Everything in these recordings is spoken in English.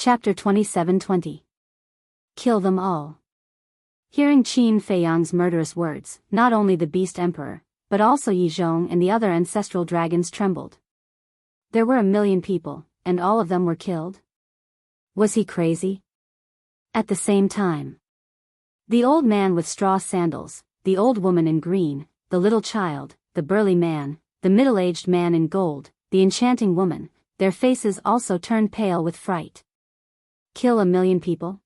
Chapter 27:20. Kill them all. Hearing Qin Feiyang's murderous words, not only the Beast Emperor, but also Yi Zhong and the other ancestral dragons trembled. There were 1,000,000 people, and all of them were killed? Was he crazy? At the same time, the old man with straw sandals, the old woman in green, the little child, the burly man, the middle-aged man in gold, the enchanting woman, their faces also turned pale with fright. Kill 1,000,000 people?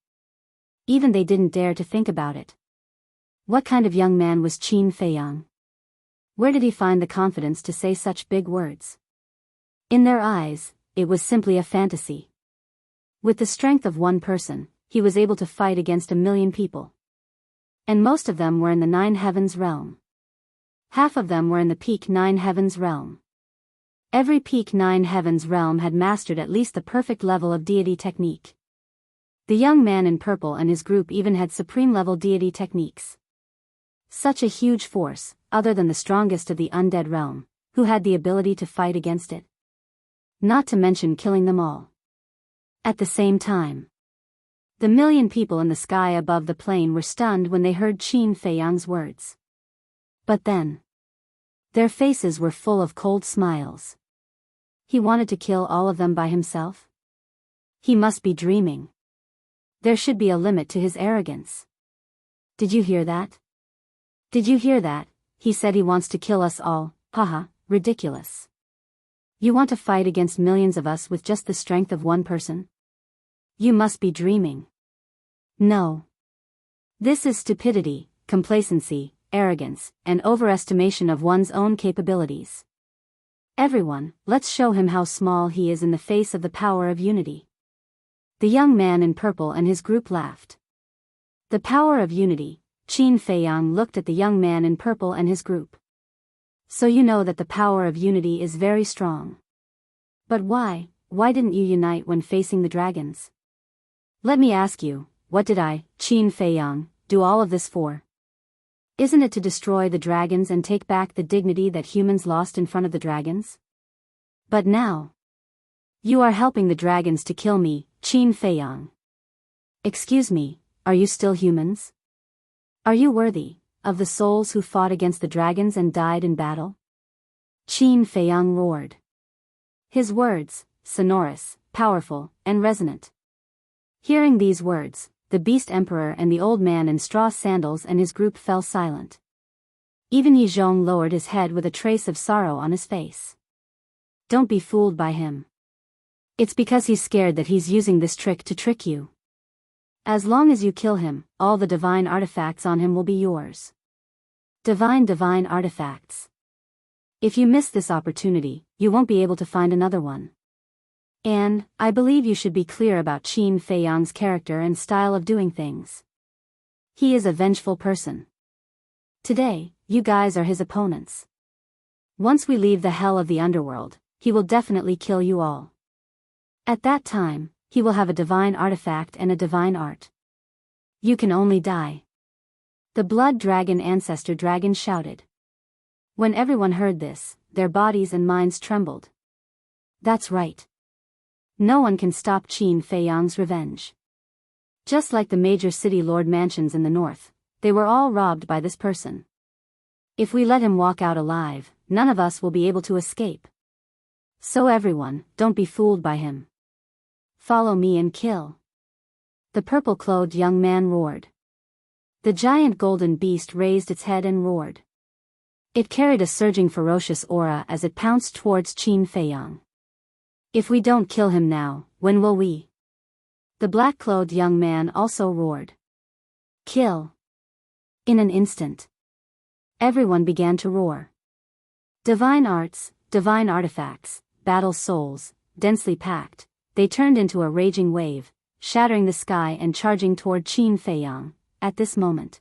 Even they didn't dare to think about it. What kind of young man was Qin Feiyang? Where did he find the confidence to say such big words? In their eyes, it was simply a fantasy. With the strength of one person, he was able to fight against 1,000,000 people. And most of them were in the 9 heavens realm. Half of them were in the peak 9 heavens realm. Every peak 9 heavens realm had mastered at least the perfect level of deity technique. The young man in purple and his group even had supreme-level deity techniques. Such a huge force, other than the strongest of the undead realm, who had the ability to fight against it. Not to mention killing them all. At the same time, the 1,000,000 people in the sky above the plain were stunned when they heard Qin Feiyang's words. But then, their faces were full of cold smiles. He wanted to kill all of them by himself? He must be dreaming. There should be a limit to his arrogance. Did you hear that? Did you hear that? He said he wants to kill us all. Haha, ridiculous. You want to fight against millions of us with just the strength of one person? You must be dreaming. No. This is stupidity, complacency, arrogance, and overestimation of one's own capabilities. Everyone, let's show him how small he is in the face of the power of unity. The young man in purple and his group laughed. The power of unity. Qin Feiyang looked at the young man in purple and his group. So you know that the power of unity is very strong. But why didn't you unite when facing the dragons? Let me ask you, what did I, Qin Feiyang, do all of this for? Isn't it to destroy the dragons and take back the dignity that humans lost in front of the dragons? But now, you are helping the dragons to kill me, Qin Feiyang. Excuse me, are you still humans? Are you worthy of the souls who fought against the dragons and died in battle? Qin Feiyang roared. His words, sonorous, powerful, and resonant. Hearing these words, the Beast Emperor and the old man in straw sandals and his group fell silent. Even Yi Zhong lowered his head with a trace of sorrow on his face. Don't be fooled by him. It's because he's scared that he's using this trick to trick you. As long as you kill him, all the divine artifacts on him will be yours. Divine artifacts. If you miss this opportunity, you won't be able to find another one. And, I believe you should be clear about Qin Feiyang's character and style of doing things. He is a vengeful person. Today, you guys are his opponents. Once we leave the hell of the underworld, he will definitely kill you all. At that time, he will have a divine artifact and a divine art. You can only die. The blood dragon ancestor dragon shouted. When everyone heard this, their bodies and minds trembled. That's right. No one can stop Qin Feiyang's revenge. Just like the major city lord mansions in the north, they were all robbed by this person. If we let him walk out alive, none of us will be able to escape. So everyone, don't be fooled by him. Follow me and kill. The purple-clothed young man roared. The giant golden beast raised its head and roared. It carried a surging ferocious aura as it pounced towards Qin Feiyang. If we don't kill him now, when will we? The black-clothed young man also roared. Kill. In an instant, everyone began to roar. Divine arts, divine artifacts, battle souls, densely packed, they turned into a raging wave, shattering the sky and charging toward Qin Feiyang. At this moment,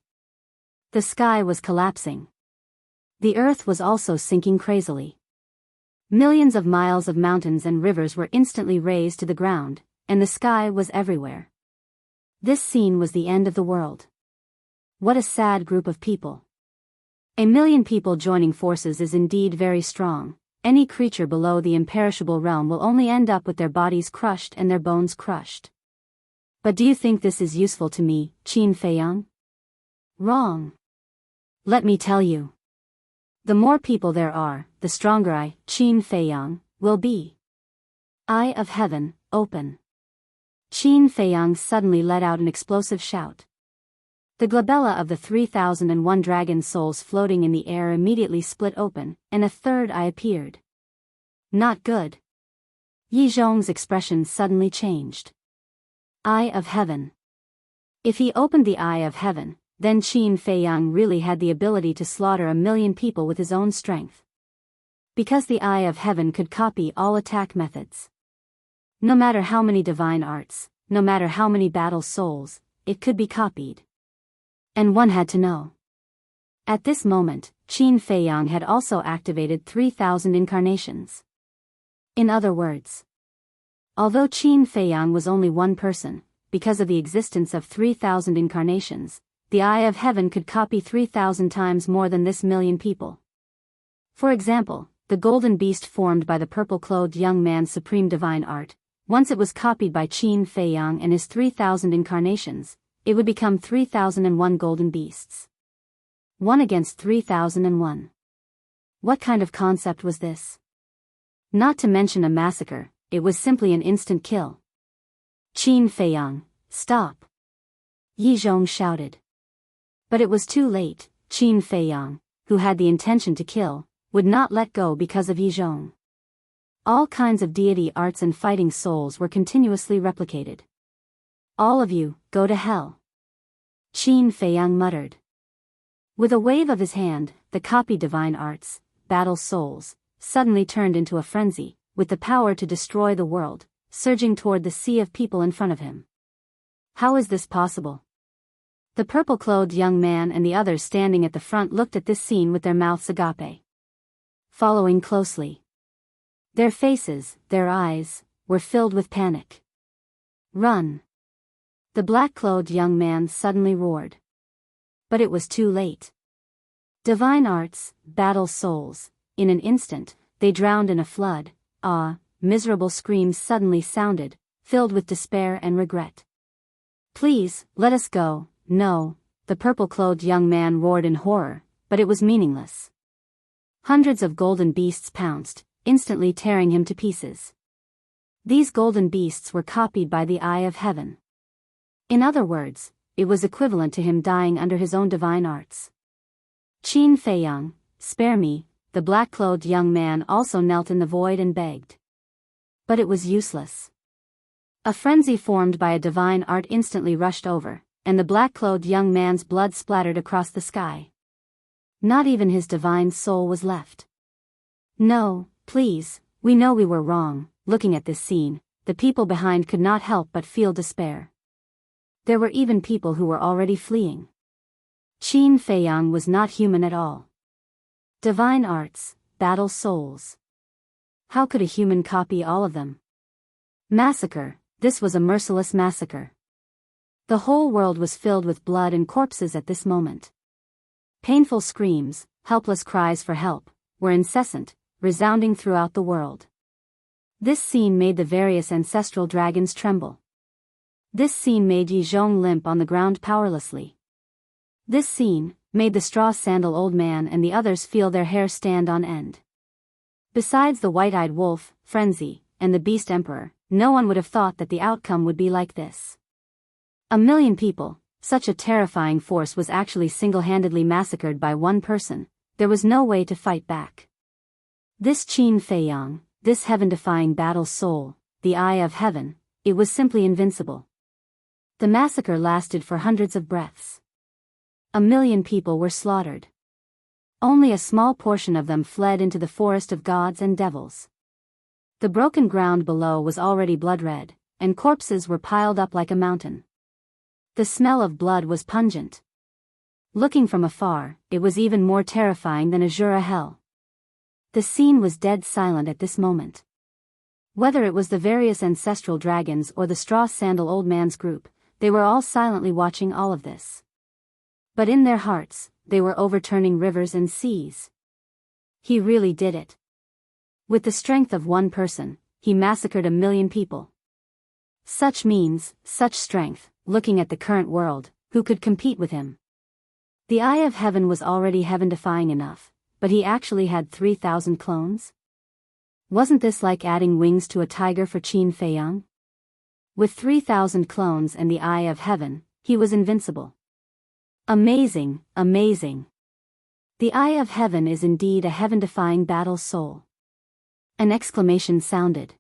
the sky was collapsing. The earth was also sinking crazily. Millions of miles of mountains and rivers were instantly razed to the ground, and the sky was everywhere. This scene was the end of the world. What a sad group of people. 1,000,000 people joining forces is indeed very strong. Any creature below the imperishable realm will only end up with their bodies crushed and their bones crushed. But do you think this is useful to me, Qin Feiyang? Wrong. Let me tell you. The more people there are, the stronger I, Qin Feiyang, will be. Eye of Heaven, open. Qin Feiyang suddenly let out an explosive shout. The glabella of the 3001 dragon souls floating in the air immediately split open, and a third eye appeared. Not good. Yi Zhong's expression suddenly changed. Eye of Heaven. If he opened the Eye of Heaven, then Qin Feiyang really had the ability to slaughter 1,000,000 people with his own strength. Because the Eye of Heaven could copy all attack methods. No matter how many divine arts, no matter how many battle souls, it could be copied. And one had to know. At this moment, Qin Feiyang had also activated 3,000 incarnations. In other words, although Qin Feiyang was only one person, because of the existence of 3,000 incarnations, the Eye of Heaven could copy 3,000 times more than this 1,000,000 people. For example, the golden beast formed by the purple-clothed young man's supreme divine art, once it was copied by Qin Feiyang and his 3,000 incarnations, it would become 3,001 golden beasts. 1 against 3,001. What kind of concept was this? Not to mention a massacre, it was simply an instant kill. Qin Feiyang, stop! Yi Zhong shouted. But it was too late. Qin Feiyang, who had the intention to kill, would not let go because of Yi Zhong. All kinds of deity arts and fighting souls were continuously replicated. All of you, go to hell. Qin Feiyang muttered. With a wave of his hand, the copied divine arts, battle souls, suddenly turned into a frenzy, with the power to destroy the world, surging toward the sea of people in front of him. How is this possible? The purple-clothed young man and the others standing at the front looked at this scene with their mouths agape. Following closely. Their faces, their eyes, were filled with panic. Run! The black-clothed young man suddenly roared. But it was too late. Divine arts, battle souls, in an instant, they drowned in a flood. Miserable screams suddenly sounded, filled with despair and regret. Please, let us go. No, the purple-clothed young man roared in horror, but it was meaningless. Hundreds of golden beasts pounced, instantly tearing him to pieces. These golden beasts were copied by the Eye of Heaven. In other words, it was equivalent to him dying under his own divine arts. Qin Feiyang, spare me, the black-clothed young man also knelt in the void and begged. But it was useless. A frenzy formed by a divine art instantly rushed over, and the black-clothed young man's blood splattered across the sky. Not even his divine soul was left. No, please, we know we were wrong. Looking at this scene, the people behind could not help but feel despair. There were even people who were already fleeing. Qin Feiyang was not human at all. Divine arts, battle souls. How could a human copy all of them? Massacre, this was a merciless massacre. The whole world was filled with blood and corpses at this moment. Painful screams, helpless cries for help, were incessant, resounding throughout the world. This scene made the various ancestral dragons tremble. This scene made Yi Zhong limp on the ground powerlessly. This scene made the straw-sandal old man and the others feel their hair stand on end. Besides the white-eyed wolf, Frenzy, and the beast emperor, no one would have thought that the outcome would be like this. 1,000,000 people, such a terrifying force was actually single-handedly massacred by one person. There was no way to fight back. This Qin Feiyang, this heaven-defying battle soul, the Eye of Heaven, it was simply invincible. The massacre lasted for hundreds of breaths. 1,000,000 people were slaughtered. Only a small portion of them fled into the forest of gods and devils. The broken ground below was already blood-red, and corpses were piled up like a mountain. The smell of blood was pungent. Looking from afar, it was even more terrifying than Azura hell. The scene was dead silent at this moment. Whether it was the various ancestral dragons or the straw-sandal old man's group, they were all silently watching all of this. But in their hearts, they were overturning rivers and seas. He really did it. With the strength of one person, he massacred 1,000,000 people. Such means, such strength, looking at the current world, who could compete with him? The Eye of Heaven was already heaven-defying enough, but he actually had 3,000 clones? Wasn't this like adding wings to a tiger for Qin Feiyang? With 3,000 clones and the Eye of Heaven, he was invincible. Amazing, amazing. The Eye of Heaven is indeed a heaven-defying battle soul. An exclamation sounded.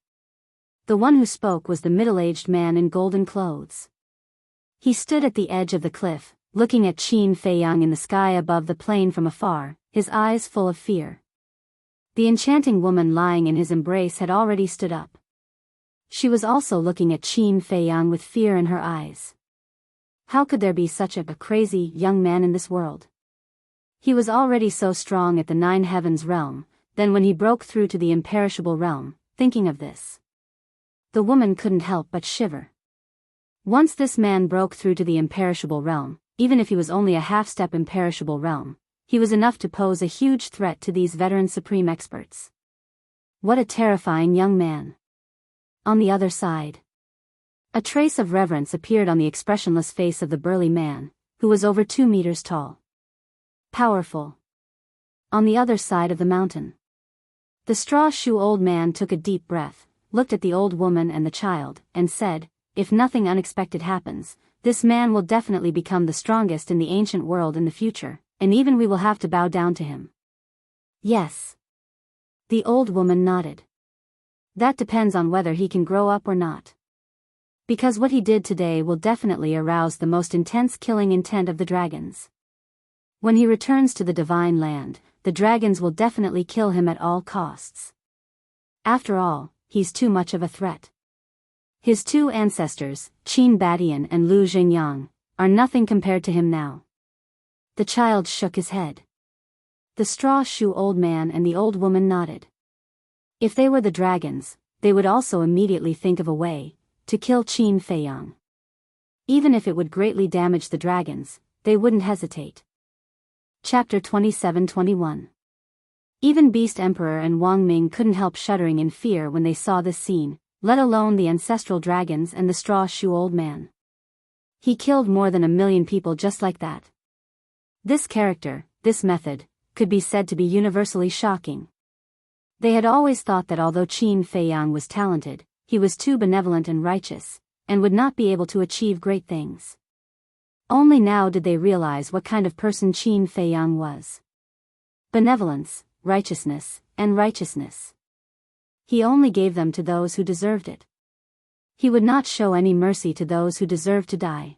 The one who spoke was the middle-aged man in golden clothes. He stood at the edge of the cliff, looking at Qin Feiyang in the sky above the plain from afar, his eyes full of fear. The enchanting woman lying in his embrace had already stood up. She was also looking at Qin Feiyang with fear in her eyes. How could there be such a crazy young man in this world? He was already so strong at the Nine Heavens realm, then when he broke through to the imperishable realm, thinking of this, the woman couldn't help but shiver. Once this man broke through to the imperishable realm, even if he was only a half-step imperishable realm, he was enough to pose a huge threat to these veteran supreme experts. What a terrifying young man. On the other side, a trace of reverence appeared on the expressionless face of the burly man, who was over 2 meters tall. Powerful. On the other side of the mountain, the straw shoe old man took a deep breath, looked at the old woman and the child, and said, "If nothing unexpected happens, this man will definitely become the strongest in the ancient world in the future, and even we will have to bow down to him." Yes. The old woman nodded. That depends on whether he can grow up or not. Because what he did today will definitely arouse the most intense killing intent of the dragons. When he returns to the divine land, the dragons will definitely kill him at all costs. After all, he's too much of a threat. His 2 ancestors, Qin Badian and Lu Jingyang, are nothing compared to him now. The child shook his head. The straw shoe old man and the old woman nodded. If they were the dragons, they would also immediately think of a way to kill Qin Feiyang. Even if it would greatly damage the dragons, they wouldn't hesitate. Chapter 27-21. Even Beast Emperor and Wang Ming couldn't help shuddering in fear when they saw this scene, let alone the ancestral dragons and the straw shoe old man. He killed more than 1 million people just like that. This character, this method, could be said to be universally shocking. They had always thought that although Qin Feiyang was talented, he was too benevolent and righteous, and would not be able to achieve great things. Only now did they realize what kind of person Qin Feiyang was. Benevolence, righteousness, and righteousness. He only gave them to those who deserved it. He would not show any mercy to those who deserved to die.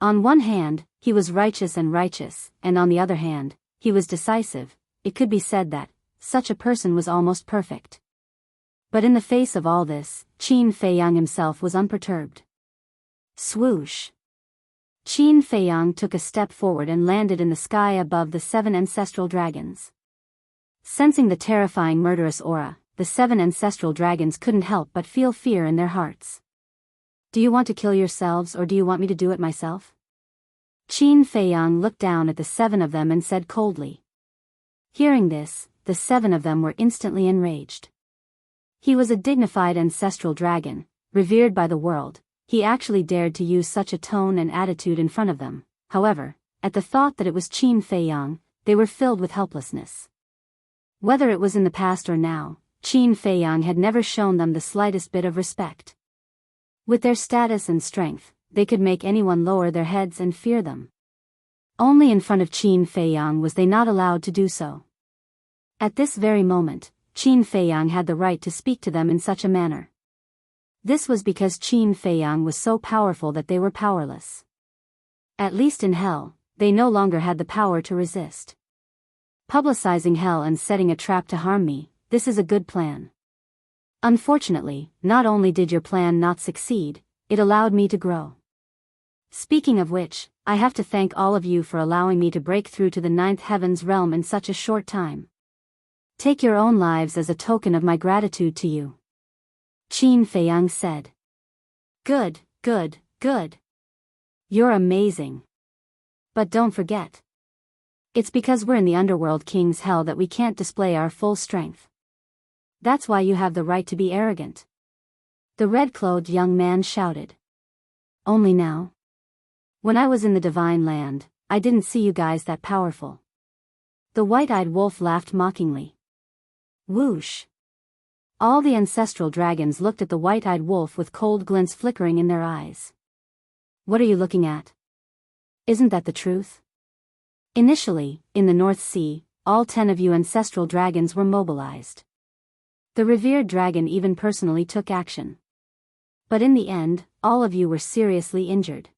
On one hand, he was righteous, and on the other hand, he was decisive. It could be said that such a person was almost perfect. But in the face of all this, Qin Feiyang himself was unperturbed. Swoosh! Qin Feiyang took a step forward and landed in the sky above the 7 ancestral dragons. Sensing the terrifying murderous aura, the 7 ancestral dragons couldn't help but feel fear in their hearts. "Do you want to kill yourselves or do you want me to do it myself?" Qin Feiyang looked down at the 7 of them and said coldly. Hearing this, the 7 of them were instantly enraged. He was a dignified ancestral dragon, revered by the world. He actually dared to use such a tone and attitude in front of them. However, at the thought that it was Qin Feiyang, they were filled with helplessness. Whether it was in the past or now, Qin Feiyang had never shown them the slightest bit of respect. With their status and strength, they could make anyone lower their heads and fear them. Only in front of Qin Feiyang was they not allowed to do so. At this very moment, Qin Feiyang had the right to speak to them in such a manner. This was because Qin Feiyang was so powerful that they were powerless. At least in hell, they no longer had the power to resist. Publicizing hell and setting a trap to harm me, this is a good plan. Unfortunately, not only did your plan not succeed, it allowed me to grow. Speaking of which, I have to thank all of you for allowing me to break through to the 9th heavens realm in such a short time. Take your own lives as a token of my gratitude to you. Qin Feiyang said. Good, good, good. You're amazing. But don't forget. It's because we're in the underworld king's hell that we can't display our full strength. That's why you have the right to be arrogant. The red-clothed young man shouted. Only now? When I was in the divine land, I didn't see you guys that powerful. The white-eyed wolf laughed mockingly. Whoosh! All the ancestral dragons looked at the white-eyed wolf with cold glints flickering in their eyes. What are you looking at? Isn't that the truth? Initially, in the North Sea, all 10 of you ancestral dragons were mobilized. The revered dragon even personally took action. But in the end, all of you were seriously injured.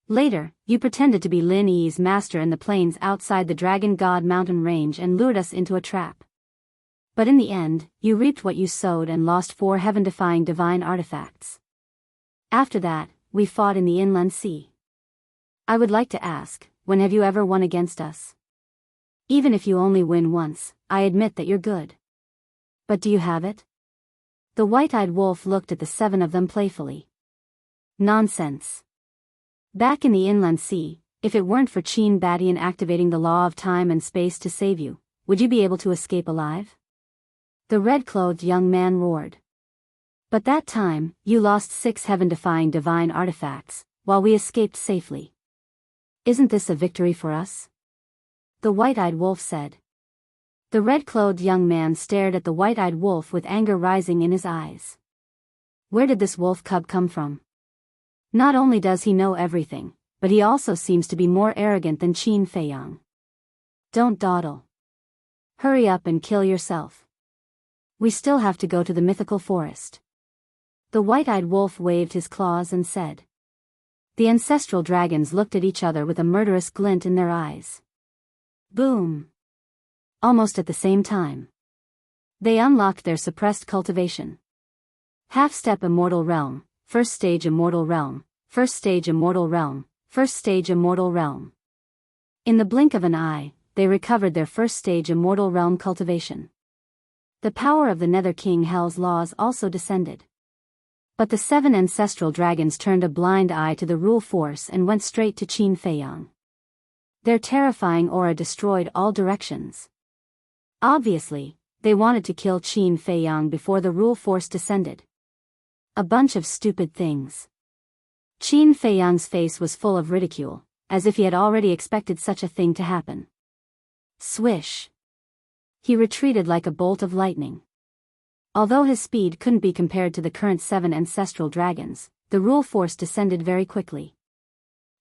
Later, you pretended to be Lin Yi's master in the plains outside the Dragon God mountain range and lured us into a trap. But in the end, you reaped what you sowed and lost 4 heaven-defying divine artifacts. After that, we fought in the inland sea. I would like to ask, when have you ever won against us? Even if you only win once, I admit that you're good. But do you have it? The white-eyed wolf looked at the 7 of them playfully. Nonsense. Back in the inland sea, if it weren't for Qin Badian activating the law of time and space to save you, would you be able to escape alive? The red-clothed young man roared. But that time, you lost 6 heaven-defying divine artifacts, while we escaped safely. Isn't this a victory for us? The white-eyed wolf said. The red-clothed young man stared at the white-eyed wolf with anger rising in his eyes. Where did this wolf cub come from? Not only does he know everything, but he also seems to be more arrogant than Qin Feiyang. Don't dawdle. Hurry up and kill yourself. We still have to go to the mythical forest. The white-eyed wolf waved his claws and said. The ancestral dragons looked at each other with a murderous glint in their eyes. Boom! Almost at the same time. They unlocked their suppressed cultivation. Half-step immortal realm, first stage immortal realm, first stage immortal realm, first stage immortal realm. In the blink of an eye, they recovered their first stage immortal realm cultivation. The power of the Nether King Hel's laws also descended. But the 7 ancestral dragons turned a blind eye to the rule force and went straight to Qin Feiyang. Their terrifying aura destroyed all directions. Obviously, they wanted to kill Qin Feiyang before the rule force descended. A bunch of stupid things. Qin Feiyang's face was full of ridicule, as if he had already expected such a thing to happen. Swish! He retreated like a bolt of lightning. Although his speed couldn't be compared to the current 7 ancestral dragons, the rule force descended very quickly.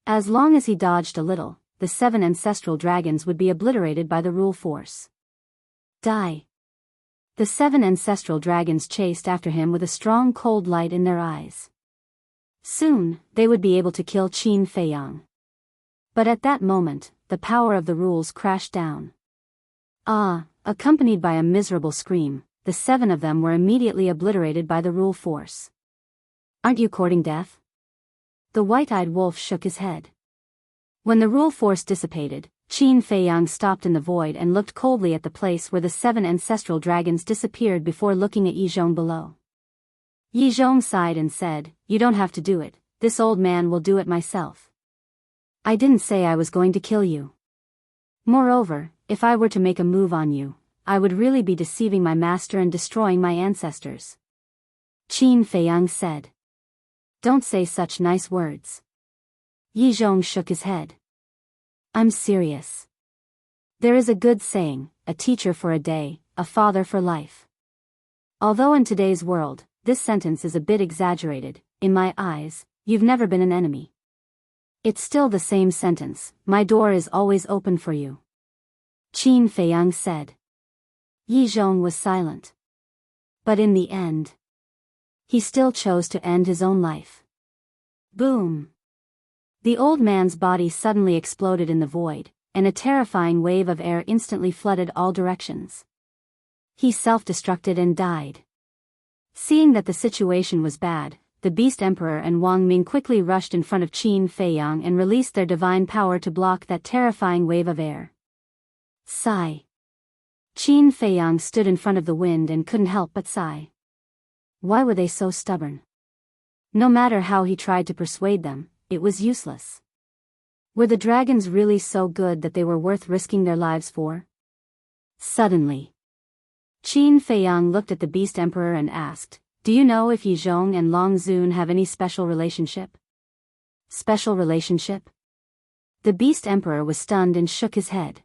As long as he dodged a little, the 7 ancestral dragons would be obliterated by the rule force. Die! The 7 ancestral dragons chased after him with a strong cold light in their eyes. Soon, they would be able to kill Qin Feiyang. But at that moment, the power of the rules crashed down. Ah! Accompanied by a miserable scream, the 7 of them were immediately obliterated by the rule force. Aren't you courting death? The white-eyed wolf shook his head. When the rule force dissipated, Qin Feiyang stopped in the void and looked coldly at the place where the 7 ancestral dragons disappeared before looking at Yizhong below. Yizhong sighed and said, You don't have to do it, this old man will do it myself. I didn't say I was going to kill you. Moreover, if I were to make a move on you, I would really be deceiving my master and destroying my ancestors. Qin Feiyang said. Don't say such nice words. Yizhong shook his head. I'm serious. There is a good saying, a teacher for a day, a father for life. Although in today's world, this sentence is a bit exaggerated, in my eyes, you've never been an enemy. It's still the same sentence, my door is always open for you. Qin Feiyang said. Yizhong was silent. But in the end, he still chose to end his own life. Boom! The old man's body suddenly exploded in the void, and a terrifying wave of air instantly flooded all directions. He self-destructed and died. Seeing that the situation was bad, the Beast Emperor and Wang Ming quickly rushed in front of Qin Feiyang and released their divine power to block that terrifying wave of air. Sigh. Qin Feiyang stood in front of the wind and couldn't help but sigh. Why were they so stubborn? No matter how he tried to persuade them, it was useless. Were the dragons really so good that they were worth risking their lives for? Suddenly, Qin Feiyang looked at the Beast Emperor and asked, Do you know if Yi Zhong and Long Zun have any special relationship? Special relationship? The Beast Emperor was stunned and shook his head.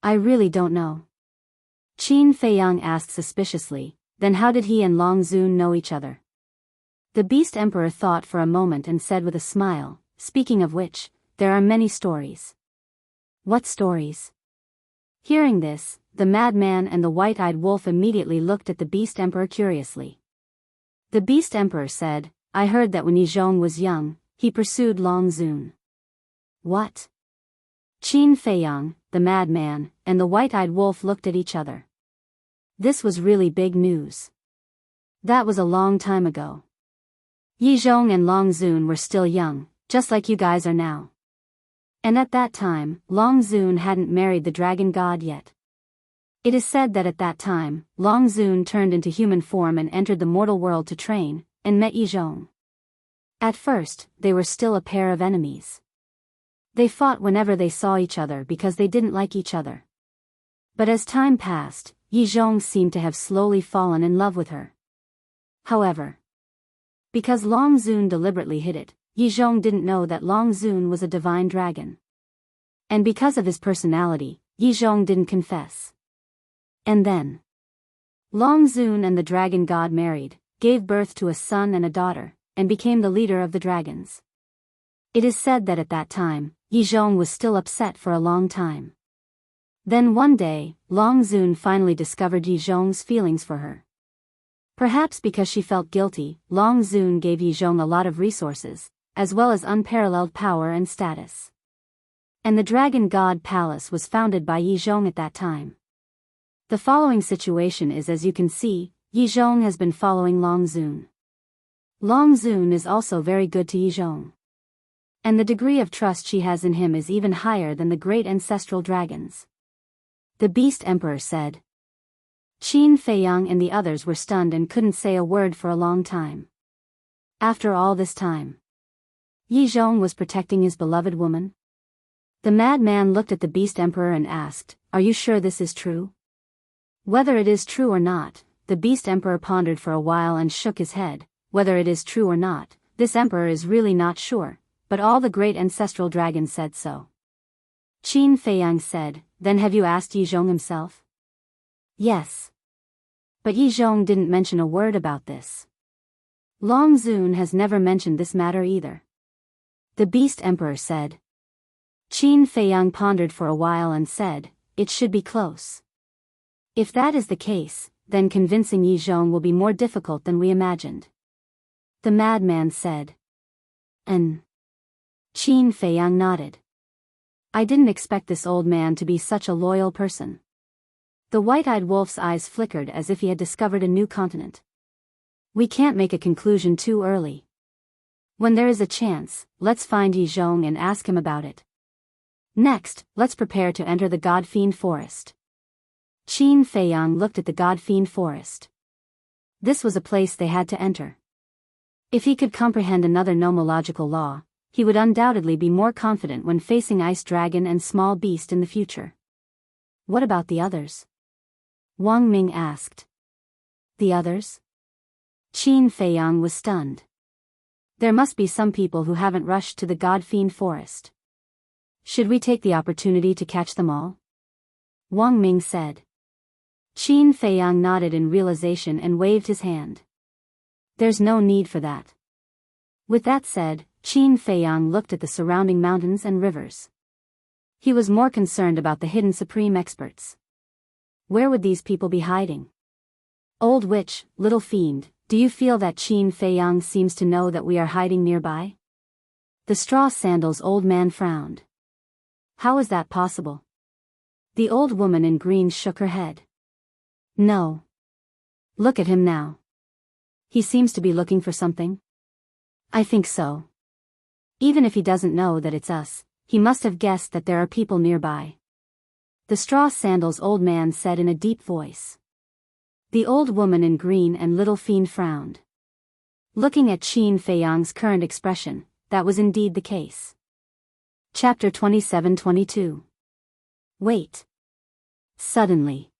I really don't know. Qin Feiyang asked suspiciously, then how did he and Long Zun know each other? The Beast Emperor thought for a moment and said with a smile, speaking of which, there are many stories. What stories? Hearing this, the madman and the white-eyed wolf immediately looked at the Beast Emperor curiously. The Beast Emperor said, I heard that when Yi Zhong was young, he pursued Long Zun. What? Qin Feiyang, the madman, and the white-eyed wolf looked at each other. This was really big news. That was a long time ago. Yi Zhong and Long Zun were still young, just like you guys are now. And at that time, Long Zun hadn't married the dragon god yet. It is said that at that time, Long Zun turned into human form and entered the mortal world to train, and met Yi Zhong. At first, they were still a pair of enemies. They fought whenever they saw each other because they didn't like each other. But as time passed, Yi Zhong seemed to have slowly fallen in love with her. However, because Long Zun deliberately hid it, Yi Zhong didn't know that Long Zun was a divine dragon. And because of his personality, Yi Zhong didn't confess. And then, Long Zun and the dragon god married, gave birth to a son and a daughter, and became the leader of the dragons. It is said that at that time, Yi Zhong was still upset for a long time. Then one day, Long Zun finally discovered Yi Zhong's feelings for her. Perhaps because she felt guilty, Long Zun gave Yi Zhong a lot of resources, as well as unparalleled power and status. And the Dragon God Palace was founded by Yi Zhong at that time. The following situation is as you can see, Yi Zhong has been following Long Zun. Long Zun is also very good to Yi Zhong. And the degree of trust she has in him is even higher than the great ancestral dragons. The Beast Emperor said. Qin Feiyang and the others were stunned and couldn't say a word for a long time. After all this time, Yi Zhong was protecting his beloved woman? The madman looked at the Beast Emperor and asked, Are you sure this is true? Whether it is true or not, the Beast Emperor pondered for a while and shook his head. Whether it is true or not, this emperor is really not sure, but all the great ancestral dragons said so. Qin Feiyang said, Then have you asked Yi Zhong himself? Yes. But Yi Zhong didn't mention a word about this. Long Zun has never mentioned this matter either. The Beast Emperor said. Qin Feiyang pondered for a while and said, It should be close. If that is the case, then convincing Yi Zhong will be more difficult than we imagined. The madman said. Qin Feiyang nodded. I didn't expect this old man to be such a loyal person. The white-eyed wolf's eyes flickered as if he had discovered a new continent. We can't make a conclusion too early. When there is a chance, let's find Yi Zhong and ask him about it. Next, let's prepare to enter the God-Fiend Forest. Qin Feiyang looked at the God-Fiend Forest. This was a place they had to enter. If he could comprehend another nomological law, he would undoubtedly be more confident when facing Ice Dragon and Small Beast in the future. What about the others? Wang Ming asked. The others? Qin Feiyang was stunned. There must be some people who haven't rushed to the God-Fiend Forest. Should we take the opportunity to catch them all? Wang Ming said. Qin Feiyang nodded in realization and waved his hand. There's no need for that. With that said, Qin Feiyang looked at the surrounding mountains and rivers. He was more concerned about the hidden supreme experts. Where would these people be hiding? Old witch, little fiend, do you feel that Qin Feiyang seems to know that we are hiding nearby? The straw sandals old man frowned. How is that possible? The old woman in green shook her head. No. Look at him now. He seems to be looking for something. I think so. Even if he doesn't know that it's us, he must have guessed that there are people nearby. The straw sandals old man said in a deep voice. The old woman in green and little fiend frowned. Looking at Qin Feiyang's current expression, that was indeed the case. Chapter 27-22. Wait. Suddenly,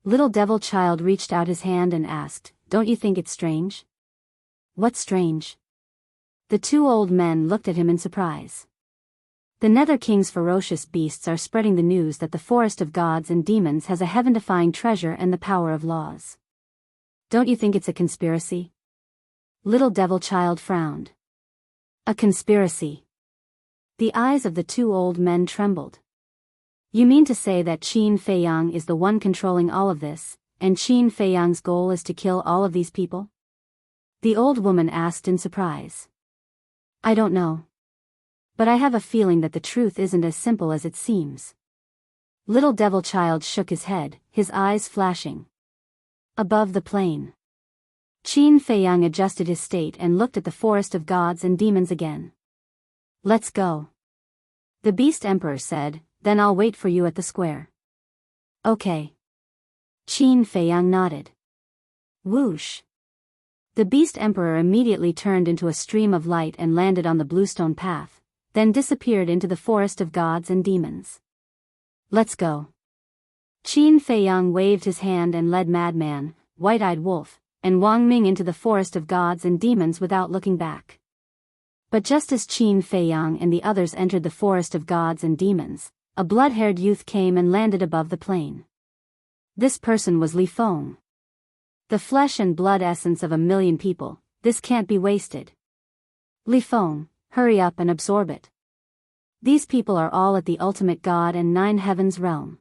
little devil child reached out his hand and asked, don't you think it's strange? What's strange? The two old men looked at him in surprise. The Nether King's ferocious beasts are spreading the news that the forest of gods and demons has a heaven-defying treasure and the power of laws. Don't you think it's a conspiracy? Little Devil Child frowned. A conspiracy. The eyes of the two old men trembled. You mean to say that Qin Feiyang is the one controlling all of this, and Qin Feiyang's goal is to kill all of these people? The old woman asked in surprise. I don't know. But I have a feeling that the truth isn't as simple as it seems. Little Devil Child shook his head, his eyes flashing. Above the plain, Qin Feiyang adjusted his state and looked at the forest of gods and demons again. Let's go. The Beast Emperor said, then I'll wait for you at the square. Okay. Qin Feiyang nodded. Whoosh. The Beast Emperor immediately turned into a stream of light and landed on the bluestone path, then disappeared into the forest of gods and demons. Let's go. Qin Feiyang waved his hand and led Madman, White-Eyed Wolf, and Wang Ming into the forest of gods and demons without looking back. But just as Qin Feiyang and the others entered the forest of gods and demons, a blood-haired youth came and landed above the plain. This person was Li Feng. The flesh and blood essence of 1,000,000 people, this can't be wasted. Li Feng, hurry up and absorb it. These people are all at the ultimate god and 9 heavens realm.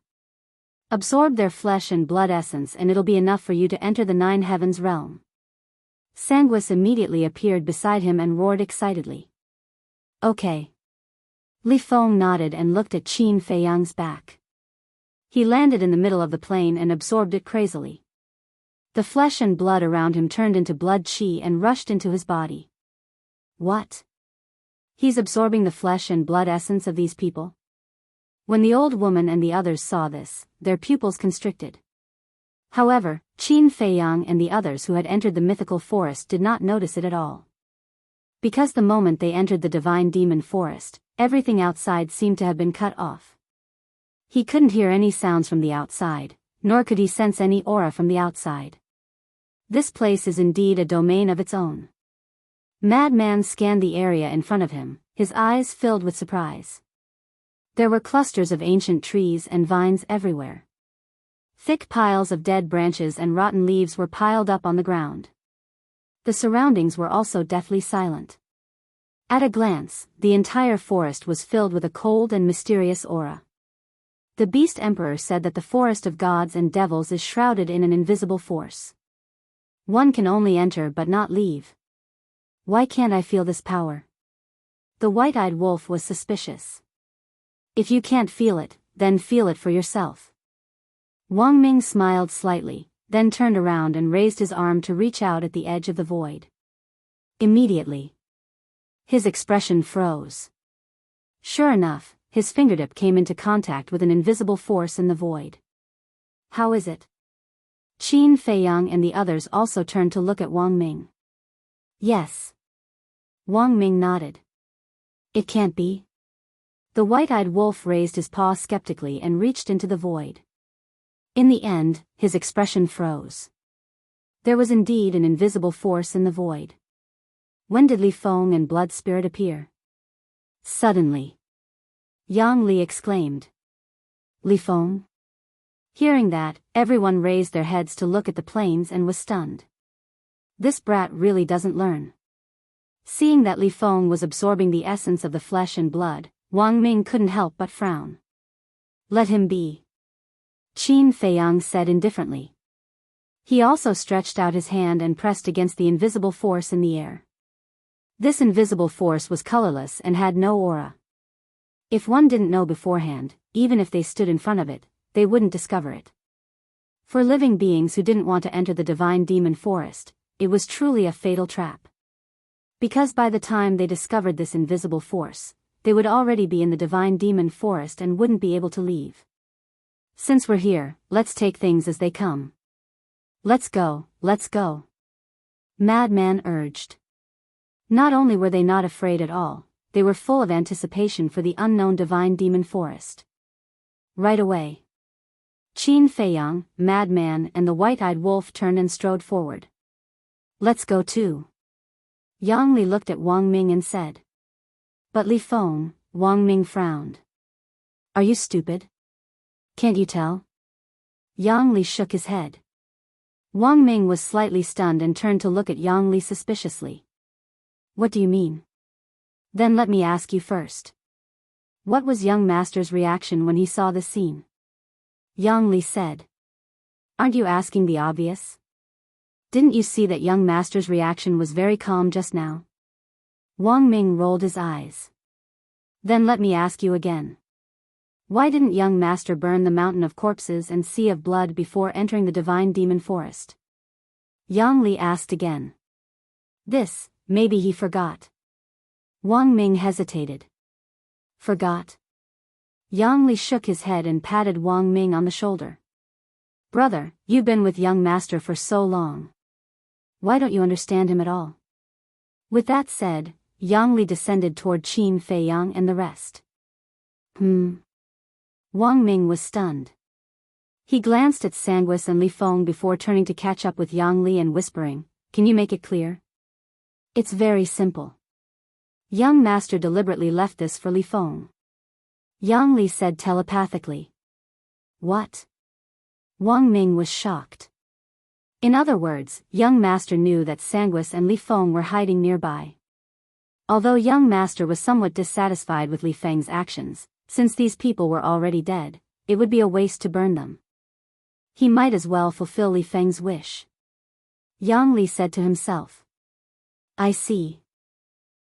Absorb their flesh and blood essence and it'll be enough for you to enter the 9 heavens realm. Sanguis immediately appeared beside him and roared excitedly. Okay. Li Feng nodded and looked at Qin Feiyang's back. He landed in the middle of the plain and absorbed it crazily. The flesh and blood around him turned into blood qi and rushed into his body. What? He's absorbing the flesh and blood essence of these people? When the old woman and the others saw this, their pupils constricted. However, Qin Feiyang and the others who had entered the mythical forest did not notice it at all. Because the moment they entered the divine demon forest, everything outside seemed to have been cut off. He couldn't hear any sounds from the outside, nor could he sense any aura from the outside. This place is indeed a domain of its own. Madman scanned the area in front of him, his eyes filled with surprise. There were clusters of ancient trees and vines everywhere. Thick piles of dead branches and rotten leaves were piled up on the ground. The surroundings were also deathly silent. At a glance, the entire forest was filled with a cold and mysterious aura. The Beast Emperor said that the forest of gods and devils is shrouded in an invisible force. One can only enter but not leave. Why can't I feel this power? The White-Eyed Wolf was suspicious. If you can't feel it, then feel it for yourself. Wang Ming smiled slightly, then turned around and raised his arm to reach out at the edge of the void. Immediately, his expression froze. Sure enough, his fingertip came into contact with an invisible force in the void. How is it? Qin Feiyang and the others also turned to look at Wang Ming. Yes. Wang Ming nodded. It can't be. The White-Eyed Wolf raised his paw skeptically and reached into the void. In the end, his expression froze. There was indeed an invisible force in the void. When did Li Feng and Blood Spirit appear? Suddenly. Yang Li exclaimed. Li Feng? Hearing that, everyone raised their heads to look at the plains and was stunned. This brat really doesn't learn. Seeing that Li Feng was absorbing the essence of the flesh and blood, Wang Ming couldn't help but frown. Let him be. Qin Feiyang said indifferently. He also stretched out his hand and pressed against the invisible force in the air. This invisible force was colorless and had no aura. If one didn't know beforehand, even if they stood in front of it, they wouldn't discover it. For living beings who didn't want to enter the divine demon forest, it was truly a fatal trap. Because by the time they discovered this invisible force, they would already be in the divine demon forest and wouldn't be able to leave. Since we're here, let's take things as they come. Let's go, let's go. Madman urged. Not only were they not afraid at all, they were full of anticipation for the unknown divine demon forest. Right away. Qin Feiyang, Madman and the White-Eyed Wolf turned and strode forward. Let's go too. Yang Li looked at Wang Ming and said. But Li Feng, Wang Ming frowned. Are you stupid? Can't you tell? Yang Li shook his head. Wang Ming was slightly stunned and turned to look at Yang Li suspiciously. What do you mean? Then let me ask you first. What was young master's reaction when he saw the scene? Yang Li said. Aren't you asking the obvious? Didn't you see that young master's reaction was very calm just now? Wang Ming rolled his eyes. Then let me ask you again. Why didn't young master burn the mountain of corpses and sea of blood before entering the divine demon forest? Yang Li asked again. This, maybe he forgot. Wang Ming hesitated. Forgot? Yang Li shook his head and patted Wang Ming on the shoulder. Brother, you've been with young master for so long. Why don't you understand him at all? With that said, Yang Li descended toward Qin Feiyang and the rest. Wang Ming was stunned. He glanced at Sanguis and Li Feng before turning to catch up with Yang Li and whispering, Can you make it clear? It's very simple. Young master deliberately left this for Li Feng. Yang Li said telepathically. What? Wang Ming was shocked. In other words, young master knew that Sanguis and Li Feng were hiding nearby. Although young master was somewhat dissatisfied with Li Feng's actions, since these people were already dead, it would be a waste to burn them. He might as well fulfill Li Feng's wish. Yang Li said to himself. I see.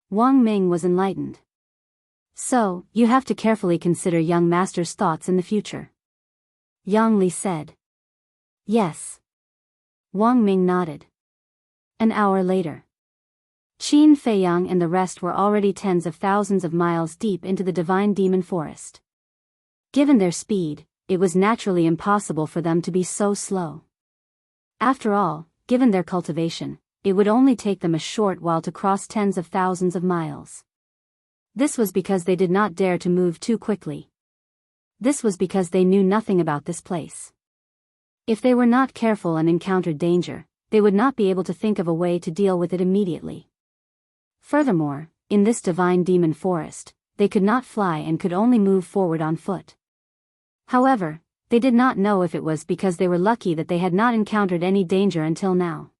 Wang Ming was enlightened. So, you have to carefully consider young master's thoughts in the future. Yang Li said. Yes. Wang Ming nodded. An hour later. Qin Feiyang and the rest were already tens of thousands of miles deep into the divine demon forest. Given their speed, it was naturally impossible for them to be so slow. After all, given their cultivation, it would only take them a short while to cross tens of thousands of miles. This was because they did not dare to move too quickly. This was because they knew nothing about this place. If they were not careful and encountered danger, they would not be able to think of a way to deal with it immediately. Furthermore, in this divine demon forest, they could not fly and could only move forward on foot. However, they did not know if it was because they were lucky that they had not encountered any danger until now.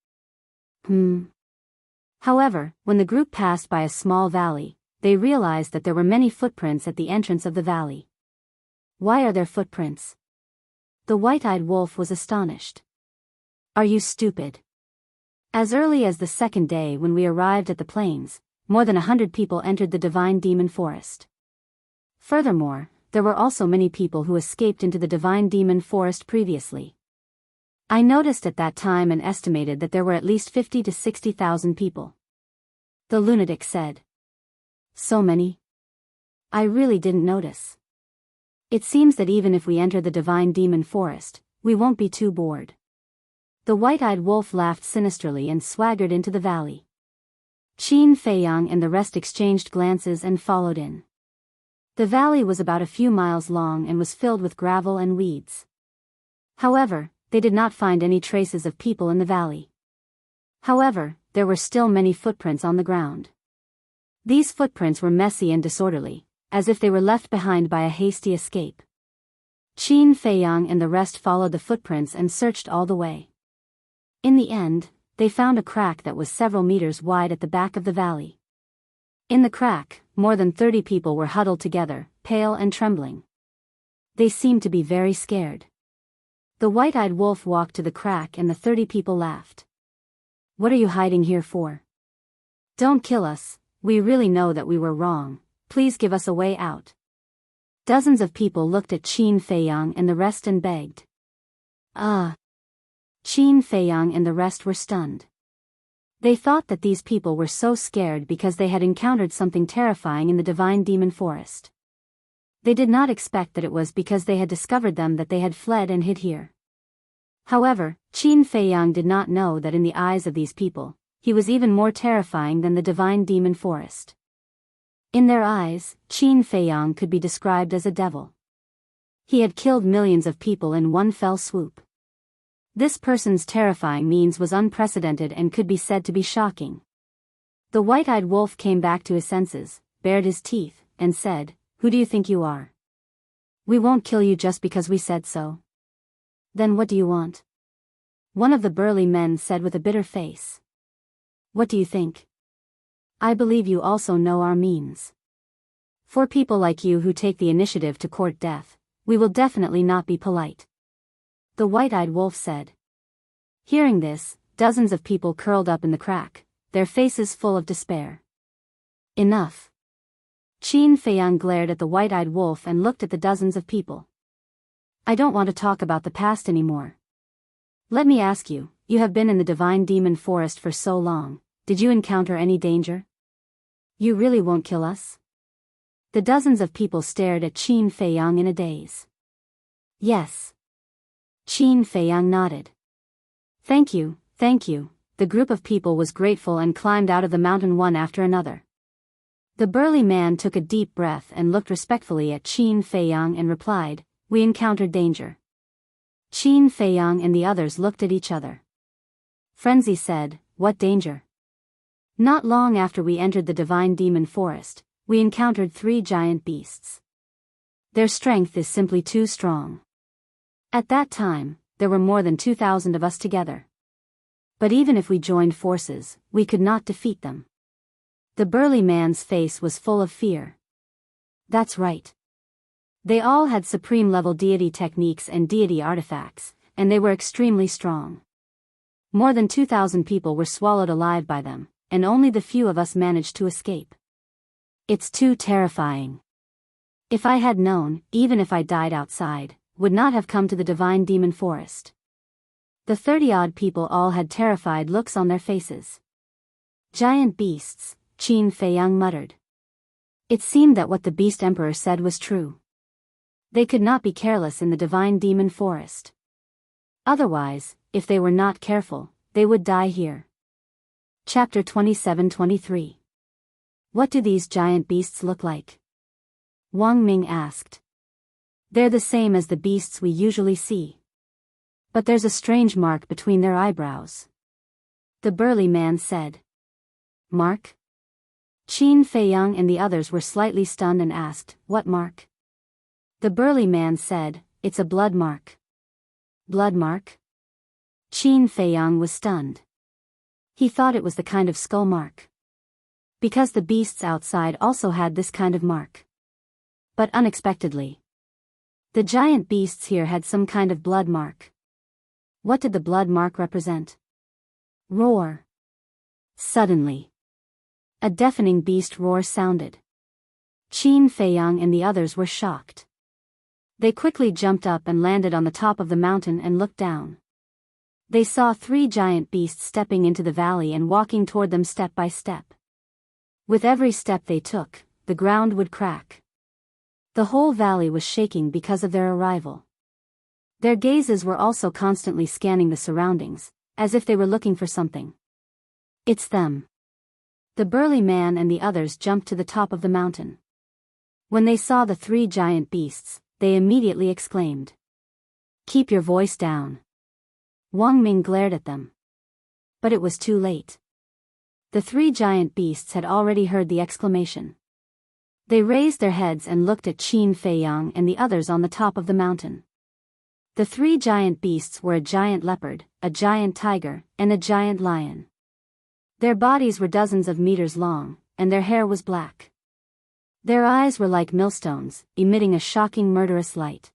However, when the group passed by a small valley, they realized that there were many footprints at the entrance of the valley. Why are there footprints? The white-eyed wolf was astonished. Are you stupid? As early as the second day when we arrived at the plains, more than 100 people entered the divine demon forest. Furthermore, there were also many people who escaped into the divine demon forest previously. I noticed at that time and estimated that there were at least 50 to 60,000 people. The lunatic said. So many? I really didn't notice. It seems that even if we enter the divine demon forest, we won't be too bored. The white-eyed wolf laughed sinisterly and swaggered into the valley. Qin Feiyang and the rest exchanged glances and followed in. The valley was about a few miles long and was filled with gravel and weeds. However, they did not find any traces of people in the valley. However, there were still many footprints on the ground. These footprints were messy and disorderly, as if they were left behind by a hasty escape. Qin Feiyang and the rest followed the footprints and searched all the way. In the end, they found a crack that was several meters wide at the back of the valley. In the crack, more than 30 people were huddled together, pale and trembling. They seemed to be very scared. The white-eyed wolf walked to the crack and the 30 people laughed. What are you hiding here for? Don't kill us, we really know that we were wrong, please give us a way out. Dozens of people looked at Qin Feiyang and the rest and begged. Qin Feiyang and the rest were stunned. They thought that these people were so scared because they had encountered something terrifying in the divine demon forest. They did not expect that it was because they had discovered them that they had fled and hid here. However, Qin Feiyang did not know that in the eyes of these people, he was even more terrifying than the divine demon forest. In their eyes, Qin Feiyang could be described as a devil. He had killed millions of people in one fell swoop. This person's terrifying means was unprecedented and could be said to be shocking. The white-eyed wolf came back to his senses, bared his teeth, and said, "Who do you think you are? We won't kill you just because we said so." "Then what do you want?" one of the burly men said with a bitter face. "What do you think? I believe you also know our means. For people like you who take the initiative to court death, we will definitely not be polite," the white-eyed wolf said. Hearing this, dozens of people curled up in the crack, their faces full of despair. "Enough." Qin Feiyang glared at the white-eyed wolf and looked at the dozens of people. "I don't want to talk about the past anymore. Let me ask you, you have been in the divine demon forest for so long, did you encounter any danger? You really won't kill us?" The dozens of people stared at Qin Feiyang in a daze. "Yes." Qin Feiyang nodded. Thank you, thank you." The group of people was grateful and climbed out of the mountain one after another. The burly man took a deep breath and looked respectfully at Qin Feiyang and replied, "We encountered danger." Qin Feiyang and the others looked at each other. Frenzy said, "What danger?" "Not long after we entered the divine demon forest, we encountered 3 giant beasts. Their strength is simply too strong. At that time, there were more than 2,000 of us together. But even if we joined forces, we could not defeat them." The burly man's face was full of fear. "That's right. They all had supreme-level deity techniques and deity artifacts, and they were extremely strong. More than 2,000 people were swallowed alive by them, and only the few of us managed to escape. It's too terrifying. If I had known, even if I died outside, would not have come to the divine demon forest." The 30-odd people all had terrified looks on their faces. "Giant beasts," Qin Feiyang muttered. It seemed that what the Beast Emperor said was true. They could not be careless in the divine demon forest. Otherwise, if they were not careful, they would die here. Chapter 27-23. What do these giant beasts look like? Wang Ming asked. "They're the same as the beasts we usually see. But there's a strange mark between their eyebrows," the burly man said. "Mark?" Qin Feiyang and the others were slightly stunned and asked, "What mark?" The burly man said, "It's a blood mark." "Blood mark?" Qin Feiyang was stunned. He thought it was the kind of skull mark. Because the beasts outside also had this kind of mark. But unexpectedly, the giant beasts here had some kind of blood mark. What did the blood mark represent? Roar. Suddenly, a deafening beast roar sounded. Qin Feiyang and the others were shocked. They quickly jumped up and landed on the top of the mountain and looked down. They saw 3 giant beasts stepping into the valley and walking toward them step by step. With every step they took, the ground would crack. The whole valley was shaking because of their arrival. Their gazes were also constantly scanning the surroundings, as if they were looking for something. "It's them." The burly man and the others jumped to the top of the mountain. When they saw the 3 giant beasts, they immediately exclaimed, "Keep your voice down." Wang Ming glared at them. But it was too late. The 3 giant beasts had already heard the exclamation. They raised their heads and looked at Qin Feiyang and the others on the top of the mountain. The 3 giant beasts were a giant leopard, a giant tiger, and a giant lion. Their bodies were dozens of meters long, and their hair was black. Their eyes were like millstones, emitting a shocking murderous light.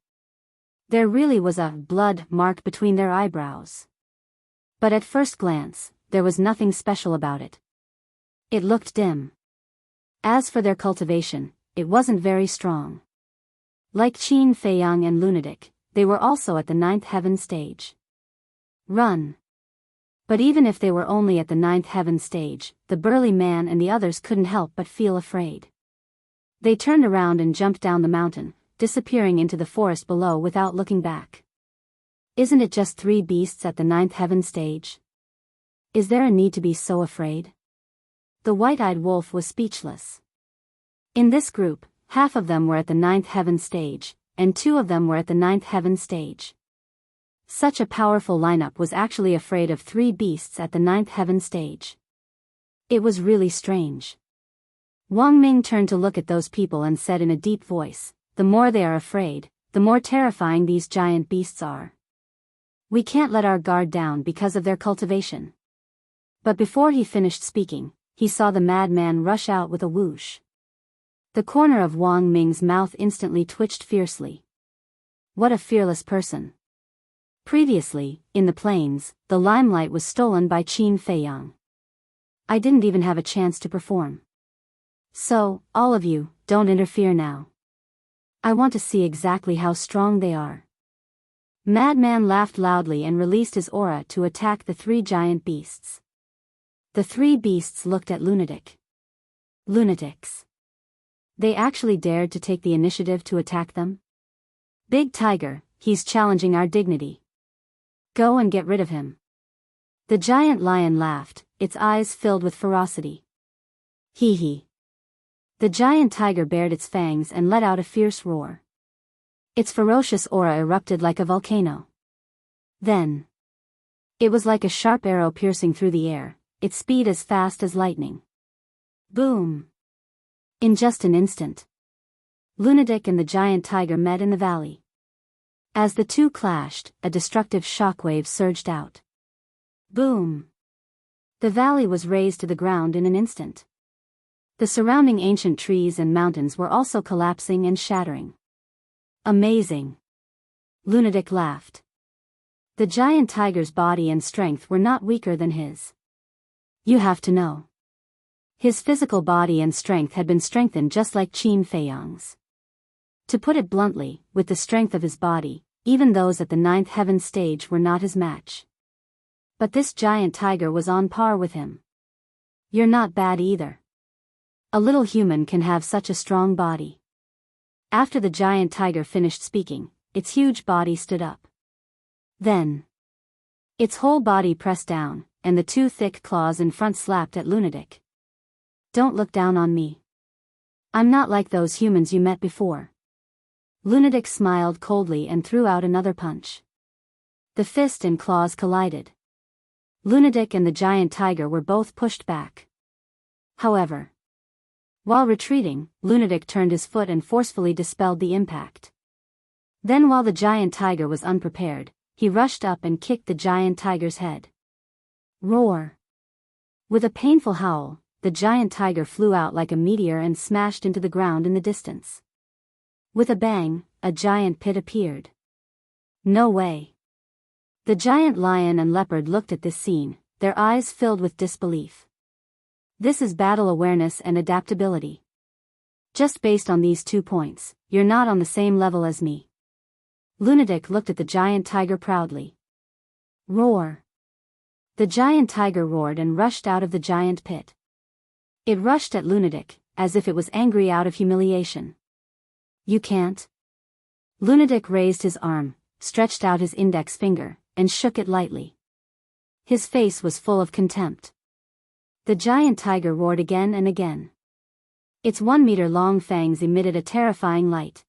There really was a blood mark between their eyebrows. But at first glance, there was nothing special about it. It looked dim. As for their cultivation, it wasn't very strong. Like Qin Feiyang and Lunatic, they were also at the 9th heaven stage. Run. But even if they were only at the 9th heaven stage, the burly man and the others couldn't help but feel afraid. They turned around and jumped down the mountain, disappearing into the forest below without looking back. Isn't it just 3 beasts at the 9th heaven stage? Is there a need to be so afraid? The white-eyed wolf was speechless. In this group, half of them were at the 9th heaven stage, and 2 of them were at the 9th heaven stage. Such a powerful lineup was actually afraid of 3 beasts at the 9th heaven stage. It was really strange. Wang Ming turned to look at those people and said in a deep voice, "The more they are afraid, the more terrifying these giant beasts are. We can't let our guard down because of their cultivation." But before he finished speaking, he saw the madman rush out with a whoosh. The corner of Wang Ming's mouth instantly twitched fiercely. What a fearless person. Previously, in the plains, the limelight was stolen by Qin Feiyang. I didn't even have a chance to perform. So, all of you, don't interfere now. I want to see exactly how strong they are. Madman laughed loudly and released his aura to attack the 3 giant beasts. The 3 beasts looked at Lunatic. Lunatics. They actually dared to take the initiative to attack them? Big Tiger, he's challenging our dignity. Go and get rid of him. The giant lion laughed, its eyes filled with ferocity. Hee hee. The giant tiger bared its fangs and let out a fierce roar. Its ferocious aura erupted like a volcano. Then, it was like a sharp arrow piercing through the air, its speed as fast as lightning. Boom! In just an instant, Lunatic and the giant tiger met in the valley. As the two clashed, a destructive shockwave surged out. Boom! The valley was razed to the ground in an instant. The surrounding ancient trees and mountains were also collapsing and shattering. Amazing! Lunatic laughed. The giant tiger's body and strength were not weaker than his. You have to know. His physical body and strength had been strengthened just like Qin Feiyang's. To put it bluntly, with the strength of his body, even those at the 9th heaven stage were not his match. But this giant tiger was on par with him. You're not bad either. A little human can have such a strong body. After the giant tiger finished speaking, its huge body stood up. Then, its whole body pressed down, and the 2 thick claws in front slapped at Lunatic. Don't look down on me. I'm not like those humans you met before. Lunatic smiled coldly and threw out another punch. The fist and claws collided. Lunatic and the giant tiger were both pushed back. However, while retreating, Lunatic turned his foot and forcefully dispelled the impact. Then while the giant tiger was unprepared, he rushed up and kicked the giant tiger's head. Roar! With a painful howl, the giant tiger flew out like a meteor and smashed into the ground in the distance. With a bang, a giant pit appeared. No way! The giant lion and leopard looked at this scene, their eyes filled with disbelief. This is battle awareness and adaptability. Just based on these 2 points, you're not on the same level as me. Lunatic looked at the giant tiger proudly. Roar! The giant tiger roared and rushed out of the giant pit. It rushed at Lunatic, as if it was angry out of humiliation. You can't? Lunatic raised his arm, stretched out his index finger, and shook it lightly. His face was full of contempt. The giant tiger roared again and again. Its 1-meter-long fangs emitted a terrifying light.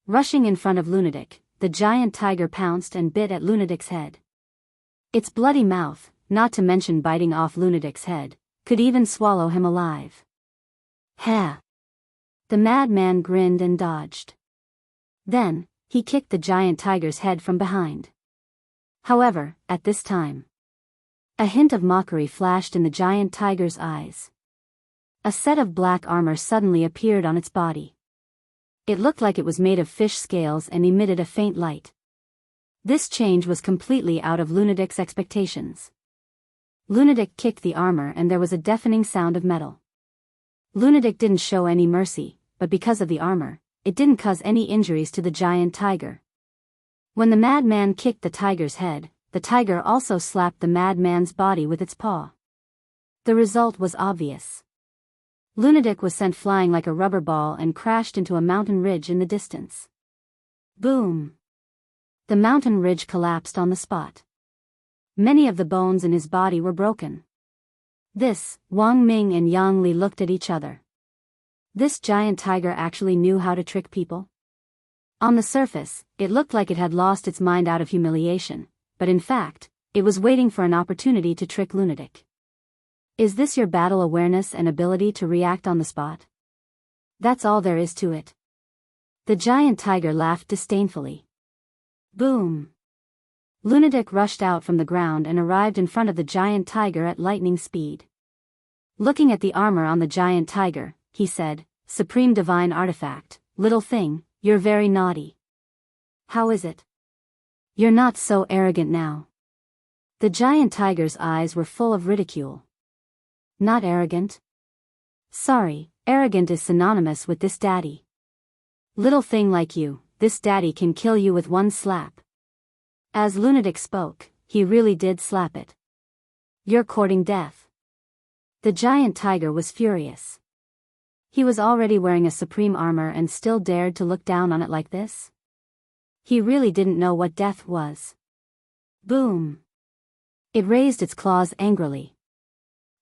Rushing in front of Lunatic, the giant tiger pounced and bit at Lunatic's head. Its bloody mouth, not to mention biting off Lunatic's head, could even swallow him alive. Ha! The madman grinned and dodged. Then, he kicked the giant tiger's head from behind. However, at this time, a hint of mockery flashed in the giant tiger's eyes. A set of black armor suddenly appeared on its body. It looked like it was made of fish scales and emitted a faint light. This change was completely out of Lunatic's expectations. Lunatic kicked the armor and there was a deafening sound of metal. Lunatic didn't show any mercy, but because of the armor, it didn't cause any injuries to the giant tiger. When the madman kicked the tiger's head, the tiger also slapped the madman's body with its paw. The result was obvious. Lunatic was sent flying like a rubber ball and crashed into a mountain ridge in the distance. Boom! The mountain ridge collapsed on the spot. Many of the bones in his body were broken. This, Wang Ming and Yang Li looked at each other. This giant tiger actually knew how to trick people? On the surface, it looked like it had lost its mind out of humiliation, but in fact, it was waiting for an opportunity to trick Lunatic. Is this your battle awareness and ability to react on the spot? That's all there is to it. The giant tiger laughed disdainfully. Boom! Lunatic rushed out from the ground and arrived in front of the giant tiger at lightning speed. Looking at the armor on the giant tiger, he said, "Supreme divine artifact, little thing, you're very naughty. How is it? You're not so arrogant now." The giant tiger's eyes were full of ridicule. Not arrogant? Sorry, arrogant is synonymous with this daddy. Little thing like you, this daddy can kill you with one slap. As Lunatic spoke, he really did slap it. You're courting death. The giant tiger was furious. He was already wearing a supreme armor and still dared to look down on it like this? He really didn't know what death was. Boom! It raised its claws angrily.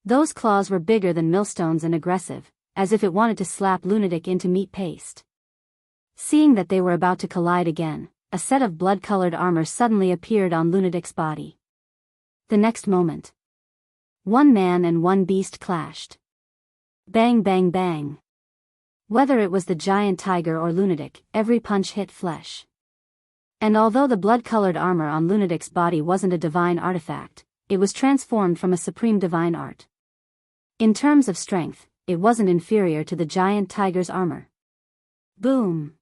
Those claws were bigger than millstones and aggressive, as if it wanted to slap Lunatic into meat paste. Seeing that they were about to collide again, a set of blood-colored armor suddenly appeared on Lunatic's body. The next moment, one man and one beast clashed. Bang bang bang. Whether it was the giant tiger or Lunatic, every punch hit flesh. And although the blood-colored armor on Lunatic's body wasn't a divine artifact, it was transformed from a supreme divine art. In terms of strength, it wasn't inferior to the giant tiger's armor. Boom!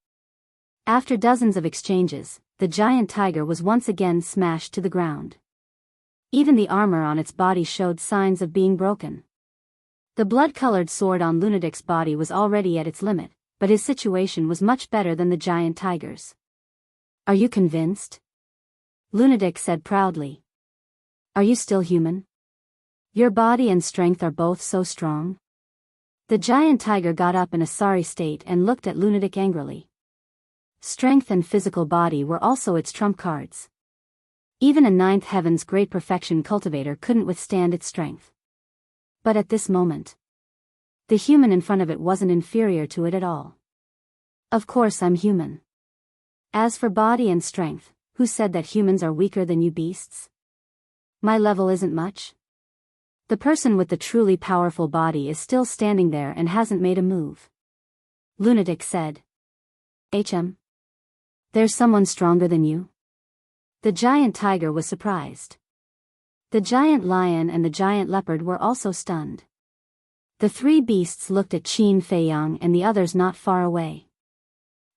After dozens of exchanges, the giant tiger was once again smashed to the ground. Even the armor on its body showed signs of being broken. The blood-colored sword on Lunatic's body was already at its limit, but his situation was much better than the giant tiger's. Are you convinced? Lunatic said proudly. Are you still human? Your body and strength are both so strong. The giant tiger got up in a sorry state and looked at Lunatic angrily. Strength and physical body were also its trump cards. Even a ninth heaven's great perfection cultivator couldn't withstand its strength. But at this moment, the human in front of it wasn't inferior to it at all. Of course I'm human. As for body and strength, who said that humans are weaker than you beasts? My level isn't much. The person with the truly powerful body is still standing there and hasn't made a move. Lunatic said. There's someone stronger than you? The giant tiger was surprised. The giant lion and the giant leopard were also stunned. The three beasts looked at Qin Feiyang and the others not far away.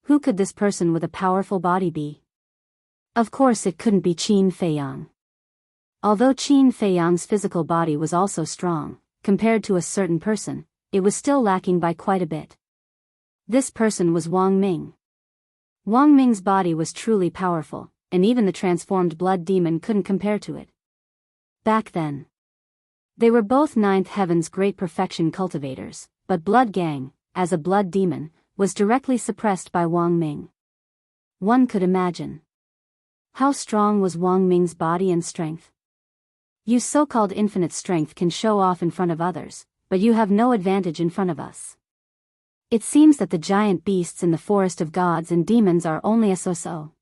Who could this person with a powerful body be? Of course it couldn't be Qin Feiyang. Although Qin Feiyang's physical body was also strong, compared to a certain person, it was still lacking by quite a bit. This person was Wang Ming. Wang Ming's body was truly powerful, and even the transformed blood demon couldn't compare to it. Back then, they were both ninth heaven's great perfection cultivators, but Blood Gang, as a blood demon, was directly suppressed by Wang Ming. One could imagine. How strong was Wang Ming's body and strength? You so-called infinite strength can show off in front of others, but you have no advantage in front of us. It seems that the giant beasts in the forest of gods and demons are only a so-so.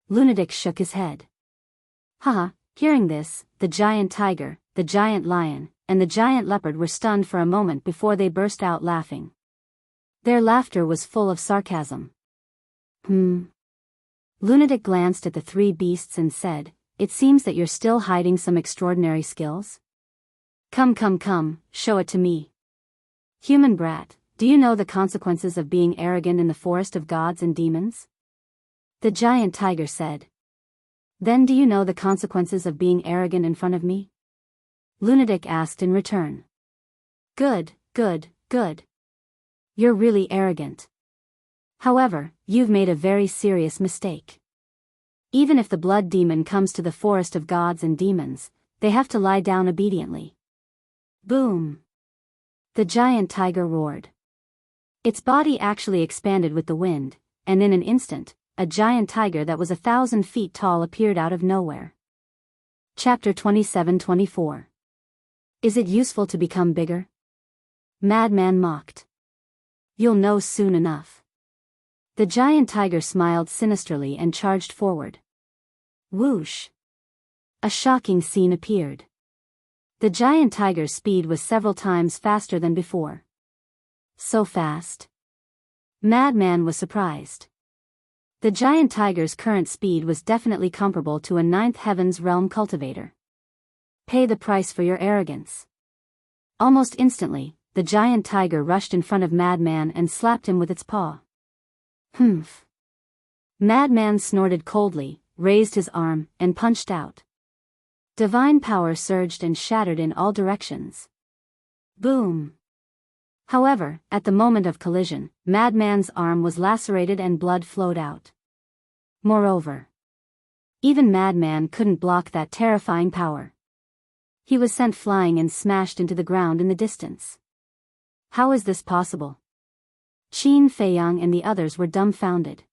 Lunatic shook his head. Haha, hearing this, the giant tiger, the giant lion, and the giant leopard were stunned for a moment before they burst out laughing. Their laughter was full of sarcasm. Lunatic glanced at the three beasts and said, "It seems that you're still hiding some extraordinary skills? Come, show it to me. Human brat, do you know the consequences of being arrogant in the forest of gods and demons?" The giant tiger said. Then do you know the consequences of being arrogant in front of me? Lunatic asked in return. Good. You're really arrogant. However, you've made a very serious mistake. Even if the blood demon comes to the forest of gods and demons, they have to lie down obediently. Boom! The giant tiger roared. Its body actually expanded with the wind, and in an instant, a giant tiger that was 1,000 feet tall appeared out of nowhere. Chapter 27-24. Is it useful to become bigger? Madman mocked. You'll know soon enough. The giant tiger smiled sinisterly and charged forward. Whoosh! A shocking scene appeared. The giant tiger's speed was several times faster than before. So fast? Madman was surprised. The giant tiger's current speed was definitely comparable to a ninth heavens realm cultivator. Pay the price for your arrogance. Almost instantly, the giant tiger rushed in front of Madman and slapped him with its paw. Humph. Madman snorted coldly, raised his arm, and punched out. Divine power surged and shattered in all directions. Boom. However, at the moment of collision, Madman's arm was lacerated and blood flowed out. Moreover, even Madman couldn't block that terrifying power. He was sent flying and smashed into the ground in the distance. How is this possible? Qin Feiyang and the others were dumbfounded.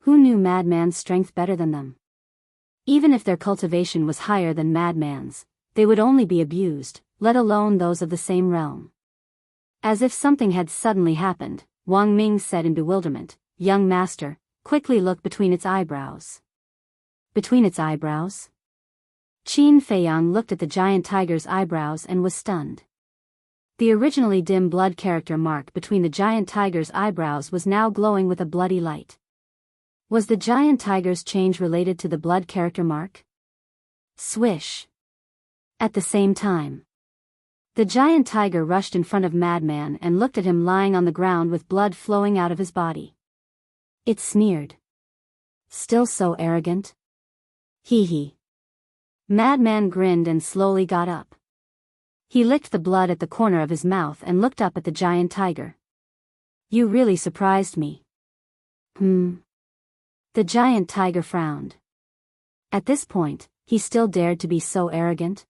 Who knew Madman's strength better than them? Even if their cultivation was higher than Madman's, they would only be abused, let alone those of the same realm. As if something had suddenly happened, Wang Ming said in bewilderment, "Young master, quickly look between its eyebrows." Between its eyebrows? Qin Feiyang looked at the giant tiger's eyebrows and was stunned. The originally dim blood character mark between the giant tiger's eyebrows was now glowing with a bloody light. Was the giant tiger's change related to the blood character mark? Swish! At the same time, the giant tiger rushed in front of Madman and looked at him lying on the ground with blood flowing out of his body. It sneered. Still so arrogant? Hee hee. Madman grinned and slowly got up. He licked the blood at the corner of his mouth and looked up at the giant tiger. You really surprised me. The giant tiger frowned. At this point, he still dared to be so arrogant?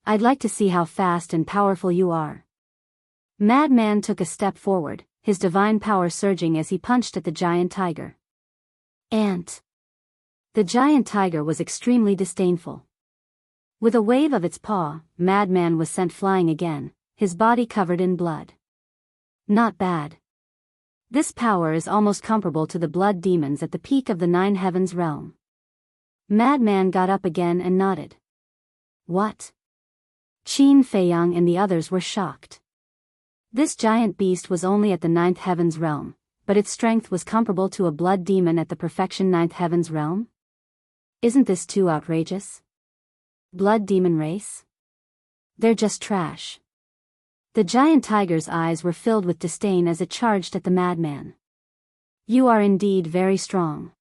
I'd like to see how fast and powerful you are. Madman took a step forward, his divine power surging as he punched at the giant tiger. Ant. The giant tiger was extremely disdainful. With a wave of its paw, Madman was sent flying again, his body covered in blood. Not bad. This power is almost comparable to the blood demons at the peak of the Nine Heavens realm. Madman got up again and nodded. What? Qin Feiyang and the others were shocked. This giant beast was only at the Ninth Heavens realm, but its strength was comparable to a blood demon at the perfection Ninth Heavens realm? Isn't this too outrageous? Blood demon race? They're just trash. The giant tiger's eyes were filled with disdain as it charged at the madman. You are indeed very strong.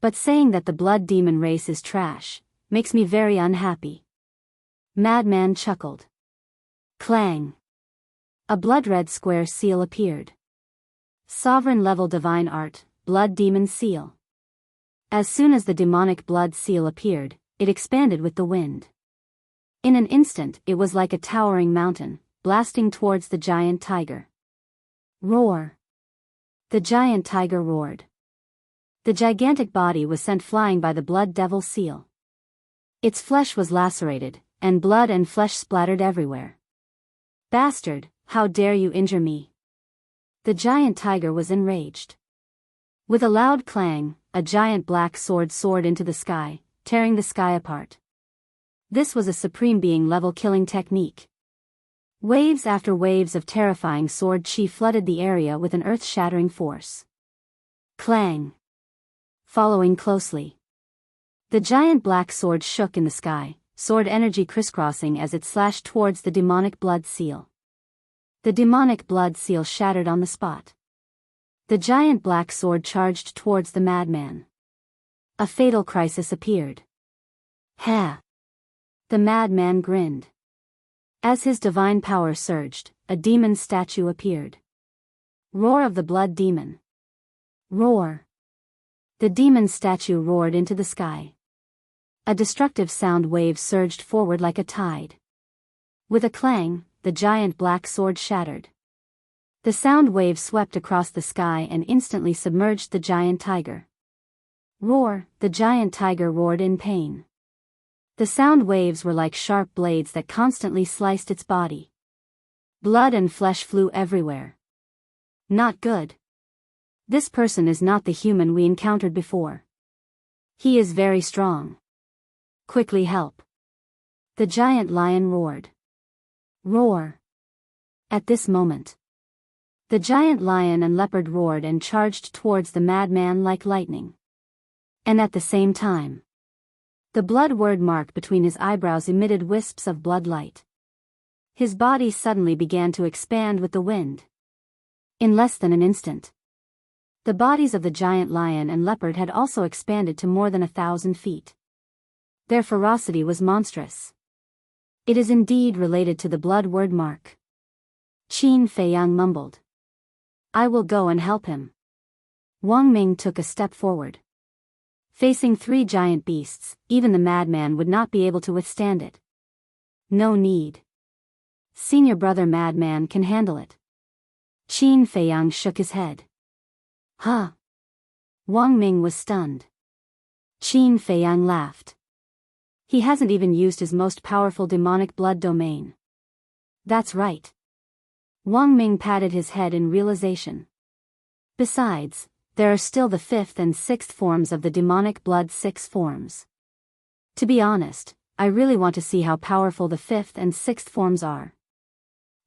But saying that the blood demon race is trash makes me very unhappy. Madman chuckled. Clang. A blood-red square seal appeared. Sovereign-level divine art, blood demon seal. As soon as the demonic blood seal appeared, it expanded with the wind. In an instant it was like a towering mountain, blasting towards the giant tiger. Roar! The giant tiger roared. The gigantic body was sent flying by the blood devil seal. Its flesh was lacerated, and blood and flesh splattered everywhere. Bastard, how dare you injure me? The giant tiger was enraged. With a loud clang, a giant black sword soared into the sky, tearing the sky apart. This was a supreme being level killing technique. Waves after waves of terrifying sword chi flooded the area with an earth-shattering force. Clang. Following closely. The giant black sword shook in the sky, sword energy crisscrossing as it slashed towards the demonic blood seal. The demonic blood seal shattered on the spot. The giant black sword charged towards the madman. A fatal crisis appeared. Ha! The madman grinned. As his divine power surged, a demon statue appeared. Roar of the blood demon. Roar! The demon statue roared into the sky. A destructive sound wave surged forward like a tide. With a clang, the giant black sword shattered. The sound wave swept across the sky and instantly submerged the giant tiger. Roar! The giant tiger roared in pain. The sound waves were like sharp blades that constantly sliced its body. Blood and flesh flew everywhere. Not good. This person is not the human we encountered before. He is very strong. Quickly help. The giant lion roared. Roar. At this moment, the giant lion and leopard roared and charged towards the madman like lightning. And at the same time, the blood word mark between his eyebrows emitted wisps of blood light. His body suddenly began to expand with the wind. In less than an instant, the bodies of the giant lion and leopard had also expanded to more than 1,000 feet. Their ferocity was monstrous. It is indeed related to the blood word mark. Qin Feiyang mumbled. I will go and help him. Wang Ming took a step forward. Facing 3 giant beasts, even the madman would not be able to withstand it. No need. Senior brother madman can handle it. Qin Feiyang shook his head. Huh? Wang Ming was stunned. Qin Feiyang laughed. He hasn't even used his most powerful demonic blood domain. That's right. Wang Ming patted his head in realization. Besides, there are still the 5th and 6th forms of the demonic blood 6 forms. To be honest, I really want to see how powerful the 5th and 6th forms are.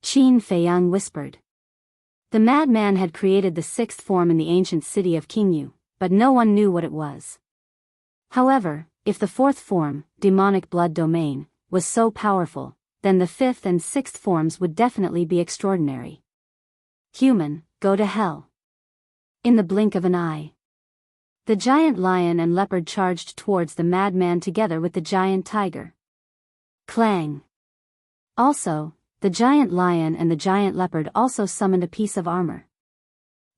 Qin Feiyang whispered. The madman had created the 6th form in the ancient city of Qingyu, but no one knew what it was. However, if the 4th form, demonic blood domain, was so powerful, then the 5th and 6th forms would definitely be extraordinary. Human, go to hell. In the blink of an eye, the giant lion and leopard charged towards the madman together with the giant tiger. Clang. Also, the giant lion and the giant leopard also summoned a piece of armor.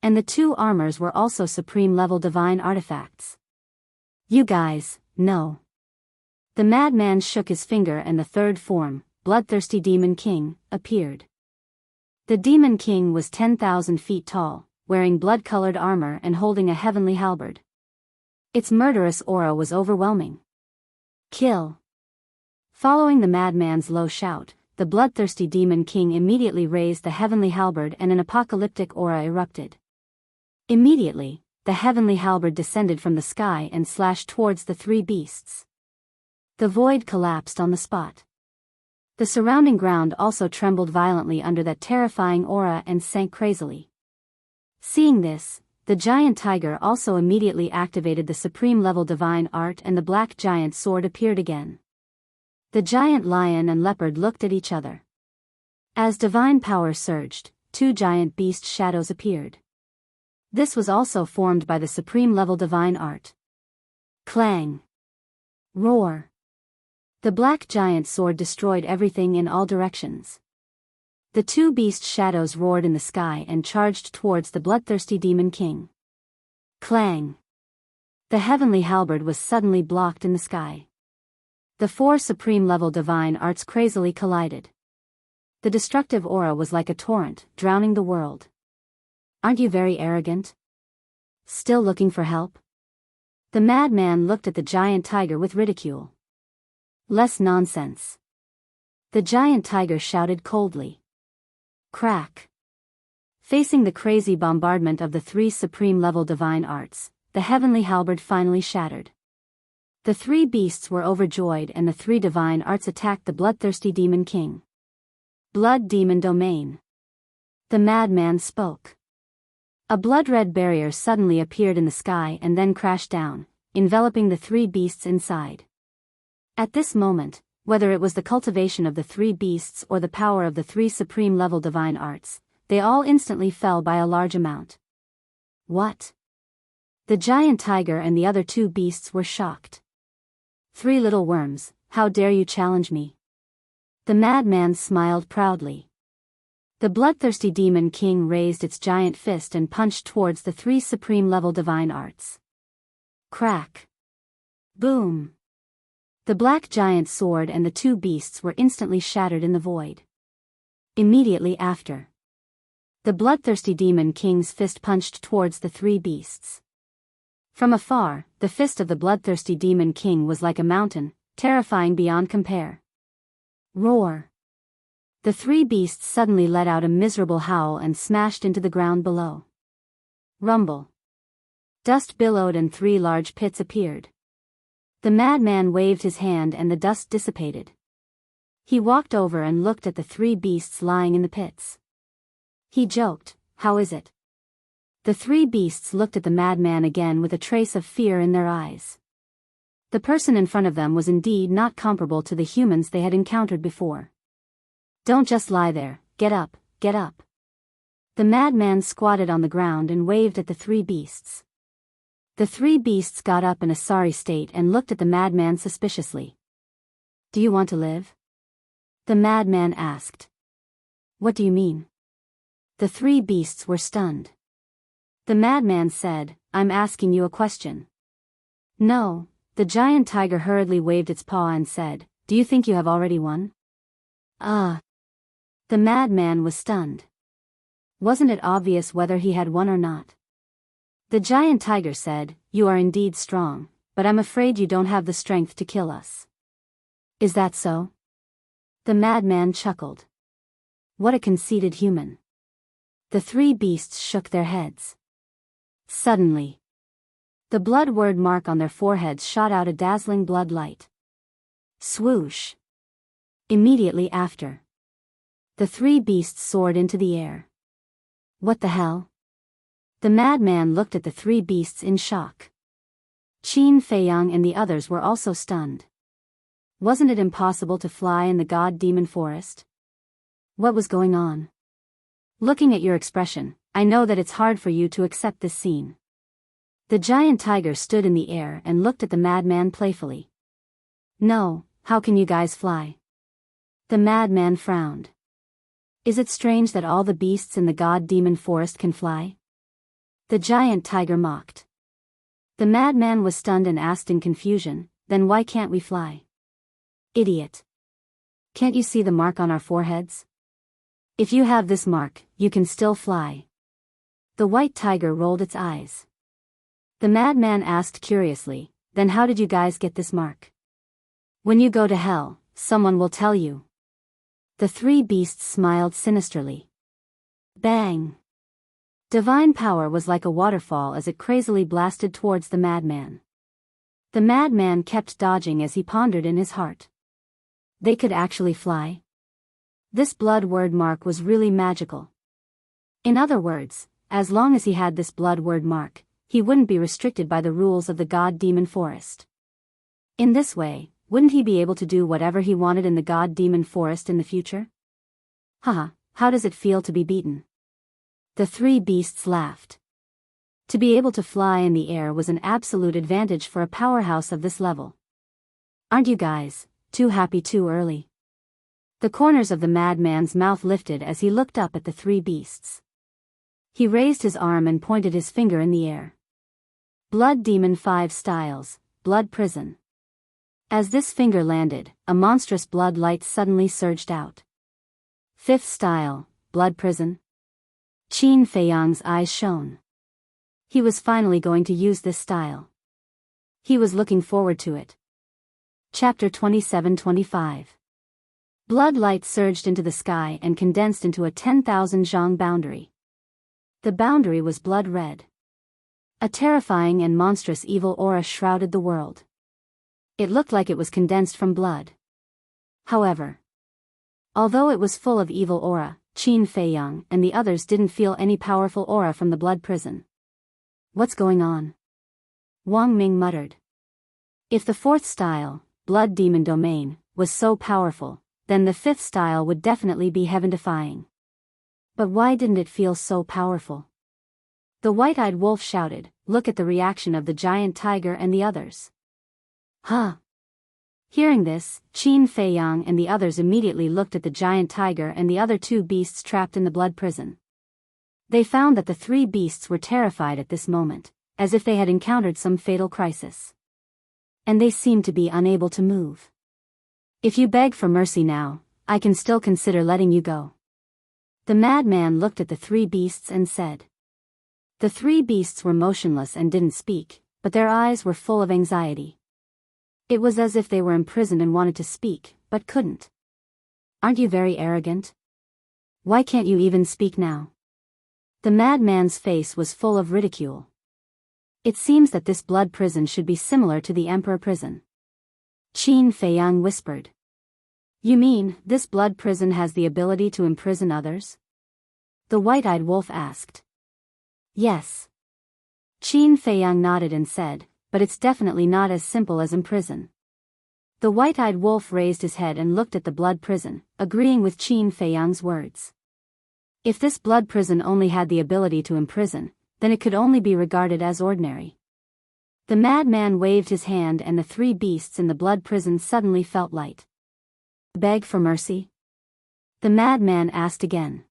And the 2 armors were also supreme-level divine artifacts. You guys, no. The madman shook his finger and the 3rd form, Bloodthirsty Demon King, appeared. The Demon King was 10,000 feet tall, wearing blood-colored armor and holding a heavenly halberd. Its murderous aura was overwhelming. Kill. Following the madman's low shout, the bloodthirsty Demon King immediately raised the heavenly halberd and an apocalyptic aura erupted. Immediately, the heavenly halberd descended from the sky and slashed towards the 3 beasts. The void collapsed on the spot. The surrounding ground also trembled violently under that terrifying aura and sank crazily. Seeing this, the giant tiger also immediately activated the supreme-level divine art and the black giant sword appeared again. The giant lion and leopard looked at each other. As divine power surged, 2 giant beast shadows appeared. This was also formed by the supreme-level divine art. Clang. Roar. The black giant sword destroyed everything in all directions. The 2 beast shadows roared in the sky and charged towards the bloodthirsty Demon King. Clang. The heavenly halberd was suddenly blocked in the sky. The 4 supreme-level divine arts crazily collided. The destructive aura was like a torrent, drowning the world. Aren't you very arrogant? Still looking for help? The madman looked at the giant tiger with ridicule. Less nonsense. The giant tiger shouted coldly. Crack. Facing the crazy bombardment of the 3 supreme-level divine arts, the heavenly halberd finally shattered. The 3 beasts were overjoyed and the 3 divine arts attacked the bloodthirsty Demon King. Blood Demon Domain. The madman spoke. A blood-red barrier suddenly appeared in the sky and then crashed down, enveloping the 3 beasts inside. At this moment, whether it was the cultivation of the 3 beasts or the power of the 3 supreme-level divine arts, they all instantly fell by a large amount. What? The giant tiger and the other 2 beasts were shocked. 3 little worms, how dare you challenge me? The madman smiled proudly. The bloodthirsty Demon King raised its giant fist and punched towards the 3 supreme-level divine arts. Crack. Boom. The black giant sword and the 2 beasts were instantly shattered in the void. Immediately after, the bloodthirsty Demon King's fist punched towards the 3 beasts. From afar, the fist of the bloodthirsty Demon King was like a mountain, terrifying beyond compare. Roar. The 3 beasts suddenly let out a miserable howl and smashed into the ground below. Rumble. Dust billowed and 3 large pits appeared. The madman waved his hand and the dust dissipated. He walked over and looked at the 3 beasts lying in the pits. He joked, "How is it?" The 3 beasts looked at the madman again with a trace of fear in their eyes. The person in front of them was indeed not comparable to the humans they had encountered before. "Don't just lie there, get up, get up." The madman squatted on the ground and waved at the 3 beasts. The 3 beasts got up in a sorry state and looked at the madman suspiciously. "Do you want to live?" the madman asked. "What do you mean?" The 3 beasts were stunned. The madman said, "I'm asking you a question." "No." The giant tiger hurriedly waved its paw and said, "Do you think you have already won?" The madman was stunned. Wasn't it obvious whether he had won or not? The giant tiger said, "You are indeed strong, but I'm afraid you don't have the strength to kill us." "Is that so?" The madman chuckled. What a conceited human. The 3 beasts shook their heads. Suddenly, the blood word mark on their foreheads shot out a dazzling blood light. Swoosh! Immediately after, the 3 beasts soared into the air. What the hell? The madman looked at the 3 beasts in shock. Qin Feiyang and the others were also stunned. Wasn't it impossible to fly in the god-demon forest? What was going on? Looking at your expression, I know that it's hard for you to accept this scene. The giant tiger stood in the air and looked at the madman playfully. "No, how can you guys fly?" The madman frowned. "Is it strange that all the beasts in the god-demon forest can fly?" The giant tiger mocked. The madman was stunned and asked in confusion, "Then why can't we fly?" "Idiot. Can't you see the mark on our foreheads? If you have this mark, you can still fly." The white tiger rolled its eyes. The madman asked curiously, "Then how did you guys get this mark?" "When you go to hell, someone will tell you." The 3 beasts smiled sinisterly. Bang! Divine power was like a waterfall as it crazily blasted towards the madman. The madman kept dodging as he pondered in his heart. They could actually fly? This blood word mark was really magical. In other words, as long as he had this blood word mark, he wouldn't be restricted by the rules of the god-demon forest. In this way, wouldn't he be able to do whatever he wanted in the god-demon forest in the future? Haha, how does it feel to be beaten? The 3 beasts laughed. To be able to fly in the air was an absolute advantage for a powerhouse of this level. Aren't you guys too happy too early? The corners of the madman's mouth lifted as he looked up at the 3 beasts. He raised his arm and pointed his finger in the air. Blood Demon 5 Styles, Blood Prison. As this finger landed, a monstrous blood light suddenly surged out. 5th Style, Blood Prison. Qin Feiyang's eyes shone. He was finally going to use this style. He was looking forward to it. Chapter 27-25. Blood light surged into the sky and condensed into a 10,000 zhang boundary. The boundary was blood red. A terrifying and monstrous evil aura shrouded the world. It looked like it was condensed from blood. However, although it was full of evil aura, Qin Feiyang and the others didn't feel any powerful aura from the blood prison. What's going on? Wang Ming muttered. If the 4th style, Blood Demon Domain, was so powerful, then the 5th style would definitely be heaven-defying. But why didn't it feel so powerful? The white-eyed wolf shouted, "Look at the reaction of the giant tiger and the others." Huh? Hearing this, Qin Feiyang and the others immediately looked at the giant tiger and the other 2 beasts trapped in the blood prison. They found that the 3 beasts were terrified at this moment, as if they had encountered some fatal crisis. And they seemed to be unable to move. "If you beg for mercy now, I can still consider letting you go." The madman looked at the 3 beasts and said. The 3 beasts were motionless and didn't speak, but their eyes were full of anxiety. It was as if they were imprisoned and wanted to speak, but couldn't. "Aren't you very arrogant? Why can't you even speak now?" The madman's face was full of ridicule. It seems that this blood prison should be similar to the emperor prison. Qin Feiyang whispered. You mean, this blood prison has the ability to imprison others? The white-eyed wolf asked. Yes. Qin Feiyang nodded and said, but it's definitely not as simple as imprison. The white-eyed wolf raised his head and looked at the blood prison, agreeing with Qin Feiyang's words. If this blood prison only had the ability to imprison, then it could only be regarded as ordinary. The madman waved his hand and the three beasts in the blood prison suddenly felt light. Beg for mercy? The madman asked again.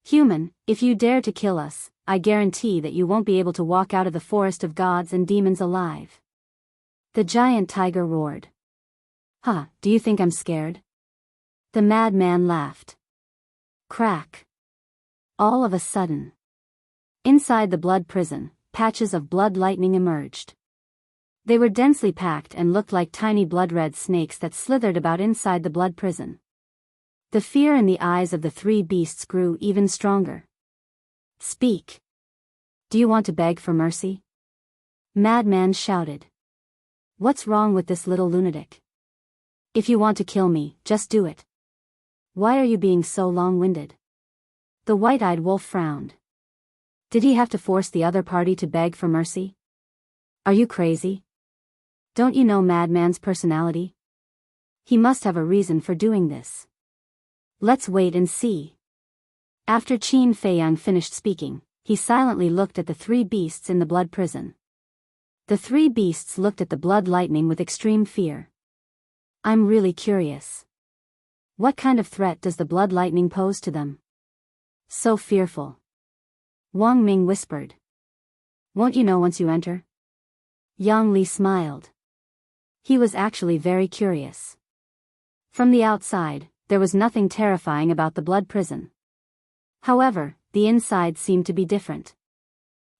Human, if you dare to kill us, I guarantee that you won't be able to walk out of the forest of gods and demons alive. The giant tiger roared. Huh, do you think I'm scared? The madman laughed. Crack. All of a sudden. Inside the blood prison, patches of blood lightning emerged. They were densely packed and looked like tiny blood-red snakes that slithered about inside the blood prison. The fear in the eyes of the three beasts grew even stronger. Speak. Do you want to beg for mercy? Madman shouted. What's wrong with this little lunatic? If you want to kill me, just do it. Why are you being so long-winded? The white-eyed wolf frowned. Did he have to force the other party to beg for mercy? Are you crazy? Don't you know Madman's personality? He must have a reason for doing this. Let's wait and see. After Qin Feiyang finished speaking, he silently looked at the three beasts in the blood prison. The three beasts looked at the blood lightning with extreme fear. I'm really curious. What kind of threat does the blood lightning pose to them? So fearful. Wang Ming whispered. Won't you know once you enter? Yang Li smiled. He was actually very curious. From the outside, there was nothing terrifying about the blood prison. However, the inside seemed to be different.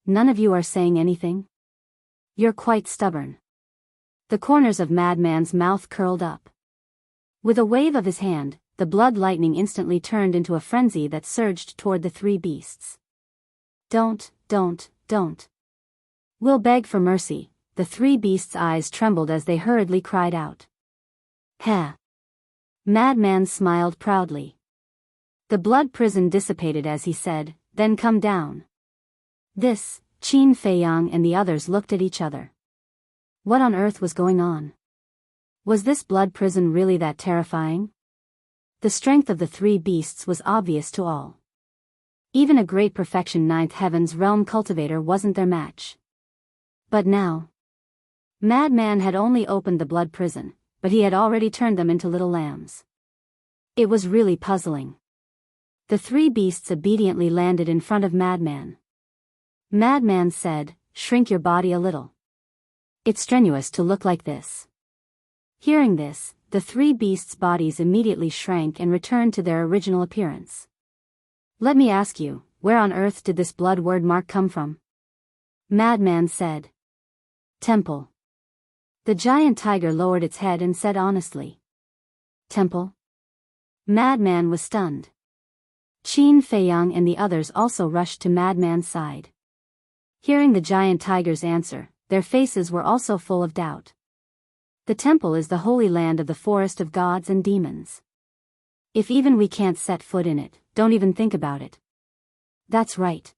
None of you are saying anything? You're quite stubborn. The corners of Madman's mouth curled up. With a wave of his hand, the blood lightning instantly turned into a frenzy that surged toward the three beasts. Don't. We'll beg for mercy. The three beasts' eyes trembled as they hurriedly cried out. Heh. Madman smiled proudly. The blood prison dissipated as he said, then come down. This, Qin Feiyang and the others looked at each other. What on earth was going on? Was this blood prison really that terrifying? The strength of the three beasts was obvious to all. Even a great perfection ninth heaven's realm cultivator wasn't their match. But now, Madman had only opened the blood prison, but he had already turned them into little lambs. It was really puzzling. The three beasts obediently landed in front of Madman. Madman said, shrink your body a little. It's strenuous to look like this. Hearing this, the three beasts' bodies immediately shrank and returned to their original appearance. Let me ask you, where on earth did this blood word mark come from? Madman said. Temple. The giant tiger lowered its head and said honestly. Temple? Madman was stunned. Qin Feiyang and the others also rushed to Madman's side. Hearing the giant tiger's answer, their faces were also full of doubt. The temple is the holy land of the forest of gods and demons. If even we can't set foot in it, don't even think about it. That's right.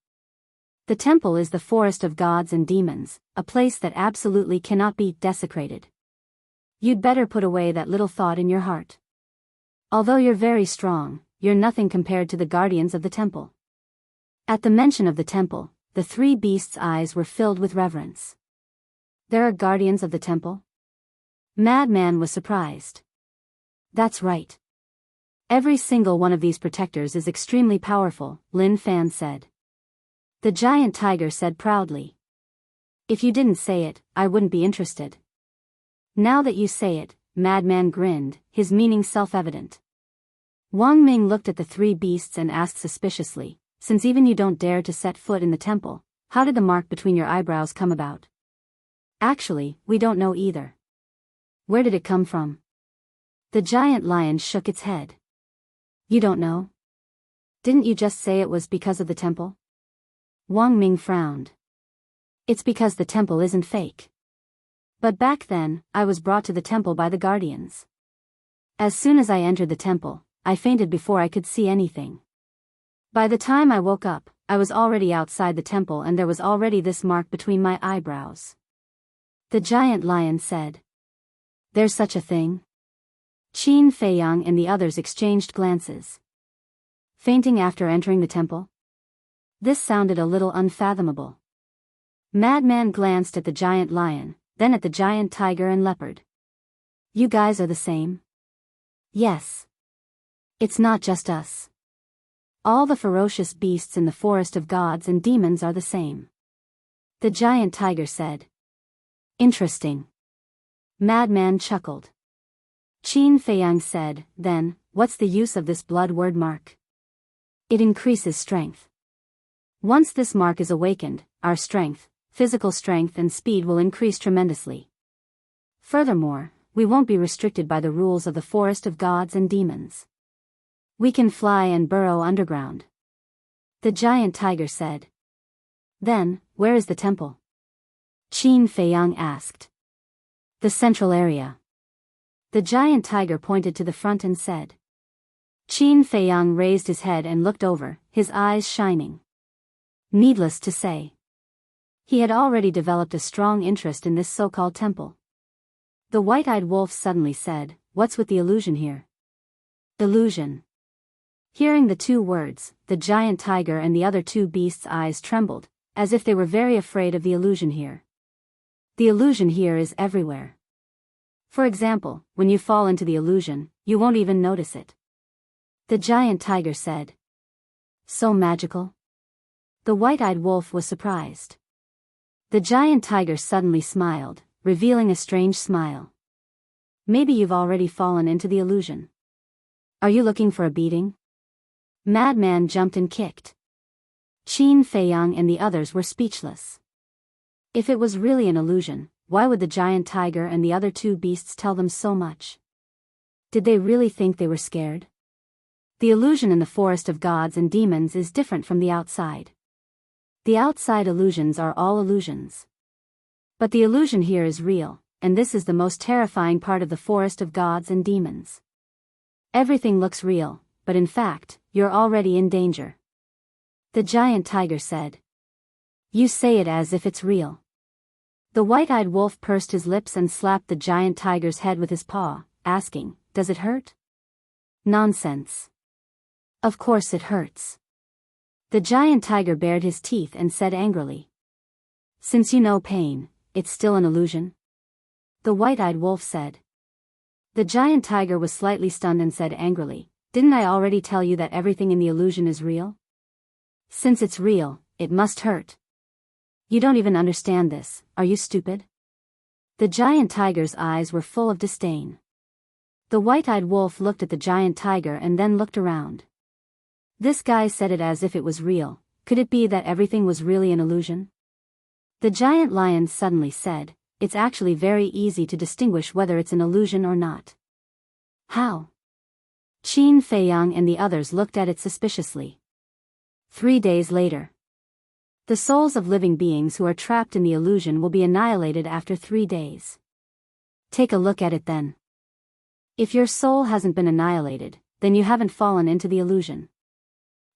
The temple is the forest of gods and demons, a place that absolutely cannot be desecrated. You'd better put away that little thought in your heart. Although you're very strong, you're nothing compared to the guardians of the temple. At the mention of the temple, the three beasts' eyes were filled with reverence. There are guardians of the temple? Madman was surprised. That's right. Every single one of these protectors is extremely powerful, Lin Fan said. The giant tiger said proudly. If you didn't say it, I wouldn't be interested. Now that you say it, Madman grinned, his meaning self-evident. Wang Ming looked at the three beasts and asked suspiciously, since even you don't dare to set foot in the temple, how did the mark between your eyebrows come about? Actually, we don't know either. Where did it come from? The giant lion shook its head. You don't know? Didn't you just say it was because of the temple? Wang Ming frowned. It's because the temple isn't fake. But back then, I was brought to the temple by the guardians. As soon as I entered the temple, I fainted before I could see anything. By the time I woke up, I was already outside the temple and there was already this mark between my eyebrows. The giant lion said. There's such a thing? Qin Feiyang and the others exchanged glances. Fainting after entering the temple? This sounded a little unfathomable. Madman glanced at the giant lion, then at the giant tiger and leopard. You guys are the same? Yes. It's not just us. All the ferocious beasts in the forest of gods and demons are the same. The giant tiger said. Interesting. Madman chuckled. Qin Feiyang said, then, what's the use of this blood word mark? It increases strength. Once this mark is awakened, our strength, physical strength and speed will increase tremendously. Furthermore, we won't be restricted by the rules of the forest of gods and demons. We can fly and burrow underground. The giant tiger said. Then, where is the temple? Qin Feiyang asked. The central area. The giant tiger pointed to the front and said. Qin Feiyang raised his head and looked over, his eyes shining. Needless to say, he had already developed a strong interest in this so-called temple. The white-eyed wolf suddenly said, what's with the illusion here? Illusion. Hearing the two words, the giant tiger and the other two beasts' eyes trembled, as if they were very afraid of the illusion here. The illusion here is everywhere. For example, when you fall into the illusion, you won't even notice it. The giant tiger said. So magical? The white-eyed wolf was surprised. The giant tiger suddenly smiled, revealing a strange smile. Maybe you've already fallen into the illusion. Are you looking for a beating? Madman jumped and kicked. Qin Feiyang and the others were speechless. If it was really an illusion, why would the giant tiger and the other two beasts tell them so much? Did they really think they were scared? The illusion in the forest of gods and demons is different from the outside. The outside illusions are all illusions. But the illusion here is real, and this is the most terrifying part of the forest of gods and demons. Everything looks real, but in fact, you're already in danger. The giant tiger said. You say it as if it's real. The white-eyed wolf pursed his lips and slapped the giant tiger's head with his paw, asking, does it hurt? Nonsense. Of course it hurts. The giant tiger bared his teeth and said angrily. Since you know pain, it's still an illusion? The white-eyed wolf said. The giant tiger was slightly stunned and said angrily, didn't I already tell you that everything in the illusion is real? Since it's real, it must hurt. You don't even understand this, are you stupid? The giant tiger's eyes were full of disdain. The white-eyed wolf looked at the giant tiger and then looked around. This guy said it as if it was real. Could it be that everything was really an illusion? The giant lion suddenly said, it's actually very easy to distinguish whether it's an illusion or not. How? Qin Feiyang and the others looked at it suspiciously. 3 days later. The souls of living beings who are trapped in the illusion will be annihilated after 3 days. Take a look at it then. If your soul hasn't been annihilated, then you haven't fallen into the illusion.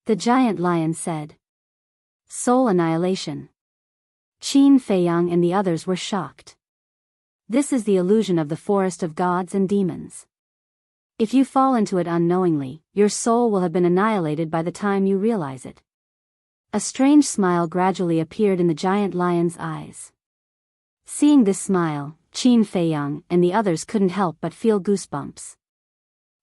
The giant lion said. Soul annihilation. Qin Feiyang and the others were shocked. This is the illusion of the forest of gods and demons. If you fall into it unknowingly, your soul will have been annihilated by the time you realize it. A strange smile gradually appeared in the giant lion's eyes. Seeing this smile, Qin Feiyang and the others couldn't help but feel goosebumps.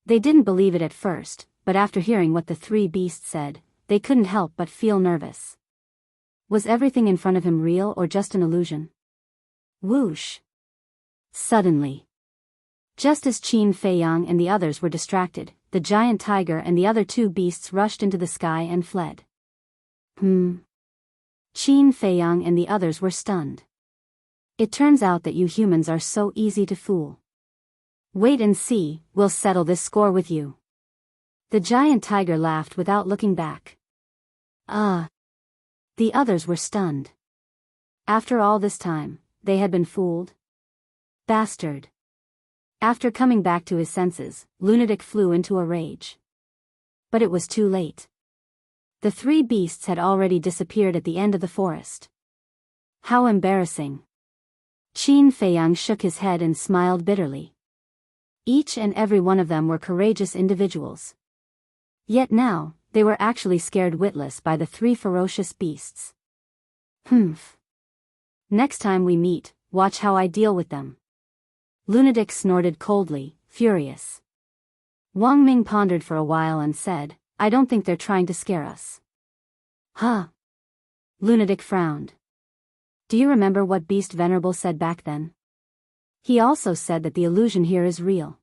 They didn't believe it at first, but after hearing what the three beasts said, they couldn't help but feel nervous. Was everything in front of him real or just an illusion? Whoosh! Suddenly. Just as Qin Feiyang and the others were distracted, the giant tiger and the other two beasts rushed into the sky and fled. Qin Feiyang and the others were stunned. It turns out that you humans are so easy to fool. Wait and see, we'll settle this score with you. The giant tiger laughed without looking back. The others were stunned. After all this time, they had been fooled? Bastard. After coming back to his senses, Lunatic flew into a rage. But it was too late. The three beasts had already disappeared at the end of the forest. How embarrassing. Qin Feiyang shook his head and smiled bitterly. Each and every one of them were courageous individuals. Yet now, they were actually scared witless by the three ferocious beasts. Humph. Next time we meet, watch how I deal with them. Lunatic snorted coldly, furious. Wang Ming pondered for a while and said, I don't think they're trying to scare us. Huh? Lunatic frowned. Do you remember what Beast Venerable said back then? He also said that the illusion here is real.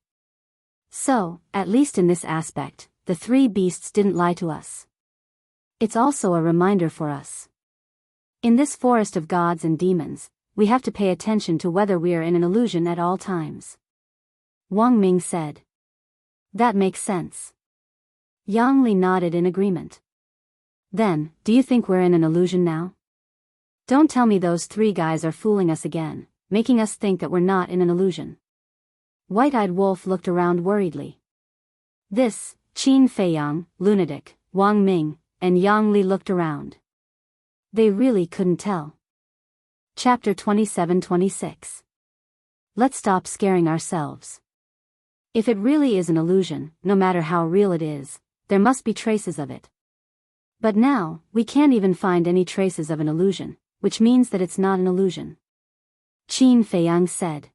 So, at least in this aspect, the three beasts didn't lie to us. It's also a reminder for us. In this forest of gods and demons, we have to pay attention to whether we are in an illusion at all times. Wang Ming said. That makes sense. Yang Li nodded in agreement. Then, do you think we're in an illusion now? Don't tell me those three guys are fooling us again, making us think that we're not in an illusion. White-Eyed Wolf looked around worriedly. This, Qin Feiyang, Lunatic, Wang Ming, and Yang Li looked around. They really couldn't tell. Chapter 27-26. Let's stop scaring ourselves. If it really is an illusion, no matter how real it is, there must be traces of it. But now, we can't even find any traces of an illusion, which means that it's not an illusion. Qin Feiyang said.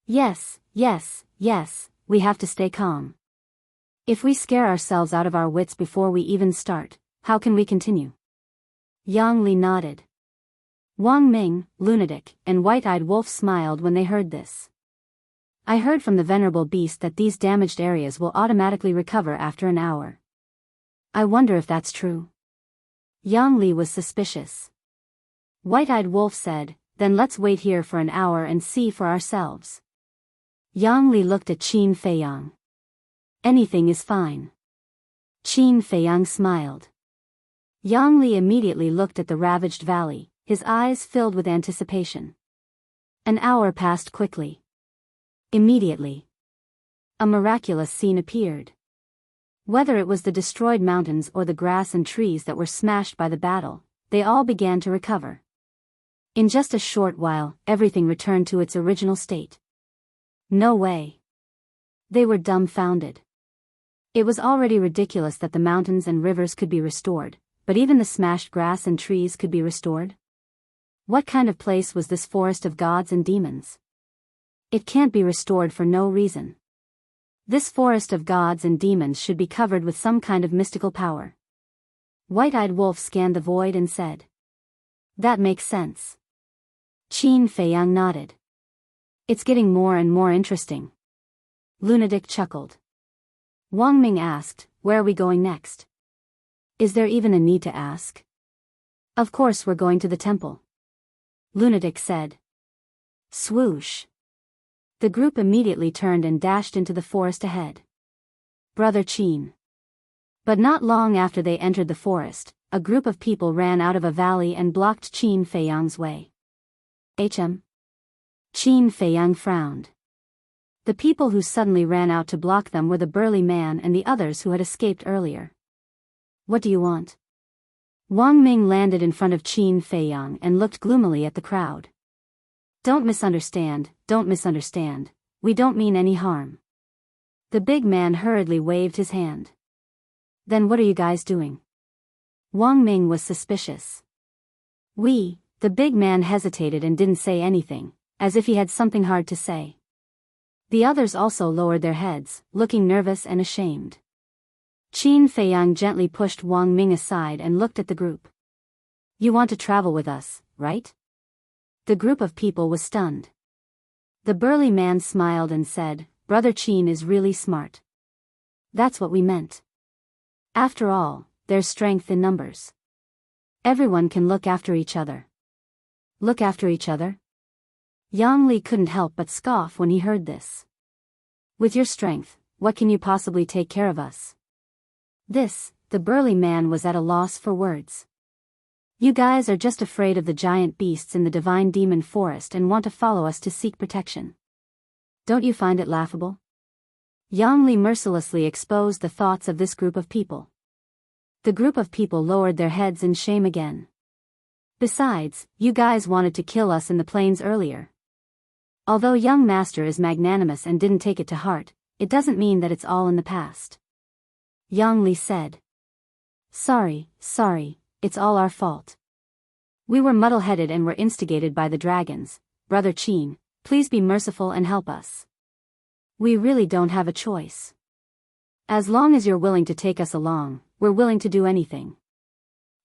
Yes, we have to stay calm. If we scare ourselves out of our wits before we even start, how can we continue? Yang Li nodded. Wang Ming, Lunatic, and White-Eyed Wolf smiled when they heard this. I heard from the Venerable Beast that these damaged areas will automatically recover after an hour. I wonder if that's true. Yang Li was suspicious. White-Eyed Wolf said, then let's wait here for an hour and see for ourselves. Yang Li looked at Qin Feiyang. Anything is fine. Qin Feiyang smiled. Yang Li immediately looked at the ravaged valley, his eyes filled with anticipation. An hour passed quickly. Immediately, a miraculous scene appeared. Whether it was the destroyed mountains or the grass and trees that were smashed by the battle, they all began to recover. In just a short while, everything returned to its original state. No way. They were dumbfounded. It was already ridiculous that the mountains and rivers could be restored, but even the smashed grass and trees could be restored? What kind of place was this forest of gods and demons? It can't be restored for no reason. This forest of gods and demons should be covered with some kind of mystical power. White-Eyed Wolf scanned the void and said. That makes sense. Qin Feiyang nodded. It's getting more and more interesting. Lunatic chuckled. Wang Ming asked, where are we going next? Is there even a need to ask? Of course we're going to the temple. Lunatic said. Swoosh. The group immediately turned and dashed into the forest ahead. Brother Qin. But not long after they entered the forest, a group of people ran out of a valley and blocked Qin Feiyang's way. Qin Feiyang frowned. The people who suddenly ran out to block them were the burly man and the others who had escaped earlier. What do you want? Wang Ming landed in front of Qin Feiyang and looked gloomily at the crowd. Don't misunderstand, we don't mean any harm. The big man hurriedly waved his hand. Then what are you guys doing? Wang Ming was suspicious. The big man hesitated and didn't say anything, as if he had something hard to say. The others also lowered their heads, looking nervous and ashamed. Qin Feiyang gently pushed Wang Ming aside and looked at the group. You want to travel with us, right? The group of people was stunned. The burly man smiled and said, Brother Qin is really smart. That's what we meant. After all, there's strength in numbers. Everyone can look after each other. Look after each other? Yang Li couldn't help but scoff when he heard this. With your strength, what can you possibly take care of us? The burly man was at a loss for words. You guys are just afraid of the giant beasts in the divine demon forest and want to follow us to seek protection. Don't you find it laughable? Yang Li mercilessly exposed the thoughts of this group of people. The group of people lowered their heads in shame again. Besides, you guys wanted to kill us in the plains earlier. Although young master is magnanimous and didn't take it to heart, it doesn't mean that it's all in the past. Yang Li said. Sorry, it's all our fault. We were muddle-headed and were instigated by the dragons. Brother Qin, please be merciful and help us. We really don't have a choice. As long as you're willing to take us along, we're willing to do anything.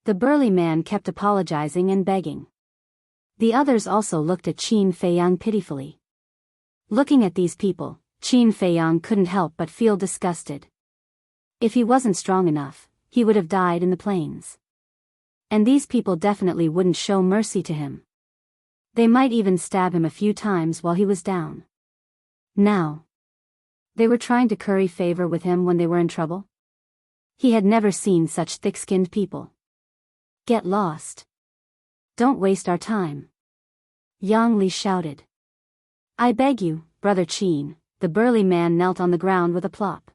The burly man kept apologizing and begging. The others also looked at Qin Feiyang pitifully. Looking at these people, Qin Feiyang couldn't help but feel disgusted. If he wasn't strong enough, he would have died in the plains. And these people definitely wouldn't show mercy to him. They might even stab him a few times while he was down. Now, they were trying to curry favor with him when they were in trouble? He had never seen such thick-skinned people. Get lost. Don't waste our time. Yang Li shouted. I beg you, Brother Qin. The burly man knelt on the ground with a plop.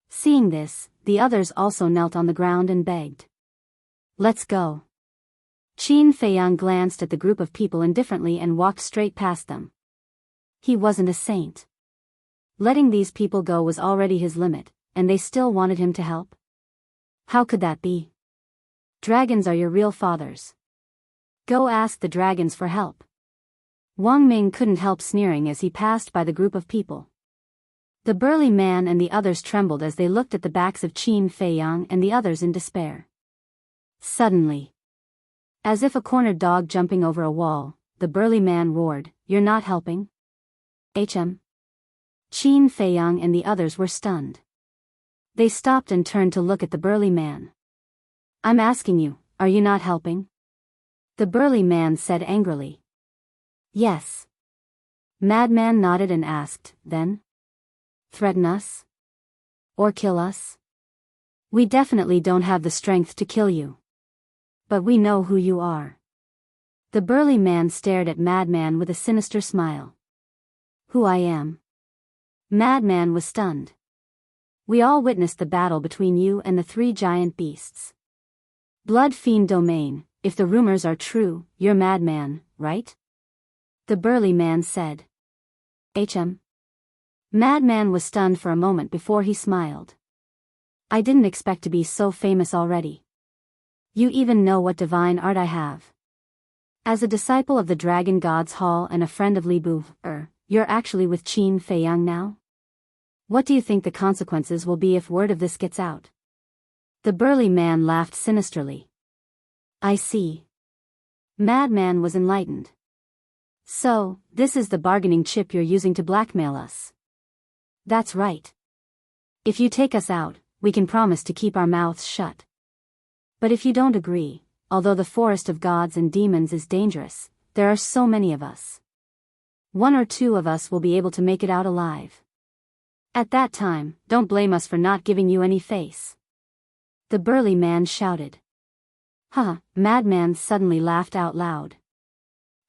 Seeing this, the others also knelt on the ground and begged. Let's go. Qin Feiyang glanced at the group of people indifferently and walked straight past them. He wasn't a saint. Letting these people go was already his limit, and they still wanted him to help? How could that be? Dragons are your real fathers. Go ask the dragons for help. Wang Ming couldn't help sneering as he passed by the group of people. The burly man and the others trembled as they looked at the backs of Qin Feiyang and the others in despair. Suddenly, as if a cornered dog jumping over a wall, the burly man roared, You're not helping? Qin Feiyang and the others were stunned. They stopped and turned to look at the burly man. I'm asking you, are you not helping? The burly man said angrily. Yes. Madman nodded and asked, Then? Threaten us? Or kill us? We definitely don't have the strength to kill you. But we know who you are. The burly man stared at Madman with a sinister smile. Who I am? Madman was stunned. We all witnessed the battle between you and the three giant beasts. Blood Fiend Domain, if the rumors are true, you're Madman, right? The burly man said. Madman was stunned for a moment before he smiled. I didn't expect to be so famous already. You even know what divine art I have. As a disciple of the Dragon God's Hall and a friend of Li Bu, you're actually with Qin Feiyang now? What do you think the consequences will be if word of this gets out? The burly man laughed sinisterly. I see. Madman was enlightened. So, this is the bargaining chip you're using to blackmail us. That's right. If you take us out, we can promise to keep our mouths shut. But if you don't agree, although the forest of gods and demons is dangerous, there are so many of us. 1 or 2 of us will be able to make it out alive. At that time, don't blame us for not giving you any face. The burly man shouted. Madman suddenly laughed out loud.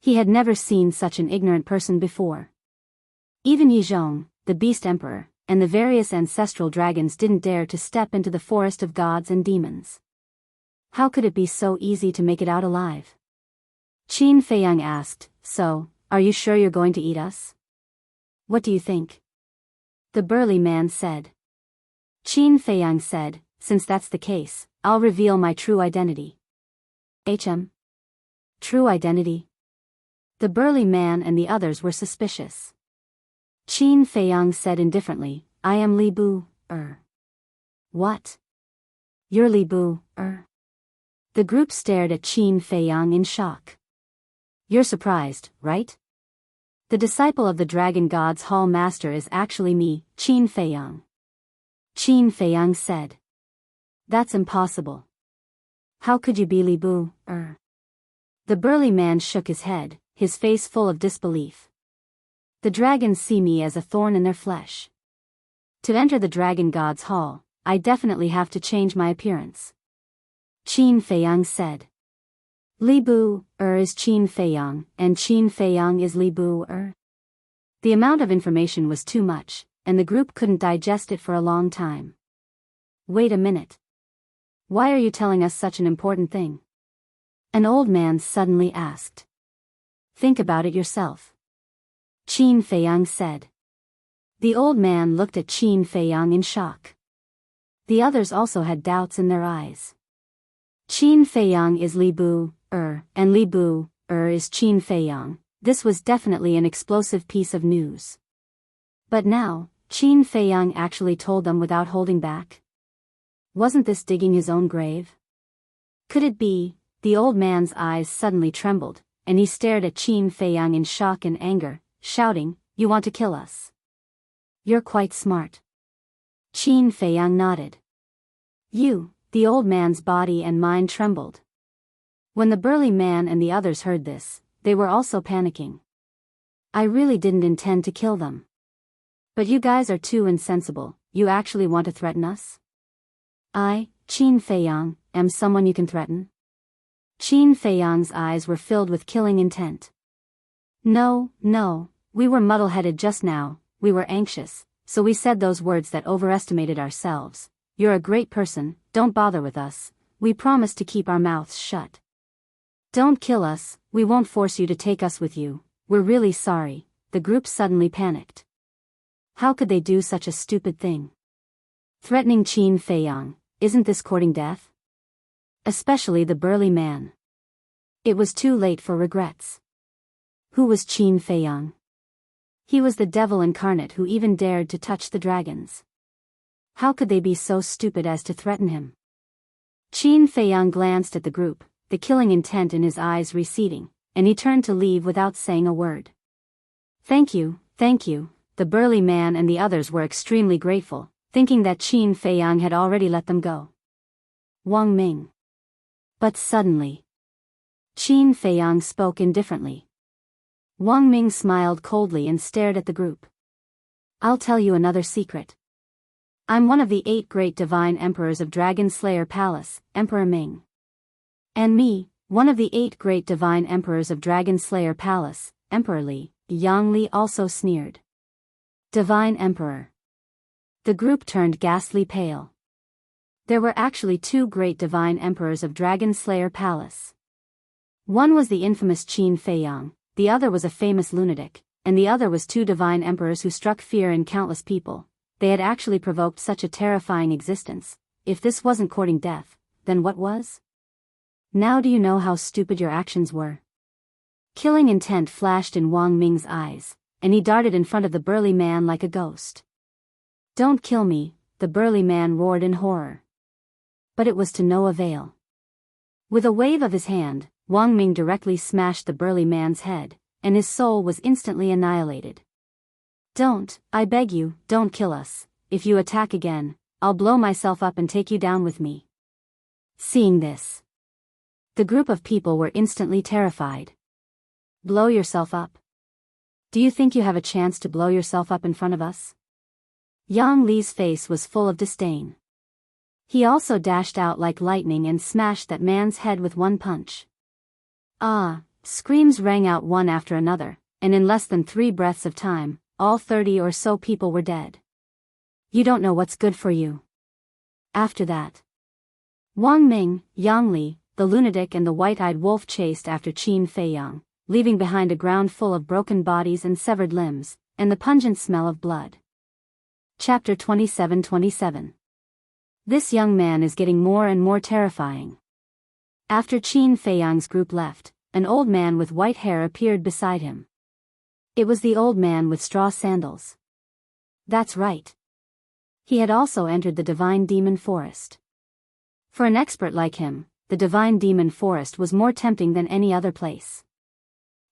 He had never seen such an ignorant person before. Even Yizhong, the Beast Emperor, and the various ancestral dragons didn't dare to step into the forest of gods and demons. How could it be so easy to make it out alive? Qin Feiyang asked, So, are you sure you're going to eat us? What do you think? The burly man said. Qin Feiyang said, Since that's the case, I'll reveal my true identity. True identity? The burly man and the others were suspicious. Qin Feiyang said indifferently, I am Li Bu. What? You're Li Bu. The group stared at Qin Feiyang in shock. You're surprised, right? The disciple of the Dragon God's Hall Master is actually me, Qin Feiyang. Qin Feiyang said. That's impossible. How could you be Li Bu? The burly man shook his head, his face full of disbelief. The dragons see me as a thorn in their flesh. To enter the Dragon God's Hall, I definitely have to change my appearance. Qin Feiyang said. Li Bu is Qin Feiyang, and Qin Feiyang is Li Bu. The amount of information was too much, and the group couldn't digest it for a long time. Wait a minute. Why are you telling us such an important thing? An old man suddenly asked. Think about it yourself. Qin Feiyang said. The old man looked at Qin Feiyang in shock. The others also had doubts in their eyes. Qin Feiyang is Li Bu, and Li Bu, is Qin Feiyang. This was definitely an explosive piece of news. But now, Qin Feiyang actually told them without holding back? Wasn't this digging his own grave? Could it be? The old man's eyes suddenly trembled, and he stared at Qin Feiyang in shock and anger, shouting, "You want to kill us? You're quite smart." Qin Feiyang nodded. The old man's body and mind trembled. When the burly man and the others heard this, they were also panicking. I really didn't intend to kill them. But you guys are too insensible. You actually want to threaten us? I, Qin Feiyang, am someone you can threaten? Qin Feiyang's eyes were filled with killing intent. No, we were muddle-headed just now, we were anxious, so we said those words that overestimated ourselves. You're a great person, don't bother with us, we promise to keep our mouths shut. Don't kill us, we won't force you to take us with you, we're really sorry. The group suddenly panicked. How could they do such a stupid thing? Threatening Qin Feiyang, isn't this courting death? Especially the burly man. It was too late for regrets. Who was Qin Feiyang? He was the devil incarnate who even dared to touch the dragons. How could they be so stupid as to threaten him? Qin Feiyang glanced at the group, the killing intent in his eyes receding, and he turned to leave without saying a word. Thank you, the burly man and the others were extremely grateful, thinking that Qin Feiyang had already let them go. Wang Ming. But suddenly, Qin Feiyang spoke indifferently. Wang Ming smiled coldly and stared at the group. I'll tell you another secret. I'm one of the 8 great divine emperors of Dragon Slayer Palace, Emperor Ming. And me, one of the 8 great divine emperors of Dragon Slayer Palace, Emperor Li. Yang Li also sneered. Divine Emperor. The group turned ghastly pale. There were actually 2 great divine emperors of Dragon Slayer Palace. One was the infamous Qin Feiyang, the other was a famous lunatic, and the other was 2 divine emperors who struck fear in countless people. They had actually provoked such a terrifying existence. If this wasn't courting death, then what was? Now do you know how stupid your actions were? Killing intent flashed in Wang Ming's eyes, and he darted in front of the burly man like a ghost. Don't kill me, the burly man roared in horror. But it was to no avail. With a wave of his hand, Wang Ming directly smashed the burly man's head, and his soul was instantly annihilated. I beg you, don't kill us. If you attack again, I'll blow myself up and take you down with me. Seeing this, the group of people were instantly terrified. Blow yourself up? Do you think you have a chance to blow yourself up in front of us? Yang Li's face was full of disdain. He also dashed out like lightning and smashed that man's head with one punch. Ah! Screams rang out one after another, and in less than 3 breaths of time, all 30 or so people were dead. You don't know what's good for you. After that, Wang Ming, Yang Li, the lunatic and the white-eyed wolf chased after Qin Feiyang, leaving behind a ground full of broken bodies and severed limbs, and the pungent smell of blood. Chapter 27. This young man is getting more and more terrifying. After Qin Feiyang's group left, an old man with white hair appeared beside him. It was the old man with straw sandals. That's right. He had also entered the Divine Demon Forest. For an expert like him, the Divine Demon Forest was more tempting than any other place.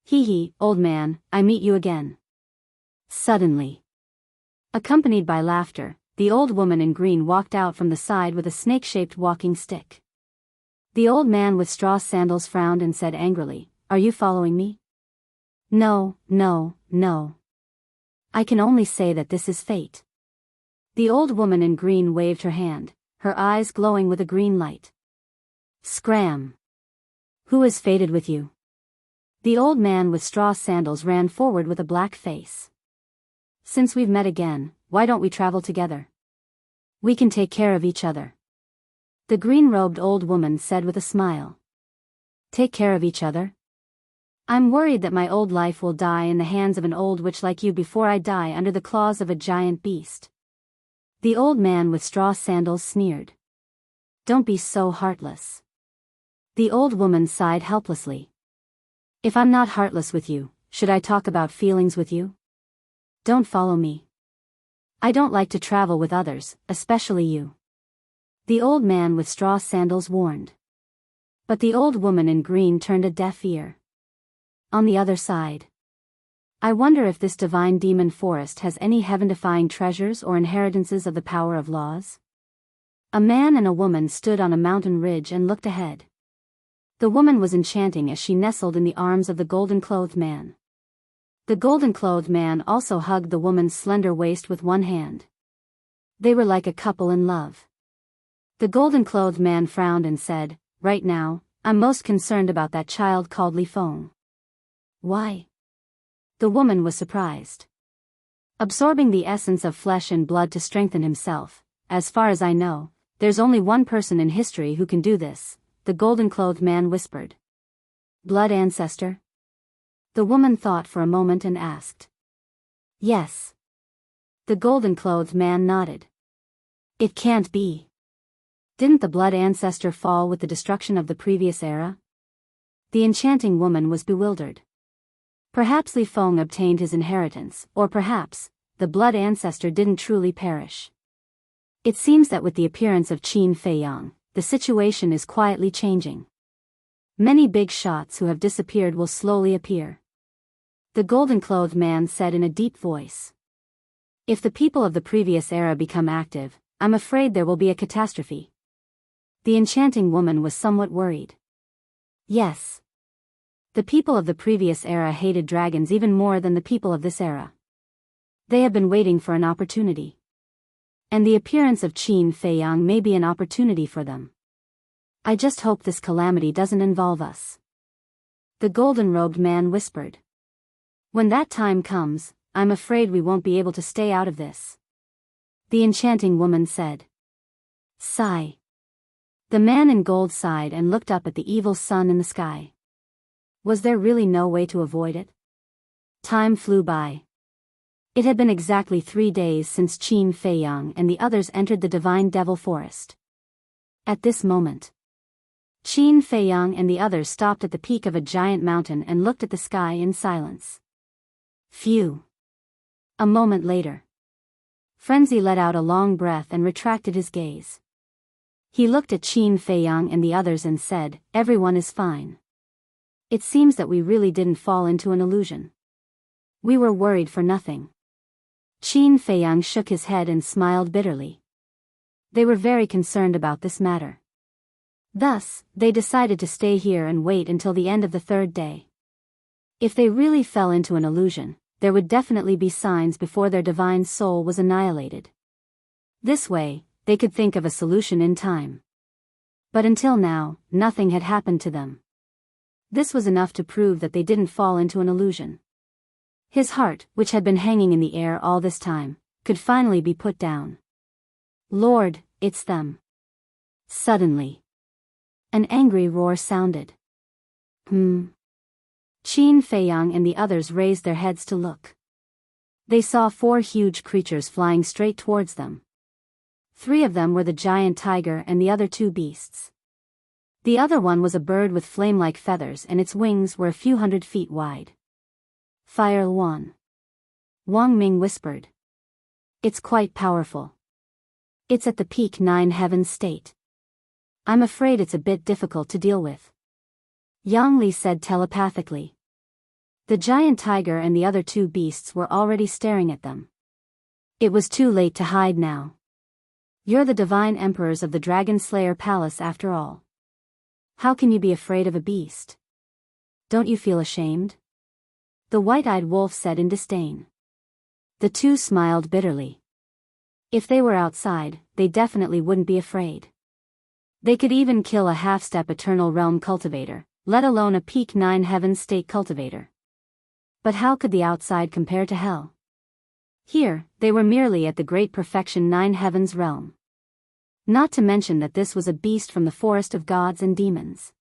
Hee, old man, I meet you again. Suddenly, accompanied by laughter, the old woman in green walked out from the side with a snake-shaped walking stick. The old man with straw sandals frowned and said angrily, "Are you following me?" No. I can only say that this is fate. The old woman in green waved her hand, her eyes glowing with a green light. Scram! Who is fated with you? The old man with straw sandals ran forward with a black face. Since we've met again, why don't we travel together? We can take care of each other. The green-robed old woman said with a smile. Take care of each other? I'm worried that my old life will die in the hands of an old witch like you before I die under the claws of a giant beast. The old man with straw sandals sneered. Don't be so heartless. The old woman sighed helplessly. If I'm not heartless with you, should I talk about feelings with you? Don't follow me. I don't like to travel with others, especially you. The old man with straw sandals warned. But the old woman in green turned a deaf ear. On the other side. I wonder if this divine demon forest has any heaven-defying treasures or inheritances of the power of laws? A man and a woman stood on a mountain ridge and looked ahead. The woman was enchanting as she nestled in the arms of the golden-clothed man. The golden-clothed man also hugged the woman's slender waist with one hand. They were like a couple in love. The golden-clothed man frowned and said, Right now, I'm most concerned about that child called Li Feng. Why? The woman was surprised. Absorbing the essence of flesh and blood to strengthen himself, as far as I know, there's only one person in history who can do this, the golden-clothed man whispered. Blood ancestor? The woman thought for a moment and asked. Yes. The golden-clothed man nodded. It can't be. Didn't the blood ancestor fall with the destruction of the previous era? The enchanting woman was bewildered. Perhaps Li Feng obtained his inheritance, or perhaps, the blood ancestor didn't truly perish. It seems that with the appearance of Qin Feiyang, the situation is quietly changing. Many big shots who have disappeared will slowly appear. The golden-clothed man said in a deep voice. If the people of the previous era become active, I'm afraid there will be a catastrophe. The enchanting woman was somewhat worried. Yes. The people of the previous era hated dragons even more than the people of this era. They have been waiting for an opportunity. And the appearance of Qin Feiyang may be an opportunity for them. I just hope this calamity doesn't involve us. The golden-robed man whispered. When that time comes, I'm afraid we won't be able to stay out of this. The enchanting woman said. Sigh. The man in gold sighed and looked up at the evil sun in the sky. Was there really no way to avoid it? Time flew by. It had been exactly 3 days since Qin Feiyang and the others entered the divine devil forest. At this moment, Qin Feiyang and the others stopped at the peak of a giant mountain and looked at the sky in silence. Phew. A moment later, Frenzy let out a long breath and retracted his gaze. He looked at Qin Feiyang and the others and said, Everyone is fine. It seems that we really didn't fall into an illusion. We were worried for nothing. Qin Feiyang shook his head and smiled bitterly. They were very concerned about this matter. Thus, they decided to stay here and wait until the end of the 3rd day. If they really fell into an illusion, there would definitely be signs before their divine soul was annihilated. This way, they could think of a solution in time. But until now, nothing had happened to them. This was enough to prove that they didn't fall into an illusion. His heart, which had been hanging in the air all this time, could finally be put down. Lord, it's them. Suddenly, an angry roar sounded. Qin Feiyang and the others raised their heads to look. They saw 4 huge creatures flying straight towards them. 3 of them were the giant tiger and the other 2 beasts. The other one was a bird with flame-like feathers and its wings were a few 100 feet wide. Fire One. Wang Ming whispered. It's quite powerful. It's at the peak 9 heaven state. I'm afraid it's a bit difficult to deal with. Yang Li said telepathically. The giant tiger and the other 2 beasts were already staring at them. It was too late to hide now. You're the divine emperors of the Dragon Slayer Palace after all. How can you be afraid of a beast? Don't you feel ashamed? The white-eyed wolf said in disdain. The 2 smiled bitterly. If they were outside, they definitely wouldn't be afraid. They could even kill a half-step Eternal Realm cultivator, let alone a peak 9 heaven state cultivator. But how could the outside compare to hell? Here, they were merely at the great perfection 9 heavens realm. Not to mention that this was a beast from the forest of gods and demons.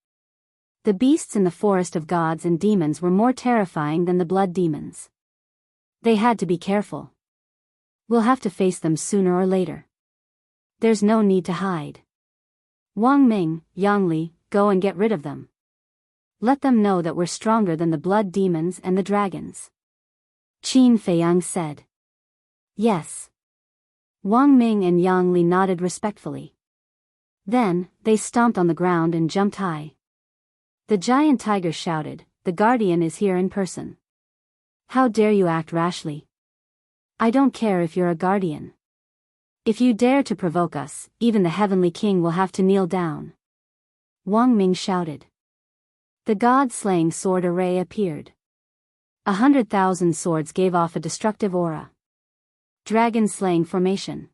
The beasts in the forest of gods and demons were more terrifying than the blood demons. They had to be careful. We'll have to face them sooner or later. There's no need to hide. Wang Ming, Yang Li, go and get rid of them. Let them know that we're stronger than the blood demons and the dragons. Qin Feiyang said. Yes. Wang Ming and Yang Li nodded respectfully. Then, they stomped on the ground and jumped high. The giant tiger shouted, "The guardian is here in person. How dare you act rashly? I don't care if you're a guardian. If you dare to provoke us, even the heavenly king will have to kneel down." Wang Ming shouted. The god-slaying sword array appeared. 100,000 swords gave off a destructive aura. Dragon-slaying formation.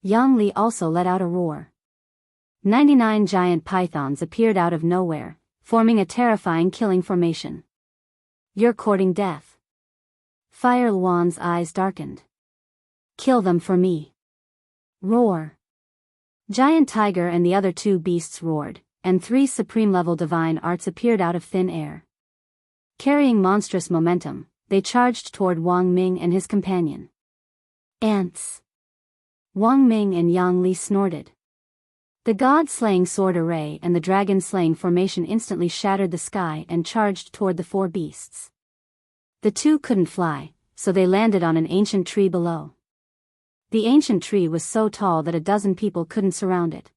Yang Li also let out a roar. 99 giant pythons appeared out of nowhere, forming a terrifying killing formation. You're courting death. Fire Luan's eyes darkened. Kill them for me. Roar. Giant Tiger and the other 2 beasts roared, and 3 supreme-level divine arts appeared out of thin air. Carrying monstrous momentum, they charged toward Wang Ming and his companion. Ants. Wang Ming and Yang Li snorted. The god-slaying sword array and the dragon-slaying formation instantly shattered the sky and charged toward the 4 beasts. The 2 couldn't fly, so they landed on an ancient tree below. The ancient tree was so tall that a dozen people couldn't surround it.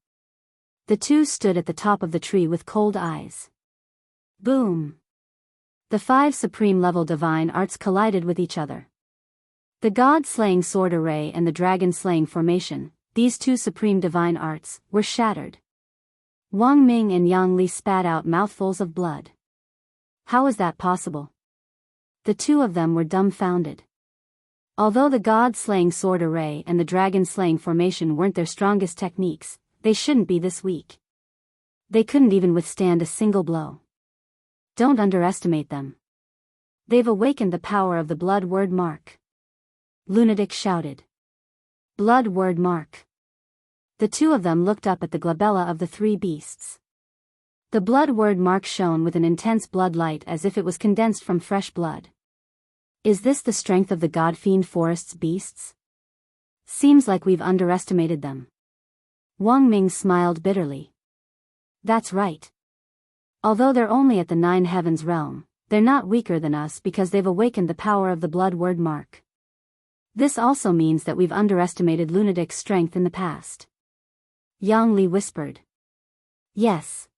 The 2 stood at the top of the tree with cold eyes. Boom! The 5 supreme-level divine arts collided with each other. The god-slaying sword array and the dragon-slaying formation, these 2 supreme divine arts, were shattered. Wang Ming and Yang Li spat out mouthfuls of blood. How is that possible? The 2 of them were dumbfounded. Although the god-slaying sword array and the dragon-slaying formation weren't their strongest techniques, they shouldn't be this weak. They couldn't even withstand a single blow. Don't underestimate them. They've awakened the power of the blood word mark. Lunatic shouted. Blood word mark. The 2 of them looked up at the glabella of the 3 beasts. The blood word mark shone with an intense blood light as if it was condensed from fresh blood. Is this the strength of the God-fiend forest's beasts? Seems like we've underestimated them. Wang Ming smiled bitterly. That's right. Although they're only at the 9 heavens realm, they're not weaker than us because they've awakened the power of the blood word mark. This also means that we've underestimated Lunatic's strength in the past. Yang Li whispered. Yes.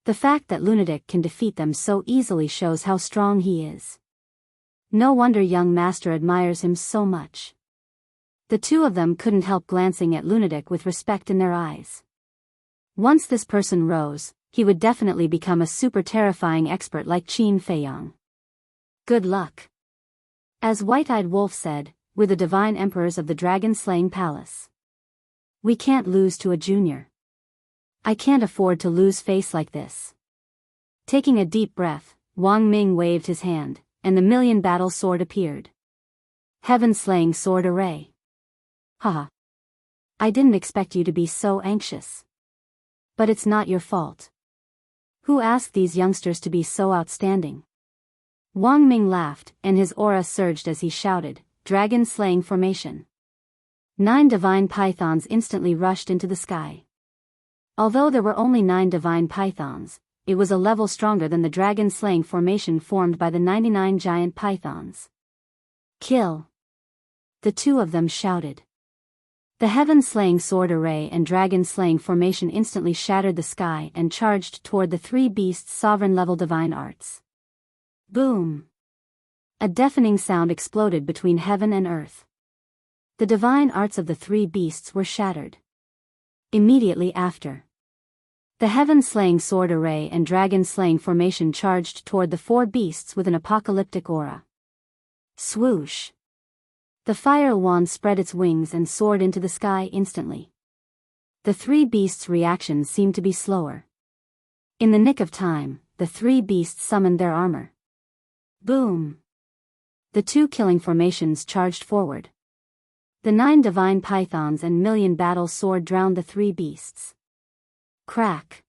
The fact that Lunatic can defeat them so easily shows how strong he is. No wonder young master admires him so much. The 2 of them couldn't help glancing at Lunatic with respect in their eyes. Once this person rose, he would definitely become a super terrifying expert like Qin Feiyang. Good luck. As White-Eyed Wolf said, we're the divine emperors of the dragon-slaying palace. We can't lose to a junior. I can't afford to lose face like this. Taking a deep breath, Wang Ming waved his hand, and the million-battle sword appeared. Heaven-slaying sword array. Haha. I didn't expect you to be so anxious. But it's not your fault. Who asked these youngsters to be so outstanding? Wang Ming laughed, and his aura surged as he shouted, Dragon-slaying formation. 9 divine pythons instantly rushed into the sky. Although there were only 9 divine pythons, it was a level stronger than the dragon-slaying formation formed by the 99 giant pythons. Kill! The 2 of them shouted. The heaven-slaying sword array and dragon-slaying formation instantly shattered the sky and charged toward the 3 beasts' sovereign-level divine arts. Boom! A deafening sound exploded between heaven and earth. The divine arts of the 3 beasts were shattered. Immediately after, the heaven-slaying sword array and dragon-slaying formation charged toward the 4 beasts with an apocalyptic aura. Swoosh! The fire wand spread its wings and soared into the sky instantly. The 3 beasts' reactions seemed to be slower. In the nick of time, the three beasts summoned their armor. Boom! The two killing formations charged forward. The 9 divine pythons and million battle sword drowned the three beasts. Crack!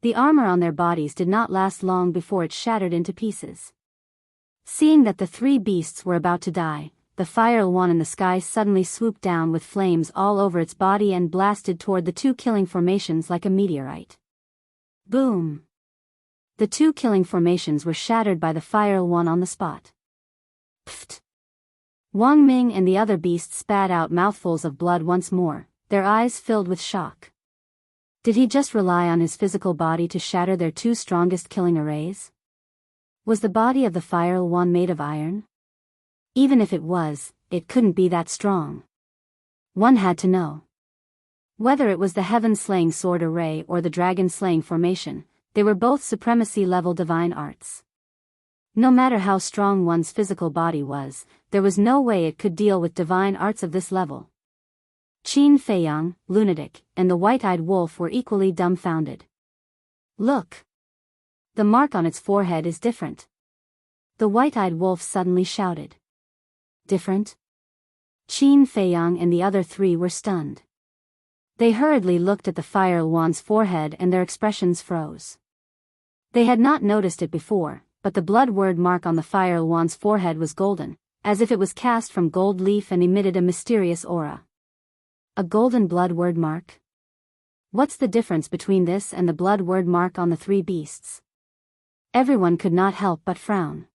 The armor on their bodies did not last long before it shattered into pieces. Seeing that the three beasts were about to die, the fire one in the sky suddenly swooped down with flames all over its body and blasted toward the two killing formations like a meteorite. Boom! The two killing formations were shattered by the fire one on the spot. Pfft! Wang Ming and the other beasts spat out mouthfuls of blood once more, their eyes filled with shock. Did he just rely on his physical body to shatter their two strongest killing arrays? Was the body of the fire one made of iron? Even if it was, it couldn't be that strong. One had to know. Whether it was the heaven-slaying sword array or the dragon-slaying formation, they were both supremacy-level divine arts. No matter how strong one's physical body was, there was no way it could deal with divine arts of this level. Qin Feiyang, lunatic, and the white-eyed wolf were equally dumbfounded. Look! The mark on its forehead is different. The white-eyed wolf suddenly shouted. Different? Qin Feiyang and the other three were stunned. They hurriedly looked at the fire wand's forehead and their expressions froze. They had not noticed it before, but the blood word mark on the fire wand's forehead was golden, as if it was cast from gold leaf and emitted a mysterious aura. A golden blood word mark? What's the difference between this and the blood word mark on the three beasts? Everyone could not help but frown.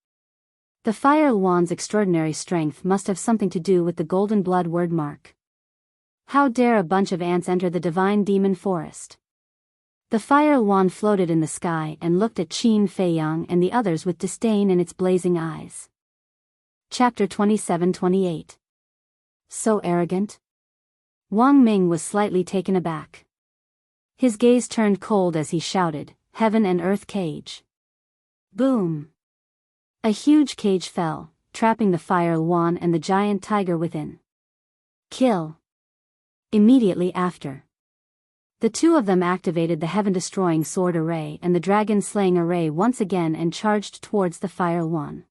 The fire wand's extraordinary strength must have something to do with the golden blood word mark. How dare a bunch of ants enter the divine demon forest? The fire wand floated in the sky and looked at Qin Feiyang and the others with disdain in its blazing eyes. Chapter 27-28. So arrogant? Wang Ming was slightly taken aback. His gaze turned cold as he shouted, "Heaven and earth cage." Boom! A huge cage fell, trapping the fire wand and the giant tiger within. Kill! Immediately after, the two of them activated the heaven-destroying sword array and the dragon-slaying array once again and charged towards the fire one.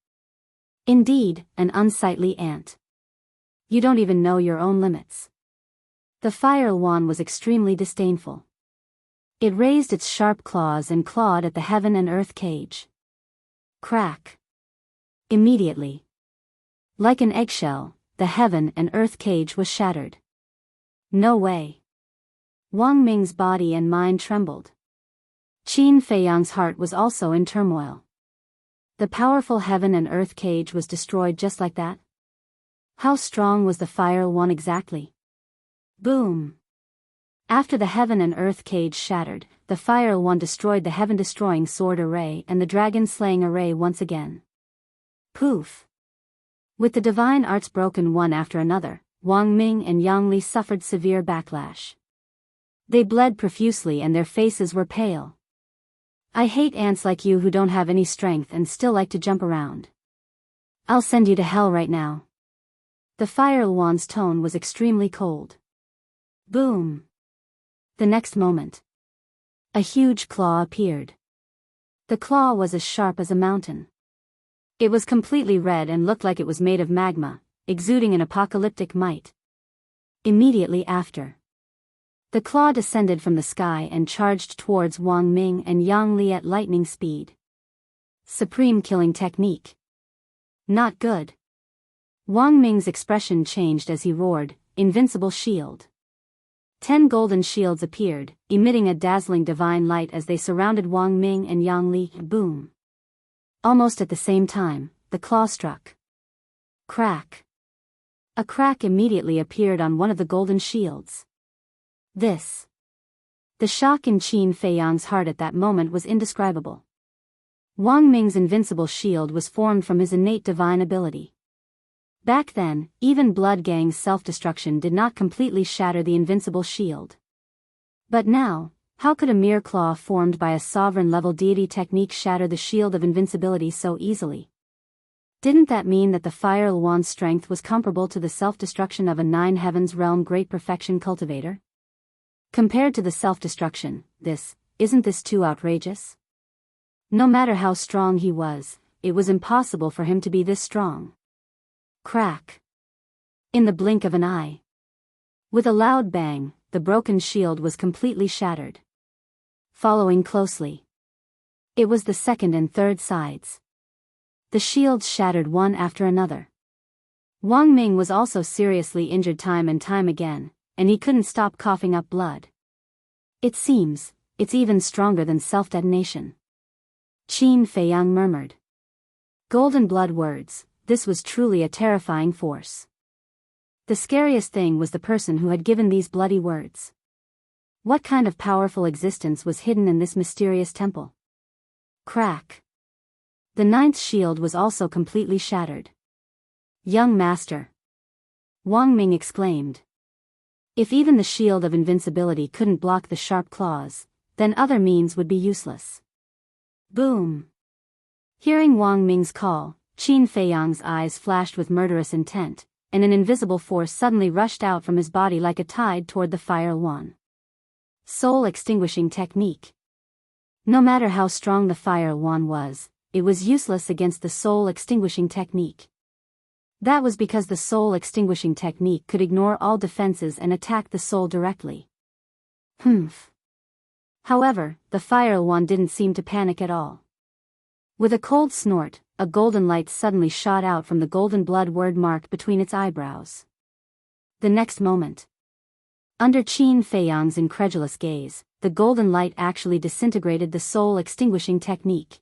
Indeed, an unsightly ant. You don't even know your own limits. The fire one was extremely disdainful. It raised its sharp claws and clawed at the heaven and earth cage. Crack! Immediately. Like an eggshell, the heaven and earth cage was shattered. No way. Wang Ming's body and mind trembled. Qin Feiyang's heart was also in turmoil. The powerful heaven and earth cage was destroyed just like that? How strong was the fire one exactly? Boom! After the heaven and earth cage shattered, the fire one destroyed the heaven-destroying sword array and the dragon-slaying array once again. Poof! With the divine arts broken one after another, Wang Ming and Yang Li suffered severe backlash. They bled profusely and their faces were pale. I hate ants like you who don't have any strength and still like to jump around. I'll send you to hell right now. The fire wand's tone was extremely cold. Boom! The next moment, a huge claw appeared. The claw was as sharp as a mountain. It was completely red and looked like it was made of magma, exuding an apocalyptic might. Immediately after, the claw descended from the sky and charged towards Wang Ming and Yang Li at lightning speed. Supreme killing technique. Not good. Wang Ming's expression changed as he roared, "Invincible shield." 10 golden shields appeared, emitting a dazzling divine light as they surrounded Wang Ming and Yang Li. Boom! Almost at the same time, the claw struck. Crack! A crack immediately appeared on one of the golden shields. The shock in Qin Feiyang's heart at that moment was indescribable. Wang Ming's invincible shield was formed from his innate divine ability. Back then, even Blood Gang's self-destruction did not completely shatter the invincible shield. But now, how could a mere claw formed by a sovereign-level deity technique shatter the shield of invincibility so easily? Didn't that mean that the fire wand's strength was comparable to the self-destruction of a 9 heavens realm great perfection cultivator? Compared to the self-destruction, this isn't this too outrageous? No matter how strong he was, it was impossible for him to be this strong. Crack. In the blink of an eye. With a loud bang, the broken shield was completely shattered. Following closely. It was the second and third sides. The shields shattered one after another. Wang Ming was also seriously injured time and time again, and he couldn't stop coughing up blood. It seems, it's even stronger than self-detonation. Qin Feiyang murmured. Golden blood words, this was truly a terrifying force. The scariest thing was the person who had given these bloody words. What kind of powerful existence was hidden in this mysterious temple? Crack. The ninth shield was also completely shattered. Young master. Wang Ming exclaimed. If even the shield of invincibility couldn't block the sharp claws, then other means would be useless. Boom. Hearing Wang Ming's call, Qin Feiyang's eyes flashed with murderous intent, and an invisible force suddenly rushed out from his body like a tide toward the fire wand. Soul extinguishing technique. No matter how strong the fire wand was, it was useless against the soul extinguishing technique. That was because the soul extinguishing technique could ignore all defenses and attack the soul directly. Humph. However, the fire wand didn't seem to panic at all. With a cold snort, a golden light suddenly shot out from the golden blood word mark between its eyebrows. The next moment, under Qin Feiyang's incredulous gaze, the golden light actually disintegrated the soul extinguishing technique.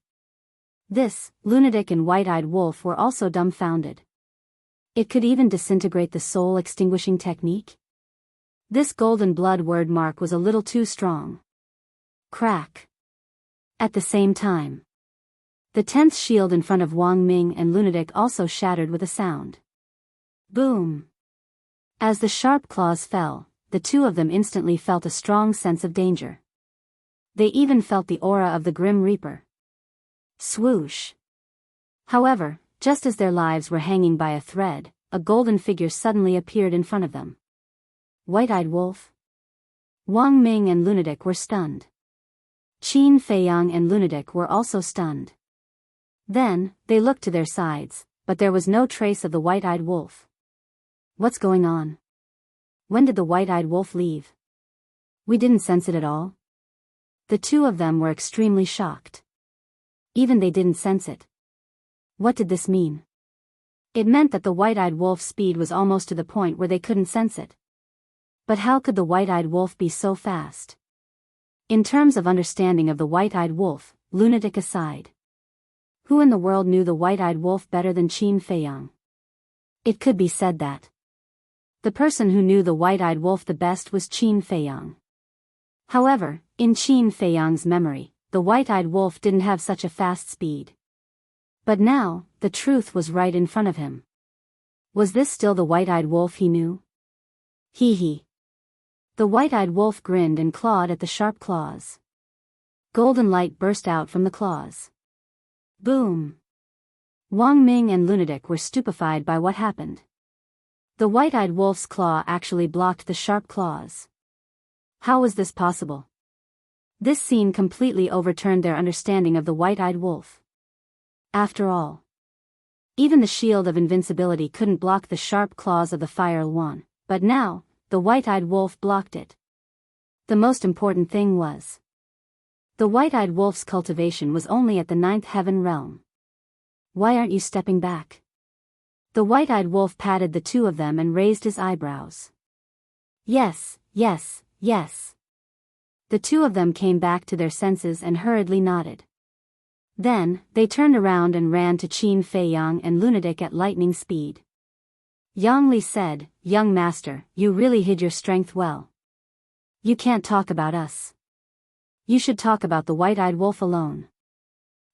This, lunatic and white-eyed wolf were also dumbfounded. It could even disintegrate the soul extinguishing technique? This golden blood word mark was a little too strong. Crack. At the same time, the 10th shield in front of Wang Ming and Lunatic also shattered with a sound. Boom. As the sharp claws fell, the two of them instantly felt a strong sense of danger. They even felt the aura of the Grim Reaper. Swoosh. However, just as their lives were hanging by a thread, a golden figure suddenly appeared in front of them. White-eyed wolf. Wang Ming and Lunatic were stunned. Qin Feiyang and Lunatic were also stunned. Then, they looked to their sides, but there was no trace of the white-eyed wolf. What's going on? When did the white-eyed wolf leave? We didn't sense it at all. The two of them were extremely shocked. Even they didn't sense it. What did this mean? It meant that the white-eyed wolf's speed was almost to the point where they couldn't sense it. But how could the white-eyed wolf be so fast? In terms of understanding of the white-eyed wolf, Lunatic aside, who in the world knew the white-eyed wolf better than Qin Feiyang? It could be said that the person who knew the white-eyed wolf the best was Qin Feiyang. However, in Qin Feiyang's memory, the white-eyed wolf didn't have such a fast speed. But now, the truth was right in front of him. Was this still the white-eyed wolf he knew? Hee hee. The white-eyed wolf grinned and clawed at the sharp claws. Golden light burst out from the claws. Boom. Wang Ming and Lunatic were stupefied by what happened. The white-eyed wolf's claw actually blocked the sharp claws. How was this possible? This scene completely overturned their understanding of the white-eyed wolf. After all, even the shield of invincibility couldn't block the sharp claws of the fire wand, but now, the white-eyed wolf blocked it. The most important thing was, the white-eyed wolf's cultivation was only at the 9th heaven realm. Why aren't you stepping back? The white-eyed wolf patted the two of them and raised his eyebrows. Yes, yes, yes. The two of them came back to their senses and hurriedly nodded. Then, they turned around and ran to Qin Feiyang and Lunatic at lightning speed. Yang Li said, "Young master, you really hid your strength well. You can't talk about us. You should talk about the white-eyed wolf alone.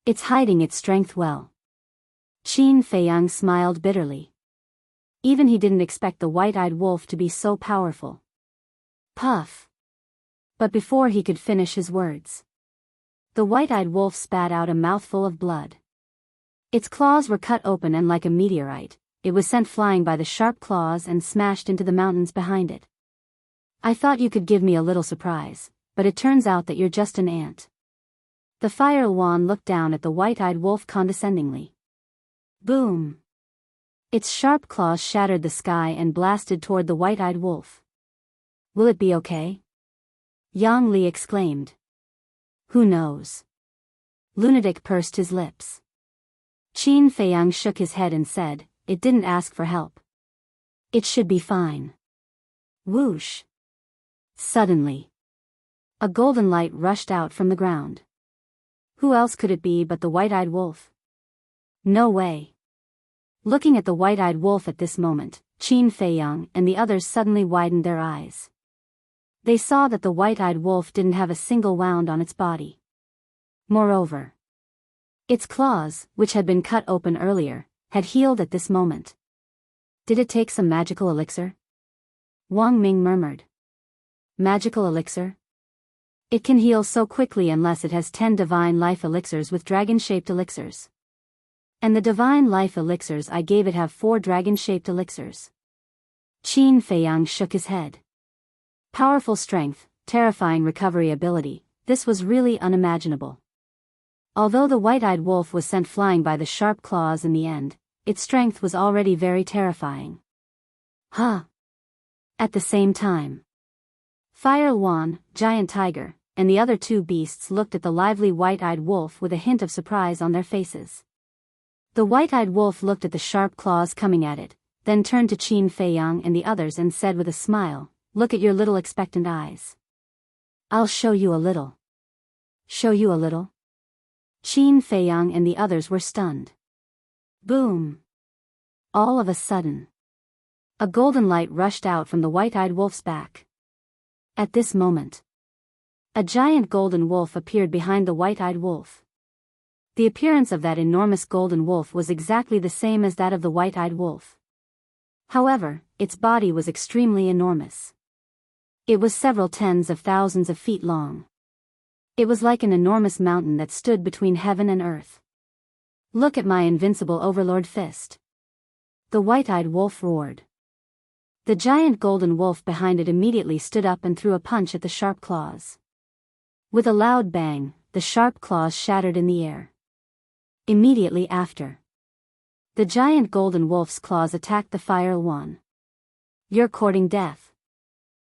It's hiding its strength well." Qin Feiyang smiled bitterly. Even he didn't expect the white-eyed wolf to be so powerful. Puff. But before he could finish his words, the white-eyed wolf spat out a mouthful of blood. Its claws were cut open and like a meteorite, it was sent flying by the sharp claws and smashed into the mountains behind it. I thought you could give me a little surprise, but it turns out that you're just an ant. The Fire Yuan looked down at the white-eyed wolf condescendingly. Boom! Its sharp claws shattered the sky and blasted toward the white-eyed wolf. Will it be okay? Yang Li exclaimed. Who knows? Lunatic pursed his lips. Qin Feiyang shook his head and said, it didn't ask for help. It should be fine. Whoosh! Suddenly, a golden light rushed out from the ground. Who else could it be but the white-eyed wolf? No way. Looking at the white-eyed wolf at this moment, Qin Feiyang and the others suddenly widened their eyes. They saw that the white-eyed wolf didn't have a single wound on its body. Moreover, its claws, which had been cut open earlier, had healed at this moment. Did it take some magical elixir? Wang Ming murmured. Magical elixir? It can heal so quickly unless it has 10 divine life elixirs with dragon-shaped elixirs. And the divine life elixirs I gave it have 4 dragon-shaped elixirs. Qin Feiyang shook his head. Powerful strength, terrifying recovery ability, this was really unimaginable. Although the white-eyed wolf was sent flying by the sharp claws in the end, its strength was already very terrifying. Huh! At the same time, Fire Yuan, Giant Tiger, and the other 2 beasts looked at the lively white-eyed wolf with a hint of surprise on their faces. The white-eyed wolf looked at the sharp claws coming at it, then turned to Qin Feiyang and the others and said with a smile, look at your little expectant eyes. I'll show you a little. Show you a little? Qin Feiyang and the others were stunned. Boom! All of a sudden, a golden light rushed out from the white-eyed wolf's back. At this moment, a giant golden wolf appeared behind the white-eyed wolf. The appearance of that enormous golden wolf was exactly the same as that of the white-eyed wolf. However, its body was extremely enormous. It was several tens of thousands of feet long. It was like an enormous mountain that stood between heaven and earth. Look at my invincible overlord fist. The white-eyed wolf roared. The giant golden wolf behind it immediately stood up and threw a punch at the sharp claws. With a loud bang, the sharp claws shattered in the air. Immediately after, the giant golden wolf's claws attacked the Fire Yuan. You're courting death.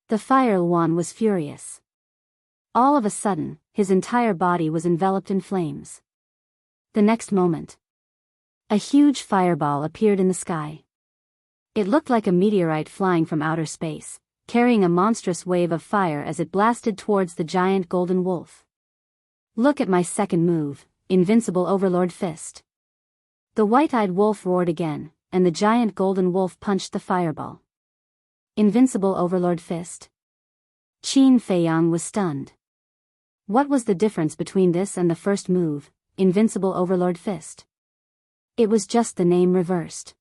The Fire Yuan was furious. All of a sudden, his entire body was enveloped in flames. The next moment, a huge fireball appeared in the sky. It looked like a meteorite flying from outer space, carrying a monstrous wave of fire as it blasted towards the giant golden wolf. Look at my second move, invincible overlord fist. The white-eyed wolf roared again, and the giant golden wolf punched the fireball. Invincible overlord fist? Qin Feiyang was stunned. What was the difference between this and the first move, invincible overlord fist? It was just the name reversed.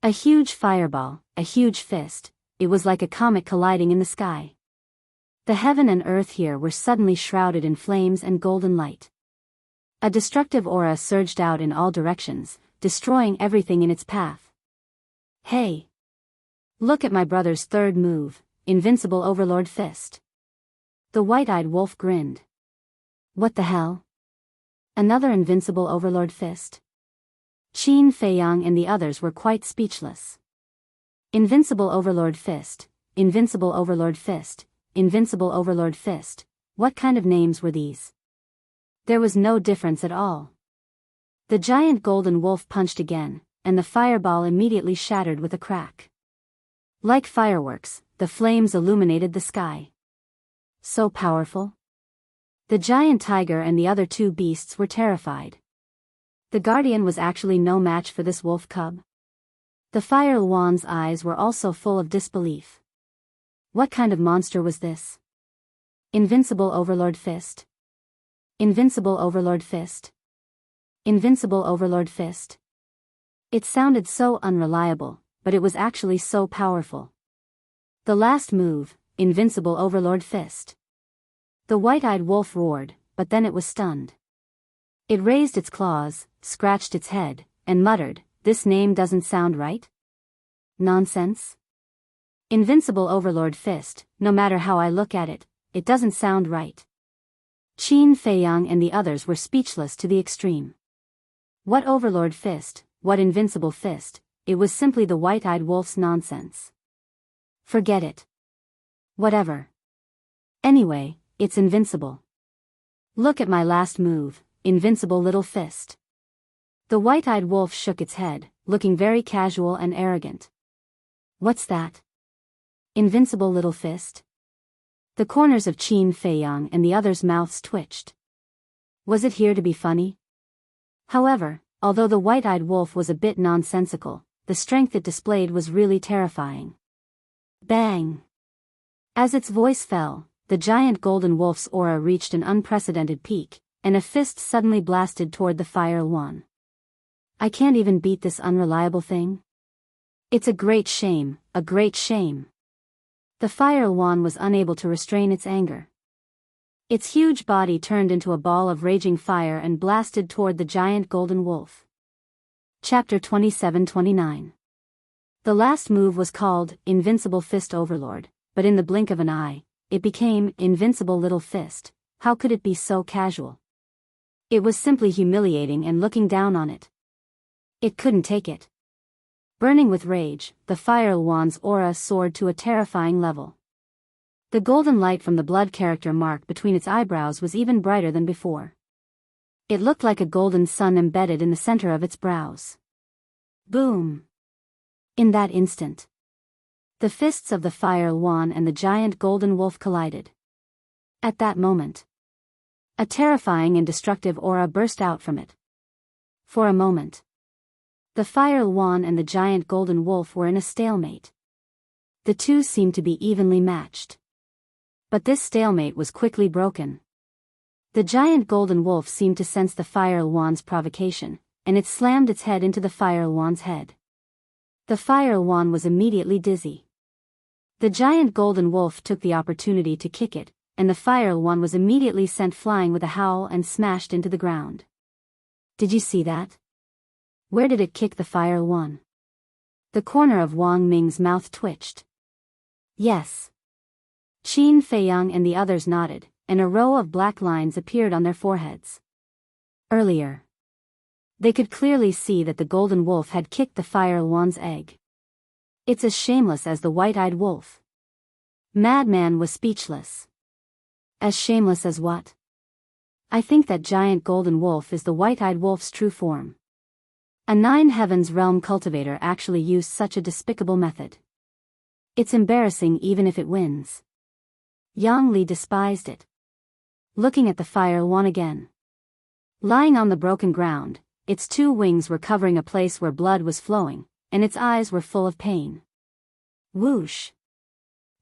A huge fireball, a huge fist, it was like a comet colliding in the sky. The heaven and earth here were suddenly shrouded in flames and golden light. A destructive aura surged out in all directions, destroying everything in its path. Hey! Look at my brother's third move, invincible overlord fist. The white-eyed wolf grinned. What the hell? Another invincible overlord fist? Qin Feiyang and the others were quite speechless. Invincible overlord fist, invincible overlord fist, invincible overlord fist, what kind of names were these? There was no difference at all. The giant golden wolf punched again, and the fireball immediately shattered with a crack. Like fireworks, the flames illuminated the sky. So powerful? The giant tiger and the other 2 beasts were terrified. The guardian was actually no match for this wolf cub. The Fire Yuan's eyes were also full of disbelief. What kind of monster was this? Invincible overlord fist? Invincible overlord fist? Invincible overlord fist? It sounded so unreliable, but it was actually so powerful. The last move, invincible overlord fist. The white-eyed wolf roared, but then it was stunned. It raised its claws, scratched its head, and muttered, this name doesn't sound right? Nonsense? Invincible overlord fist, no matter how I look at it, it doesn't sound right. Qin Feiyang and the others were speechless to the extreme. What overlord fist, what invincible fist, it was simply the white-eyed wolf's nonsense. Forget it. Whatever. Anyway, it's invincible. Look at my last move, invincible little fist. The white-eyed wolf shook its head, looking very casual and arrogant. What's that? Invincible little fist? The corners of Qin Feiyang and the others' mouths twitched. Was it here to be funny? However, although the white-eyed wolf was a bit nonsensical, the strength it displayed was really terrifying. Bang! As its voice fell, the giant golden wolf's aura reached an unprecedented peak, and a fist suddenly blasted toward the fire wand. I can't even beat this unreliable thing. It's a great shame, a great shame. The fire wand was unable to restrain its anger. Its huge body turned into a ball of raging fire and blasted toward the giant golden wolf. Chapter 27-29. The last move was called Invincible Fist Overlord, but in the blink of an eye, it became Invincible Little Fist. How could it be so casual? It was simply humiliating and looking down on it. It couldn't take it. Burning with rage, the fire wand's aura soared to a terrifying level. The golden light from the blood character mark between its eyebrows was even brighter than before. It looked like a golden sun embedded in the center of its brows. Boom! In that instant, the fists of the fire wand and the giant golden wolf collided. At that moment, a terrifying and destructive aura burst out from it. For a moment, the fire wand and the giant golden wolf were in a stalemate. The two seemed to be evenly matched. But this stalemate was quickly broken. The giant golden wolf seemed to sense the fire wand's provocation, and it slammed its head into the fire wand's head. The fire wand was immediately dizzy. The giant golden wolf took the opportunity to kick it, and the fire wand was immediately sent flying with a howl and smashed into the ground. Did you see that? Where did it kick the fire wand? The corner of Wang Ming's mouth twitched. Yes. Qin Feiyang and the others nodded, and a row of black lines appeared on their foreheads. Earlier, they could clearly see that the golden wolf had kicked the fire wand's egg. It's as shameless as the white-eyed wolf. Madman was speechless. As shameless as what? I think that giant golden wolf is the white-eyed wolf's true form. A Nine Heavens realm cultivator actually used such a despicable method. It's embarrassing even if it wins. Yang Li despised it. Looking at the fire wand again. Lying on the broken ground, its two wings were covering a place where blood was flowing, and its eyes were full of pain. Whoosh!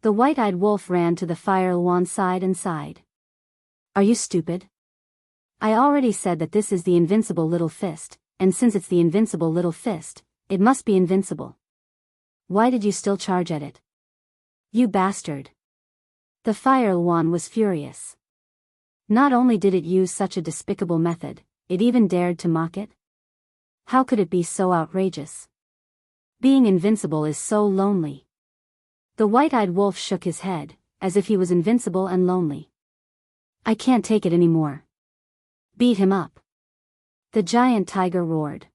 The white-eyed wolf ran to the fire wand's side and sighed. Are you stupid? I already said that this is the invincible little fist, and since it's the invincible little fist, it must be invincible. Why did you still charge at it? You bastard! The fire wand was furious. Not only did it use such a despicable method, it even dared to mock it. How could it be so outrageous? Being invincible is so lonely. The white-eyed wolf shook his head, as if he was invincible and lonely. I can't take it anymore. Beat him up. The giant tiger roared.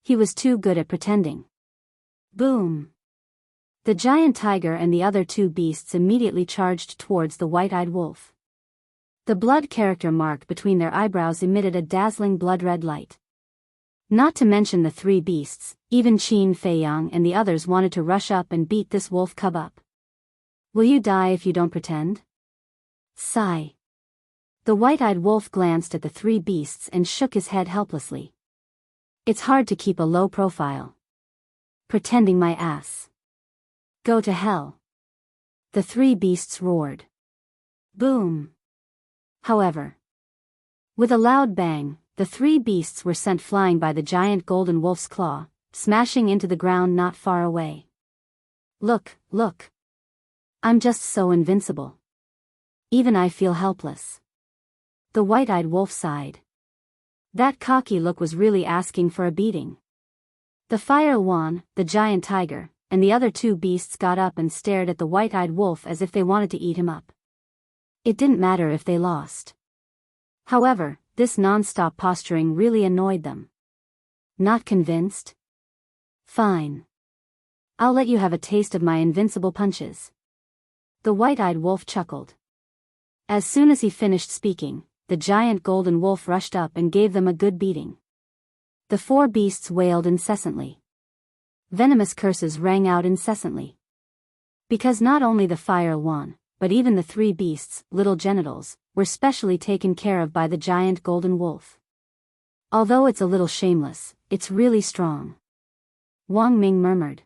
He was too good at pretending. Boom! The giant tiger and the other two beasts immediately charged towards the white-eyed wolf. The blood character mark between their eyebrows emitted a dazzling blood-red light. Not to mention the three beasts, even Qin Feiyang and the others wanted to rush up and beat this wolf cub up. Will you die if you don't pretend? Sigh. The white-eyed wolf glanced at the three beasts and shook his head helplessly. It's hard to keep a low profile. Pretending my ass. Go to hell. The three beasts roared. Boom. However, with a loud bang, the three beasts were sent flying by the giant golden wolf's claw, smashing into the ground not far away. Look, look. I'm just so invincible. Even I feel helpless. The white-eyed wolf sighed. That cocky look was really asking for a beating. The fire wand, the giant tiger, and the other two beasts got up and stared at the white-eyed wolf as if they wanted to eat him up. It didn't matter if they lost. However, this non-stop posturing really annoyed them. Not convinced? Fine. I'll let you have a taste of my invincible punches. The white-eyed wolf chuckled. As soon as he finished speaking, the giant golden wolf rushed up and gave them a good beating. The four beasts wailed incessantly. Venomous curses rang out incessantly. Because not only the fire won, but even the three beasts, little genitals, were specially taken care of by the giant golden wolf. Although it's a little shameless, it's really strong. Wang Ming murmured.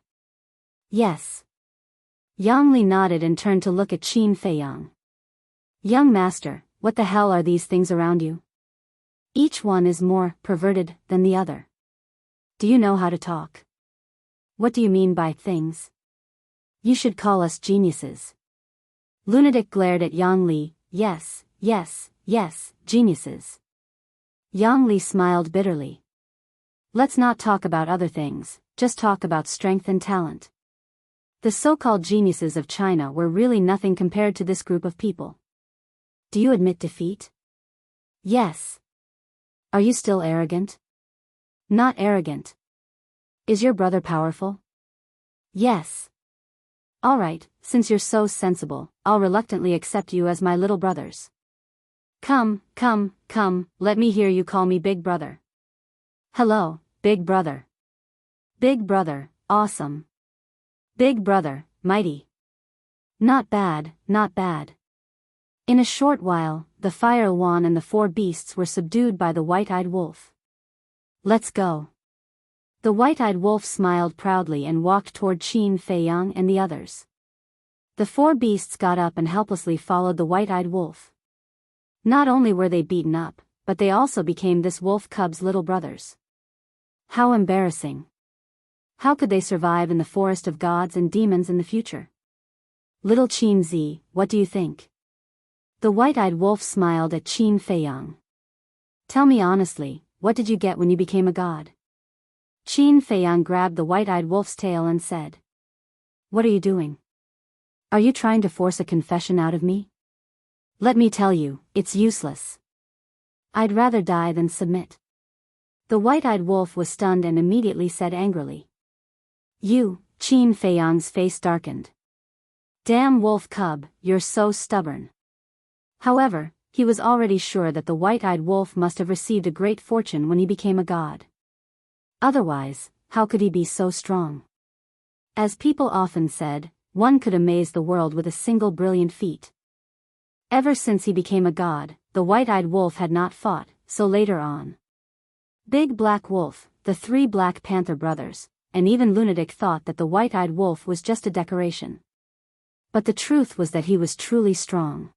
Yes. Yang Li nodded and turned to look at Qin Feiyang. Young master, what the hell are these things around you? Each one is more perverted than the other. Do you know how to talk? What do you mean by things? You should call us geniuses. Lunatic glared at Yang Li. Yes, yes, yes, geniuses. Yang Li smiled bitterly. Let's not talk about other things, just talk about strength and talent. The so-called geniuses of China were really nothing compared to this group of people. Do you admit defeat? Yes. Are you still arrogant? Not arrogant. Is your brother powerful? Yes. All right, since you're so sensible, I'll reluctantly accept you as my little brothers. Come, come, come, let me hear you call me Big Brother. Hello, Big Brother. Big Brother, awesome. Big Brother, mighty. Not bad, not bad. In a short while, the fire won and the four beasts were subdued by the white-eyed wolf. Let's go. The white-eyed wolf smiled proudly and walked toward Qin Feiyang and the others. The four beasts got up and helplessly followed the white-eyed wolf. Not only were they beaten up, but they also became this wolf cub's little brothers. How embarrassing. How could they survive in the forest of gods and demons in the future? Little Qin Zi, what do you think? The white-eyed wolf smiled at Qin Feiyang. Tell me honestly, what did you get when you became a god? Qin Feiyang grabbed the white-eyed wolf's tail and said. What are you doing? Are you trying to force a confession out of me? Let me tell you, it's useless. I'd rather die than submit. The white-eyed wolf was stunned and immediately said angrily. You, Qin Feiyang's face darkened. Damn wolf cub, you're so stubborn. However, he was already sure that the white-eyed wolf must have received a great fortune when he became a god. Otherwise, how could he be so strong? As people often said, one could amaze the world with a single brilliant feat. Ever since he became a god, the white-eyed wolf had not fought, so later on. Big Black Wolf, the three Black Panther brothers, and even Lunatic thought that the white-eyed wolf was just a decoration. But the truth was that he was truly strong.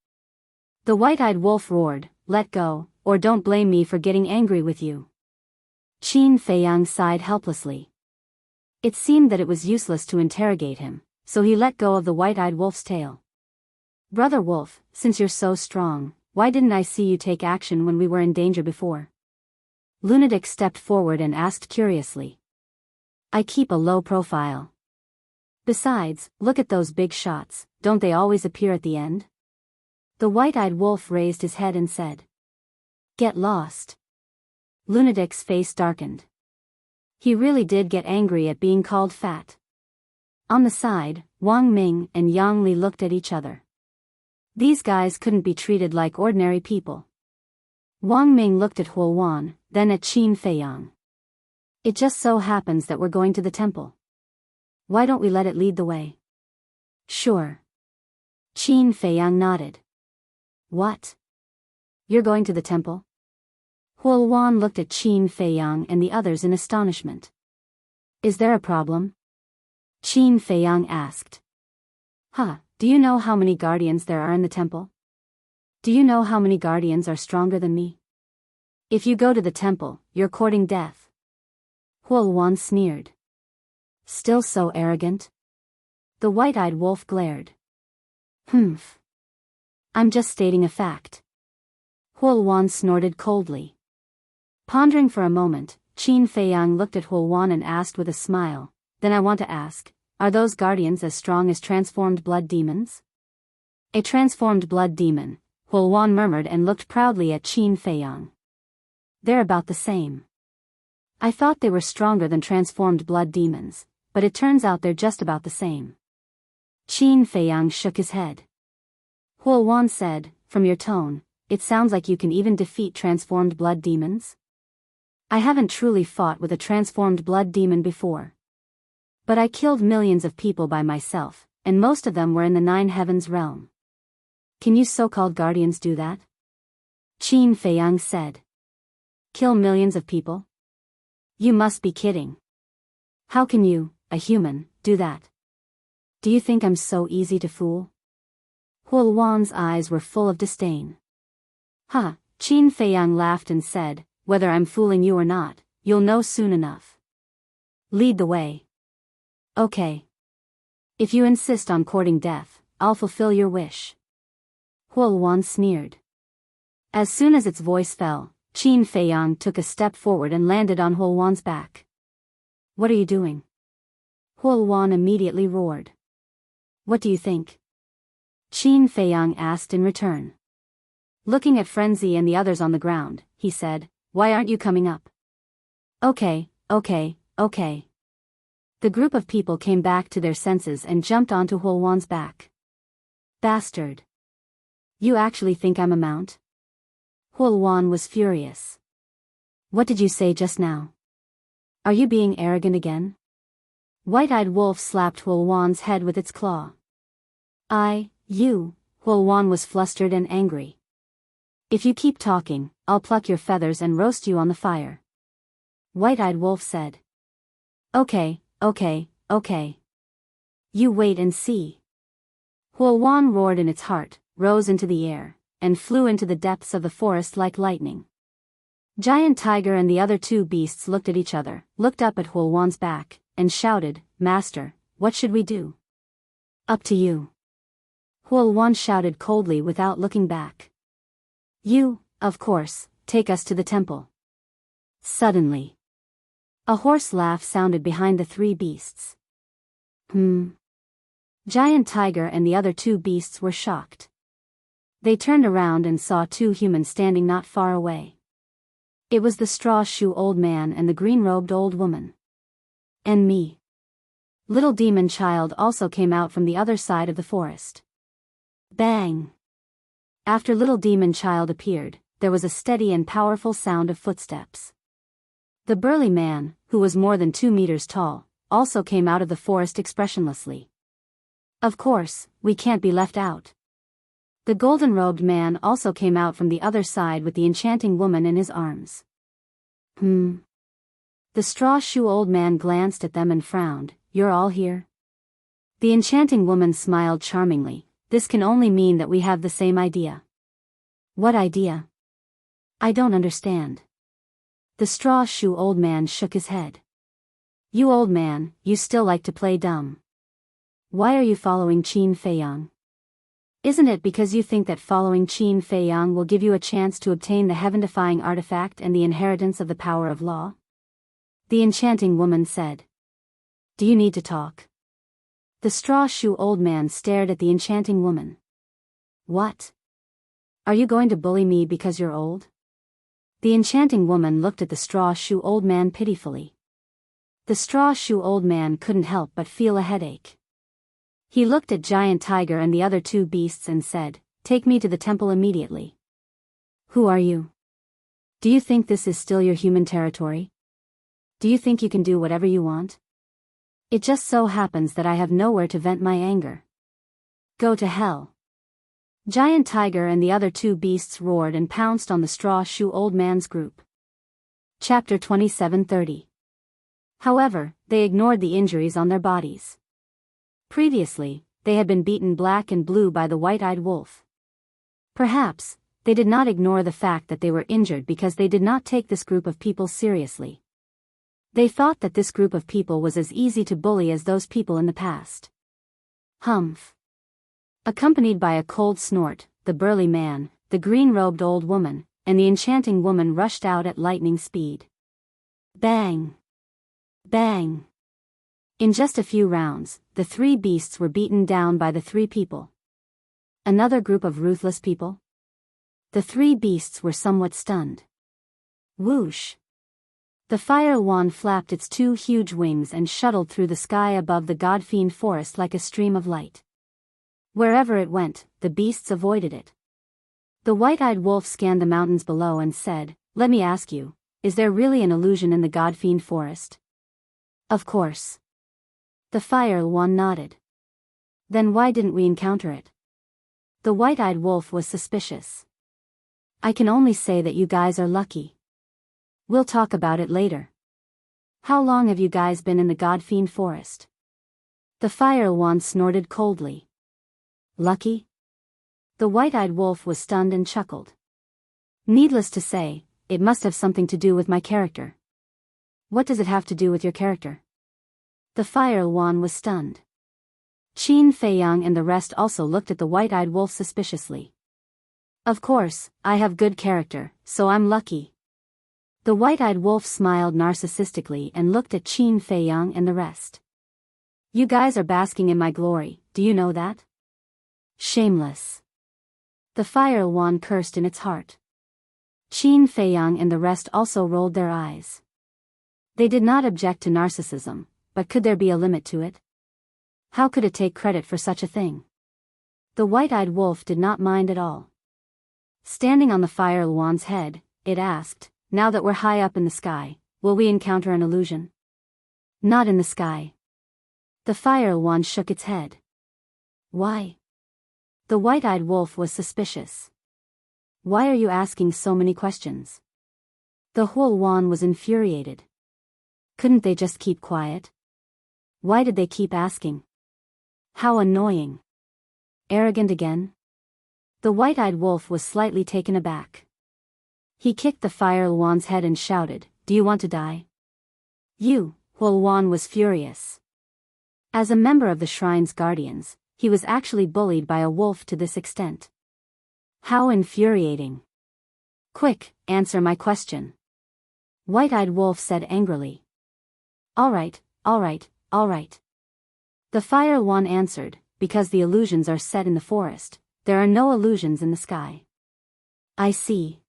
The white-eyed wolf roared, "Let go, or don't blame me for getting angry with you." Qin Feiyang sighed helplessly. It seemed that it was useless to interrogate him, so he let go of the white-eyed wolf's tail. Brother Wolf, since you're so strong, why didn't I see you take action when we were in danger before? Lunatic stepped forward and asked curiously. I keep a low profile. Besides, look at those big shots, don't they always appear at the end? The white-eyed wolf raised his head and said. Get lost. Lunatic's face darkened. He really did get angry at being called fat. On the side, Wang Ming and Yang Li looked at each other. These guys couldn't be treated like ordinary people. Wang Ming looked at Huo Wan, then at Qin Feiyang. It just so happens that we're going to the temple. Why don't we let it lead the way? Sure. Qin Feiyang nodded. What? You're going to the temple? Huo Wan looked at Qin Feiyang and the others in astonishment. Is there a problem? Qin Feiyang asked. Do you know how many guardians there are in the temple? Do you know how many guardians are stronger than me? If you go to the temple, you're courting death. Huo Wan sneered. Still so arrogant? The white-eyed wolf glared. Humph. I'm just stating a fact. Huo Wan snorted coldly. Pondering for a moment, Qin Feiyang looked at Huo Wan and asked with a smile, Then I want to ask, are those guardians as strong as transformed blood demons? A transformed blood demon, Huoluan murmured and looked proudly at Qin Feiyang. They're about the same. I thought they were stronger than transformed blood demons, but it turns out they're just about the same. Qin Feiyang shook his head. Huoluan said, from your tone, it sounds like you can even defeat transformed blood demons? I haven't truly fought with a transformed blood demon before. But I killed millions of people by myself, and most of them were in the Nine Heavens realm. Can you so-called guardians do that? Qin Feiyang said. Kill millions of people? You must be kidding. How can you, a human, do that? Do you think I'm so easy to fool? Huoluan's eyes were full of disdain. Huh, Qin Feiyang laughed and said, whether I'm fooling you or not, you'll know soon enough. Lead the way. Okay. If you insist on courting death, I'll fulfill your wish. Huoluan sneered. As soon as its voice fell, Qin Feiyang took a step forward and landed on Huoluan's back. What are you doing? Huoluan immediately roared. What do you think? Qin Feiyang asked in return. Looking at Frenzy and the others on the ground, he said, why aren't you coming up? Okay. The group of people came back to their senses and jumped onto Huoluan's back. Bastard. You actually think I'm a mount? Huoluan was furious. What did you say just now? Are you being arrogant again? White-eyed wolf slapped Huoluan's head with its claw. Huoluan was flustered and angry. If you keep talking, I'll pluck your feathers and roast you on the fire. White-eyed wolf said. Okay. You wait and see. Huoluan roared in its heart, rose into the air, and flew into the depths of the forest like lightning. Giant Tiger and the other two beasts looked at each other, looked up at Huoluan's back, and shouted, Master, what should we do? Up to you. Huoluan shouted coldly without looking back. You, of course, take us to the temple. Suddenly, a hoarse laugh sounded behind the three beasts. Giant Tiger and the other two beasts were shocked. They turned around and saw two humans standing not far away. It was the straw shoe old man and the green-robed old woman. And me. Little demon child also came out from the other side of the forest. Bang! After little demon child appeared, there was a steady and powerful sound of footsteps. The burly man, who was more than 2 meters tall, also came out of the forest expressionlessly. Of course, we can't be left out. The golden-robed man also came out from the other side with the enchanting woman in his arms. The straw shoe old man glanced at them and frowned. You're all here? The enchanting woman smiled charmingly. This can only mean that we have the same idea. What idea? I don't understand. The straw shoe old man shook his head. You old man, you still like to play dumb. Why are you following Qin Feiyang? Isn't it because you think that following Qin Feiyang will give you a chance to obtain the heaven-defying artifact and the inheritance of the power of law? The enchanting woman said. Do you need to talk? The straw shoe old man stared at the enchanting woman. What? Are you going to bully me because you're old? The enchanting woman looked at the straw shoe old man pitifully. The straw shoe old man couldn't help but feel a headache. He looked at Giant Tiger and the other two beasts and said, Take me to the temple immediately. Who are you? Do you think this is still your human territory? Do you think you can do whatever you want? It just so happens that I have nowhere to vent my anger. Go to hell. Giant Tiger and the other two beasts roared and pounced on the straw shoe old man's group. Chapter 27:30. However, they ignored the injuries on their bodies. Previously, they had been beaten black and blue by the white-eyed wolf. Perhaps, they did not ignore the fact that they were injured because they did not take this group of people seriously. They thought that this group of people was as easy to bully as those people in the past. Humph. Accompanied by a cold snort, the burly man, the green-robed old woman, and the enchanting woman rushed out at lightning speed. Bang! Bang! In just a few rounds, the three beasts were beaten down by the three people. Another group of ruthless people? The three beasts were somewhat stunned. Whoosh! The fire wand flapped its two huge wings and shuttled through the sky above the godfiend forest like a stream of light. Wherever it went, the beasts avoided it. The white-eyed wolf scanned the mountains below and said, "Let me ask you, is there really an illusion in the godfiend forest?" "Of course." The fire wand nodded. "Then why didn't we encounter it?" The white-eyed wolf was suspicious. "I can only say that you guys are lucky. We'll talk about it later. How long have you guys been in the godfiend forest?" The fire wand snorted coldly. "Lucky?" The white-eyed wolf was stunned and chuckled. "Needless to say, it must have something to do with my character." "What does it have to do with your character?" The fire wand was stunned. Qin Feiyang and the rest also looked at the white-eyed wolf suspiciously. "Of course, I have good character, so I'm lucky." The white-eyed wolf smiled narcissistically and looked at Qin Feiyang and the rest. "You guys are basking in my glory, do you know that? Shameless." The fire wand cursed in its heart. Qin Feiyang and the rest also rolled their eyes. They did not object to narcissism, but could there be a limit to it? How could it take credit for such a thing? The white-eyed wolf did not mind at all. Standing on the fire wand's head, it asked, "Now that we're high up in the sky, will we encounter an illusion?" "Not in the sky." The fire wand shook its head. "Why?" The white-eyed wolf was suspicious. "Why are you asking so many questions?" The whole wand was infuriated. Couldn't they just keep quiet? Why did they keep asking? How annoying. Arrogant again? The white-eyed wolf was slightly taken aback. He kicked the fire wand's head and shouted, "Do you want to die?" You, Huo was furious. As a member of the shrine's guardians, he was actually bullied by a wolf to this extent. How infuriating. "Quick, answer my question," White-eyed wolf said angrily. All right. The fire wand answered, "Because the illusions are set in the forest, there are no illusions in the sky." "I see.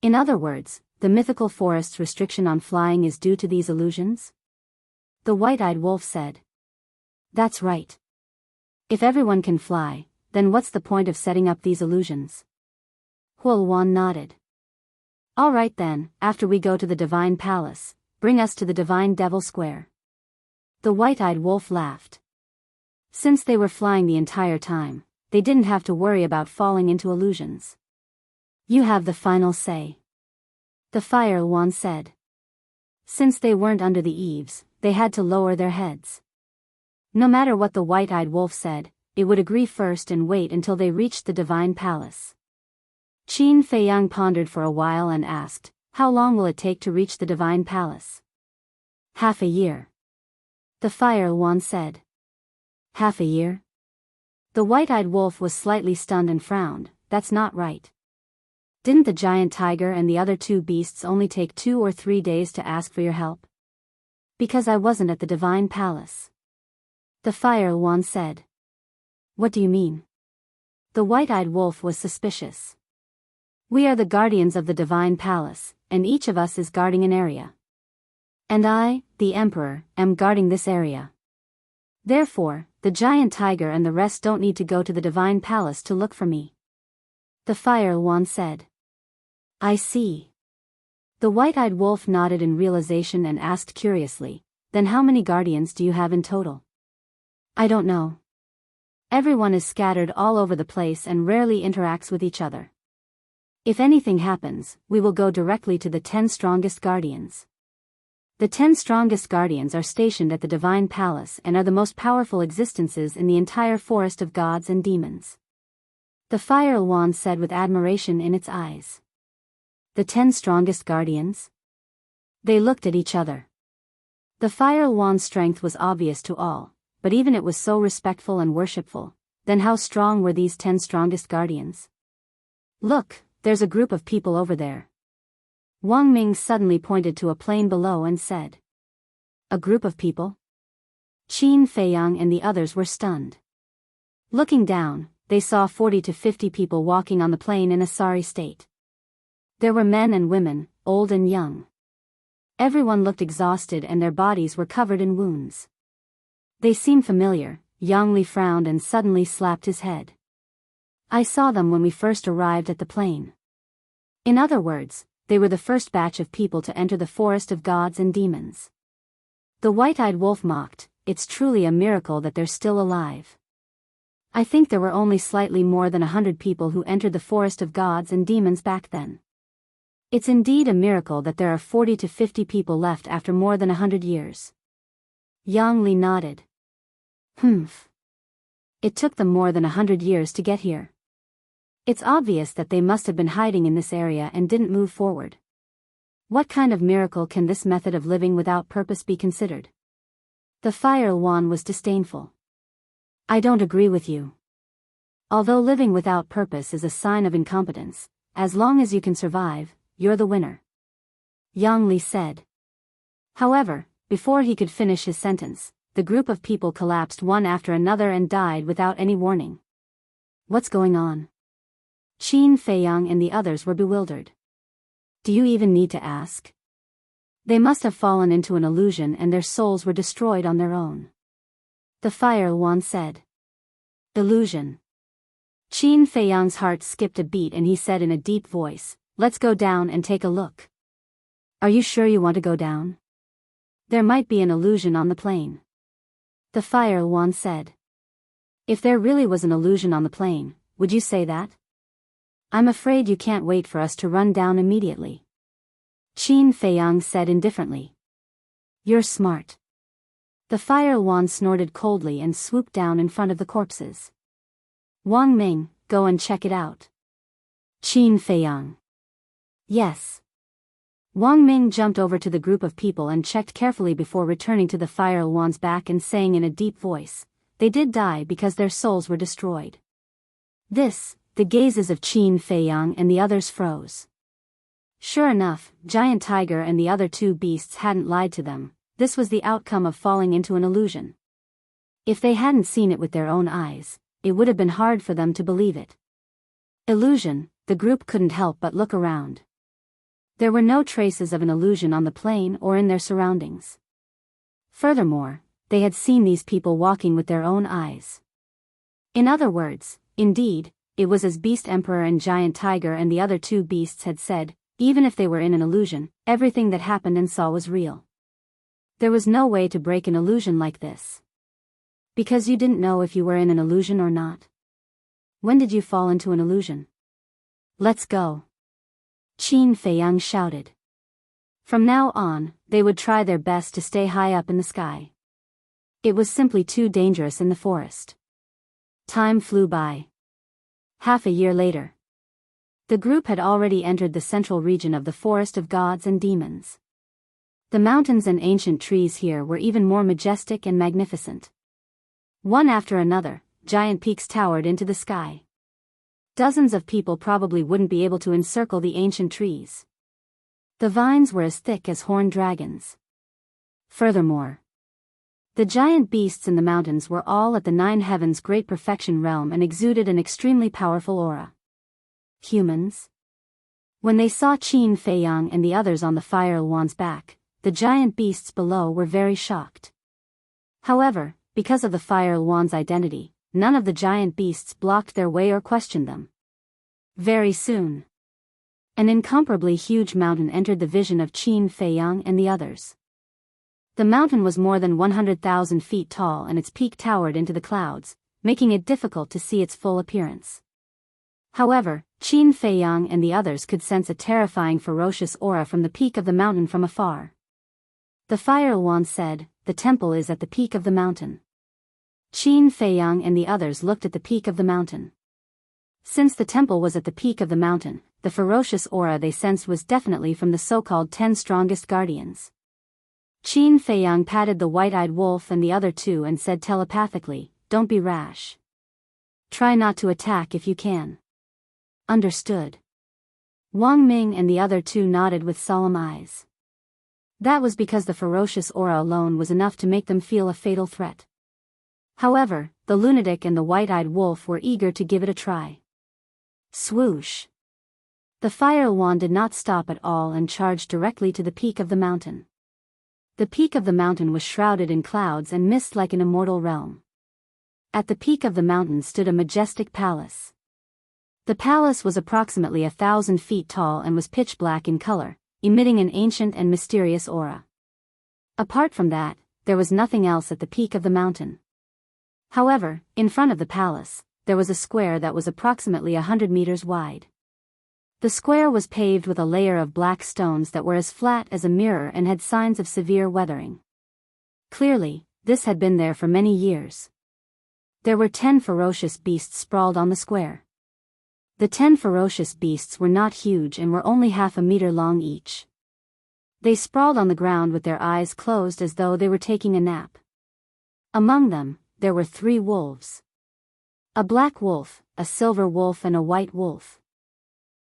In other words, the mythical forest's restriction on flying is due to these illusions?" The white-eyed wolf said. "That's right. If everyone can fly, then what's the point of setting up these illusions?" Huolwan nodded. "All right then, after we go to the Divine Palace, bring us to the Divine Devil Square." The white-eyed wolf laughed. Since they were flying the entire time, they didn't have to worry about falling into illusions. "You have the final say," the fire wand said. Since they weren't under the eaves, they had to lower their heads. No matter what the white-eyed wolf said, it would agree first and wait until they reached the Divine Palace. Qin Feiyang pondered for a while and asked, "How long will it take to reach the Divine Palace?" "Half a year," the fire wand said. "Half a year?" The white-eyed wolf was slightly stunned and frowned. "That's not right. Didn't the giant tiger and the other two beasts only take 2 or 3 days to ask for your help?" "Because I wasn't at the Divine Palace," the fire wand said. "What do you mean?" The white-eyed wolf was suspicious. "We are the guardians of the Divine Palace, and each of us is guarding an area. And I, the Emperor, am guarding this area. Therefore, the giant tiger and the rest don't need to go to the Divine Palace to look for me," the fire wand said. "I see." The white-eyed wolf nodded in realization and asked curiously, "Then how many guardians do you have in total?" "I don't know. Everyone is scattered all over the place and rarely interacts with each other. If anything happens, we will go directly to the 10 strongest guardians. The 10 strongest guardians are stationed at the Divine Palace and are the most powerful existences in the entire forest of gods and demons," the fire wand said with admiration in its eyes. "The 10 strongest guardians?" They looked at each other. The fire wand's strength was obvious to all, but even it was so respectful and worshipful. Then how strong were these 10 strongest guardians? "Look, there's a group of people over there." Wang Ming suddenly pointed to a plain below and said. "A group of people?" Qin Feiyang and the others were stunned. Looking down, they saw 40 to 50 people walking on the plain in a sorry state. There were men and women, old and young. Everyone looked exhausted and their bodies were covered in wounds. They seemed familiar. Yang Li frowned and suddenly slapped his head. I saw them when we first arrived at the plain. In other words, they were the first batch of people to enter the forest of gods and demons. The white-eyed wolf mocked, it's truly a miracle that they're still alive. I think there were only slightly more than 100 people who entered the forest of gods and demons back then. It's indeed a miracle that there are 40 to 50 people left after more than 100 years. Yang Li nodded. It took them more than 100 years to get here. It's obvious that they must have been hiding in this area and didn't move forward. What kind of miracle can this method of living without purpose be considered? The Fire Yuan was disdainful. I don't agree with you. Although living without purpose is a sign of incompetence, as long as you can survive, you're the winner. Yang Li said. However, before he could finish his sentence, the group of people collapsed one after another and died without any warning. What's going on? Qin Feiyang and the others were bewildered. Do you even need to ask? They must have fallen into an illusion and their souls were destroyed on their own. The Fire Yuan said. Illusion. Qin Feiyang's heart skipped a beat and he said in a deep voice, let's go down and take a look. Are you sure you want to go down? There might be an illusion on the plain. The Fire Yuan said. If there really was an illusion on the plain, would you say that? I'm afraid you can't wait for us to run down immediately. Qin Feiyang said indifferently. You're smart. The Fire Yuan snorted coldly and swooped down in front of the corpses. Wang Ming, go and check it out. Qin Feiyang. Yes. Wang Ming jumped over to the group of people and checked carefully before returning to the Fire Yuan's back and saying in a deep voice, they did die because their souls were destroyed. The gazes of Qin Feiyang and the others froze. Sure enough, Giant Tiger and the other two beasts hadn't lied to them. This was the outcome of falling into an illusion. If they hadn't seen it with their own eyes, it would have been hard for them to believe it. Illusion, the group couldn't help but look around. There were no traces of an illusion on the plain or in their surroundings. Furthermore, they had seen these people walking with their own eyes. In other words, indeed, it was as Beast Emperor and Giant Tiger and the other two beasts had said, even if they were in an illusion, everything that happened and saw was real. There was no way to break an illusion like this. Because you didn't know if you were in an illusion or not. When did you fall into an illusion? Let's go. Qin Feiyang shouted. From now on, they would try their best to stay high up in the sky. It was simply too dangerous in the forest. Time flew by. Half a year later. The group had already entered the central region of the forest of gods and demons. The mountains and ancient trees here were even more majestic and magnificent. One after another, giant peaks towered into the sky. Dozens of people probably wouldn't be able to encircle the ancient trees. The vines were as thick as horned dragons. Furthermore, the giant beasts in the mountains were all at the Nine Heavens' great perfection realm and exuded an extremely powerful aura. Humans? When they saw Qin Feiyang and the others on the Fire Yuan's back, the giant beasts below were very shocked. However, because of the Fire Yuan's identity, none of the giant beasts blocked their way or questioned them. Very soon, an incomparably huge mountain entered the vision of Qin Feiyang and the others. The mountain was more than 100,000 feet tall and its peak towered into the clouds, making it difficult to see its full appearance. However, Qin Feiyang and the others could sense a terrifying ferocious aura from the peak of the mountain from afar. The Fire Yuan said, the temple is at the peak of the mountain. Qin Feiyang and the others looked at the peak of the mountain. Since the temple was at the peak of the mountain, the ferocious aura they sensed was definitely from the so-called 10 strongest guardians. Qin Feiyang patted the white-eyed wolf and the other two and said telepathically, don't be rash. Try not to attack if you can. Understood. Wang Ming and the other two nodded with solemn eyes. That was because the ferocious aura alone was enough to make them feel a fatal threat. However, the lunatic and the white-eyed wolf were eager to give it a try. Swoosh! The fire wand did not stop at all and charged directly to the peak of the mountain. The peak of the mountain was shrouded in clouds and mist like an immortal realm. At the peak of the mountain stood a majestic palace. The palace was approximately 1,000 feet tall and was pitch black in color, emitting an ancient and mysterious aura. Apart from that, there was nothing else at the peak of the mountain. However, in front of the palace, there was a square that was approximately 100 meters wide. The square was paved with a layer of black stones that were as flat as a mirror and had signs of severe weathering. Clearly, this had been there for many years. There were 10 ferocious beasts sprawled on the square. The 10 ferocious beasts were not huge and were only half a meter long each. They sprawled on the ground with their eyes closed as though they were taking a nap. Among them, there were 3 wolves. A black wolf, a silver wolf and a white wolf.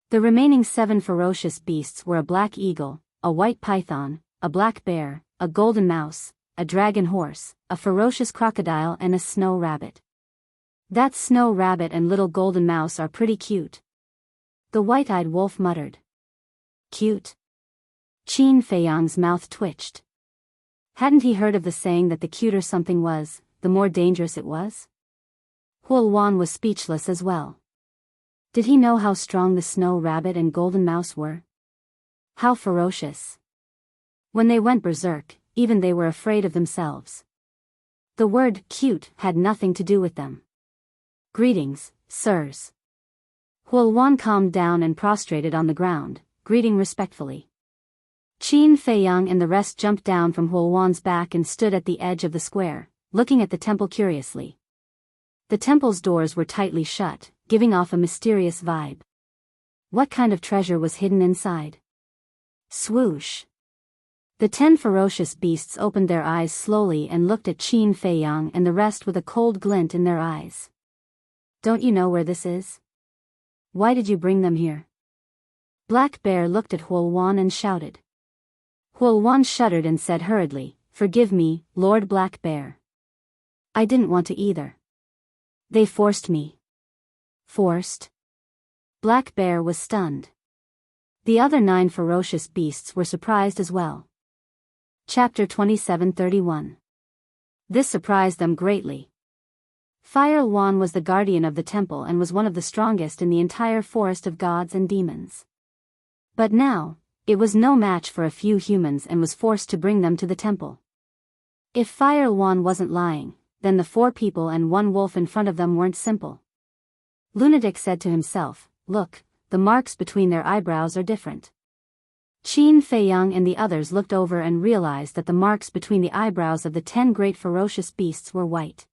The remaining 7 ferocious beasts were a black eagle, a white python, a black bear, a golden mouse, a dragon horse, a ferocious crocodile and a snow rabbit. That snow rabbit and little golden mouse are pretty cute. The white-eyed wolf muttered. Cute? Qin Feiyang's mouth twitched. Hadn't he heard of the saying that the cuter something was, the more dangerous it was? Huoluan was speechless as well. Did he know how strong the snow rabbit and golden mouse were? How ferocious. When they went berserk, even they were afraid of themselves. The word cute had nothing to do with them. Greetings, sirs. Huoluan calmed down and prostrated on the ground, greeting respectfully. Qin Feiyang and the rest jumped down from Huoluan's back and stood at the edge of the square, looking at the temple curiously. The temple's doors were tightly shut, giving off a mysterious vibe. What kind of treasure was hidden inside? Swoosh! The 10 ferocious beasts opened their eyes slowly and looked at Qin Feiyang and the rest with a cold glint in their eyes. Don't you know where this is? Why did you bring them here? Black Bear looked at Huoluan and shouted. Huoluan shuddered and said hurriedly, Forgive me, Lord Black Bear. I didn't want to either. They forced me. Forced? Black Bear was stunned. The other 9 ferocious beasts were surprised as well. Chapter 27:31. This surprised them greatly. Fire Wan was the guardian of the temple and was one of the strongest in the entire forest of gods and demons. But now, it was no match for a few humans and was forced to bring them to the temple. If Fire Wan wasn't lying, then the 4 people and 1 wolf in front of them weren't simple. Lunatic said to himself, Look, the marks between their eyebrows are different. Qin Feiyang and the others looked over and realized that the marks between the eyebrows of the 10 great ferocious beasts were white.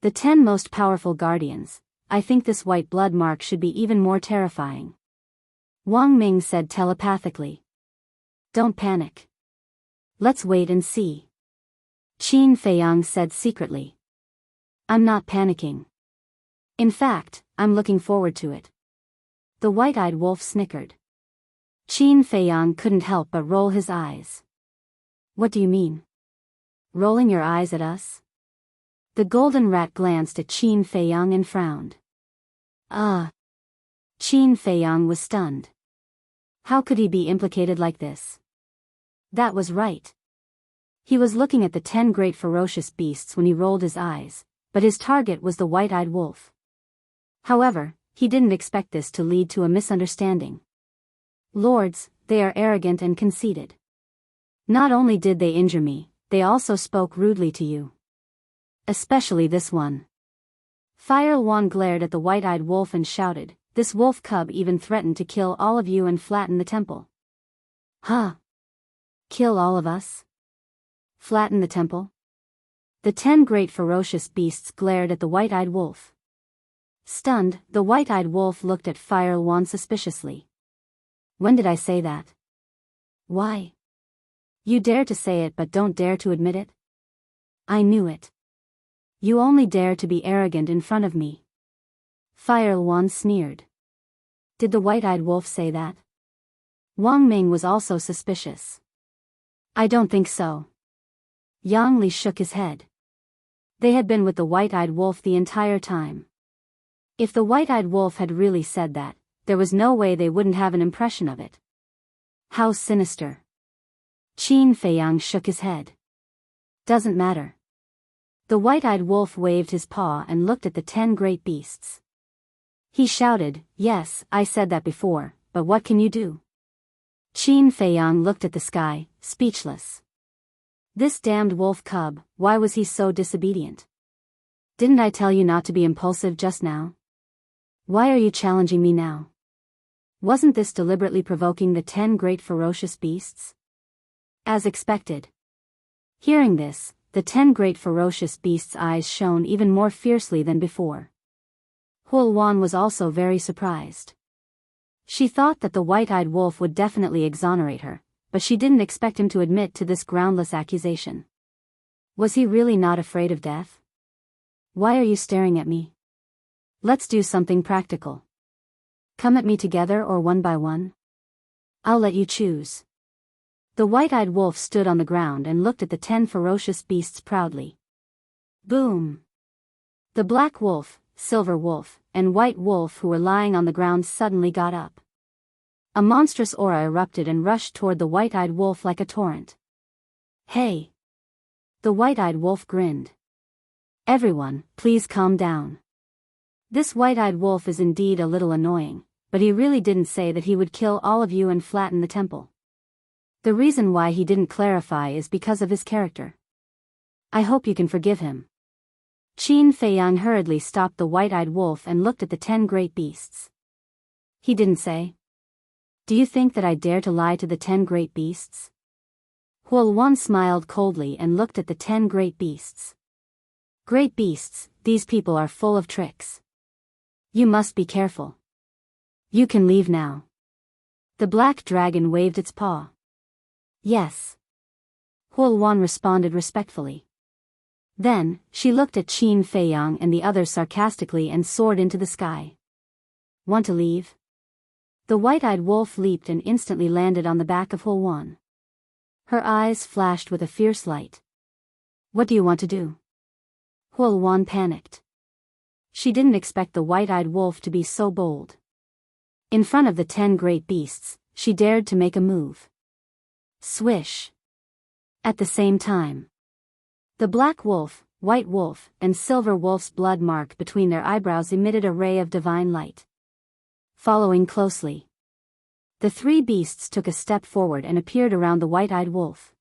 The 10 most powerful guardians, I think this white blood mark should be even more terrifying. Wang Ming said telepathically. Don't panic. Let's wait and see. Qin Feiyang said secretly. I'm not panicking. In fact, I'm looking forward to it. The white-eyed wolf snickered. Qin Feiyang couldn't help but roll his eyes. What do you mean? Rolling your eyes at us? The golden rat glanced at Qin Feiyang and frowned. Qin Feiyang was stunned. How could he be implicated like this? That was right. He was looking at the 10 great ferocious beasts when he rolled his eyes, but his target was the white-eyed wolf. However, he didn't expect this to lead to a misunderstanding. Lords, they are arrogant and conceited. Not only did they injure me, they also spoke rudely to you. Especially this one. Fire Wan glared at the white-eyed wolf and shouted, This wolf cub even threatened to kill all of you and flatten the temple. Huh? Kill all of us? Flatten the temple? The 10 great ferocious beasts glared at the white-eyed wolf. Stunned, the white-eyed wolf looked at Fire Wan suspiciously. When did I say that? Why? You dare to say it but don't dare to admit it? I knew it. You only dare to be arrogant in front of me. Fire Wan sneered. Did the white-eyed wolf say that? Wang Ming was also suspicious. I don't think so. Yang Li shook his head. They had been with the white-eyed wolf the entire time. If the white-eyed wolf had really said that, there was no way they wouldn't have an impression of it. How sinister. Qin Feiyang shook his head. Doesn't matter. The white-eyed wolf waved his paw and looked at the 10 great beasts. He shouted, "Yes, I said that before, but what can you do?" Qin Feiyang looked at the sky, speechless. This damned wolf cub, why was he so disobedient? Didn't I tell you not to be impulsive just now? Why are you challenging me now? Wasn't this deliberately provoking the 10 great ferocious beasts? As expected. Hearing this, the 10 great ferocious beasts' eyes shone even more fiercely than before. Huoluan was also very surprised. She thought that the white-eyed wolf would definitely exonerate her, but she didn't expect him to admit to this groundless accusation. Was he really not afraid of death? Why are you staring at me? Let's do something practical. Come at me together or one by one? I'll let you choose. The white-eyed wolf stood on the ground and looked at the 10 ferocious beasts proudly. Boom! The black wolf, silver wolf, and white wolf who were lying on the ground suddenly got up. A monstrous aura erupted and rushed toward the white-eyed wolf like a torrent. Hey! The white-eyed wolf grinned. Everyone, please calm down. This white-eyed wolf is indeed a little annoying, but he really didn't say that he would kill all of you and flatten the temple. The reason why he didn't clarify is because of his character. I hope you can forgive him. Qin Feiyang hurriedly stopped the white-eyed wolf and looked at the 10 great beasts. He didn't say. Do you think that I dare to lie to the 10 great beasts? Huoluan smiled coldly and looked at the 10 great beasts. Great beasts, these people are full of tricks. You must be careful. You can leave now. The black dragon waved its paw. Yes. Huoluan responded respectfully. Then, she looked at Qin Feiyang and the others sarcastically and soared into the sky. Want to leave? The white-eyed wolf leaped and instantly landed on the back of Huoluan. Her eyes flashed with a fierce light. What do you want to do? Huoluan panicked. She didn't expect the white-eyed wolf to be so bold. In front of the 10 great beasts, she dared to make a move. Swish. At the same time, the black wolf, white wolf, and silver wolf's blood mark between their eyebrows emitted a ray of divine light. Following closely, the 3 beasts took a step forward and appeared around the white-eyed wolf.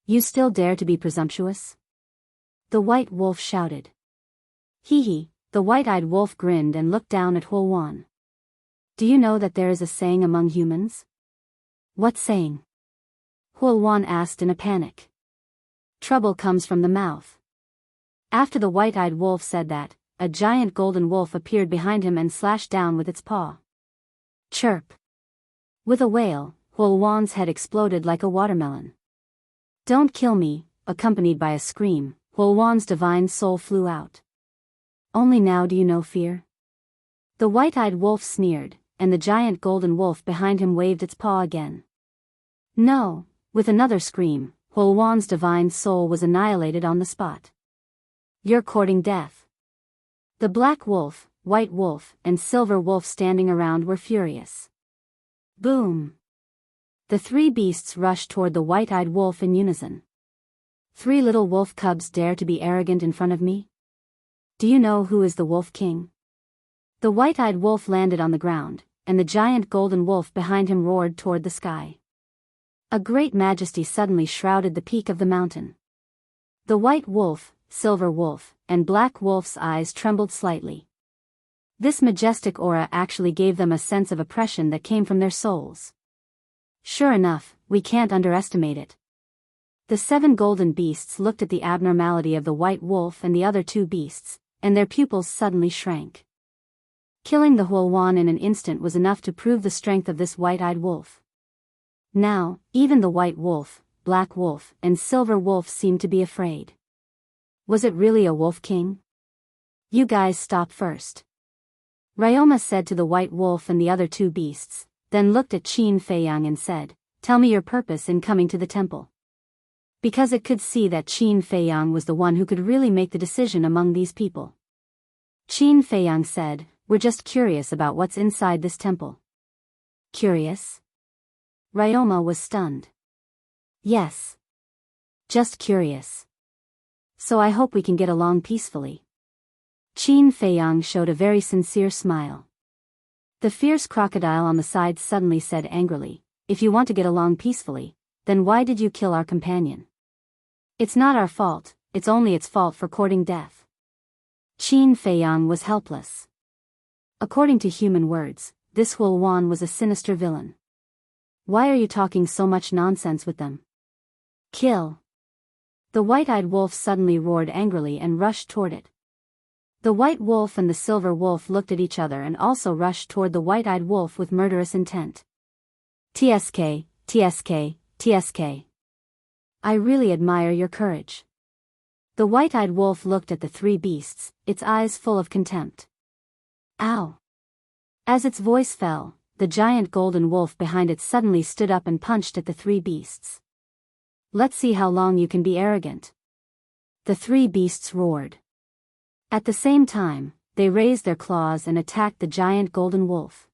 You still dare to be presumptuous? The white wolf shouted. Hee hee, the white-eyed wolf grinned and looked down at Huoluan. Do you know that there is a saying among humans? What saying? Huoluan asked in a panic. Trouble comes from the mouth. After the white-eyed wolf said that, a giant golden wolf appeared behind him and slashed down with its paw. Chirp. With a wail, Huoluan's head exploded like a watermelon. Don't kill me, accompanied by a scream, Huoluan's divine soul flew out. Only now do you know fear? The white-eyed wolf sneered, and the giant golden wolf behind him waved its paw again. No, with another scream, Huoluan's divine soul was annihilated on the spot. You're courting death. The black wolf, white wolf, and silver wolf standing around were furious. Boom! The 3 beasts rushed toward the white-eyed wolf in unison. 3 little wolf cubs dare to be arrogant in front of me? Do you know who is the Wolf King? The white-eyed wolf landed on the ground, and the giant golden wolf behind him roared toward the sky. A great majesty suddenly shrouded the peak of the mountain. The white wolf, silver wolf, and black wolf's eyes trembled slightly. This majestic aura actually gave them a sense of oppression that came from their souls. Sure enough, we can't underestimate it. The 7 golden beasts looked at the abnormality of the white wolf and the other 2 beasts, and their pupils suddenly shrank. Killing the Huoluan in an instant was enough to prove the strength of this white-eyed wolf. Now, even the white wolf, black wolf, and silver wolf seemed to be afraid. Was it really a wolf king? You guys stop first. Ryoma said to the white wolf and the other 2 beasts, then looked at Qin Feiyang and said, Tell me your purpose in coming to the temple. Because it could see that Qin Feiyang was the one who could really make the decision among these people. Qin Feiyang said, "We're just curious about what's inside this temple." Curious? Ryoma was stunned. Yes. Just curious. So I hope we can get along peacefully. Qin Feiyang showed a very sincere smile. The fierce crocodile on the side suddenly said angrily, "If you want to get along peacefully, then why did you kill our companion? It's not our fault, it's only its fault for courting death." Qin Feiyang was helpless. According to human words, this Huo Wan was a sinister villain. Why are you talking so much nonsense with them? Kill. The white-eyed wolf suddenly roared angrily and rushed toward it. The white wolf and the silver wolf looked at each other and also rushed toward the white-eyed wolf with murderous intent. TSK, TSK, TSK. I really admire your courage. The white-eyed wolf looked at the three beasts, its eyes full of contempt. Ow! As its voice fell, the giant golden wolf behind it suddenly stood up and punched at the three beasts. Let's see how long you can be arrogant. The three beasts roared. At the same time, they raised their claws and attacked the giant golden wolf.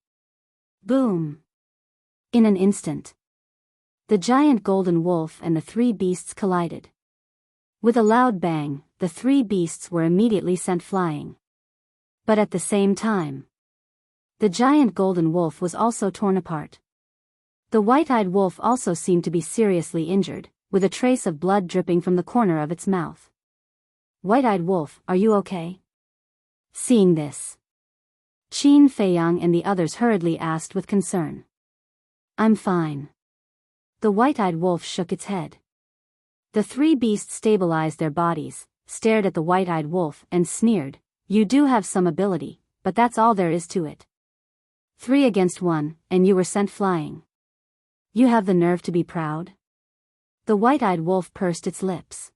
Boom! In an instant, the giant golden wolf and the three beasts collided. With a loud bang, the three beasts were immediately sent flying. But at the same time, the giant golden wolf was also torn apart. The white-eyed wolf also seemed to be seriously injured, with a trace of blood dripping from the corner of its mouth. White-eyed wolf, are you okay? Seeing this, Qin Feiyang and the others hurriedly asked with concern. I'm fine. The white-eyed wolf shook its head. The three beasts stabilized their bodies, stared at the white-eyed wolf and sneered, "You do have some ability, but that's all there is to it. 3 against 1, and you were sent flying. You have the nerve to be proud?" The white-eyed wolf pursed its lips.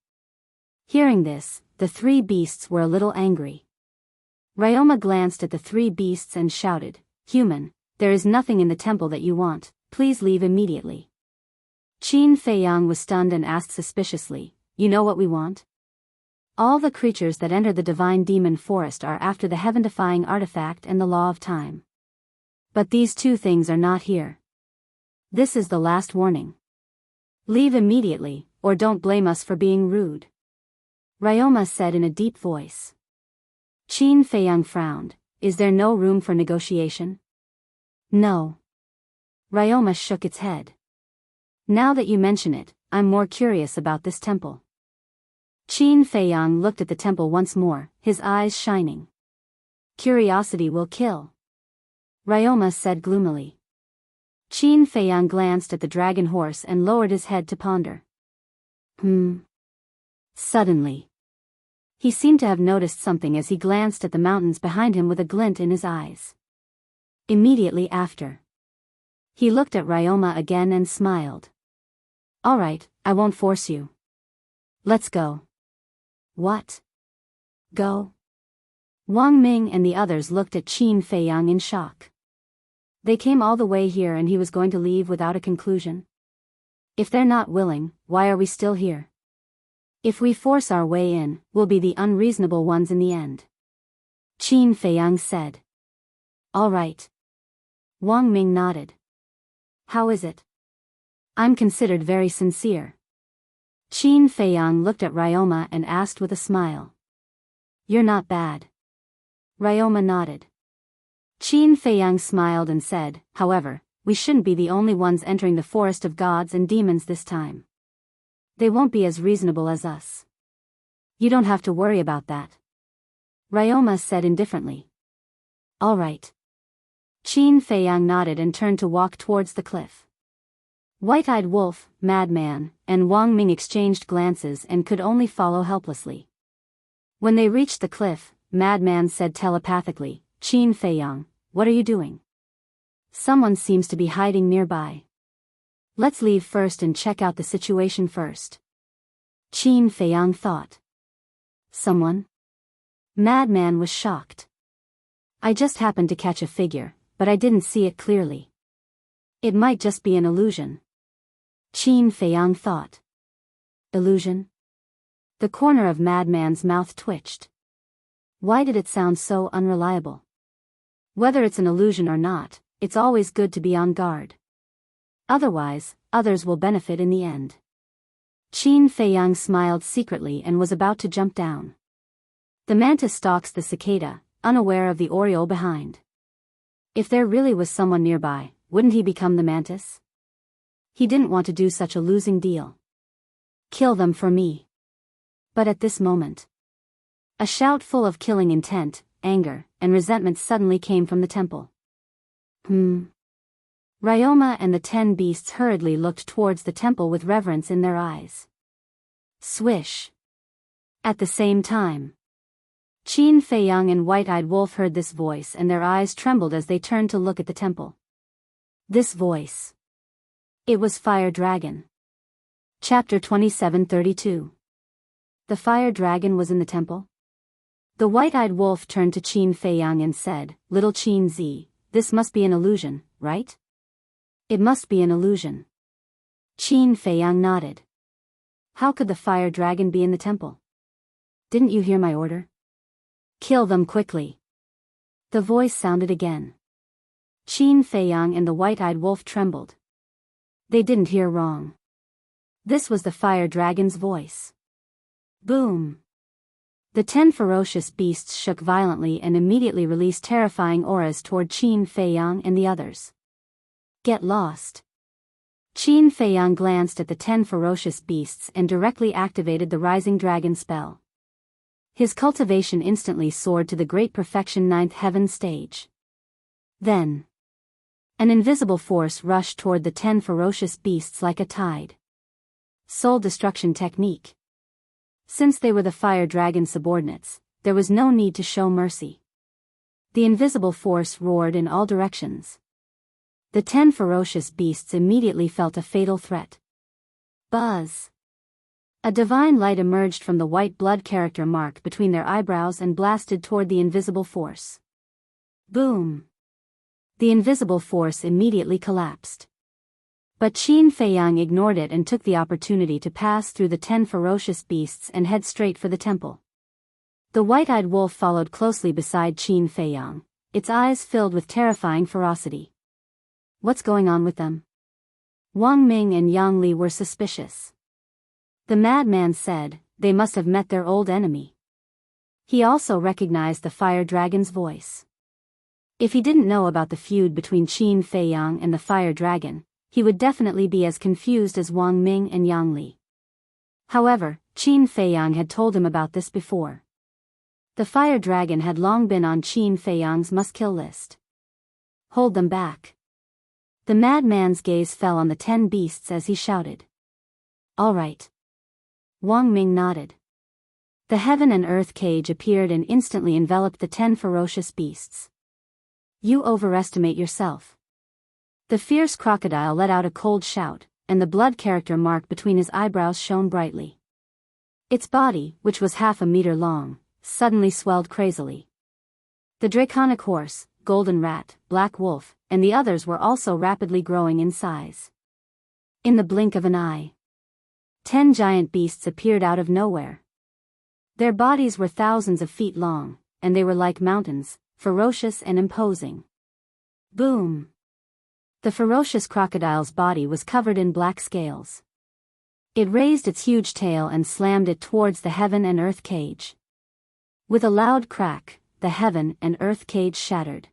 Hearing this, the three beasts were a little angry. Ryoma glanced at the three beasts and shouted, "Human, there is nothing in the temple that you want, please leave immediately." Qin Feiyang was stunned and asked suspiciously, "You know what we want?" All the creatures that enter the divine demon forest are after the heaven-defying artifact and the law of time. But these two things are not here. This is the last warning. Leave immediately, or don't blame us for being rude. Ryoma said in a deep voice. Qin Feiyang frowned. Is there no room for negotiation? No. Ryoma shook its head. Now that you mention it, I'm more curious about this temple. Qin Feiyang looked at the temple once more, his eyes shining. Curiosity will kill. Ryoma said gloomily. Qin Feiyang glanced at the dragon horse and lowered his head to ponder. Suddenly, he seemed to have noticed something as he glanced at the mountains behind him with a glint in his eyes. Immediately after, he looked at Ryoma again and smiled. All right, I won't force you. Let's go. What? Go? Wang Ming and the others looked at Qin Feiyang in shock. They came all the way here and he was going to leave without a conclusion? If they're not willing, why are we still here? If we force our way in, we'll be the unreasonable ones in the end. Qin Feiyang said. All right. Wang Ming nodded. How is it? I'm considered very sincere. Qin Feiyang looked at Ryoma and asked with a smile. You're not bad. Ryoma nodded. Qin Feiyang smiled and said, however, we shouldn't be the only ones entering the forest of gods and demons this time. They won't be as reasonable as us. You don't have to worry about that. Ryoma said indifferently. All right. Qin Feiyang nodded and turned to walk towards the cliff. White-eyed wolf, madman, and Wang Ming exchanged glances and could only follow helplessly. When they reached the cliff, madman said telepathically, Qin Feiyang, what are you doing? Someone seems to be hiding nearby. Let's leave first and check out the situation first. Qin Feiyang thought. Someone? Madman was shocked. I just happened to catch a figure, but I didn't see it clearly. It might just be an illusion. Qin Feiyang thought. Illusion? The corner of Madman's mouth twitched. Why did it sound so unreliable? Whether it's an illusion or not, it's always good to be on guard. Otherwise, others will benefit in the end. Qin Feiyang smiled secretly and was about to jump down. The mantis stalks the cicada, unaware of the oriole behind. If there really was someone nearby, wouldn't he become the mantis? He didn't want to do such a losing deal. Kill them for me. But at this moment, a shout full of killing intent, anger, and resentment suddenly came from the temple. Ryoma and the 10 beasts hurriedly looked towards the temple with reverence in their eyes. Swish. At the same time, Qin Feiyang and White-Eyed Wolf heard this voice and their eyes trembled as they turned to look at the temple. This voice. It was Fire Dragon. Chapter 27:32. The Fire Dragon was in the temple? The White-Eyed Wolf turned to Qin Feiyang and said, "Little Qin Zi, this must be an illusion, right?" "It must be an illusion." Qin Feiyang nodded. "How could the Fire Dragon be in the temple? Didn't you hear my order? Kill them quickly." The voice sounded again. Qin Feiyang and the White-Eyed Wolf trembled. They didn't hear wrong. This was the Fire Dragon's voice. Boom! The 10 ferocious beasts shook violently and immediately released terrifying auras toward Qin Feiyang and the others. Get lost. Qin Feiyang glanced at the 10 ferocious beasts and directly activated the Rising Dragon spell. His cultivation instantly soared to the Great Perfection 9th Heaven stage. Then, an invisible force rushed toward the 10 ferocious beasts like a tide. Soul destruction technique. Since they were the Fire Dragon subordinates, there was no need to show mercy. The invisible force roared in all directions. The 10 ferocious beasts immediately felt a fatal threat. Buzz! A divine light emerged from the white blood character mark between their eyebrows and blasted toward the invisible force. Boom! The invisible force immediately collapsed. But Qin Feiyang ignored it and took the opportunity to pass through the 10 ferocious beasts and head straight for the temple. The White-Eyed Wolf followed closely beside Qin Feiyang, its eyes filled with terrifying ferocity. What's going on with them? Wang Ming and Yang Li were suspicious. The madman said, they must have met their old enemy. He also recognized the Fire Dragon's voice. If he didn't know about the feud between Qin Feiyang and the Fire Dragon, he would definitely be as confused as Wang Ming and Yang Li. However, Qin Feiyang had told him about this before. The Fire Dragon had long been on Qin Feiyang's must-kill list. Hold them back. The madman's gaze fell on the 10 beasts as he shouted. All right. Wang Ming nodded. The heaven and earth cage appeared and instantly enveloped the 10 ferocious beasts. You overestimate yourself. The fierce crocodile let out a cold shout, and the blood character mark between his eyebrows shone brightly. Its body, which was half a meter long, suddenly swelled crazily. The draconic horse, golden rat, black wolf, and the others were also rapidly growing in size. In the blink of an eye, 10 giant beasts appeared out of nowhere. Their bodies were thousands of feet long, and they were like mountains, ferocious and imposing. Boom! The ferocious crocodile's body was covered in black scales. It raised its huge tail and slammed it towards the heaven and earth cage. With a loud crack, the heaven and earth cage shattered.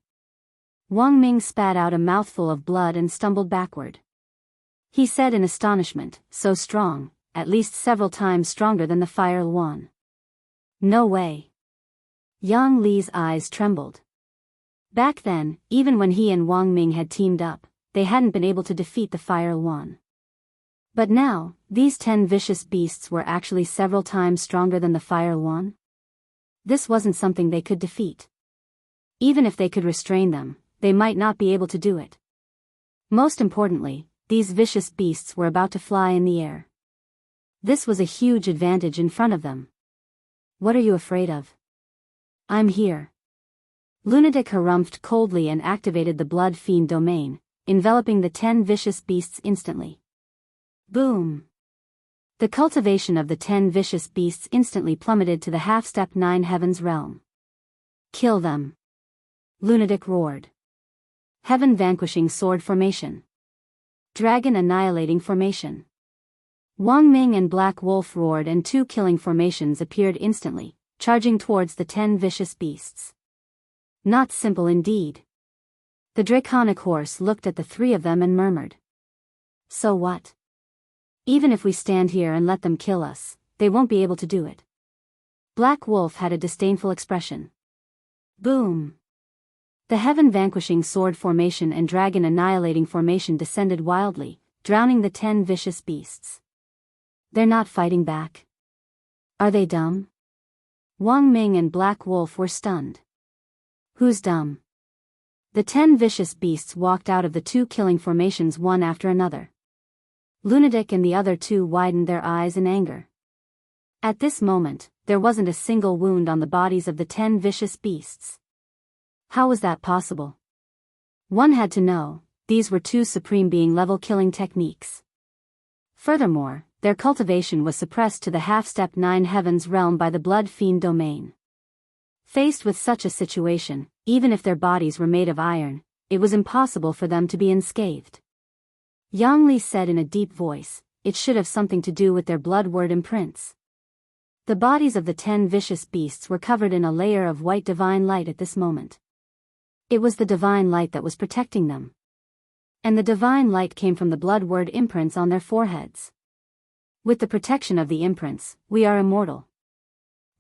Wang Ming spat out a mouthful of blood and stumbled backward. He said in astonishment, so strong, at least several times stronger than the Fire One. No way. Yang Li's eyes trembled. Back then, even when he and Wang Ming had teamed up, they hadn't been able to defeat the Fire One. But now, these 10 vicious beasts were actually several times stronger than the Fire One. This wasn't something they could defeat. Even if they could restrain them, they might not be able to do it. Most importantly, these vicious beasts were about to fly in the air. This was a huge advantage in front of them. What are you afraid of? I'm here. Lunatic harumphed coldly and activated the Blood Fiend domain, enveloping the 10 vicious beasts instantly. Boom! The cultivation of the 10 vicious beasts instantly plummeted to the half-step 9 heavens realm. Kill them! Lunatic roared. Heaven vanquishing sword formation. Dragon annihilating formation. Wang Ming and Black Wolf roared and 2 killing formations appeared instantly, charging towards the 10 vicious beasts. Not simple indeed. The draconic horse looked at the 3 of them and murmured. So what? Even if we stand here and let them kill us, they won't be able to do it. Black Wolf had a disdainful expression. Boom! The heaven vanquishing sword formation and dragon annihilating formation descended wildly, drowning the 10 vicious beasts. They're not fighting back. Are they dumb? Wang Ming and Black Wolf were stunned. Who's dumb? The 10 vicious beasts walked out of the 2 killing formations one after another. Lunatic and the other 2 widened their eyes in anger. At this moment, there wasn't a single wound on the bodies of the 10 vicious beasts. How was that possible? One had to know, these were 2 supreme being level killing techniques. Furthermore, their cultivation was suppressed to the half-step 9 heavens realm by the blood fiend domain. Faced with such a situation, even if their bodies were made of iron, it was impossible for them to be unscathed. Yang Li said in a deep voice, it should have something to do with their blood word imprints. The bodies of the 10 vicious beasts were covered in a layer of white divine light at this moment. It was the divine light that was protecting them. And the divine light came from the blood word imprints on their foreheads. With the protection of the imprints, we are immortal.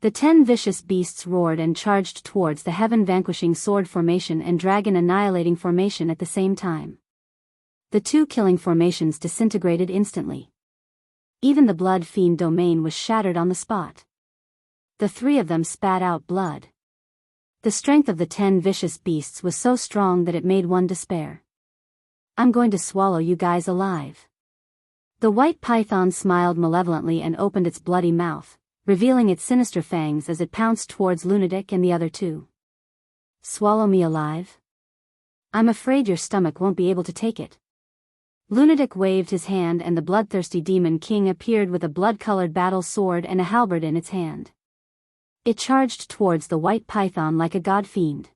The 10 vicious beasts roared and charged towards the heaven vanquishing sword formation and dragon annihilating formation at the same time. The 2 killing formations disintegrated instantly. Even the blood fiend domain was shattered on the spot. The 3 of them spat out blood. The strength of the 10 vicious beasts was so strong that it made one despair. I'm going to swallow you guys alive. The white python smiled malevolently and opened its bloody mouth, revealing its sinister fangs as it pounced towards Lunatic and the other 2. Swallow me alive? I'm afraid your stomach won't be able to take it. Lunatic waved his hand and the bloodthirsty demon king appeared with a blood-colored battle sword and a halberd in its hand. It charged towards the white python like a god fiend.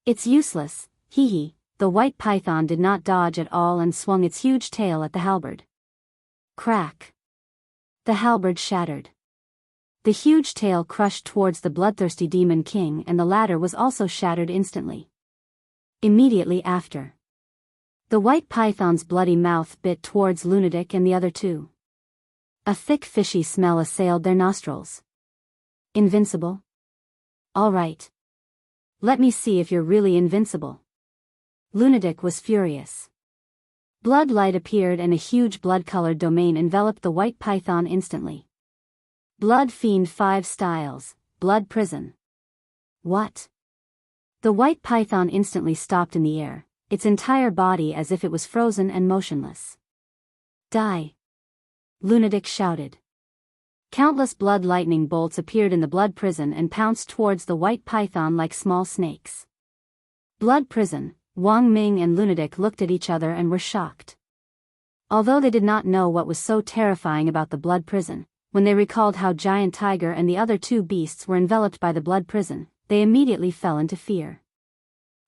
It's useless, hee. The white python did not dodge at all and swung its huge tail at the halberd. Crack! The halberd shattered. The huge tail crushed towards the bloodthirsty demon king and the latter was also shattered instantly. Immediately after, the white python's bloody mouth bit towards Lunatic and the other 2. A thick fishy smell assailed their nostrils. Invincible? All right. Let me see if you're really invincible. Lunatic was furious. Blood light appeared and a huge blood-colored domain enveloped the white python instantly. Blood fiend 5 styles, blood prison. What? The white python instantly stopped in the air, its entire body as if it was frozen and motionless. Die! Lunatic shouted. Countless blood lightning bolts appeared in the blood prison and pounced towards the white python like small snakes. Blood prison, Wang Ming and Lunatic looked at each other and were shocked. Although they did not know what was so terrifying about the blood prison, when they recalled how Giant Tiger and the other 2 beasts were enveloped by the blood prison, they immediately fell into fear.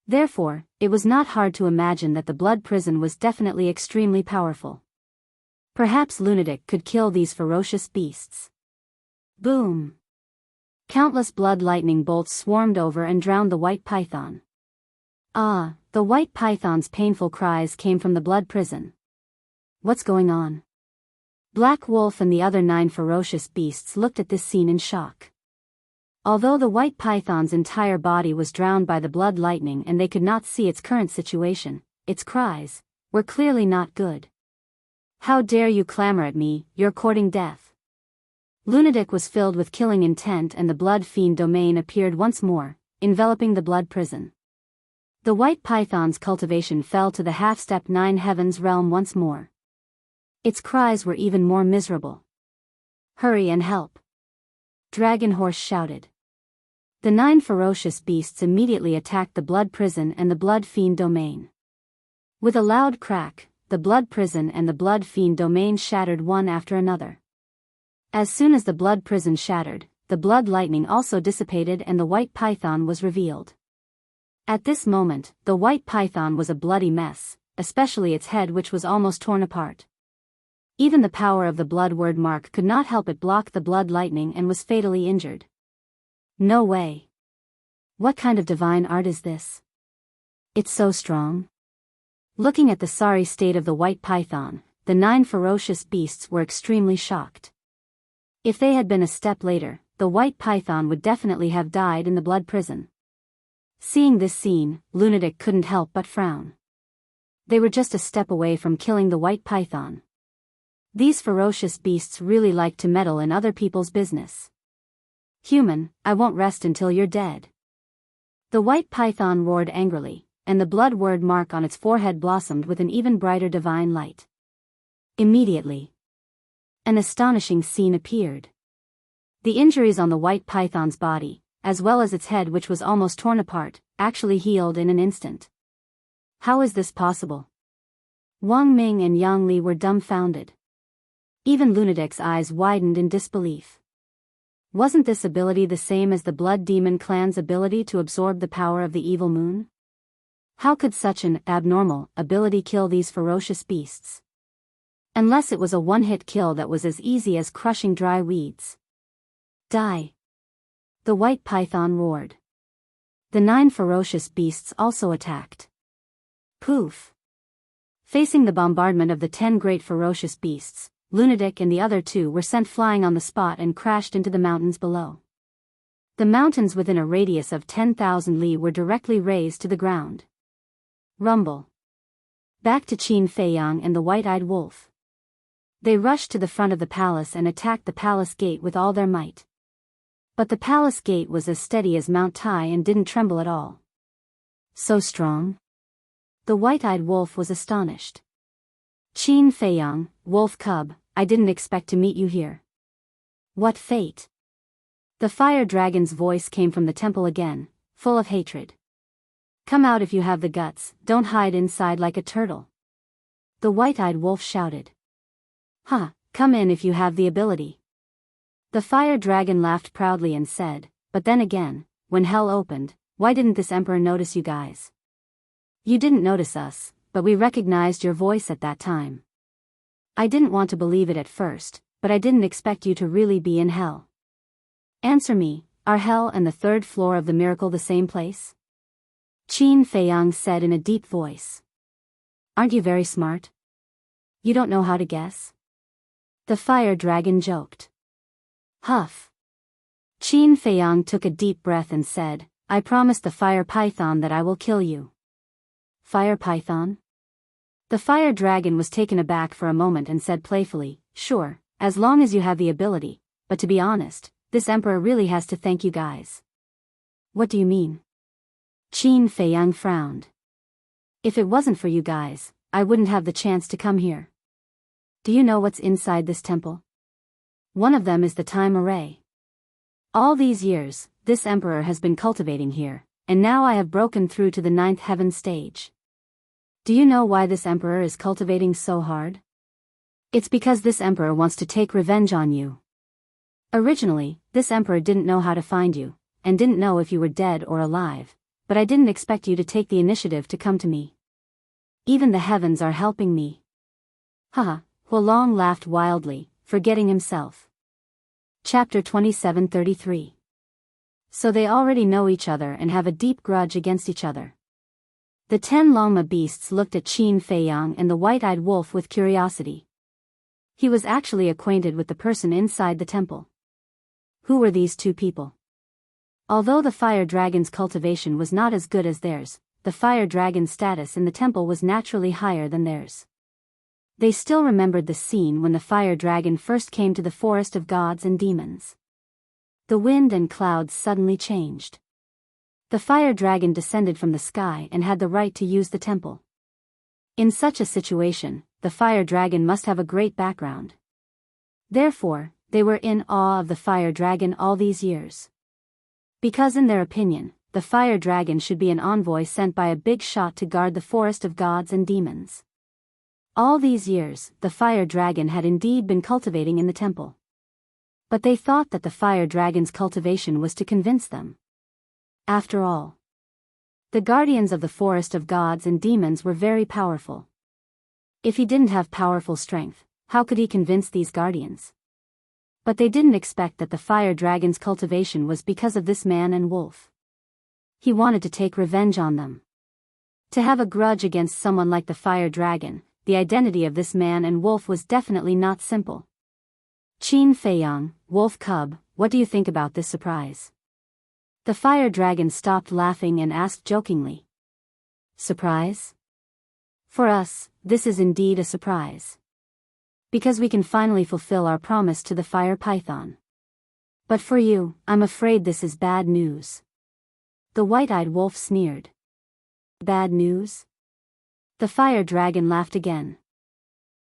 Therefore, it was not hard to imagine that the blood prison was definitely extremely powerful. Perhaps Lunatic could kill these ferocious beasts. Boom! Countless blood lightning bolts swarmed over and drowned the white python. Ah, the white python's painful cries came from the blood prison. What's going on? Black Wolf and the other 9 ferocious beasts looked at this scene in shock. Although the white python's entire body was drowned by the blood lightning and they could not see its current situation, its cries were clearly not good. How dare you clamor at me, you're courting death. Lunatic was filled with killing intent and the blood fiend domain appeared once more, enveloping the blood prison. The white python's cultivation fell to the half-step 9 heavens realm once more. Its cries were even more miserable. Hurry and help! Dragon Horse shouted. The 9 ferocious beasts immediately attacked the blood prison and the blood fiend domain. With a loud crack, the blood prison and the blood fiend domain shattered one after another. As soon as the blood prison shattered, the blood lightning also dissipated and the white python was revealed. At this moment, the white python was a bloody mess, especially its head, which was almost torn apart. Even the power of the blood word mark could not help it block the blood lightning and was fatally injured. No way. What kind of divine art is this? It's so strong. Looking at the sorry state of the white python, the 9 ferocious beasts were extremely shocked. If they had been a step later, the white python would definitely have died in the blood prison. Seeing this scene, Lunatic couldn't help but frown. They were just a step away from killing the white python. These ferocious beasts really like to meddle in other people's business. Human, I won't rest until you're dead. The white python roared angrily, and the blood word mark on its forehead blossomed with an even brighter divine light. Immediately, an astonishing scene appeared. The injuries on the white python's body, as well as its head, which was almost torn apart, actually healed in an instant. How is this possible? Wang Ming and Yang Li were dumbfounded. Even Lunatic's eyes widened in disbelief. Wasn't this ability the same as the Blood Demon clan's ability to absorb the power of the evil moon? How could such an abnormal ability kill these ferocious beasts? Unless it was a one-hit kill that was as easy as crushing dry weeds. Die! The white python roared. The 9 ferocious beasts also attacked. Poof! Facing the bombardment of the 10 great ferocious beasts, Lunatic and the other 2 were sent flying on the spot and crashed into the mountains below. The mountains within a radius of 10,000 li were directly razed to the ground. Rumble. Back to Qin Feiyang and the white-eyed wolf. They rushed to the front of the palace and attacked the palace gate with all their might. But the palace gate was as steady as Mount Tai and didn't tremble at all. So strong? The white-eyed wolf was astonished. Qin Feiyang, wolf cub, I didn't expect to meet you here. What fate? The fire dragon's voice came from the temple again, full of hatred. Come out if you have the guts, don't hide inside like a turtle. The white-eyed wolf shouted. Huh, come in if you have the ability. The fire dragon laughed proudly and said, but then again, when hell opened, why didn't this emperor notice you guys? You didn't notice us, but we recognized your voice at that time. I didn't want to believe it at first, but I didn't expect you to really be in hell. Answer me, are hell and the 3rd floor of the miracle the same place? Qin Feiyang said in a deep voice. Aren't you very smart? You don't know how to guess? The fire dragon joked. Huff. Qin Feiyang took a deep breath and said, I promised the fire python that I will kill you. Fire python? The fire dragon was taken aback for a moment and said playfully, sure, as long as you have the ability, but to be honest, this emperor really has to thank you guys. What do you mean? Qin Feiyang frowned. If it wasn't for you guys, I wouldn't have the chance to come here. Do you know what's inside this temple? One of them is the time array. All these years, this emperor has been cultivating here, and now I have broken through to the 9th heaven stage. Do you know why this emperor is cultivating so hard? It's because this emperor wants to take revenge on you. Originally, this emperor didn't know how to find you, and didn't know if you were dead or alive, but I didn't expect you to take the initiative to come to me. Even the heavens are helping me. Haha, Huolong laughed wildly, forgetting himself. Chapter 27:33. So they already know each other and have a deep grudge against each other. The 10 Longma beasts looked at Qin Feiyang and the white-eyed wolf with curiosity. He was actually acquainted with the person inside the temple. Who were these 2 people? Although the fire dragon's cultivation was not as good as theirs, the fire dragon's status in the temple was naturally higher than theirs. They still remembered the scene when the fire dragon first came to the forest of gods and demons. The wind and clouds suddenly changed. The fire dragon descended from the sky and had the right to use the temple. In such a situation, the fire dragon must have a great background. Therefore, they were in awe of the fire dragon all these years. Because in their opinion, the fire dragon should be an envoy sent by a big shot to guard the forest of gods and demons. All these years, the fire dragon had indeed been cultivating in the temple. But they thought that the fire dragon's cultivation was to convince them. After all, the guardians of the forest of gods and demons were very powerful. If he didn't have powerful strength, how could he convince these guardians? But they didn't expect that the fire dragon's cultivation was because of this man and wolf. He wanted to take revenge on them. To have a grudge against someone like the fire dragon, the identity of this man and wolf was definitely not simple. Qin Feiyang, wolf cub, what do you think about this surprise? The fire dragon stopped laughing and asked jokingly. Surprise? For us, this is indeed a surprise. Because we can finally fulfill our promise to the fire python. But for you, I'm afraid this is bad news. The white-eyed wolf sneered. Bad news? The fire dragon laughed again.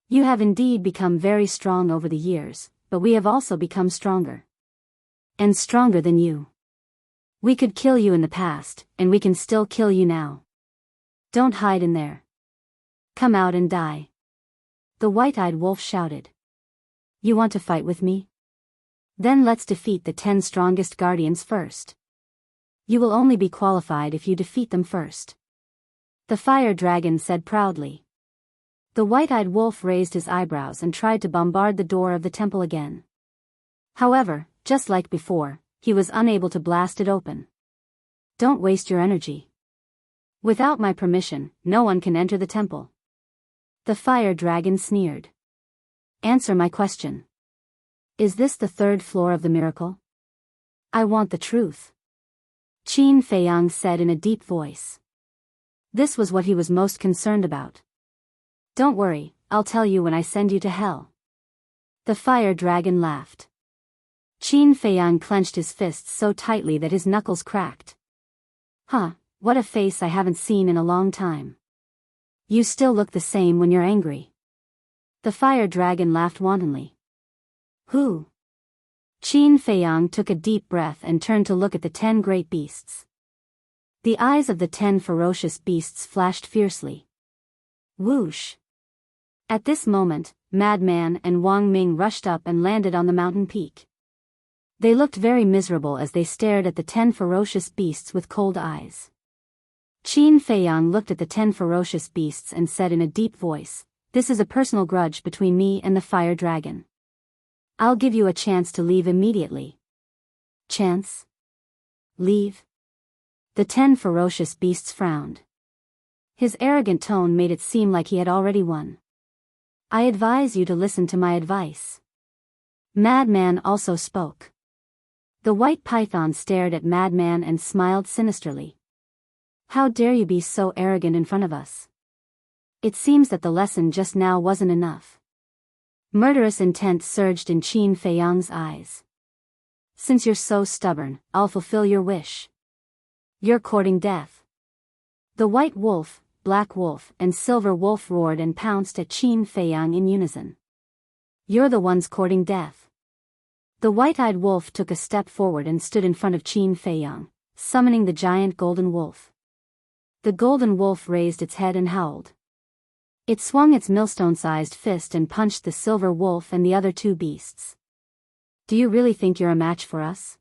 You have indeed become very strong over the years, but we have also become stronger. And stronger than you. We could kill you in the past, and we can still kill you now. Don't hide in there. Come out and die. The white-eyed wolf shouted. You want to fight with me? Then let's defeat the 10 strongest guardians first. You will only be qualified if you defeat them first. The fire dragon said proudly. The white-eyed wolf raised his eyebrows and tried to bombard the door of the temple again. However, just like before, he was unable to blast it open. Don't waste your energy. Without my permission, no one can enter the temple. The fire dragon sneered. Answer my question. Is this the 3rd floor of the miracle? I want the truth. Qin Feiyang said in a deep voice. This was what he was most concerned about. Don't worry, I'll tell you when I send you to hell. The fire dragon laughed. Qin Feiyang clenched his fists so tightly that his knuckles cracked. Huh, what a face I haven't seen in a long time. You still look the same when you're angry. The fire dragon laughed wantonly. Who? Qin Feiyang took a deep breath and turned to look at the 10 great beasts. The eyes of the 10 ferocious beasts flashed fiercely. Whoosh! At this moment, Madman and Wang Ming rushed up and landed on the mountain peak. They looked very miserable as they stared at the 10 ferocious beasts with cold eyes. Qin Feiyang looked at the 10 ferocious beasts and said in a deep voice, This is a personal grudge between me and the fire dragon. I'll give you a chance to leave immediately. Chance? Leave? The 10 ferocious beasts frowned. His arrogant tone made it seem like he had already won. I advise you to listen to my advice. Madman also spoke. The white python stared at Madman and smiled sinisterly. How dare you be so arrogant in front of us? It seems that the lesson just now wasn't enough. Murderous intent surged in Qin Feiyang's eyes. Since you're so stubborn, I'll fulfill your wish. You're courting death. The white wolf, black wolf, and silver wolf roared and pounced at Qin Feiyang in unison. You're the ones courting death. The white-eyed wolf took a step forward and stood in front of Qin Feiyang, summoning the giant golden wolf. The golden wolf raised its head and howled. It swung its millstone-sized fist and punched the silver wolf and the other 2 beasts. Do you really think you're a match for us?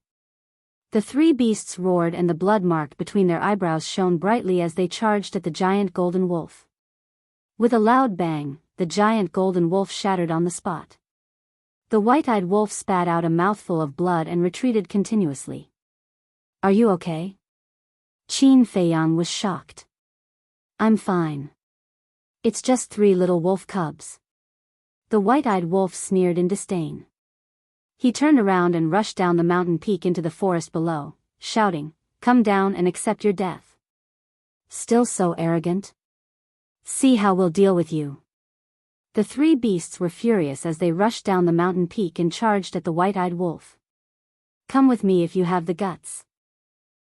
The 3 beasts roared and the blood mark between their eyebrows shone brightly as they charged at the giant golden wolf. With a loud bang, the giant golden wolf shattered on the spot. The white-eyed wolf spat out a mouthful of blood and retreated continuously. Are you okay? Qin Feiyang was shocked. I'm fine. It's just 3 little wolf cubs. The white-eyed wolf sneered in disdain. He turned around and rushed down the mountain peak into the forest below, shouting, Come down and accept your death. Still so arrogant? See how we'll deal with you. The 3 beasts were furious as they rushed down the mountain peak and charged at the white-eyed wolf. Come with me if you have the guts.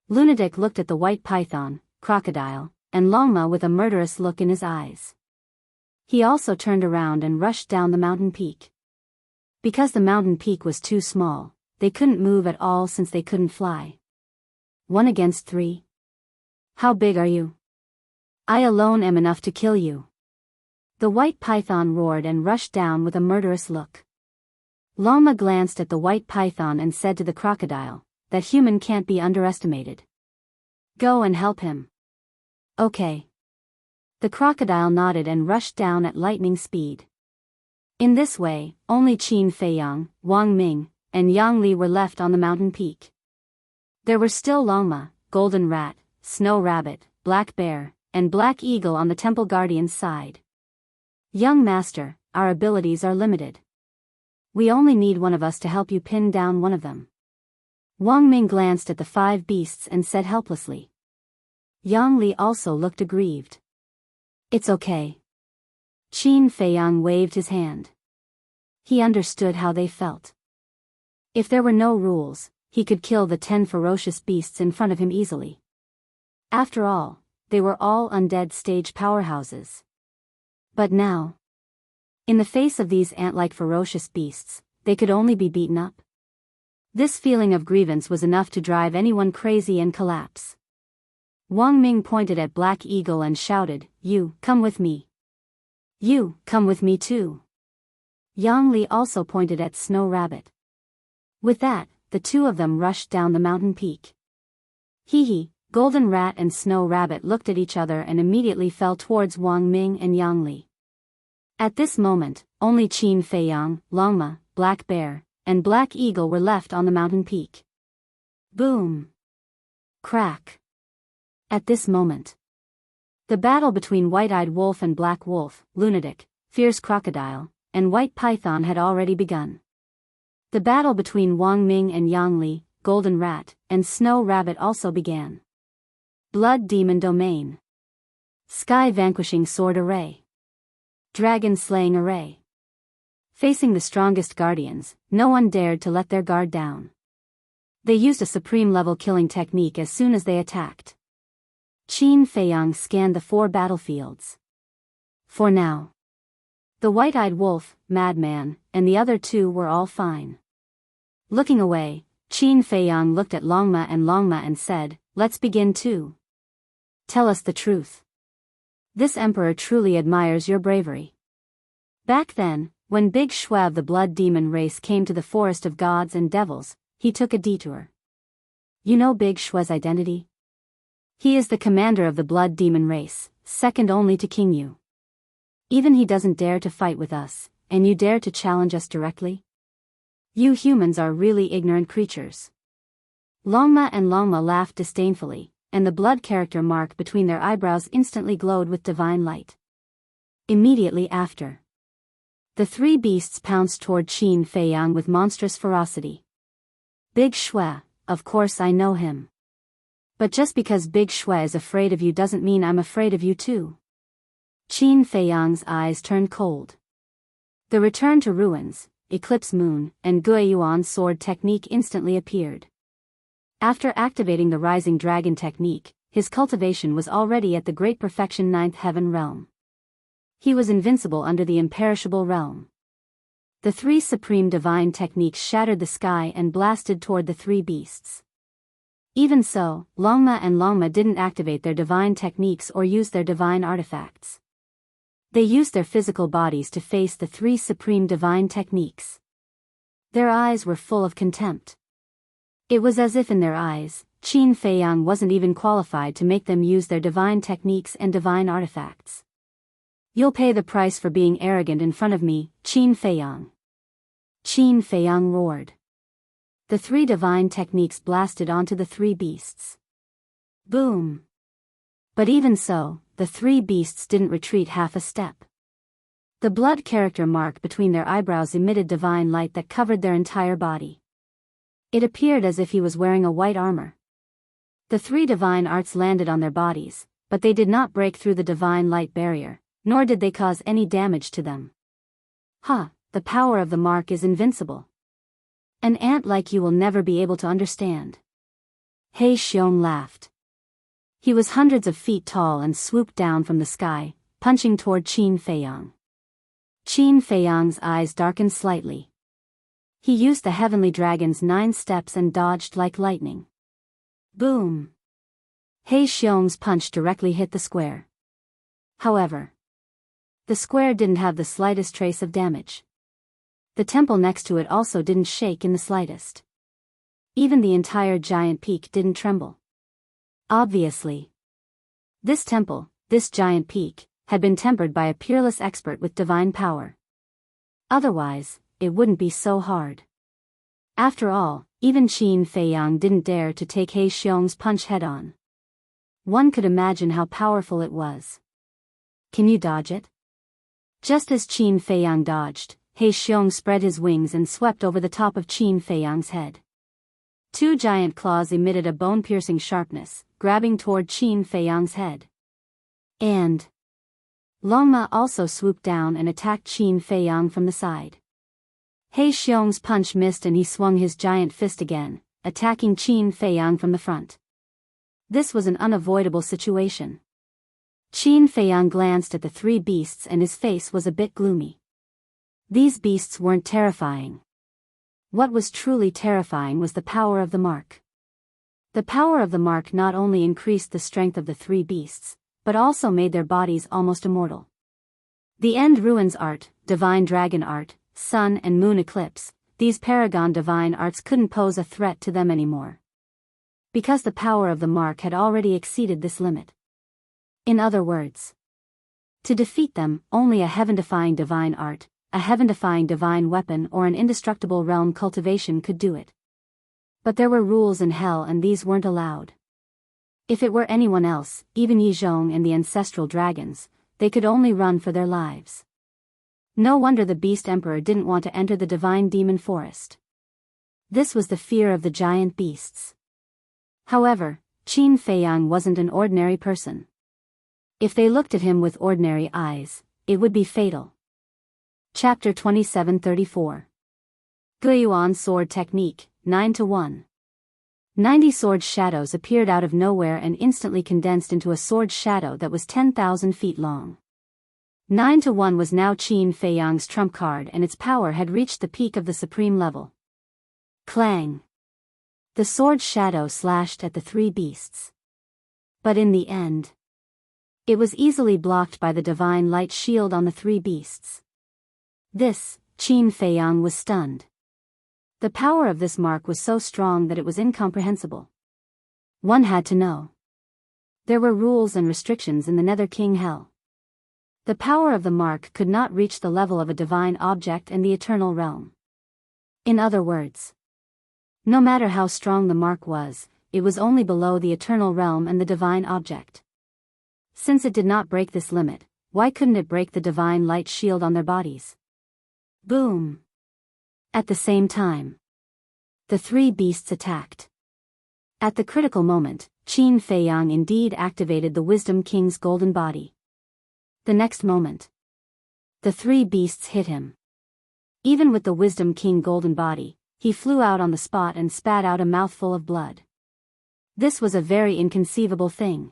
Lunatic looked at the white python, crocodile, and Longma with a murderous look in his eyes. He also turned around and rushed down the mountain peak. Because the mountain peak was too small, they couldn't move at all since they couldn't fly. 1 against 3? How big are you? I alone am enough to kill you. The white python roared and rushed down with a murderous look. Longma glanced at the white python and said to the crocodile, "That human can't be underestimated. Go and help him." "Okay." The crocodile nodded and rushed down at lightning speed. In this way, only Qin Feiyang, Wang Ming, and Yang Li were left on the mountain peak. There were still Longma, Golden Rat, Snow Rabbit, Black Bear, and Black Eagle on the temple guardian's side. "Young master, our abilities are limited. We only need one of us to help you pin down one of them." Wang Ming glanced at the 5 beasts and said helplessly. Yang Li also looked aggrieved. "It's okay." Qin Feiyang waved his hand. He understood how they felt. If there were no rules, he could kill the 10 ferocious beasts in front of him easily. After all, they were all undead stage powerhouses. But now, in the face of these ant-like ferocious beasts, they could only be beaten up. This feeling of grievance was enough to drive anyone crazy and collapse. Wang Ming pointed at Black Eagle and shouted, "You, come with me. You, come with me too." Yang Li also pointed at Snow Rabbit. With that, the 2 of them rushed down the mountain peak. Hee, Golden Rat and Snow Rabbit looked at each other and immediately fell towards Wang Ming and Yang Li. At this moment, only Qin Feiyang, Longma, Black Bear, and Black Eagle were left on the mountain peak. Boom! Crack! At this moment, the battle between White-Eyed Wolf and Black Wolf, Lunatic, Fierce Crocodile, and White Python had already begun. The battle between Wang Ming and Yang Li, Golden Rat, and Snow Rabbit also began. Blood Demon Domain. Sky Vanquishing Sword Array. Dragon Slaying Array. Facing the strongest guardians, no one dared to let their guard down. They used a supreme-level killing technique as soon as they attacked. Qin Feiyang scanned the 4 battlefields. For now, the White-Eyed Wolf, Madman, and the other 2 were all fine. Looking away, Qin Feiyang looked at Longma and said, "Let's begin too. Tell us the truth. This emperor truly admires your bravery." Back then, when Big Shue of the Blood Demon race came to the Forest of Gods and Devils, he took a detour. You know Big Shue's identity? He is the commander of the Blood Demon race, second only to King Yu. Even he doesn't dare to fight with us, and you dare to challenge us directly? You humans are really ignorant creatures. Longma laughed disdainfully, and the blood character mark between their eyebrows instantly glowed with divine light. Immediately after, the 3 beasts pounced toward Qin Feiyang with monstrous ferocity. Big Shue, of course I know him. But just because Big Shue is afraid of you doesn't mean I'm afraid of you too. Qin Feiyang's eyes turned cold. The Return to Ruins, Eclipse Moon, and Guiyuan sword technique instantly appeared. After activating the Rising Dragon technique, his cultivation was already at the Great Perfection 9th Heaven realm. He was invincible under the Imperishable realm. The 3 supreme divine techniques shattered the sky and blasted toward the 3 beasts. Even so, Longma didn't activate their divine techniques or use their divine artifacts. They used their physical bodies to face the 3 supreme divine techniques. Their eyes were full of contempt. It was as if in their eyes, Qin Feiyang wasn't even qualified to make them use their divine techniques and divine artifacts. You'll pay the price for being arrogant in front of me, Qin Feiyang. Qin Feiyang roared. The 3 divine techniques blasted onto the 3 beasts. Boom! But even so, the 3 beasts didn't retreat half a step. The blood character mark between their eyebrows emitted divine light that covered their entire body. It appeared as if he was wearing a white armor. The 3 divine arts landed on their bodies, but they did not break through the divine light barrier, nor did they cause any damage to them. The power of the mark is invincible. An ant like you will never be able to understand. He Xiong laughed. He was hundreds of feet tall and swooped down from the sky, punching toward Qin Feiyang. Qin Feiyang's eyes darkened slightly. He used the Heavenly Dragon's 9 steps and dodged like lightning. Boom! He Xiong's punch directly hit the square. However, the square didn't have the slightest trace of damage. The temple next to it also didn't shake in the slightest. Even the entire giant peak didn't tremble. Obviously. This temple, this giant peak, had been tempered by a peerless expert with divine power. Otherwise, it wouldn't be so hard. After all, even Qin Feiyang didn't dare to take He Xiong's punch head-on. One could imagine how powerful it was. Can you dodge it? Just as Qin Feiyang dodged, He Xiong spread his wings and swept over the top of Qin Feiyang's head. Two giant claws emitted a bone-piercing sharpness, grabbing toward Qin Feiyang's head. And Longma also swooped down and attacked Qin Feiyang from the side. He Xiong's punch missed and he swung his giant fist again, attacking Qin Feiyang from the front. This was an unavoidable situation. Qin Feiyang glanced at the three beasts and his face was a bit gloomy. These beasts weren't terrifying. What was truly terrifying was the power of the mark. The power of the mark not only increased the strength of the three beasts, but also made their bodies almost immortal. The End Ruins art, Divine Dragon art, Sun and Moon Eclipse, these paragon divine arts couldn't pose a threat to them anymore. Because the power of the mark had already exceeded this limit. In other words, to defeat them, only a heaven-defying divine art, a heaven-defying divine weapon or an indestructible realm cultivation could do it. But there were rules in hell and these weren't allowed. If it were anyone else, even Yizhong and the ancestral dragons, they could only run for their lives. No wonder the Beast Emperor didn't want to enter the divine demon forest. This was the fear of the giant beasts. However, Qin Feiyang wasn't an ordinary person. If they looked at him with ordinary eyes, it would be fatal. Chapter 2734. Guiyuan Sword Technique, 9-1. 90 sword shadows appeared out of nowhere and instantly condensed into a sword shadow that was 10,000 feet long. 9-1 was now Qin Feiyang's trump card and its power had reached the peak of the supreme level. Clang! The sword shadow slashed at the three beasts. But in the end, it was easily blocked by the divine light shield on the three beasts. This, Qin Feiyang was stunned. The power of this mark was so strong that it was incomprehensible. One had to know. There were rules and restrictions in the Nether King Hell. The power of the mark could not reach the level of a divine object in the eternal realm. In other words, no matter how strong the mark was, it was only below the eternal realm and the divine object. Since it did not break this limit, why couldn't it break the divine light shield on their bodies? Boom! At the same time, the three beasts attacked. At the critical moment, Qin Feiyang indeed activated the Wisdom King's golden body. The next moment, the three beasts hit him. Even with the Wisdom King golden body, he flew out on the spot and spat out a mouthful of blood. This was a very inconceivable thing.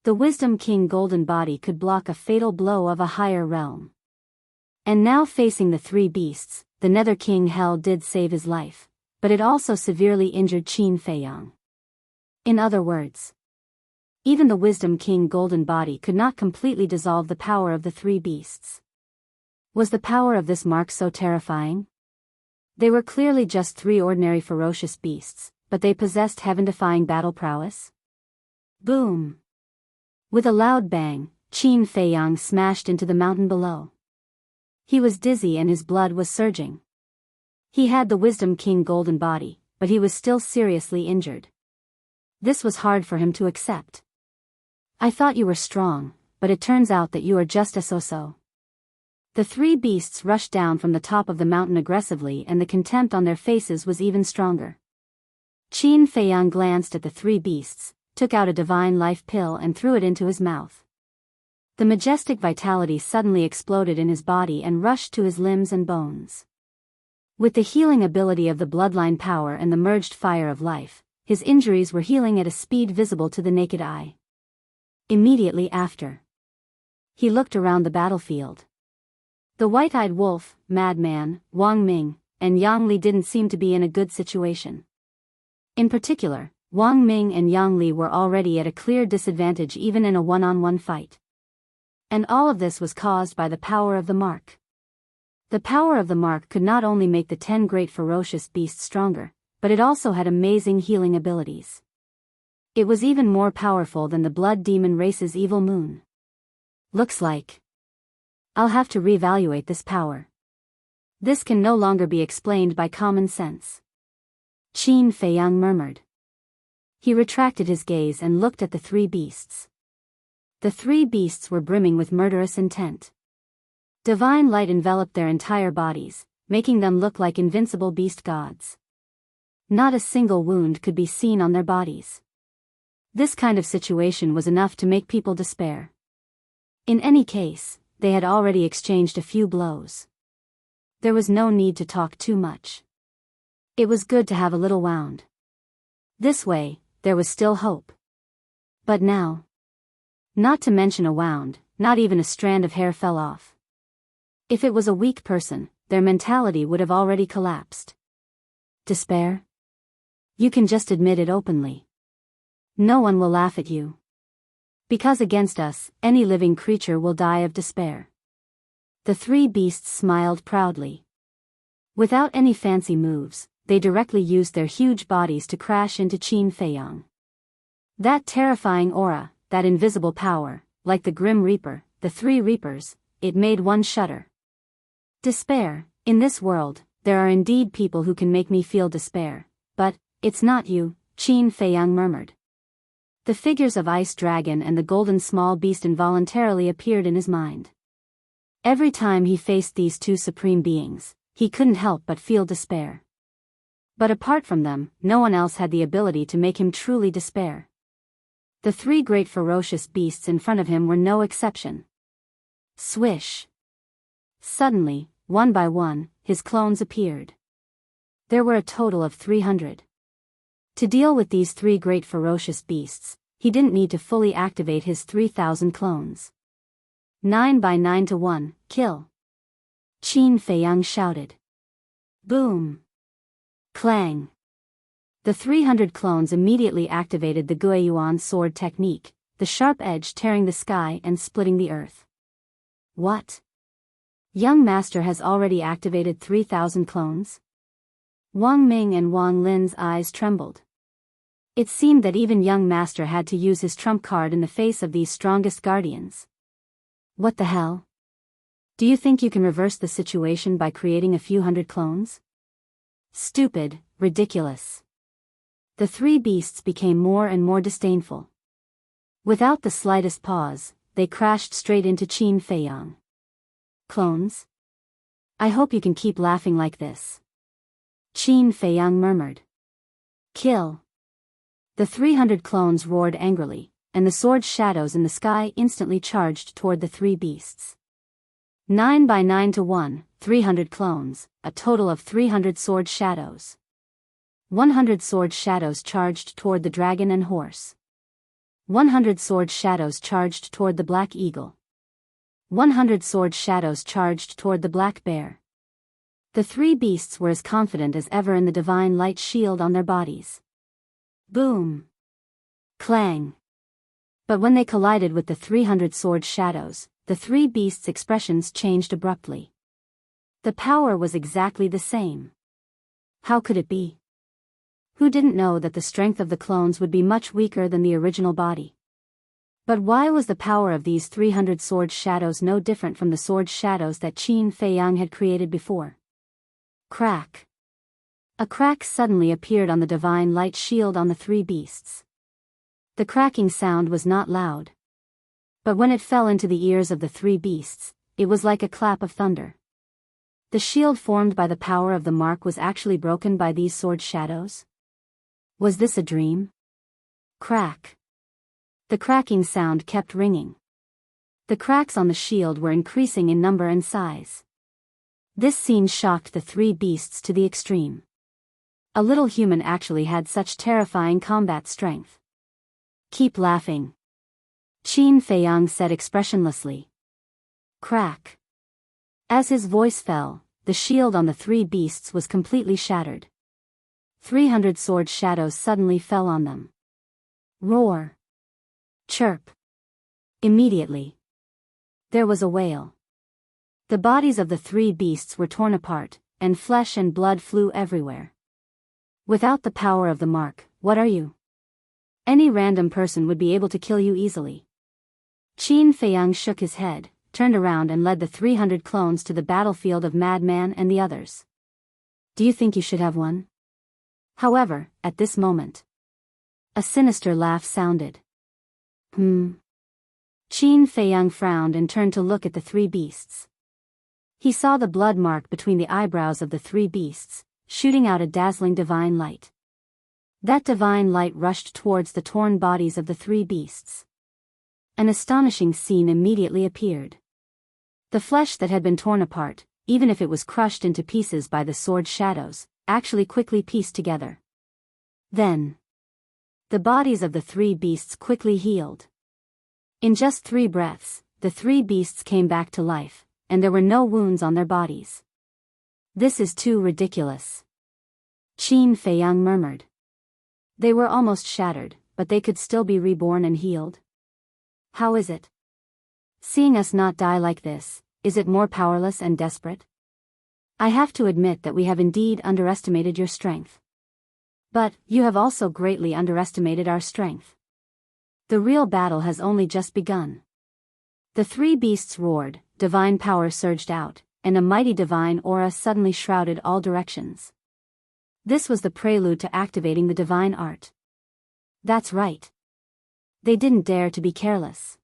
The Wisdom King golden body could block a fatal blow of a higher realm. And now facing the three beasts, the Nether King Hell did save his life, but it also severely injured Qin Feiyang. In other words, even the Wisdom King golden body could not completely dissolve the power of the three beasts. Was the power of this mark so terrifying? They were clearly just three ordinary ferocious beasts, but they possessed heaven-defying battle prowess. Boom! With a loud bang, Qin Feiyang smashed into the mountain below. He was dizzy and his blood was surging. He had the Wisdom King golden body, but he was still seriously injured. This was hard for him to accept. I thought you were strong, but it turns out that you are just a so-so. The three beasts rushed down from the top of the mountain aggressively and the contempt on their faces was even stronger. Qin Feiyang glanced at the three beasts, took out a divine life pill and threw it into his mouth. The majestic vitality suddenly exploded in his body and rushed to his limbs and bones. With the healing ability of the bloodline power and the merged fire of life, his injuries were healing at a speed visible to the naked eye. Immediately after, he looked around the battlefield. The white-eyed wolf, madman, Wang Ming, and Yang Li didn't seem to be in a good situation. In particular, Wang Ming and Yang Li were already at a clear disadvantage even in a one-on-one fight. And all of this was caused by the power of the mark. The power of the mark could not only make the 10 great ferocious beasts stronger, but it also had amazing healing abilities. It was even more powerful than the blood demon race's evil moon. Looks like I'll have to reevaluate this power. This can no longer be explained by common sense. Qin Feiyang murmured. He retracted his gaze and looked at the 3 beasts. The 3 beasts were brimming with murderous intent. Divine light enveloped their entire bodies, making them look like invincible beast gods. Not a single wound could be seen on their bodies. This kind of situation was enough to make people despair. In any case, they had already exchanged a few blows. There was no need to talk too much. It was good to have a little wound. This way, there was still hope. But now, not to mention a wound, not even a strand of hair fell off. If it was a weak person, their mentality would have already collapsed. Despair? You can just admit it openly. No one will laugh at you. Because against us, any living creature will die of despair. The 3 beasts smiled proudly. Without any fancy moves, they directly used their huge bodies to crash into Qin Feiyang. That terrifying aura, that invisible power, like the Grim Reaper, the 3 Reapers, it made one shudder. Despair, in this world, there are indeed people who can make me feel despair, but it's not you, Qin Feiyang murmured. The figures of Ice Dragon and the golden small beast involuntarily appeared in his mind. Every time he faced these 2 supreme beings, he couldn't help but feel despair. But apart from them, no one else had the ability to make him truly despair. The 3 great ferocious beasts in front of him were no exception. Swish! Suddenly, one by one, his clones appeared. There were a total of 300. To deal with these 3 great ferocious beasts, he didn't need to fully activate his 3,000 clones. 9 by 9 to 1, kill! Qin Feiyang shouted. Boom! Clang! The 300 clones immediately activated the Guiyuan sword technique, the sharp edge tearing the sky and splitting the earth. What? Young Master has already activated 3,000 clones? Wang Ming and Wang Lin's eyes trembled. It seemed that even Young Master had to use his trump card in the face of these strongest guardians. What the hell? Do you think you can reverse the situation by creating a few hundred clones? Stupid, ridiculous. The 3 beasts became more and more disdainful. Without the slightest pause, they crashed straight into Qin Feiyang. Clones? I hope you can keep laughing like this. Qin Feiyang murmured. Kill! The 300 clones roared angrily, and the sword shadows in the sky instantly charged toward the 3 beasts. 9 by 9 to 1, 300 clones, a total of 300 sword shadows. 100 sword shadows charged toward the dragon and horse. 100 sword shadows charged toward the black eagle. 100 sword shadows charged toward the black bear. The 3 beasts were as confident as ever in the divine light shield on their bodies. Boom! Clang! But when they collided with the 300 sword shadows, the 3 beasts' expressions changed abruptly. The power was exactly the same. How could it be? Who didn't know that the strength of the clones would be much weaker than the original body? But why was the power of these 300 sword shadows no different from the sword shadows that Qin Feiyang had created before? Crack! A crack suddenly appeared on the divine light shield on the 3 beasts. The cracking sound was not loud. But when it fell into the ears of the 3 beasts, it was like a clap of thunder. The shield formed by the power of the mark was actually broken by these sword shadows? Was this a dream? Crack! The cracking sound kept ringing. The cracks on the shield were increasing in number and size. This scene shocked the 3 beasts to the extreme. A little human actually had such terrifying combat strength. Keep laughing. Qin Feiyang said expressionlessly. Crack. As his voice fell, the shield on the 3 beasts was completely shattered. 300 sword shadows suddenly fell on them. Roar. Chirp. Immediately, there was a wail. The bodies of the three beasts were torn apart, and flesh and blood flew everywhere. Without the power of the mark, what are you? Any random person would be able to kill you easily. Qin Feiyang shook his head, turned around and led the 300 clones to the battlefield of Madman and the others. Do you think you should have won? However, at this moment, a sinister laugh sounded. Qin Feiyang frowned and turned to look at the three beasts. He saw the blood mark between the eyebrows of the three beasts, shooting out a dazzling divine light. That divine light rushed towards the torn bodies of the three beasts. An astonishing scene immediately appeared. The flesh that had been torn apart, even if it was crushed into pieces by the sword's shadows, actually quickly pieced together. Then, the bodies of the three beasts quickly healed. In just 3 breaths, the three beasts came back to life, and there were no wounds on their bodies. This is too ridiculous. Qin Feiyang murmured. They were almost shattered, but they could still be reborn and healed. How is it? Seeing us not die like this, is it more powerless and desperate? I have to admit that we have indeed underestimated your strength. But, you have also greatly underestimated our strength. The real battle has only just begun. The three beasts roared, divine power surged out, and a mighty divine aura suddenly shrouded all directions. This was the prelude to activating the divine art. That's right. They didn't dare to be careless.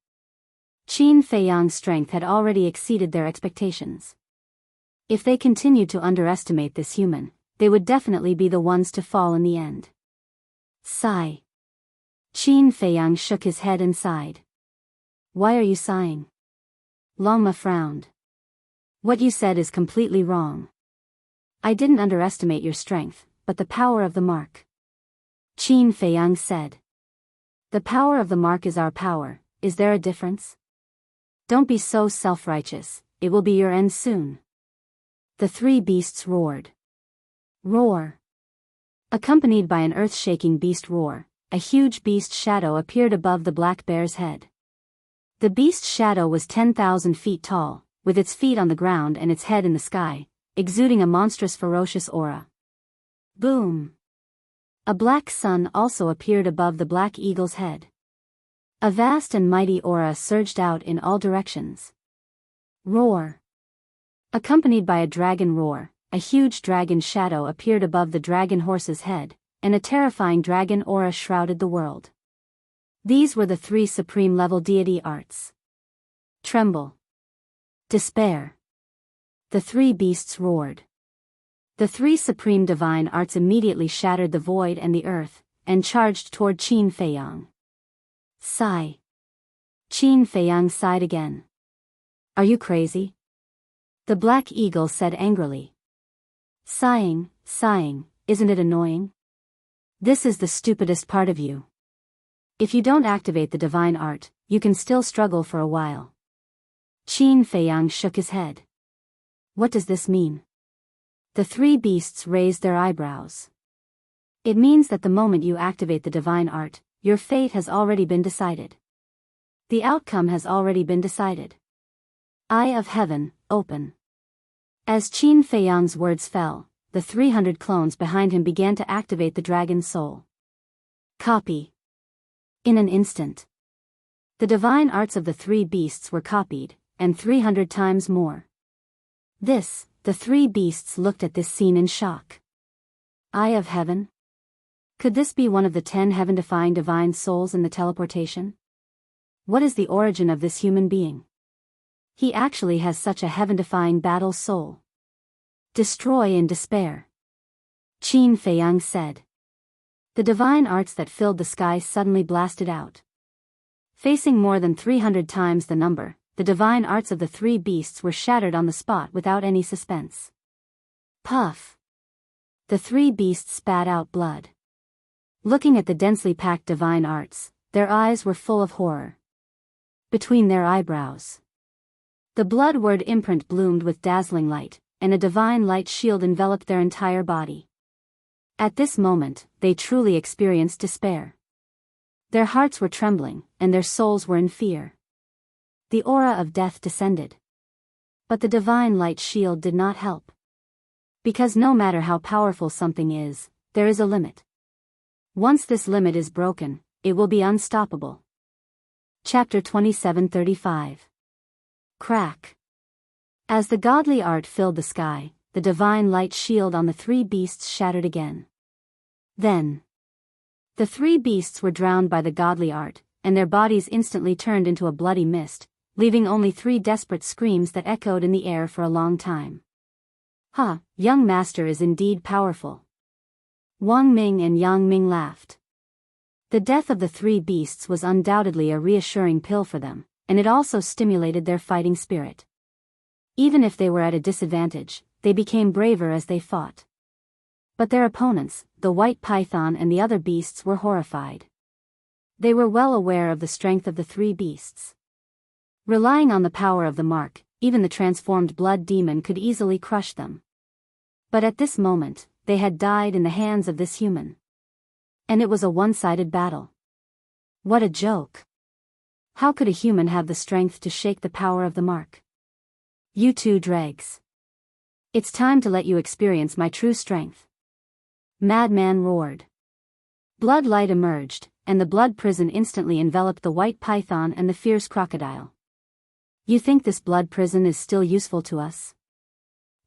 Qin Feiyang's strength had already exceeded their expectations. If they continued to underestimate this human, they would definitely be the ones to fall in the end. Sigh. Qin Feiyang shook his head and sighed. Why are you sighing? Longma frowned. What you said is completely wrong. I didn't underestimate your strength, but the power of the mark. Qin Feiyang said. The power of the mark is our power, is there a difference? Don't be so self-righteous, it will be your end soon. The three beasts roared. Roar. Accompanied by an earth-shaking beast roar, a huge beast shadow appeared above the black bear's head. The beast's shadow was 10,000 feet tall, with its feet on the ground and its head in the sky, exuding a monstrous ferocious aura. Boom! A black sun also appeared above the black eagle's head. A vast and mighty aura surged out in all directions. Roar! Accompanied by a dragon roar, a huge dragon shadow appeared above the dragon horse's head, and a terrifying dragon aura shrouded the world. These were the 3 supreme-level deity arts. Tremble. Despair. The three beasts roared. The 3 supreme divine arts immediately shattered the void and the earth, and charged toward Qin Feiyang. Sigh. Qin Feiyang sighed again. Are you crazy? The black eagle said angrily. Sighing, isn't it annoying? This is the stupidest part of you. If you don't activate the divine art, you can still struggle for a while. Qin Feiyang shook his head. What does this mean? The three beasts raised their eyebrows. It means that the moment you activate the divine art, your fate has already been decided. The outcome has already been decided. Eye of Heaven, open. As Qin Feiyang's words fell, the 300 clones behind him began to activate the dragon's soul. Copy. In an instant, the divine arts of the three beasts were copied, and 300 times more. The three beasts looked at this scene in shock. Eye of Heaven? Could this be one of the 10 heaven-defying divine souls in the teleportation? What is the origin of this human being? He actually has such a heaven-defying battle soul. Destroy in despair. Qin Feiyang said. The divine arts that filled the sky suddenly blasted out. Facing more than 300 times the number, the divine arts of the three beasts were shattered on the spot without any suspense. Puff! The three beasts spat out blood. Looking at the densely packed divine arts, their eyes were full of horror. Between their eyebrows, the blood-word imprint bloomed with dazzling light, and a divine light shield enveloped their entire body. At this moment, they truly experienced despair. Their hearts were trembling, and their souls were in fear. The aura of death descended. But the divine light shield did not help. Because no matter how powerful something is, there is a limit. Once this limit is broken, it will be unstoppable. Chapter 27:35. Crack. As the godly art filled the sky, the divine light shield on the three beasts shattered again. Then, the three beasts were drowned by the godly art, and their bodies instantly turned into a bloody mist, leaving only three desperate screams that echoed in the air for a long time. "Ha, young master is indeed powerful." Wang Ming and Yang Ming laughed. The death of the three beasts was undoubtedly a reassuring pill for them, and it also stimulated their fighting spirit. Even if they were at a disadvantage, they became braver as they fought. But their opponents, the white python and the other beasts, were horrified. They were well aware of the strength of the three beasts. Relying on the power of the mark, even the transformed blood demon could easily crush them. But at this moment, they had died in the hands of this human. And it was a one-sided battle. What a joke! How could a human have the strength to shake the power of the mark? "You two dregs. It's time to let you experience my true strength." Madman roared. Blood light emerged, and the blood prison instantly enveloped the white python and the fierce crocodile. "You think this blood prison is still useful to us?"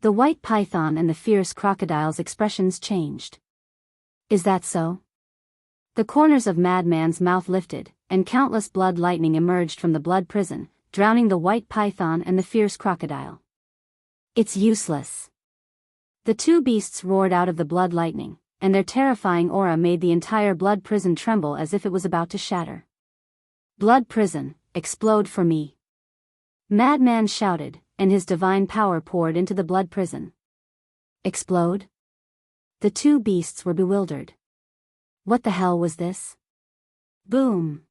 The white python and the fierce crocodile's expressions changed. "Is that so?" The corners of Madman's mouth lifted, and countless blood lightning emerged from the blood prison, drowning the white python and the fierce crocodile. "It's useless." The two beasts roared out of the blood lightning, and their terrifying aura made the entire blood prison tremble as if it was about to shatter. "Blood prison, explode for me!" Madman shouted, and his divine power poured into the blood prison. "Explode?" The two beasts were bewildered. What the hell was this? Boom!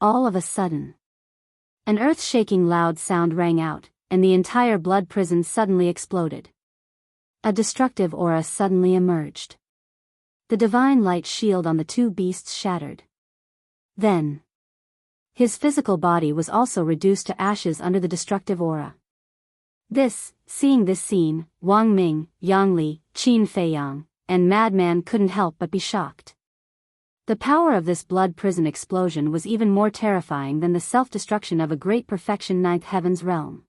All of a sudden, an earth-shaking loud sound rang out, and the entire blood prison suddenly exploded. A destructive aura suddenly emerged. The divine light shield on the two beasts shattered. Then, his physical body was also reduced to ashes under the destructive aura. Seeing this scene, Wang Ming, Yang Li, Qin Feiyang, and Madman couldn't help but be shocked. The power of this blood prison explosion was even more terrifying than the self-destruction of a great perfection ninth heaven's realm.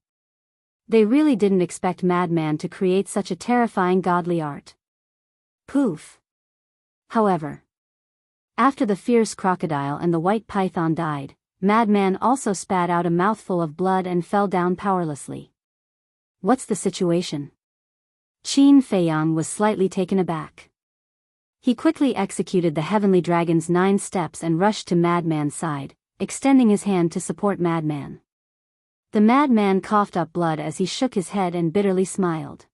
They really didn't expect Madman to create such a terrifying godly art. Poof! However, after the fierce crocodile and the white python died, Madman also spat out a mouthful of blood and fell down powerlessly. "What's the situation?" Qin Feiyang was slightly taken aback. He quickly executed the heavenly dragon's 9 steps and rushed to Madman's side, extending his hand to support Madman. The madman coughed up blood as he shook his head and bitterly smiled.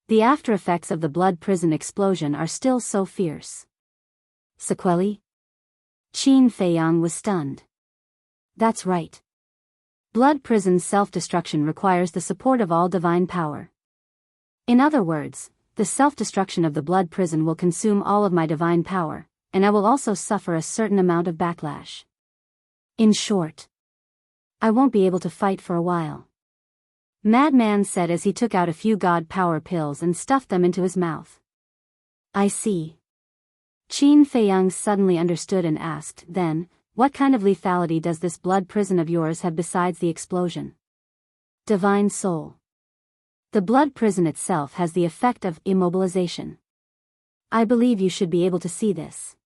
The after-effects of the blood prison explosion are still so fierce. Sequelae? Qin Feiyang was stunned. That's right. Blood prison's self-destruction requires the support of all divine power. In other words, the self-destruction of the blood prison will consume all of my divine power, and I will also suffer a certain amount of backlash. In short, I won't be able to fight for a while. Madman said as he took out a few god power pills and stuffed them into his mouth. I see. Qin Feiyang suddenly understood and asked, then, what kind of lethality does this blood prison of yours have besides the explosion? Divine soul. The blood prison itself has the effect of immobilization. I believe you should be able to see this.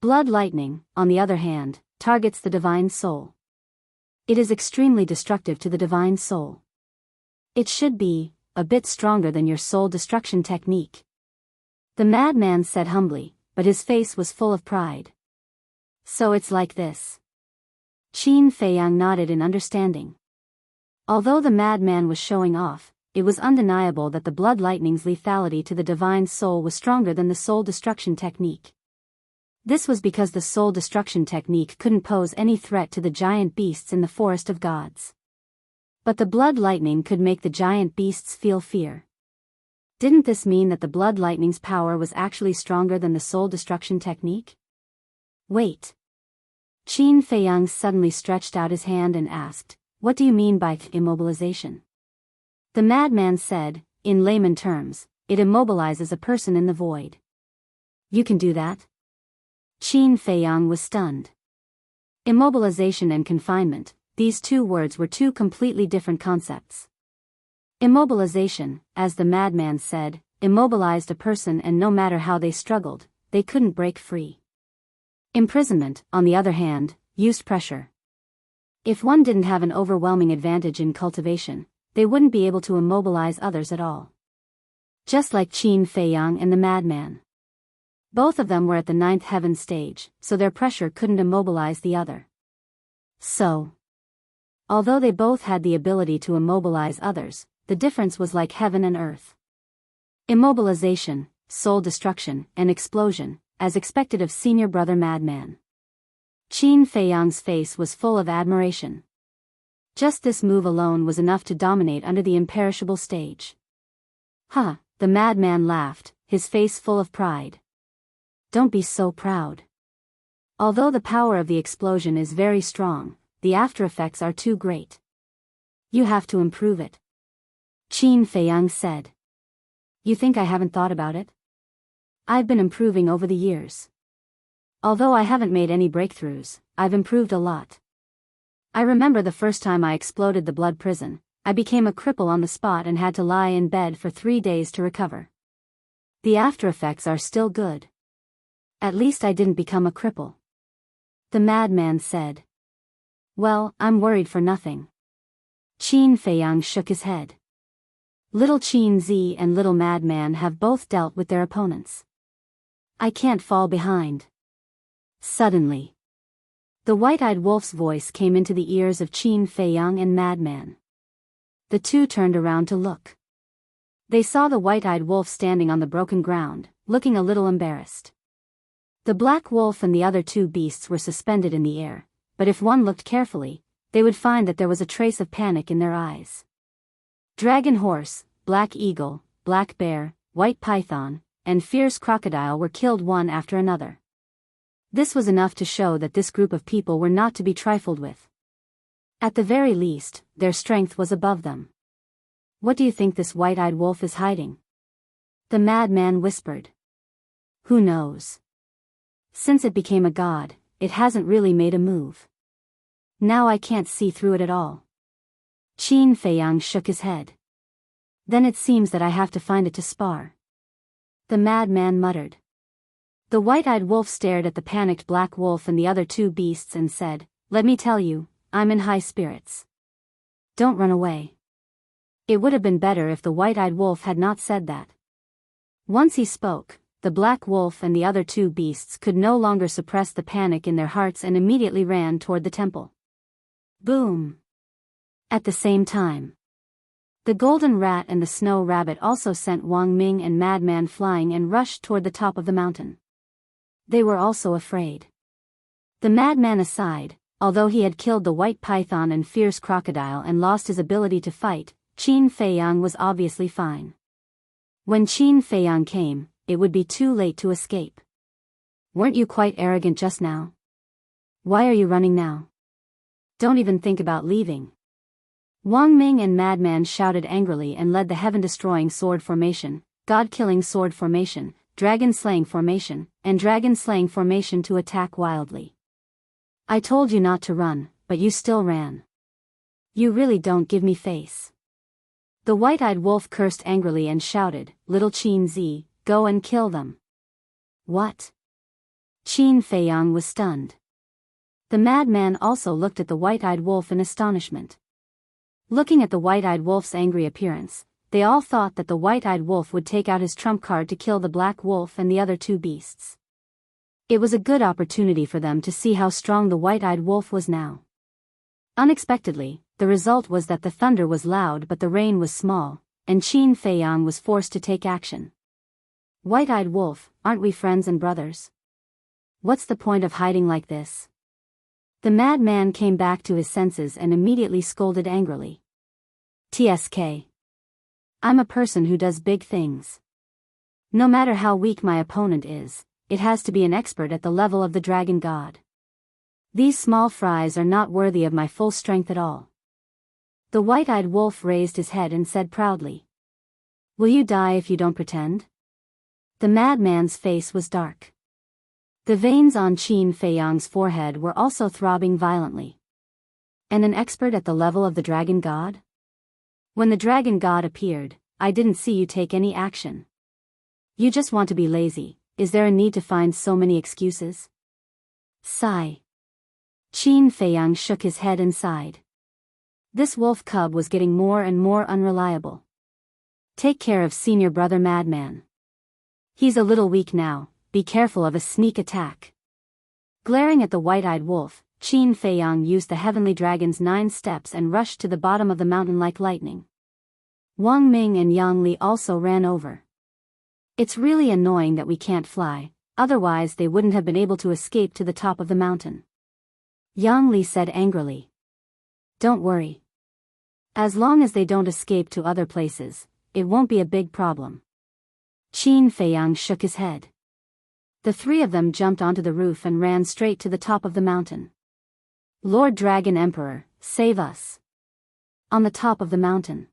Blood lightning, on the other hand, targets the divine soul. It is extremely destructive to the divine soul. It should be a bit stronger than your soul destruction technique. The madman said humbly, but his face was full of pride. So it's like this. Qin Feiyang nodded in understanding. Although the madman was showing off, it was undeniable that the blood lightning's lethality to the divine soul was stronger than the soul destruction technique. This was because the soul destruction technique couldn't pose any threat to the giant beasts in the forest of gods. But the blood lightning could make the giant beasts feel fear. Didn't this mean that the blood lightning's power was actually stronger than the soul destruction technique? Wait. Qin Feiyang suddenly stretched out his hand and asked, what do you mean by immobilization? The madman said, in layman terms, it immobilizes a person in the void. You can do that? Qin Feiyang was stunned. Immobilization and confinement, these two words were two completely different concepts. Immobilization, as the madman said, immobilized a person, and no matter how they struggled, they couldn't break free. Imprisonment, on the other hand, used pressure. If one didn't have an overwhelming advantage in cultivation, they wouldn't be able to immobilize others at all. Just like Qin Feiyang and the madman. Both of them were at the ninth heaven stage, so their pressure couldn't immobilize the other. So, although they both had the ability to immobilize others, the difference was like heaven and earth. Immobilization, soul destruction, and explosion, as expected of senior brother madman. Qin Feiyang's face was full of admiration. Just this move alone was enough to dominate under the imperishable stage. Huh, the madman laughed, his face full of pride. Don't be so proud. Although the power of the explosion is very strong, the after effects are too great. You have to improve it. Qin Feiyang said. You think I haven't thought about it? I've been improving over the years. Although I haven't made any breakthroughs, I've improved a lot. I remember the first time I exploded the blood prison, I became a cripple on the spot and had to lie in bed for 3 days to recover. The after effects are still good. At least I didn't become a cripple. The madman said. Well, I'm worried for nothing. Qin Feiyang shook his head. Little Qin Zi and little madman have both dealt with their opponents. I can't fall behind. Suddenly, the white-eyed wolf's voice came into the ears of Qin Feiyang and madman. The two turned around to look. They saw the white-eyed wolf standing on the broken ground, looking a little embarrassed. The black wolf and the other two beasts were suspended in the air, but if one looked carefully, they would find that there was a trace of panic in their eyes. Dragon horse, black eagle, black bear, white python, and fierce crocodile were killed one after another. This was enough to show that this group of people were not to be trifled with. At the very least, their strength was above them. What do you think this white-eyed wolf is hiding? The madman whispered. Who knows? Since it became a god, it hasn't really made a move. Now I can't see through it at all. Qin Feiyang shook his head. Then it seems that I have to find it to spar. The madman muttered. The white-eyed wolf stared at the panicked black wolf and the other two beasts and said, Let me tell you, I'm in high spirits. Don't run away. It would have been better if the white-eyed wolf had not said that. Once he spoke, the black wolf and the other two beasts could no longer suppress the panic in their hearts and immediately ran toward the temple. Boom! At the same time, the golden rat and the snow rabbit also sent Wang Ming and madman flying and rushed toward the top of the mountain. They were also afraid. The madman aside, although he had killed the white python and fierce crocodile and lost his ability to fight, Qin Feiyang was obviously fine. When Qin Feiyang came, it would be too late to escape. Weren't you quite arrogant just now? Why are you running now? Don't even think about leaving. Wang Ming and madman shouted angrily and led the heaven-destroying sword formation, god-killing sword formation, dragon-slaying formation, and dragon-slaying formation to attack wildly. I told you not to run, but you still ran. You really don't give me face. The white-eyed wolf cursed angrily and shouted, Little Qin Zi, go and kill them. What? Qin Feiyang was stunned. The madman also looked at the white-eyed wolf in astonishment. Looking at the white-eyed wolf's angry appearance, they all thought that the white-eyed wolf would take out his trump card to kill the black wolf and the other two beasts. It was a good opportunity for them to see how strong the white-eyed wolf was now. Unexpectedly, the result was that the thunder was loud but the rain was small, and Qin Feiyang was forced to take action. White-eyed wolf, aren't we friends and brothers? What's the point of hiding like this? The madman came back to his senses and immediately scolded angrily. TSK. I'm a person who does big things. No matter how weak my opponent is, it has to be an expert at the level of the dragon god. These small fries are not worthy of my full strength at all. The white-eyed wolf raised his head and said proudly. Will you die if you don't pretend? The madman's face was dark. The veins on Qin Feiyang's forehead were also throbbing violently. And an expert at the level of the dragon god? When the dragon god appeared, I didn't see you take any action. You just want to be lazy. Is there a need to find so many excuses? Sigh. Qin Feiyang shook his head and sighed. This wolf cub was getting more and more unreliable. Take care of senior brother madman. He's a little weak now, be careful of a sneak attack. Glaring at the white-eyed wolf, Qin Feiyang used the heavenly dragon's 9 steps and rushed to the bottom of the mountain like lightning. Wang Ming and Yang Li also ran over. It's really annoying that we can't fly, otherwise they wouldn't have been able to escape to the top of the mountain. Yang Li said angrily. Don't worry. As long as they don't escape to other places, it won't be a big problem. Qin Feiyang shook his head. The 3 of them jumped onto the roof and ran straight to the top of the mountain. Lord Dragon Emperor, save us. On the top of the mountain.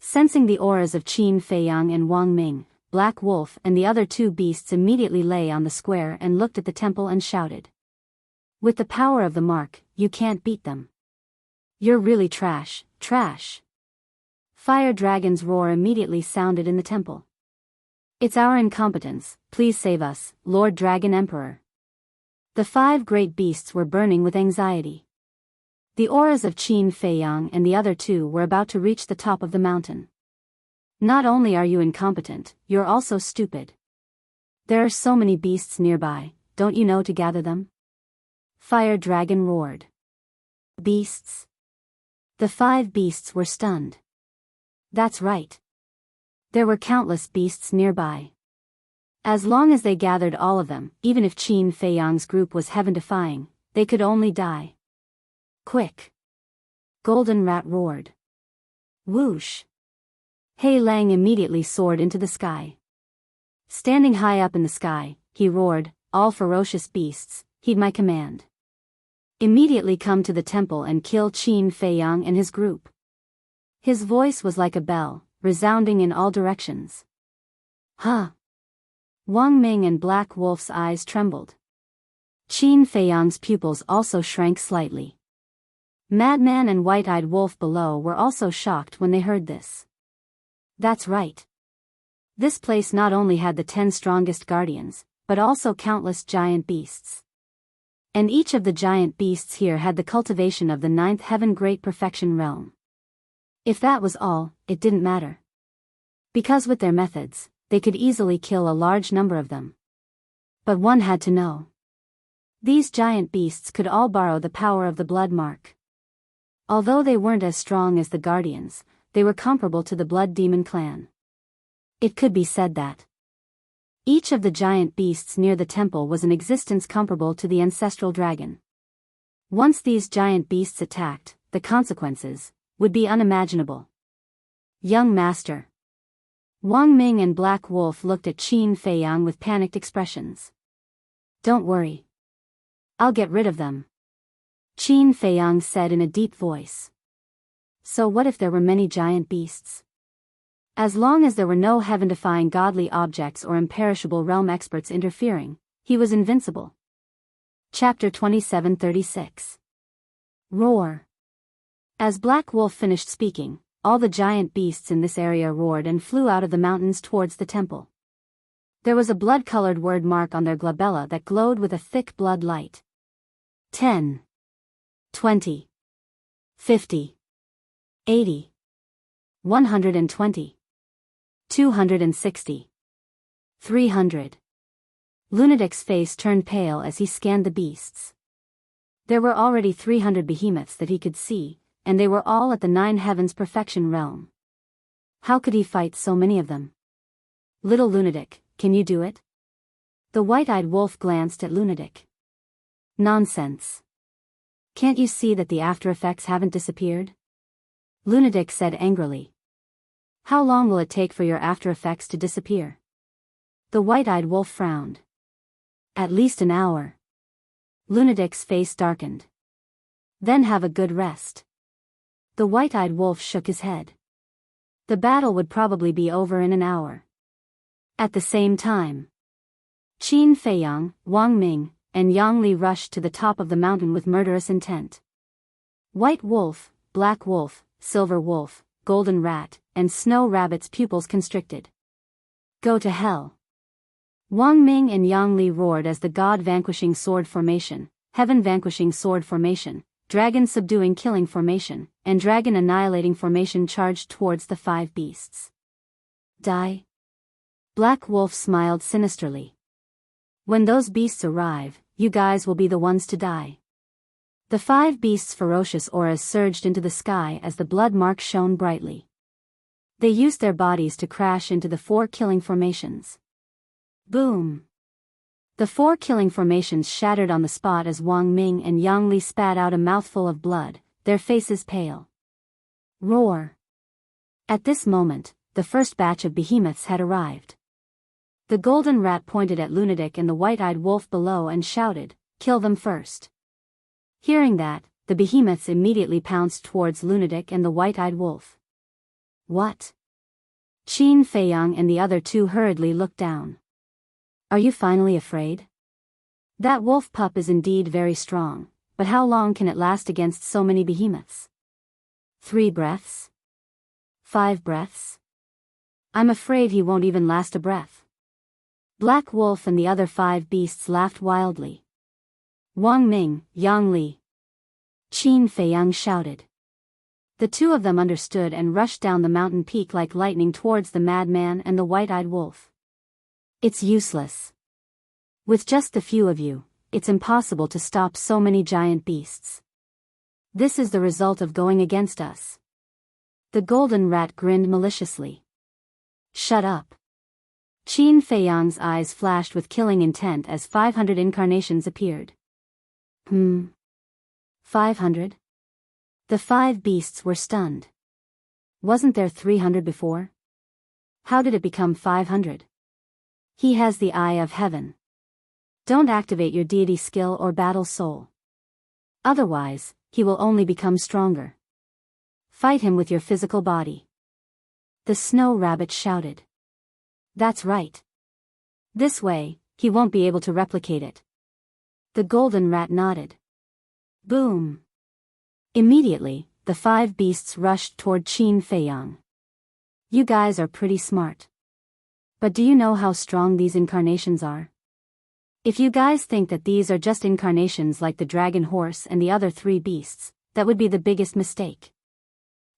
Sensing the auras of Qin Feiyang and Wang Ming, Black Wolf and the other 2 beasts immediately lay on the square and looked at the temple and shouted. With the power of the mark, you can't beat them. You're really trash, trash. Fire Dragon's roar immediately sounded in the temple. It's our incompetence, please save us, Lord Dragon Emperor. The 5 great beasts were burning with anxiety. The auras of Qin Feiyang and the other 2 were about to reach the top of the mountain. Not only are you incompetent, you're also stupid. There are so many beasts nearby, don't you know to gather them? Fire Dragon roared. Beasts? The 5 beasts were stunned. That's right. There were countless beasts nearby. As long as they gathered all of them, even if Qin Feiyang's group was heaven-defying, they could only die. Quick! Golden Rat roared. Whoosh! Hei Lang immediately soared into the sky. Standing high up in the sky, he roared, all ferocious beasts, heed my command. Immediately come to the temple and kill Qin Feiyang and his group. His voice was like a bell, resounding in all directions. Huh! Wang Ming and Black Wolf's eyes trembled. Qin Feiyang's pupils also shrank slightly. Madman and White-Eyed Wolf below were also shocked when they heard this. That's right. This place not only had the 10 strongest guardians, but also countless giant beasts. And each of the giant beasts here had the cultivation of the 9th heaven great perfection realm. If that was all, it didn't matter. Because with their methods, they could easily kill a large number of them. But one had to know. These giant beasts could all borrow the power of the blood mark. Although they weren't as strong as the guardians, they were comparable to the blood demon clan. It could be said that each of the giant beasts near the temple was an existence comparable to the ancestral dragon. Once these giant beasts attacked, the consequences would be unimaginable. Young master. Wang Ming and Black Wolf looked at Qin Feiyang with panicked expressions. Don't worry. I'll get rid of them. Qin Feiyang said in a deep voice. So what if there were many giant beasts? As long as there were no heaven-defying godly objects or imperishable realm experts interfering, he was invincible. Chapter 27:36. Roar. As Black Wolf finished speaking, all the giant beasts in this area roared and flew out of the mountains towards the temple. There was a blood-colored word mark on their glabella that glowed with a thick blood light. 10. 20. 50. 80. 120. 260. 300. Lunatic's face turned pale as he scanned the beasts. There were already 300 behemoths that he could see, and they were all at the 9 heavens perfection realm. How could he fight so many of them? Little Lunatic, can you do it? The white-eyed wolf glanced at Lunatic. Nonsense. Can't you see that the after effects haven't disappeared? Lunatic said angrily. How long will it take for your after effects to disappear? The white-eyed wolf frowned. At least an hour. Lunatic's face darkened. Then have a good rest. The white-eyed wolf shook his head. The battle would probably be over in an hour. At the same time, Qin Feiyang, Wang Ming, and Yang Li rushed to the top of the mountain with murderous intent. White wolf, black wolf, silver wolf, golden rat, and snow rabbit's pupils constricted. Go to hell! Wang Ming and Yang Li roared as the god-vanquishing sword formation, heaven-vanquishing sword formation, dragon-subduing killing formation, and dragon-annihilating formation charged towards the 5 beasts. Die? Black Wolf smiled sinisterly. When those beasts arrive, you guys will be the ones to die. The 5 beasts' ferocious auras surged into the sky as the blood marks shone brightly. They used their bodies to crash into the 4 killing formations. Boom! The 4 killing formations shattered on the spot as Wang Ming and Yang Li spat out a mouthful of blood, their faces pale. Roar! At this moment, the first batch of behemoths had arrived. The golden rat pointed at Lunatic and the white-eyed wolf below and shouted, "Kill them first." Hearing that, the behemoths immediately pounced towards Lunatic and the white-eyed wolf. What? Qin Feiyang and the other 2 hurriedly looked down. Are you finally afraid? That wolf pup is indeed very strong, but how long can it last against so many behemoths? 3 breaths? 5 breaths? I'm afraid he won't even last a breath. Black Wolf and the other 5 beasts laughed wildly. Wang Ming, Yang Li. Qin Feiyang shouted. The 2 of them understood and rushed down the mountain peak like lightning towards the madman and the white-eyed wolf. It's useless. With just the few of you, it's impossible to stop so many giant beasts. This is the result of going against us. The golden rat grinned maliciously. Shut up. Qin Feiyang's eyes flashed with killing intent as 500 incarnations appeared. 500? The 5 beasts were stunned. Wasn't there 300 before? How did it become 500? He has the eye of heaven. Don't activate your deity skill or battle soul. Otherwise, he will only become stronger. Fight him with your physical body. The snow rabbit shouted. That's right. This way, he won't be able to replicate it. The golden rat nodded. Boom! Immediately, the 5 beasts rushed toward Qin Feiyang. You guys are pretty smart. But do you know how strong these incarnations are? If you guys think that these are just incarnations like the dragon horse and the other 3 beasts, that would be the biggest mistake.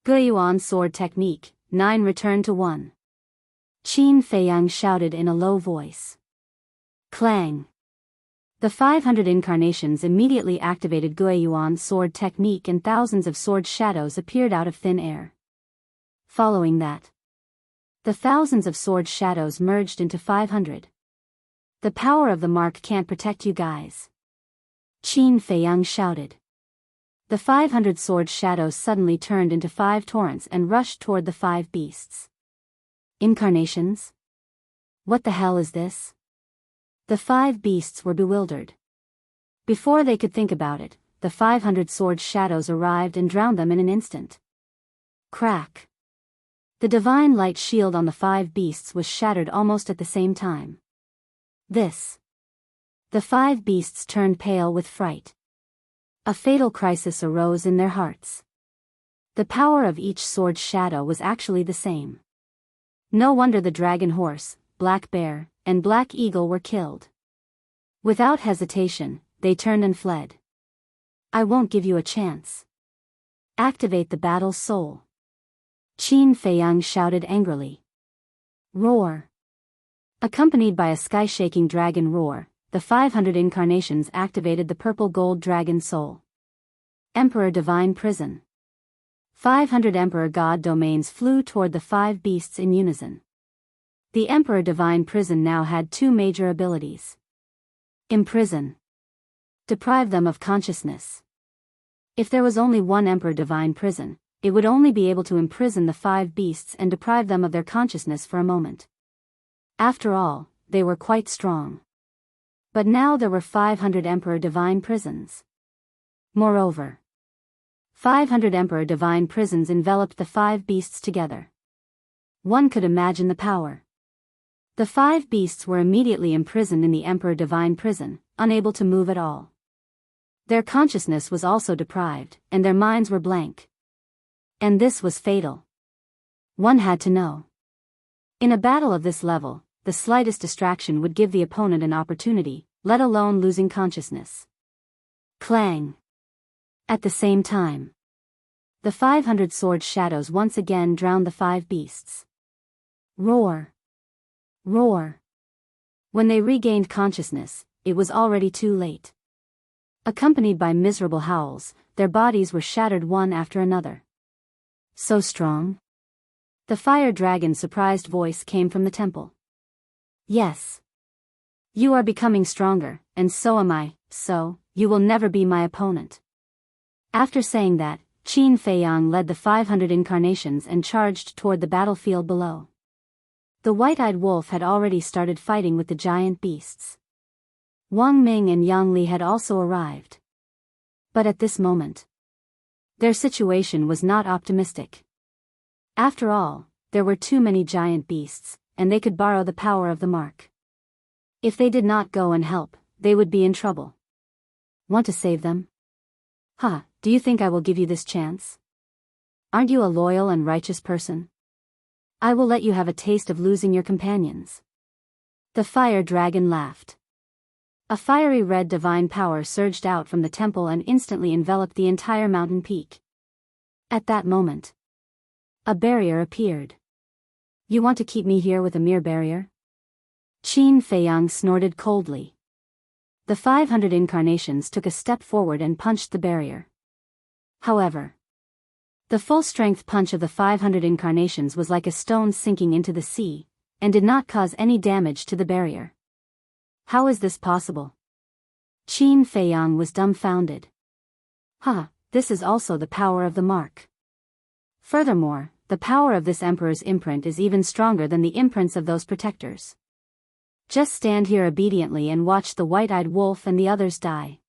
Guiyuan sword technique, 9 return to 1. Qin Feiyang shouted in a low voice. Clang! The 500 incarnations immediately activated Guiyuan sword technique and thousands of sword shadows appeared out of thin air. Following that, the thousands of sword shadows merged into 500. The power of the mark can't protect you guys. Qin Feiyang shouted. The 500 sword shadows suddenly turned into 5 torrents and rushed toward the 5 beasts. Incarnations? What the hell is this? The 5 beasts were bewildered. Before they could think about it, the 500 sword shadows arrived and drowned them in an instant. Crack! The divine light shield on the 5 beasts was shattered almost at the same time. This. The 5 beasts turned pale with fright. A fatal crisis arose in their hearts. The power of each sword shadow was actually the same. No wonder the dragon horse, black bear, and black eagle were killed. Without hesitation, they turned and fled. I won't give you a chance. Activate the battle soul. Qin Feiyang shouted angrily. Roar! Accompanied by a sky-shaking dragon roar, the 500 incarnations activated the purple gold dragon soul. Emperor Divine Prison. 500 Emperor God domains flew toward the 5 beasts in unison. The Emperor Divine Prison now had 2 major abilities. Imprison. Deprive them of consciousness. If there was only one Emperor Divine Prison, it would only be able to imprison the 5 beasts and deprive them of their consciousness for a moment. After all, they were quite strong. But now there were 500 Emperor Divine Prisons. Moreover, 500 Emperor Divine prisons enveloped the 5 beasts together. One could imagine the power. The 5 beasts were immediately imprisoned in the Emperor Divine prison, unable to move at all. Their consciousness was also deprived, and their minds were blank. And this was fatal. One had to know. In a battle of this level, the slightest distraction would give the opponent an opportunity, let alone losing consciousness. Clang. At the same time, the 500 sword shadows once again drowned the 5 beasts. Roar. Roar. When they regained consciousness, it was already too late. Accompanied by miserable howls, their bodies were shattered one after another. So strong? The fire dragon's surprised voice came from the temple. Yes. You are becoming stronger, and so am I, so, you will never be my opponent. After saying that, Qin Feiyang led the 500 incarnations and charged toward the battlefield below. The white-eyed wolf had already started fighting with the giant beasts. Wang Ming and Yang Li had also arrived. But at this moment, their situation was not optimistic. After all, there were too many giant beasts, and they could borrow the power of the mark. If they did not go and help, they would be in trouble. Want to save them? Do you think I will give you this chance? Aren't you a loyal and righteous person? I will let you have a taste of losing your companions. The fire dragon laughed. A fiery red divine power surged out from the temple and instantly enveloped the entire mountain peak. At that moment, a barrier appeared. You want to keep me here with a mere barrier? Qin Feiyang snorted coldly. The 500 incarnations took a step forward and punched the barrier. However, the full-strength punch of the 500 incarnations was like a stone sinking into the sea, and did not cause any damage to the barrier. How is this possible? Qin Feiyang was dumbfounded. This is also the power of the mark. Furthermore, the power of this emperor's imprint is even stronger than the imprints of those protectors. Just stand here obediently and watch the white-eyed wolf and the others die.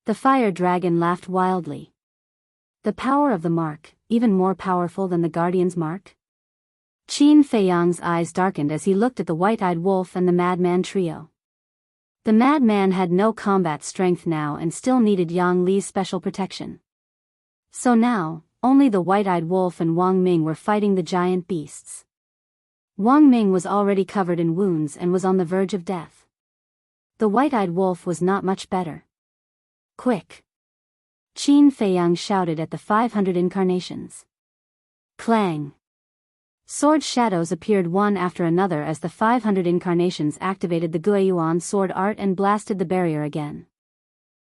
The fire dragon laughed wildly. The power of the mark, even more powerful than the guardian's mark? Qin Feiyang's eyes darkened as he looked at the white-eyed wolf and the madman trio. The madman had no combat strength now and still needed Yang Li's special protection. So now, only the white-eyed wolf and Wang Ming were fighting the giant beasts. Wang Ming was already covered in wounds and was on the verge of death. The white-eyed wolf was not much better. Quick! Qin Feiyang shouted at the 500 incarnations. Clang! Sword shadows appeared one after another as the 500 incarnations activated the Guiyuan sword art and blasted the barrier again.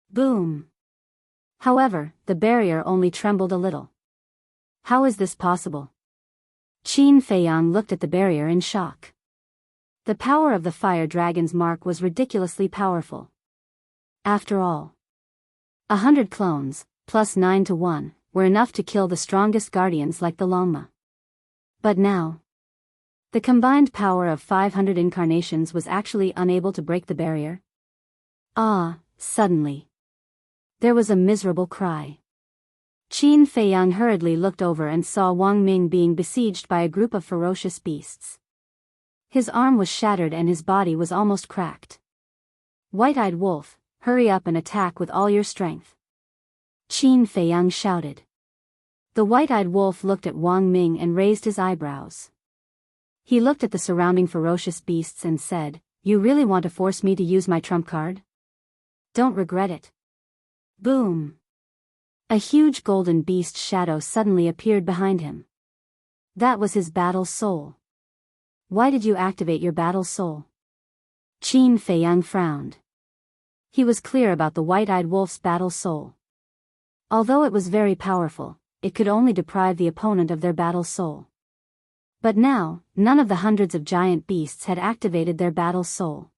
Boom! However, the barrier only trembled a little. How is this possible? Qin Feiyang looked at the barrier in shock. The power of the fire dragon's mark was ridiculously powerful. After all, 100 clones, plus 9 to 1, were enough to kill the strongest guardians like the Longma. But now, the combined power of 500 incarnations was actually unable to break the barrier. Suddenly, there was a miserable cry. Qin Feiyang hurriedly looked over and saw Wang Ming being besieged by a group of ferocious beasts. His arm was shattered and his body was almost cracked. White-eyed wolf, hurry up and attack with all your strength. Qin Feiyang shouted. The white-eyed wolf looked at Wang Ming and raised his eyebrows. He looked at the surrounding ferocious beasts and said, You really want to force me to use my trump card? Don't regret it. Boom! A huge golden beast shadow suddenly appeared behind him. That was his battle soul. Why did you activate your battle soul? Qin Feiyang frowned. He was clear about the white-eyed wolf's battle soul. Although it was very powerful, it could only deprive the opponent of their battle soul. But now, none of the hundreds of giant beasts had activated their battle soul.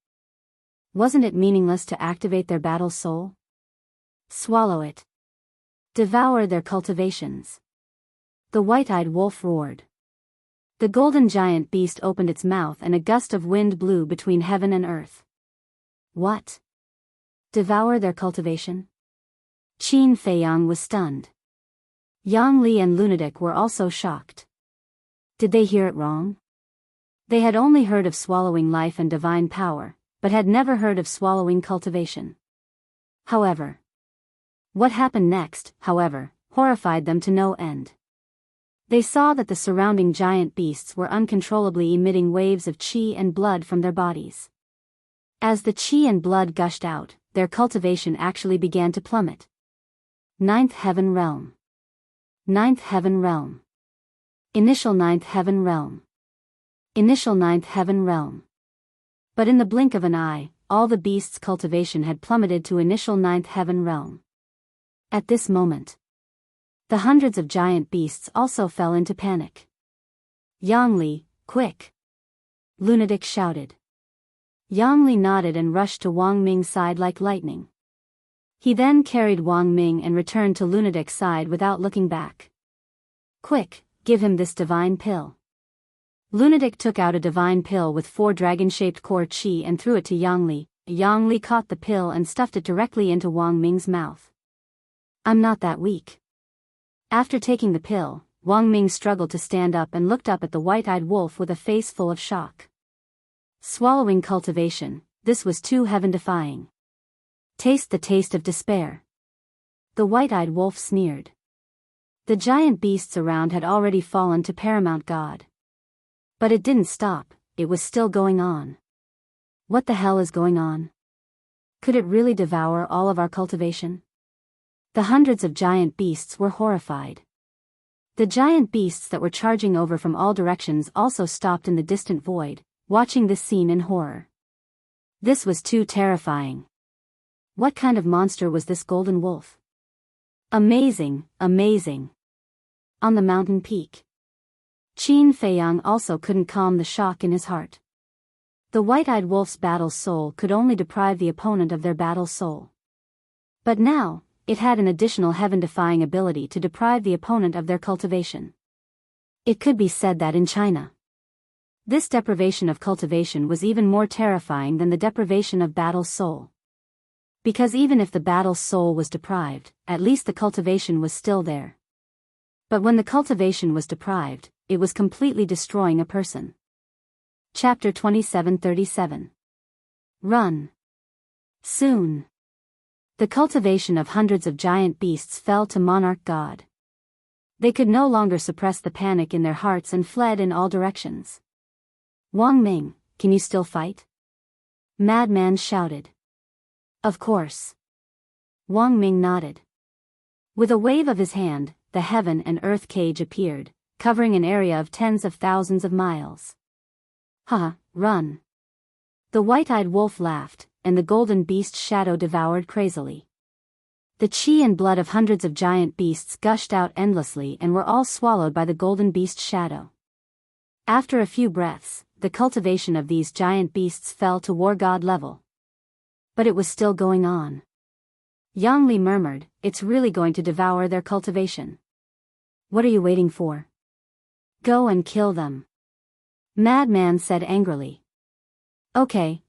Wasn't it meaningless to activate their battle soul? Swallow it. Devour their cultivations. The white-eyed wolf roared. The golden giant beast opened its mouth and a gust of wind blew between heaven and earth. What? Devour their cultivation? Qin Feiyang was stunned. Yang Li and Lunatic were also shocked. Did they hear it wrong? They had only heard of swallowing life and divine power, but had never heard of swallowing cultivation. However, what happened next, horrified them to no end. They saw that the surrounding giant beasts were uncontrollably emitting waves of qi and blood from their bodies. As the qi and blood gushed out, their cultivation actually began to plummet. Ninth Heaven Realm. Ninth Heaven Realm. Initial Ninth Heaven Realm. Initial Ninth Heaven Realm. But in the blink of an eye, all the beasts' cultivation had plummeted to initial Ninth Heaven Realm. At this moment, the hundreds of giant beasts also fell into panic. Yang Li, quick! Lunatic shouted. Yang Li nodded and rushed to Wang Ming's side like lightning. He then carried Wang Ming and returned to Lunatic's side without looking back. Quick, give him this divine pill. Lunatic took out a divine pill with 4 dragon-shaped core qi and threw it to Yang Li. Yang Li caught the pill and stuffed it directly into Wang Ming's mouth. I'm not that weak. After taking the pill, Wang Ming struggled to stand up and looked up at the white-eyed wolf with a face full of shock. Swallowing cultivation, this was too heaven-defying. Taste the taste of despair. The white-eyed wolf sneered. The giant beasts around had already fallen to paramount god. But it didn't stop, it was still going on. What the hell is going on? Could it really devour all of our cultivation? The hundreds of giant beasts were horrified. The giant beasts that were charging over from all directions also stopped in the distant void, watching this scene in horror. This was too terrifying. What kind of monster was this golden wolf? Amazing, amazing. On the mountain peak, Qin Feiyang also couldn't calm the shock in his heart. The white-eyed wolf's battle soul could only deprive the opponent of their battle soul. But now, it had an additional heaven-defying ability to deprive the opponent of their cultivation. It could be said that in China, this deprivation of cultivation was even more terrifying than the deprivation of battle soul. Because even if the battle soul was deprived, at least the cultivation was still there. But when the cultivation was deprived, it was completely destroying a person. Chapter 2737. Run. Soon, the cultivation of hundreds of giant beasts fell to monarch god. They could no longer suppress the panic in their hearts and fled in all directions. Wang Ming, can you still fight? Madman shouted. Of course. Wang Ming nodded. With a wave of his hand, the heaven and earth cage appeared, covering an area of tens of thousands of miles. Run. The white-eyed wolf laughed, and the golden beast shadow devoured crazily. The qi and blood of hundreds of giant beasts gushed out endlessly and were all swallowed by the golden beast shadow. After a few breaths, the cultivation of these giant beasts fell to war god level. But it was still going on. Yang Li murmured, it's really going to devour their cultivation. What are you waiting for? Go and kill them. Madman said angrily. Okay.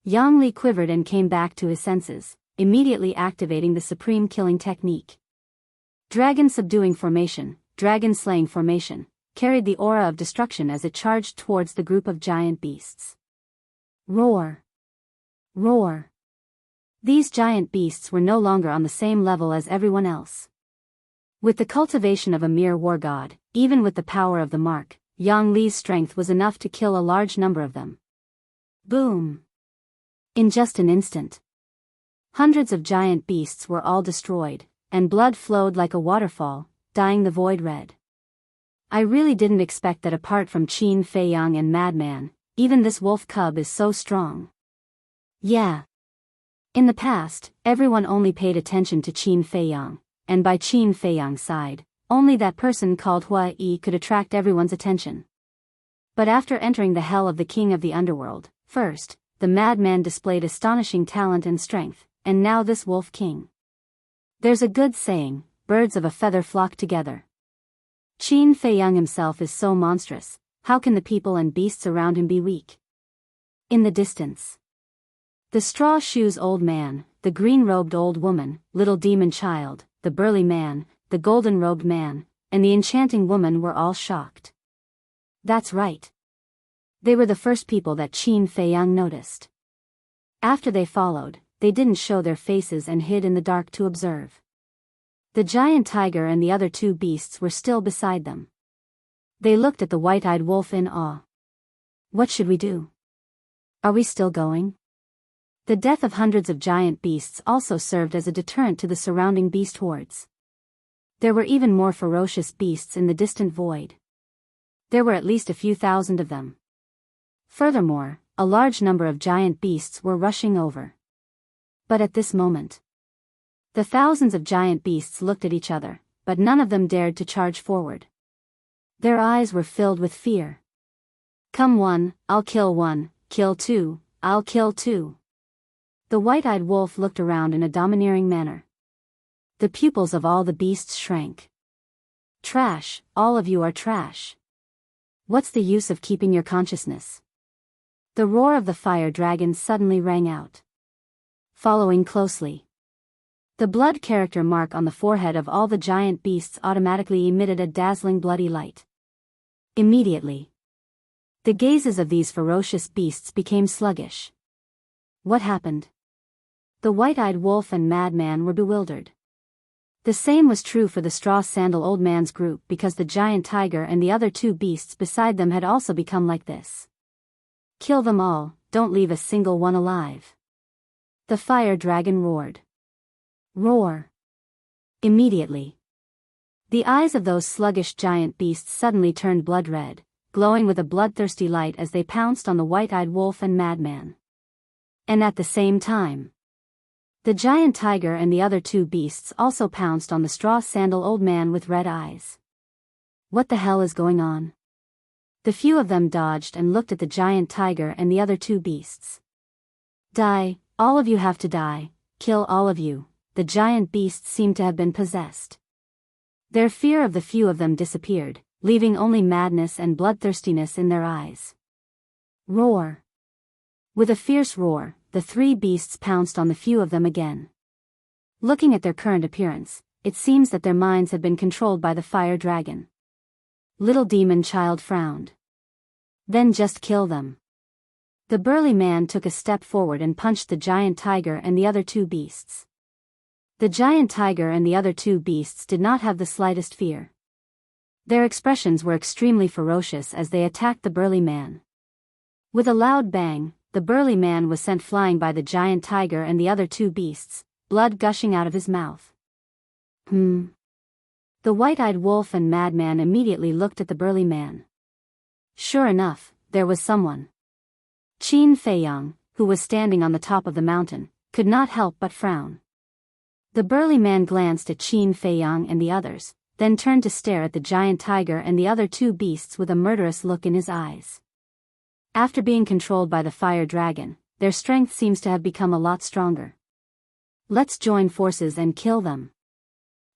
Yang Li quivered and came back to his senses, immediately activating the supreme killing technique. Dragon subduing formation, dragon slaying formation, carried the aura of destruction as it charged towards the group of giant beasts. Roar! Roar! These giant beasts were no longer on the same level as everyone else. With the cultivation of a mere war god, even with the power of the mark, Yang Li's strength was enough to kill a large number of them. Boom! In just an instant, hundreds of giant beasts were all destroyed, and blood flowed like a waterfall, dyeing the void red. I really didn't expect that apart from Qin Feiyang and Madman, even this wolf cub is so strong. Yeah. In the past, everyone only paid attention to Qin Feiyang, and by Qin Feiyang's side, only that person called Hua Yi could attract everyone's attention. But after entering the hell of the king of the underworld, first, the madman displayed astonishing talent and strength, and now this wolf king. There's a good saying, birds of a feather flock together. Qin Feiyang himself is so monstrous, how can the people and beasts around him be weak? In the distance, the straw shoes old man, the green-robed old woman, little demon child, the burly man, the golden-robed man, and the enchanting woman were all shocked. That's right. They were the first people that Qin Feiyang noticed. After they followed, they didn't show their faces and hid in the dark to observe. The giant tiger and the other two beasts were still beside them. They looked at the white-eyed wolf in awe. What should we do? Are we still going? The death of hundreds of giant beasts also served as a deterrent to the surrounding beast hordes. There were even more ferocious beasts in the distant void. There were at least a few thousand of them. Furthermore, a large number of giant beasts were rushing over. But at this moment, the thousands of giant beasts looked at each other, but none of them dared to charge forward. Their eyes were filled with fear. Come one, I'll kill one, kill two, I'll kill two. The white-eyed wolf looked around in a domineering manner. The pupils of all the beasts shrank. Trash, all of you are trash. What's the use of keeping your consciousness? The roar of the fire dragon suddenly rang out. Following closely, the blood character mark on the forehead of all the giant beasts automatically emitted a dazzling bloody light. Immediately, the gazes of these ferocious beasts became sluggish. What happened? The white-eyed wolf and madman were bewildered. The same was true for the straw-sandal old man's group because the giant tiger and the other two beasts beside them had also become like this. Kill them all, don't leave a single one alive. The fire dragon roared. Roar. Immediately, the eyes of those sluggish giant beasts suddenly turned blood red, glowing with a bloodthirsty light as they pounced on the white-eyed wolf and madman. And at the same time, the giant tiger and the other two beasts also pounced on the straw-sandal old man with red eyes. What the hell is going on? The few of them dodged and looked at the giant tiger and the other two beasts. Die, all of you have to die, kill all of you. The giant beasts seemed to have been possessed. Their fear of the few of them disappeared, leaving only madness and bloodthirstiness in their eyes. Roar. With a fierce roar, the three beasts pounced on the few of them again. Looking at their current appearance, it seems that their minds have been controlled by the fire dragon. Little demon child frowned. Then just kill them. The burly man took a step forward and punched the giant tiger and the other two beasts. The giant tiger and the other two beasts did not have the slightest fear. Their expressions were extremely ferocious as they attacked the burly man. With a loud bang, the burly man was sent flying by the giant tiger and the other two beasts, blood gushing out of his mouth. The white-eyed wolf and madman immediately looked at the burly man. Sure enough, there was someone. Qin Feiyang, who was standing on the top of the mountain, could not help but frown. The burly man glanced at Qin Feiyang and the others, then turned to stare at the giant tiger and the other two beasts with a murderous look in his eyes. After being controlled by the fire dragon, their strength seems to have become a lot stronger. Let's join forces and kill them.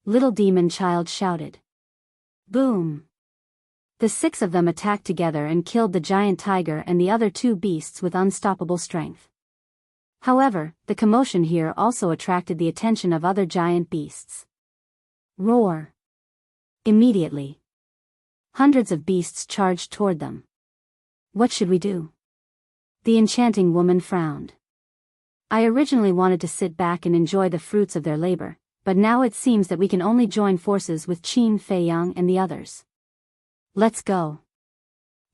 Little demon child shouted. Boom! The six of them attacked together and killed the giant tiger and the other two beasts with unstoppable strength. However, the commotion here also attracted the attention of other giant beasts. Roar! Immediately, hundreds of beasts charged toward them. What should we do? The enchanting woman frowned. I originally wanted to sit back and enjoy the fruits of their labor, but now it seems that we can only join forces with Qin Feiyang and the others. Let's go.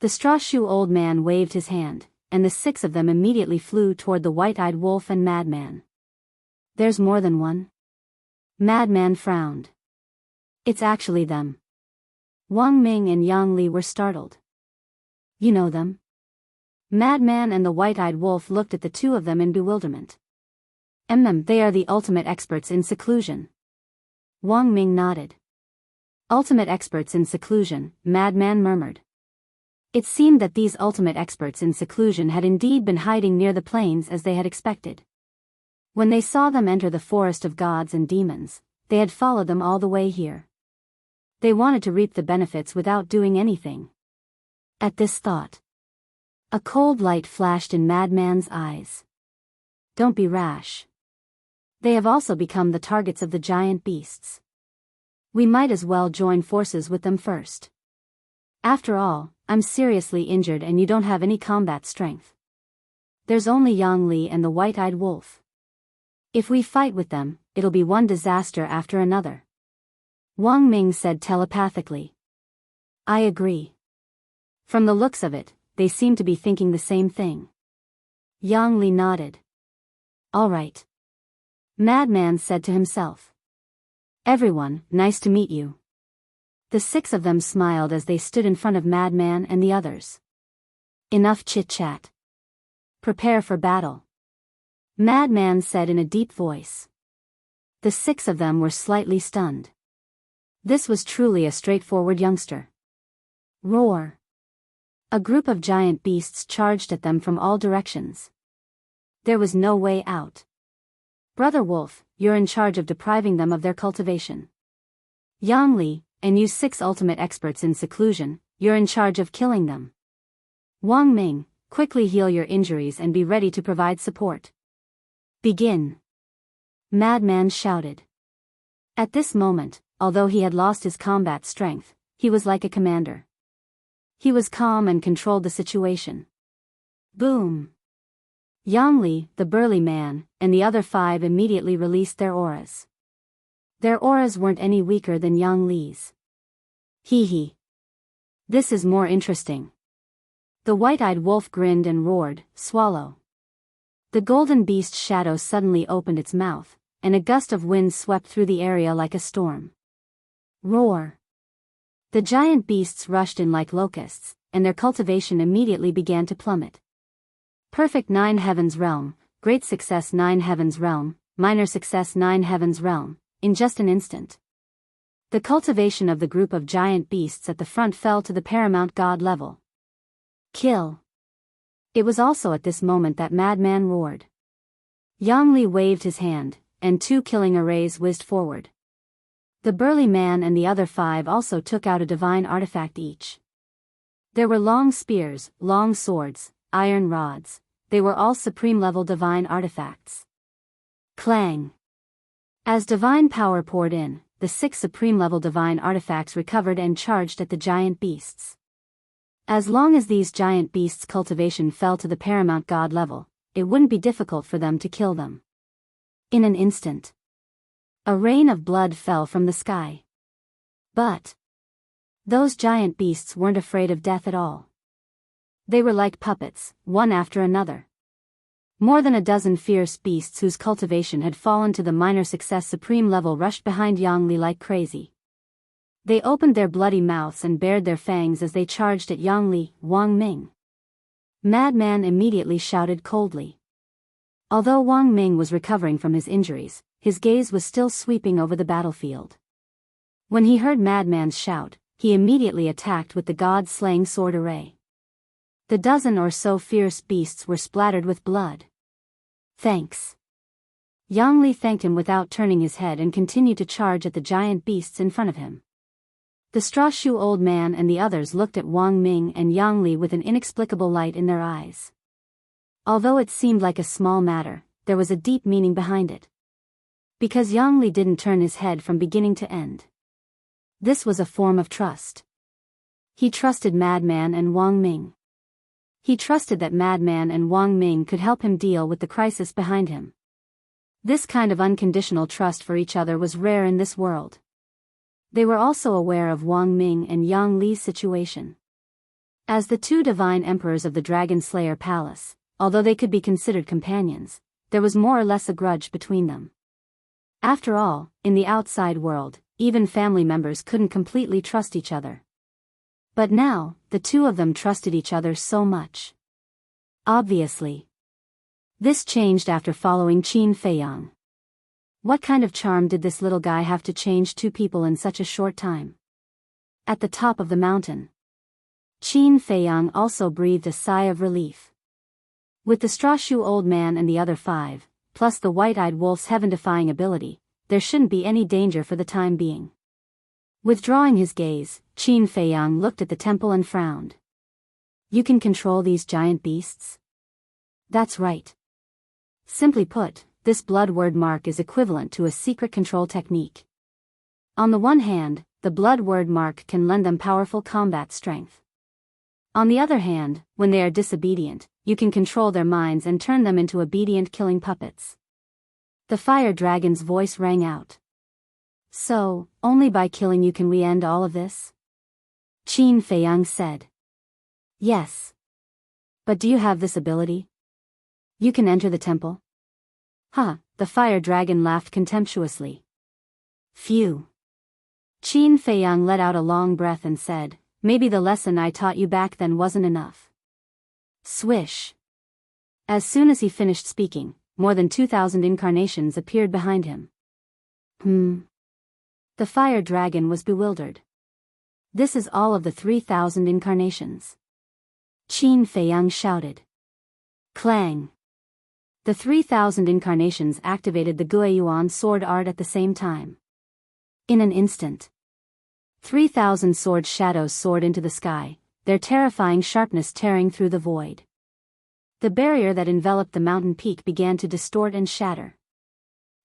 The straw-shoe old man waved his hand, and the six of them immediately flew toward the white-eyed wolf and madman. There's more than one? Madman frowned. It's actually them. Wang Ming and Yang Li were startled. You know them? Madman and the white-eyed wolf looked at the two of them in bewilderment. They are the ultimate experts in seclusion. Wang Ming nodded. Ultimate experts in seclusion, Madman murmured. It seemed that these ultimate experts in seclusion had indeed been hiding near the plains as they had expected. When they saw them enter the forest of gods and demons, they had followed them all the way here. They wanted to reap the benefits without doing anything. At this thought, a cold light flashed in Madman's eyes. Don't be rash. They have also become the targets of the giant beasts. We might as well join forces with them first. After all, I'm seriously injured and you don't have any combat strength. There's only Yang Li and the white-eyed wolf. If we fight with them, it'll be one disaster after another. Wang Ming said telepathically. I agree. From the looks of it, they seem to be thinking the same thing. Yang Li nodded. All right. Madman said to himself. Everyone, nice to meet you. The 6 of them smiled as they stood in front of Madman and the others. Enough chit-chat. Prepare for battle. Madman said in a deep voice. The 6 of them were slightly stunned. This was truly a straightforward youngster. Roar. A group of giant beasts charged at them from all directions. There was no way out. Brother Wolf, you're in charge of depriving them of their cultivation. Yang Li, and you 6 ultimate experts in seclusion, you're in charge of killing them. Wang Ming, quickly heal your injuries and be ready to provide support. Begin. Madman shouted. At this moment, although he had lost his combat strength, he was like a commander. He was calm and controlled the situation. Boom. Yang Li, the burly man, and the other 5 immediately released their auras. Their auras weren't any weaker than Yang Li's. Hee hee. This is more interesting. The white-eyed wolf grinned and roared, swallow. The golden beast shadow suddenly opened its mouth, and a gust of wind swept through the area like a storm. Roar. The giant beasts rushed in like locusts, and their cultivation immediately began to plummet. Perfect 9 Heavens Realm, Great Success 9 Heavens Realm, Minor Success 9 Heavens Realm, in just an instant. The cultivation of the group of giant beasts at the front fell to the paramount god level. Kill. It was also at this moment that Madman roared. Yang Li waved his hand, and 2 killing arrays whizzed forward. The burly man and the other 5 also took out a divine artifact each. There were long spears, long swords, iron rods. They were all supreme-level divine artifacts. Clang. As divine power poured in, the 6 supreme-level divine artifacts recovered and charged at the giant beasts. As long as these giant beasts' cultivation fell to the paramount god level, it wouldn't be difficult for them to kill them. In an instant, a rain of blood fell from the sky. But those giant beasts weren't afraid of death at all. They were like puppets, one after another. More than a dozen fierce beasts whose cultivation had fallen to the minor success supreme level rushed behind Yang Li like crazy. They opened their bloody mouths and bared their fangs as they charged at Yang Li, Wang Ming. Madman immediately shouted coldly. Although Wang Ming was recovering from his injuries, his gaze was still sweeping over the battlefield. When he heard Madman's shout, he immediately attacked with the god-slaying sword array. The dozen or so fierce beasts were splattered with blood. Thanks. Yang Li thanked him without turning his head and continued to charge at the giant beasts in front of him. The straw-shoe old man and the others looked at Wang Ming and Yang Li with an inexplicable light in their eyes. Although it seemed like a small matter, there was a deep meaning behind it. Because Yang Li didn't turn his head from beginning to end. This was a form of trust. He trusted Madman and Wang Ming. He trusted that Madman and Wang Ming could help him deal with the crisis behind him. This kind of unconditional trust for each other was rare in this world. They were also aware of Wang Ming and Yang Li's situation. As the 2 divine emperors of the Dragon Slayer Palace, although they could be considered companions, there was more or less a grudge between them. After all, in the outside world, even family members couldn't completely trust each other. But now, the 2 of them trusted each other so much. Obviously. This changed after following Qin Feiyang. What kind of charm did this little guy have to change 2 people in such a short time? At the top of the mountain, Qin Feiyang also breathed a sigh of relief. With the straw-shoe old man and the other 5, plus the white-eyed wolf's heaven-defying ability, there shouldn't be any danger for the time being. Withdrawing his gaze, Qin Feiyang looked at the temple and frowned. You can control these giant beasts? That's right. Simply put, this blood word mark is equivalent to a secret control technique. On the one hand, the blood word mark can lend them powerful combat strength. On the other hand, when they are disobedient, you can control their minds and turn them into obedient killing puppets. The fire dragon's voice rang out. So, only by killing you can we end all of this? Qin Feiyang said. Yes. But do you have this ability? You can enter the temple? Huh, the fire dragon laughed contemptuously. Phew. Qin Feiyang let out a long breath and said, maybe the lesson I taught you back then wasn't enough. Swish. As soon as he finished speaking, more than 2,000 incarnations appeared behind him. The fire dragon was bewildered. This is all of the 3,000 incarnations. Qin Feiyang shouted. Clang. The 3,000 incarnations activated the Guiyuan sword art at the same time. In an instant, 3,000 sword shadows soared into the sky, their terrifying sharpness tearing through the void. The barrier that enveloped the mountain peak began to distort and shatter.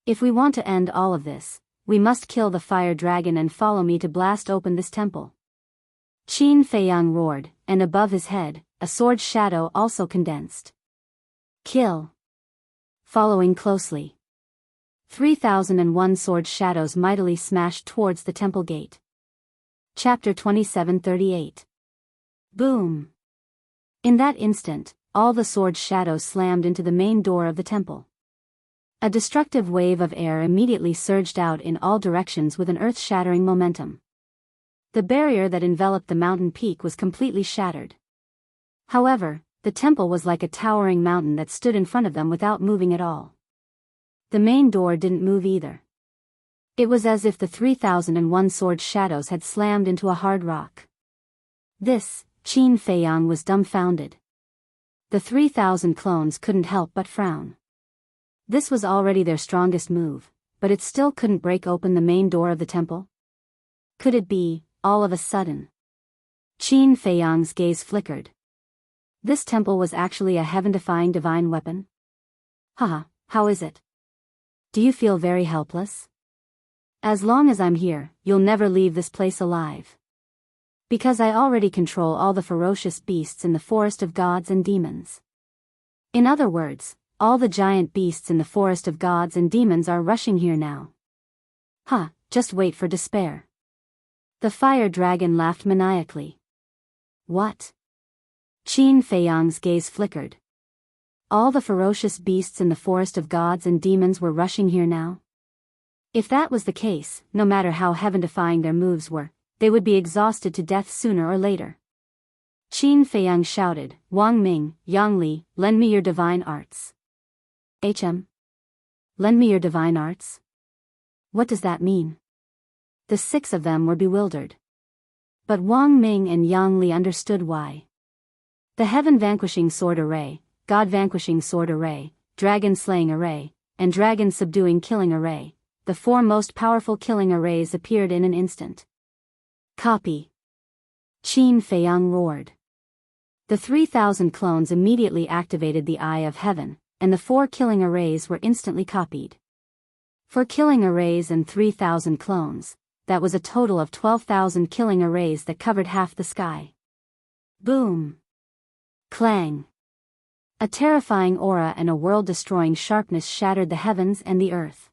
If we want to end all of this, we must kill the fire dragon and follow me to blast open this temple. Qin Feiyang roared, and above his head, a sword shadow also condensed. Kill. Following closely, 3,001 sword shadows mightily smashed towards the temple gate. Chapter 27:38. Boom. In that instant, all the sword shadows slammed into the main door of the temple. A destructive wave of air immediately surged out in all directions with an earth-shattering momentum. The barrier that enveloped the mountain peak was completely shattered. However, the temple was like a towering mountain that stood in front of them without moving at all. The main door didn't move either. It was as if the 3,001 sword shadows had slammed into a hard rock. This, Qin Feiyang was dumbfounded. The 3,000 clones couldn't help but frown. This was already their strongest move, but it still couldn't break open the main door of the temple? Could it be, all of a sudden? Qin Feiyang's gaze flickered. This temple was actually a heaven-defying divine weapon? Haha, how is it? Do you feel very helpless? As long as I'm here, you'll never leave this place alive. Because I already control all the ferocious beasts in the forest of gods and demons. In other words, all the giant beasts in the forest of gods and demons are rushing here now. Just wait for despair. The fire dragon laughed maniacally. What? Qin Feiyang's gaze flickered. All the ferocious beasts in the forest of gods and demons were rushing here now? If that was the case, no matter how heaven-defying their moves were, they would be exhausted to death sooner or later. Qin Feiyang shouted, Wang Ming, Yang Li, lend me your divine arts. Lend me your divine arts? What does that mean? The 6 of them were bewildered. But Wang Ming and Yang Li understood why. The heaven-vanquishing sword array, god-vanquishing sword array, dragon-slaying array, and dragon-subduing killing array, the 4 most powerful killing arrays appeared in an instant. Copy. Qin Feiyang roared. The 3,000 clones immediately activated the Eye of Heaven, and the 4 killing arrays were instantly copied. For killing arrays and 3,000 clones, that was a total of 12,000 killing arrays that covered half the sky. Boom. Clang. A terrifying aura and a world-destroying sharpness shattered the heavens and the earth.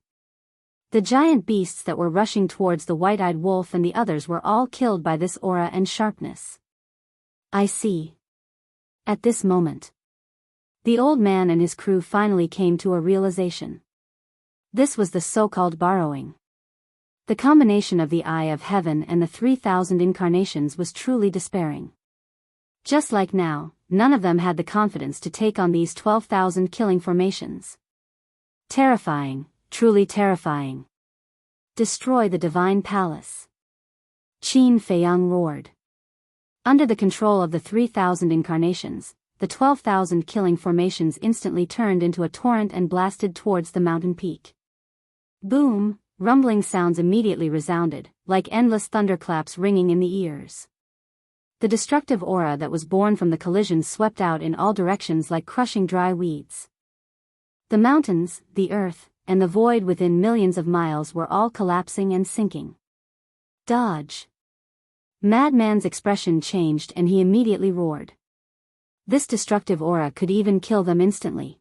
The giant beasts that were rushing towards the white-eyed wolf and the others were all killed by this aura and sharpness. I see. At this moment, the old man and his crew finally came to a realization. This was the so-called borrowing. The combination of the Eye of Heaven and the 3,000 incarnations was truly despairing. Just like now, none of them had the confidence to take on these 12,000 killing formations. Terrifying, truly terrifying. Destroy the divine palace. Qin Feiyang roared. Under the control of the 3,000 incarnations, the 12,000 killing formations instantly turned into a torrent and blasted towards the mountain peak. Boom, rumbling sounds immediately resounded, like endless thunderclaps ringing in the ears. The destructive aura that was born from the collisions swept out in all directions like crushing dry weeds. The mountains, the earth, and the void within millions of miles were all collapsing and sinking. Dodge! Madman's expression changed and he immediately roared. This destructive aura could even kill them instantly.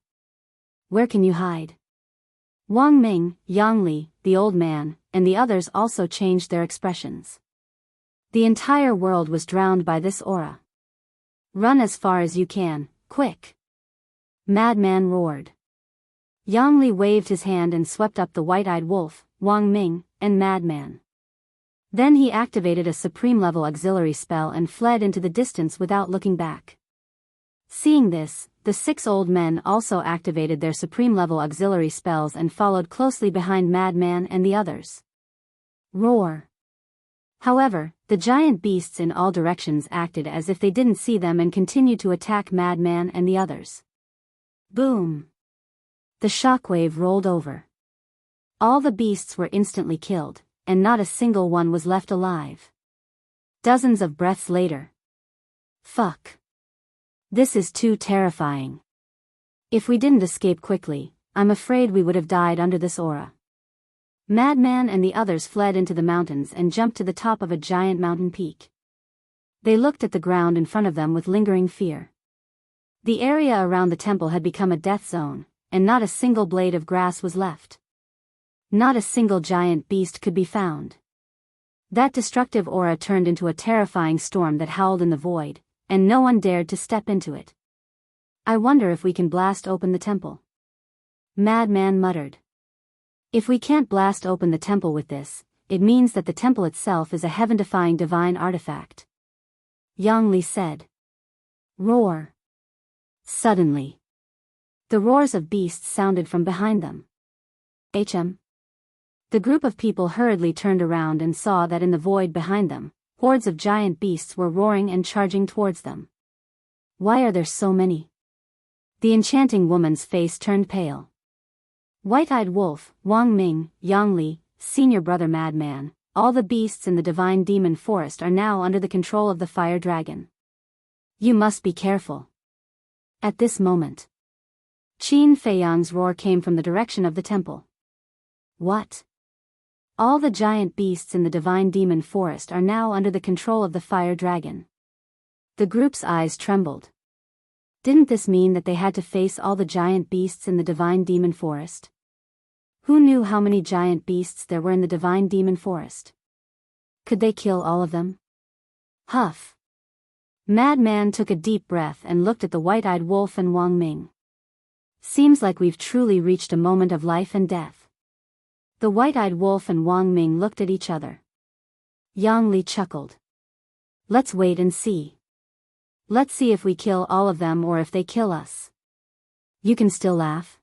Where can you hide? Wang Ming, Yang Li, the old man, and the others also changed their expressions. The entire world was drowned by this aura. Run as far as you can, quick! Madman roared. Yang Li waved his hand and swept up the white-eyed wolf, Wang Ming, and Madman. Then he activated a supreme-level auxiliary spell and fled into the distance without looking back. Seeing this, the 6 old men also activated their supreme-level auxiliary spells and followed closely behind Madman and the others. Roar! However, the giant beasts in all directions acted as if they didn't see them and continued to attack Madman and the others. Boom! The shockwave rolled over. All the beasts were instantly killed, and not a single one was left alive. Dozens of breaths later. Fuck! This is too terrifying. If we didn't escape quickly, I'm afraid we would have died under this aura. Madman and the others fled into the mountains and jumped to the top of a giant mountain peak. They looked at the ground in front of them with lingering fear. The area around the temple had become a death zone, and not a single blade of grass was left. Not a single giant beast could be found. That destructive aura turned into a terrifying storm that howled in the void, and no one dared to step into it. I wonder if we can blast open the temple. Madman muttered. If we can't blast open the temple with this, it means that the temple itself is a heaven-defying divine artifact. Yang Li said. Roar! Suddenly, the roars of beasts sounded from behind them. The group of people hurriedly turned around and saw that in the void behind them, hordes of giant beasts were roaring and charging towards them. Why are there so many? The enchanting woman's face turned pale. White-eyed wolf, Wang Ming, Yang Li, senior brother Madman, all the beasts in the divine demon forest are now under the control of the fire dragon. You must be careful. At this moment, Qin Feiyang's roar came from the direction of the temple. What? All the giant beasts in the divine demon forest are now under the control of the fire dragon. The group's eyes trembled. Didn't this mean that they had to face all the giant beasts in the divine demon forest? Who knew how many giant beasts there were in the divine demon forest? Could they kill all of them? Huff! Madman took a deep breath and looked at the white-eyed wolf and Wang Ming. Seems like we've truly reached a moment of life and death. The white-eyed wolf and Wang Ming looked at each other. Yang Li chuckled. Let's wait and see. Let's see if we kill all of them or if they kill us. You can still laugh?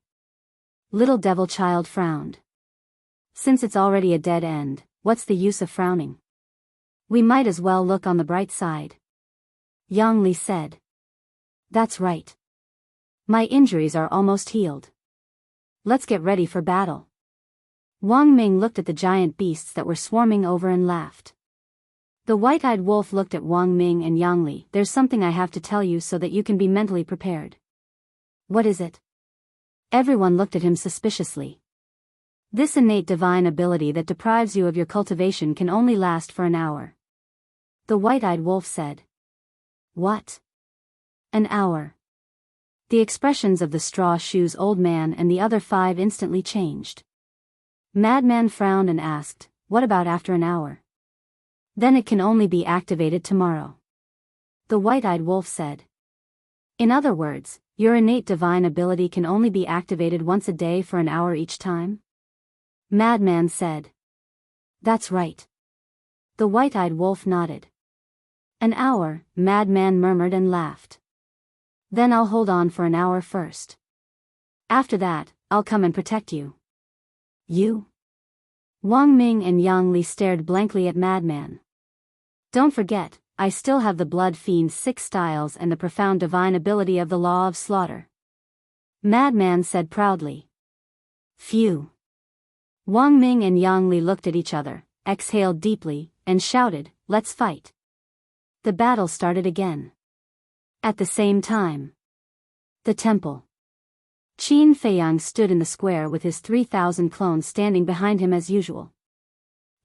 Little devil child frowned. Since it's already a dead end, what's the use of frowning? We might as well look on the bright side. Yang Li said. That's right. My injuries are almost healed. Let's get ready for battle. Wang Ming looked at the giant beasts that were swarming over and laughed. The white-eyed wolf looked at Wang Ming and Yang Li. There's something I have to tell you so that you can be mentally prepared. What is it? Everyone looked at him suspiciously. This innate divine ability that deprives you of your cultivation can only last for an hour. The white-eyed wolf said. What? An hour. The expressions of the straw shoes old man and the other 5 instantly changed. Madman frowned and asked, what about after an hour? Then it can only be activated tomorrow. The white-eyed wolf said. In other words, your innate divine ability can only be activated once a day for an hour each time? Madman said. That's right. The white-eyed wolf nodded. An hour, Madman murmured and laughed. Then I'll hold on for an hour first. After that, I'll come and protect you. You? Wang Ming and Yang Li stared blankly at Madman. Don't forget, I still have the Blood Fiend's 6 styles and the profound divine ability of the Law of Slaughter. Madman said proudly. Phew. Wang Ming and Yang Li looked at each other, exhaled deeply, and shouted, let's fight. The battle started again. At the same time. The temple. Qin Feiyang stood in the square with his 3,000 clones standing behind him as usual.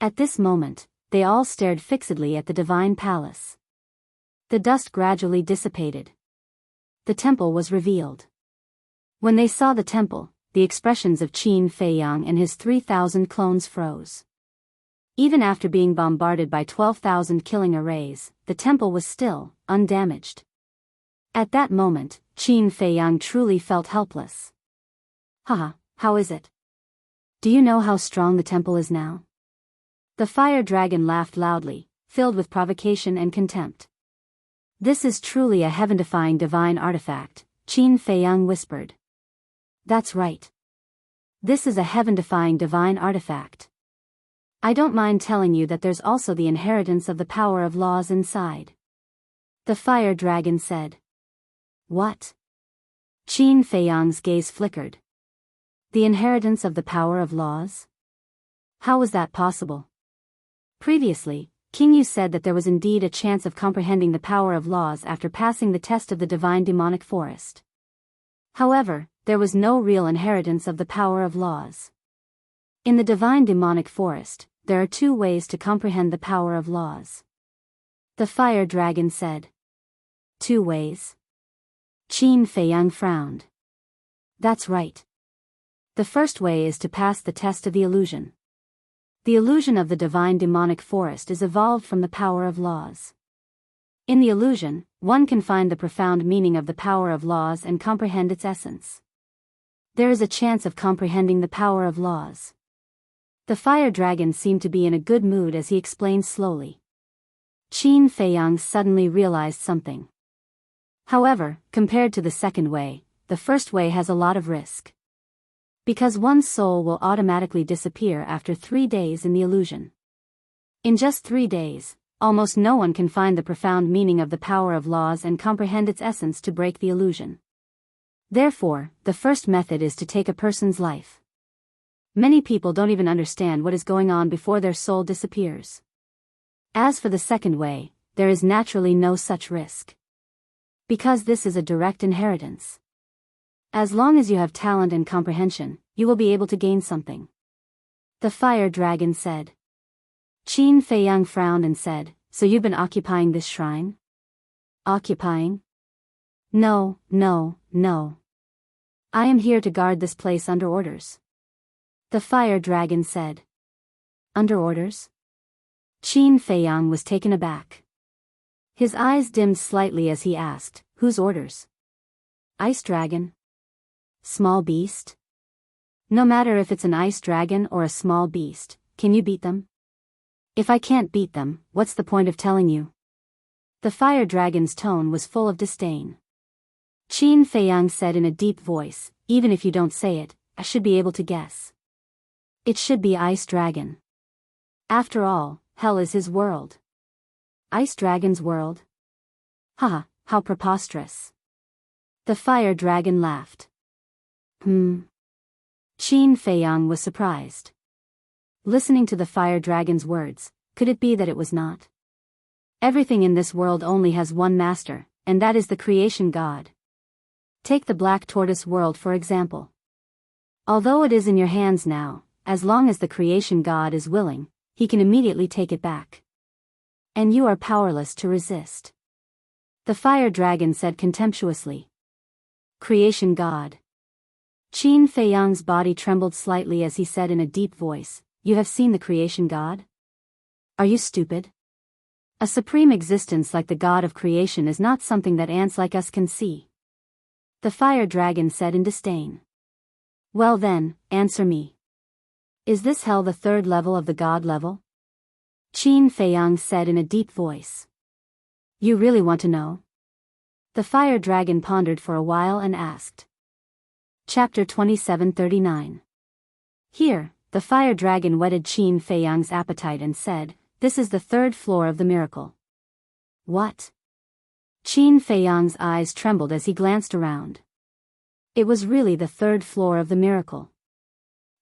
At this moment, they all stared fixedly at the divine palace. The dust gradually dissipated. The temple was revealed. When they saw the temple, the expressions of Qin Feiyang and his 3,000 clones froze. Even after being bombarded by 12,000 killing arrays, the temple was still undamaged. At that moment, Qin Feiyang truly felt helpless. Haha, how is it? Do you know how strong the temple is now? The fire dragon laughed loudly, filled with provocation and contempt. This is truly a heaven-defying divine artifact, Qin Feiyang whispered. That's right. This is a heaven-defying divine artifact. I don't mind telling you that there's also the inheritance of the power of laws inside. The fire dragon said. What? Qin Feiyang's gaze flickered. The inheritance of the power of laws? How was that possible? Previously, King Yu said that there was indeed a chance of comprehending the power of laws after passing the test of the divine demonic forest. However, there was no real inheritance of the power of laws. In the divine demonic forest, there are two ways to comprehend the power of laws. The fire dragon said. 2 ways? Qin Feiyang frowned. That's right. The first way is to pass the test of the illusion. The illusion of the divine demonic forest is evolved from the power of laws. In the illusion, one can find the profound meaning of the power of laws and comprehend its essence. There is a chance of comprehending the power of laws. The fire dragon seemed to be in a good mood as he explained slowly. Qin Feiyang suddenly realized something. However, compared to the second way, the first way has a lot of risk. Because one's soul will automatically disappear after 3 days in the illusion. In just 3 days, almost no one can find the profound meaning of the power of laws and comprehend its essence to break the illusion. Therefore, the first method is to take a person's life. Many people don't even understand what is going on before their soul disappears. As for the second way, there is naturally no such risk. Because this is a direct inheritance. As long as you have talent and comprehension, you will be able to gain something. The fire dragon said. Qin Feiyang frowned and said, So you've been occupying this shrine? Occupying? No. I am here to guard this place under orders. The fire dragon said. Under orders? Qin Feiyang was taken aback. His eyes dimmed slightly as he asked, Whose orders? Ice dragon? Small beast? No matter if it's an ice dragon or a small beast, can you beat them? If I can't beat them, what's the point of telling you? The fire dragon's tone was full of disdain. Qin Feiyang said in a deep voice, Even if you don't say it, I should be able to guess. It should be Ice Dragon. After all, hell is his world. Ice Dragon's world? Haha, how preposterous. The fire dragon laughed. Qin Feiyang was surprised. Listening to the fire dragon's words, could it be that it was not? Everything in this world only has one master, and that is the creation god. Take the black tortoise world for example. Although it is in your hands now, as long as the creation god is willing, he can immediately take it back. And you are powerless to resist. The fire dragon said contemptuously. Creation god. Qin Feiyang's body trembled slightly as he said in a deep voice, You have seen the creation god? Are you stupid? A supreme existence like the god of creation is not something that ants like us can see. The fire dragon said in disdain. Well then, answer me. Is this hell the third level of the god level? Qin Feiyang said in a deep voice. You really want to know? The fire dragon pondered for a while and asked. Chapter 2739. Here, the fire dragon whetted Qin Feiyang's appetite and said, This is the 3rd floor of the miracle. What? Qin Feiyang's eyes trembled as he glanced around. It was really the 3rd floor of the miracle.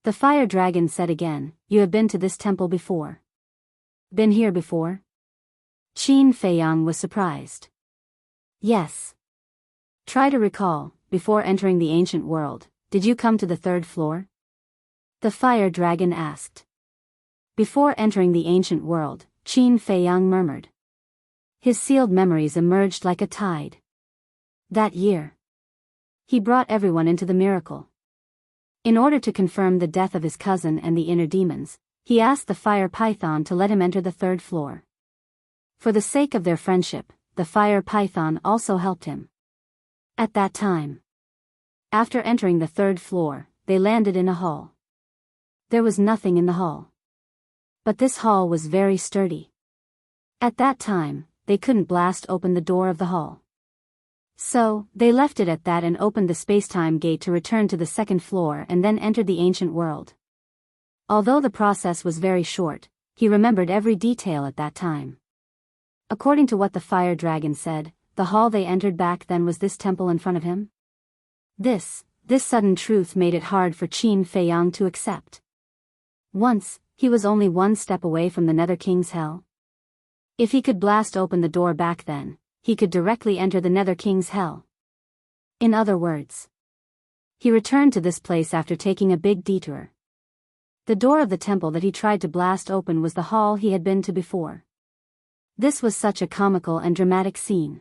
The fire dragon said again, You have been to this temple before. Been here before? Qin Feiyang was surprised. Yes. Try to recall, before entering the ancient world, did you come to the third floor? The fire dragon asked. Before entering the ancient world, Qin Feiyang murmured. His sealed memories emerged like a tide. That year, he brought everyone into the miracle. In order to confirm the death of his cousin and the inner demons, he asked the fire python to let him enter the third floor. For the sake of their friendship, the fire python also helped him. At that time, after entering the third floor, they landed in a hall. There was nothing in the hall. But this hall was very sturdy. At that time, they couldn't blast open the door of the hall. So, they left it at that and opened the space-time gate to return to the second floor and then entered the ancient world. Although the process was very short, he remembered every detail at that time. According to what the fire dragon said, the hall they entered back then was this temple in front of him. This sudden truth made it hard for Qin Feiyang to accept. Once, he was only one step away from the Nether King's hell. If he could blast open the door back then, he could directly enter the Nether King's hell. In other words, he returned to this place after taking a big detour. The door of the temple that he tried to blast open was the hall he had been to before. This was such a comical and dramatic scene.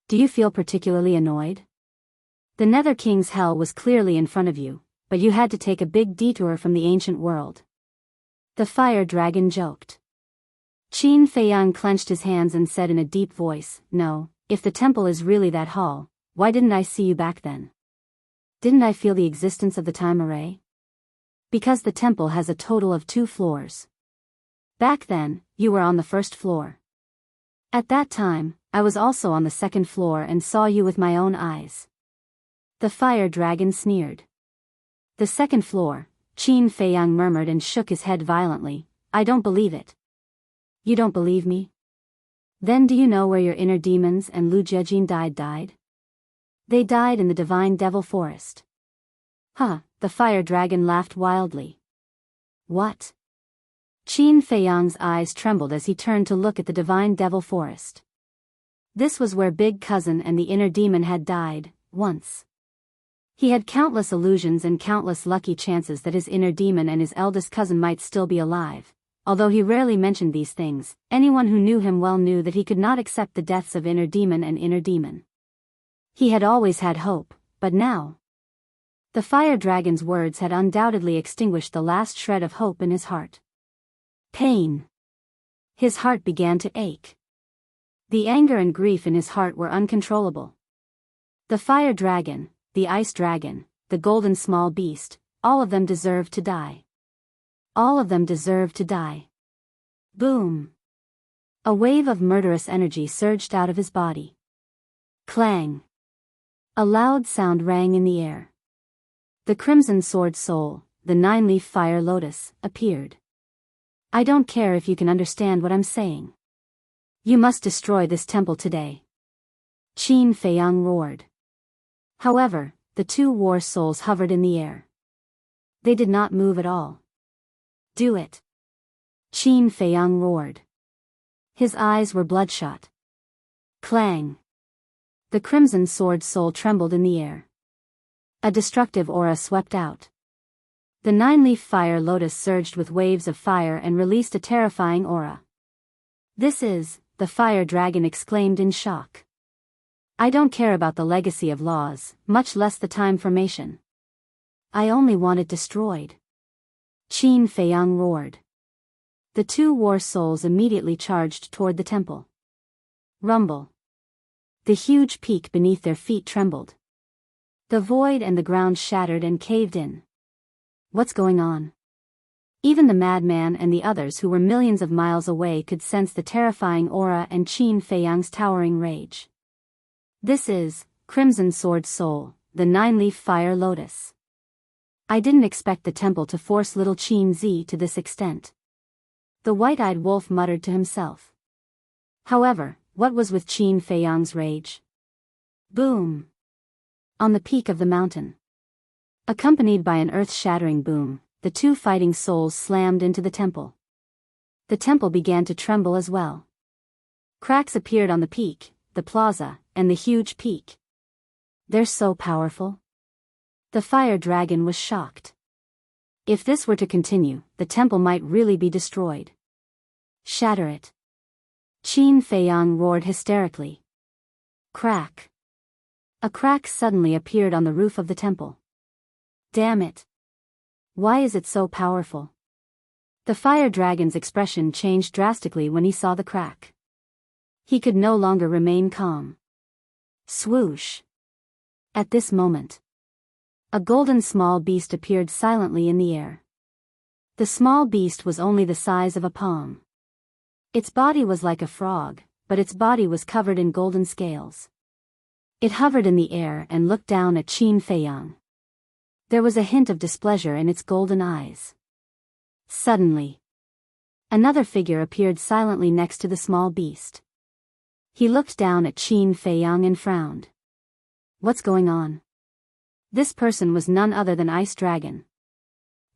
Do you feel particularly annoyed? The Nether King's hell was clearly in front of you, but you had to take a big detour from the ancient world. The fire dragon joked. Qin Feiyang clenched his hands and said in a deep voice, "No, if the temple is really that hall, why didn't I see you back then? Didn't I feel the existence of the time array? Because the temple has a total of 2 floors. Back then, you were on the first floor. At that time, I was also on the second floor and saw you with my own eyes." The fire dragon sneered. The second floor, Qin Feiyang murmured and shook his head violently. "I don't believe it." You don't believe me? Then do you know where your inner demons and Lu Jiejin died? They died in the divine devil forest. Huh, the fire dragon laughed wildly. What? Qin Feiyang's eyes trembled as he turned to look at the divine devil forest. This was where Big Cousin and the inner demon had died, once. He had countless illusions and countless lucky chances that his inner demon and his eldest cousin might still be alive. Although he rarely mentioned these things, anyone who knew him well knew that he could not accept the deaths of inner demon and inner demon. He had always had hope, but now, the fire dragon's words had undoubtedly extinguished the last shred of hope in his heart. Pain. His heart began to ache. The anger and grief in his heart were uncontrollable. The fire dragon, the ice dragon, the golden small beast, all of them deserved to die. All of them deserved to die. Boom. A wave of murderous energy surged out of his body. Clang. A loud sound rang in the air. The crimson sword soul, the 9-leaf fire lotus, appeared. I don't care if you can understand what I'm saying. You must destroy this temple today. Qin Feiyang roared. However, the 2 war souls hovered in the air. They did not move at all. Do it. Qin Feiyang roared. His eyes were bloodshot. Clang. The crimson sword soul trembled in the air. A destructive aura swept out. The 9-leaf fire lotus surged with waves of fire and released a terrifying aura. This is, the fire dragon exclaimed in shock. I don't care about the legacy of laws, much less the time formation. I only want it destroyed. Qin Feiyang roared. The 2 war souls immediately charged toward the temple. Rumble. The huge peak beneath their feet trembled. The void and the ground shattered and caved in. What's going on? Even the madman and the others who were millions of miles away could sense the terrifying aura and Qin Feiyang's towering rage. This is, Crimson Sword Soul, the 9-leaf fire lotus. I didn't expect the temple to force little Qin Zi to this extent. The white-eyed wolf muttered to himself. However, what was with Qin Feiyang's rage? Boom! On the peak of the mountain. Accompanied by an earth-shattering boom, the 2 fighting souls slammed into the temple. The temple began to tremble as well. Cracks appeared on the peak, the plaza, and the huge peak. They're so powerful. The fire dragon was shocked. If this were to continue, the temple might really be destroyed. Shatter it. Qin Feiyang roared hysterically. Crack. A crack suddenly appeared on the roof of the temple. Damn it. Why is it so powerful? The fire dragon's expression changed drastically when he saw the crack. He could no longer remain calm. Swoosh. At this moment, a golden small beast appeared silently in the air. The small beast was only the size of a palm. Its body was like a frog, but its body was covered in golden scales. It hovered in the air and looked down at Qin Feiyang. There was a hint of displeasure in its golden eyes. Suddenly, another figure appeared silently next to the small beast. He looked down at Qin Feiyang and frowned. What's going on? This person was none other than Ice Dragon.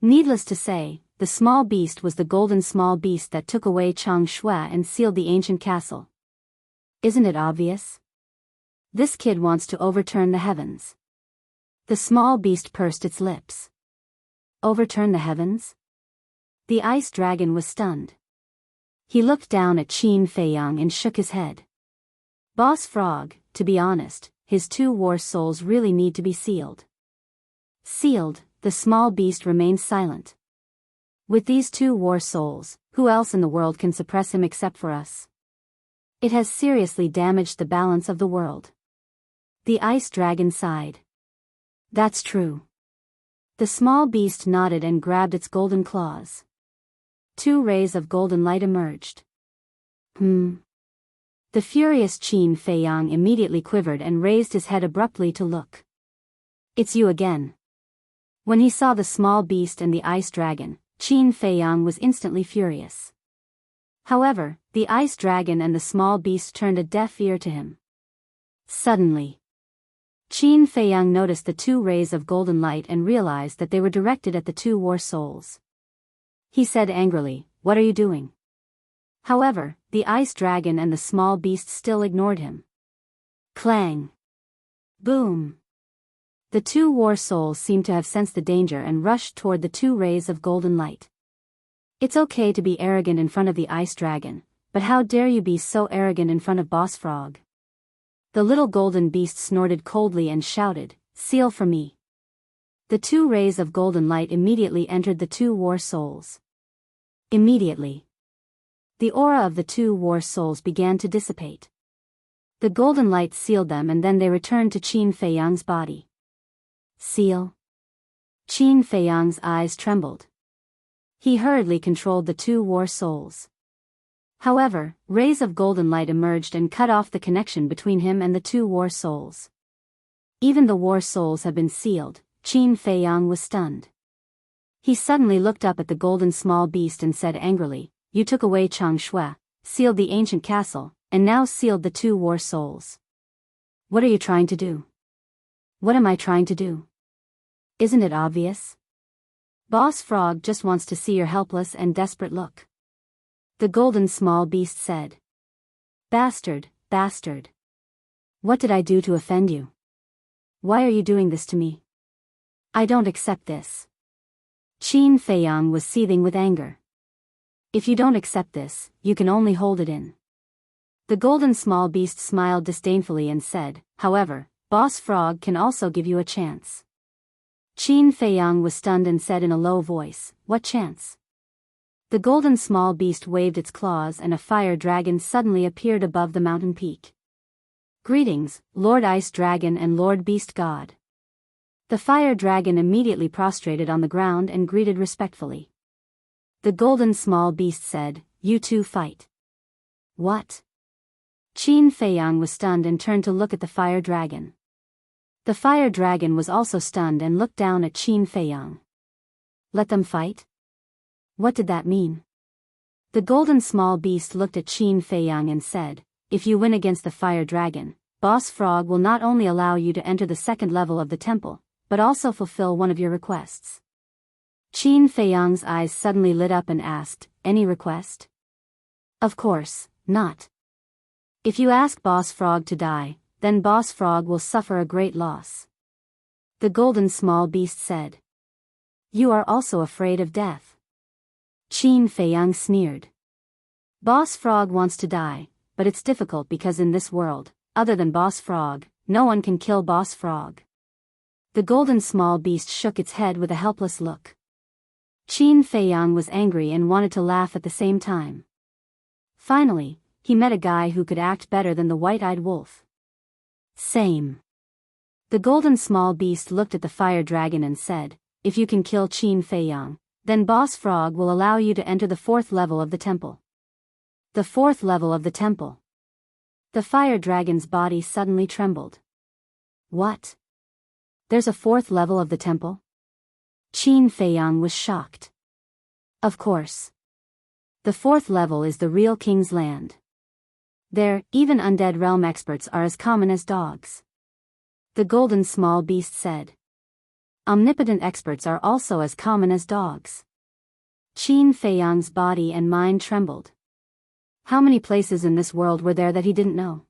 Needless to say, the small beast was the golden small beast that took away Chang Shui and sealed the ancient castle. Isn't it obvious? This kid wants to overturn the heavens. The small beast pursed its lips. Overturn the heavens? The ice dragon was stunned. He looked down at Qin Feiyang and shook his head. Boss Frog, to be honest, his 2 war souls really need to be sealed. Sealed, the small beast remained silent. With these 2 war souls, who else in the world can suppress him except for us? It has seriously damaged the balance of the world. The ice dragon sighed. That's true. The small beast nodded and grabbed its golden claws. 2 rays of golden light emerged. The furious Qin Feiyang immediately quivered and raised his head abruptly to look. It's you again. When he saw the small beast and the ice dragon, Qin Feiyang was instantly furious. However, the ice dragon and the small beast turned a deaf ear to him. Suddenly, Qin Feiyang noticed the 2 rays of golden light and realized that they were directed at the 2 war souls. He said angrily, "What are you doing?" However, the ice dragon and the small beast still ignored him. Clang! Boom! The 2 war souls seemed to have sensed the danger and rushed toward the 2 rays of golden light. It's okay to be arrogant in front of the ice dragon, but how dare you be so arrogant in front of Boss Frog? The little golden beast snorted coldly and shouted, "Seal for me." The 2 rays of golden light immediately entered the 2 war souls. Immediately, the aura of the 2 war souls began to dissipate. The golden light sealed them and then they returned to Qin Feiyang's body. Seal? Qin Feiyang's eyes trembled. He hurriedly controlled the 2 war souls. However, rays of golden light emerged and cut off the connection between him and the 2 war souls. Even the war souls have been sealed, Qin Feiyang was stunned. He suddenly looked up at the golden small beast and said angrily, "You took away Chang Shui, sealed the ancient castle, and now sealed the 2 war souls. What are you trying to do?" "What am I trying to do? Isn't it obvious? Boss Frog just wants to see your helpless and desperate look," the golden small beast said. Bastard, bastard. What did I do to offend you? Why are you doing this to me? I don't accept this. Qin Feiyang was seething with anger. If you don't accept this, you can only hold it in. The golden small beast smiled disdainfully and said, "However, Boss Frog can also give you a chance." Qin Feiyang was stunned and said in a low voice, "What chance?" The golden small beast waved its claws and a fire dragon suddenly appeared above the mountain peak. "Greetings, Lord Ice Dragon and Lord Beast God." The fire dragon immediately prostrated on the ground and greeted respectfully. The golden small beast said, "You two fight." "What?" Qin Feiyang was stunned and turned to look at the fire dragon. The fire dragon was also stunned and looked down at Qin Feiyang. "Let them fight?" What did that mean? The golden small beast looked at Qin Feiyang and said, "If you win against the fire dragon, Boss Frog will not only allow you to enter the 2nd level of the temple, but also fulfill one of your requests." Qin Feiyang's eyes suddenly lit up and asked, "Any request?" "Of course, not. If you ask Boss Frog to die, then Boss Frog will suffer a great loss." The golden small beast said. You are also afraid of death. Qin Feiyang sneered. Boss Frog wants to die, but it's difficult because in this world, other than Boss Frog, no one can kill Boss Frog. The golden small beast shook its head with a helpless look. Qin Feiyang was angry and wanted to laugh at the same time. Finally, he met a guy who could act better than the white-eyed wolf. Same. The golden small beast looked at the fire dragon and said, if you can kill Qin Feiyang, then Boss Frog will allow you to enter the 4th level of the temple. The 4th level of the temple. The fire dragon's body suddenly trembled. What? There's a 4th level of the temple? Qin Feiyang was shocked. Of course. The 4th level is the real king's land. There, even undead realm experts are as common as dogs. The golden small beast said. Omnipotent experts are also as common as dogs. Qin Feiyang's body and mind trembled. How many places in this world were there that he didn't know?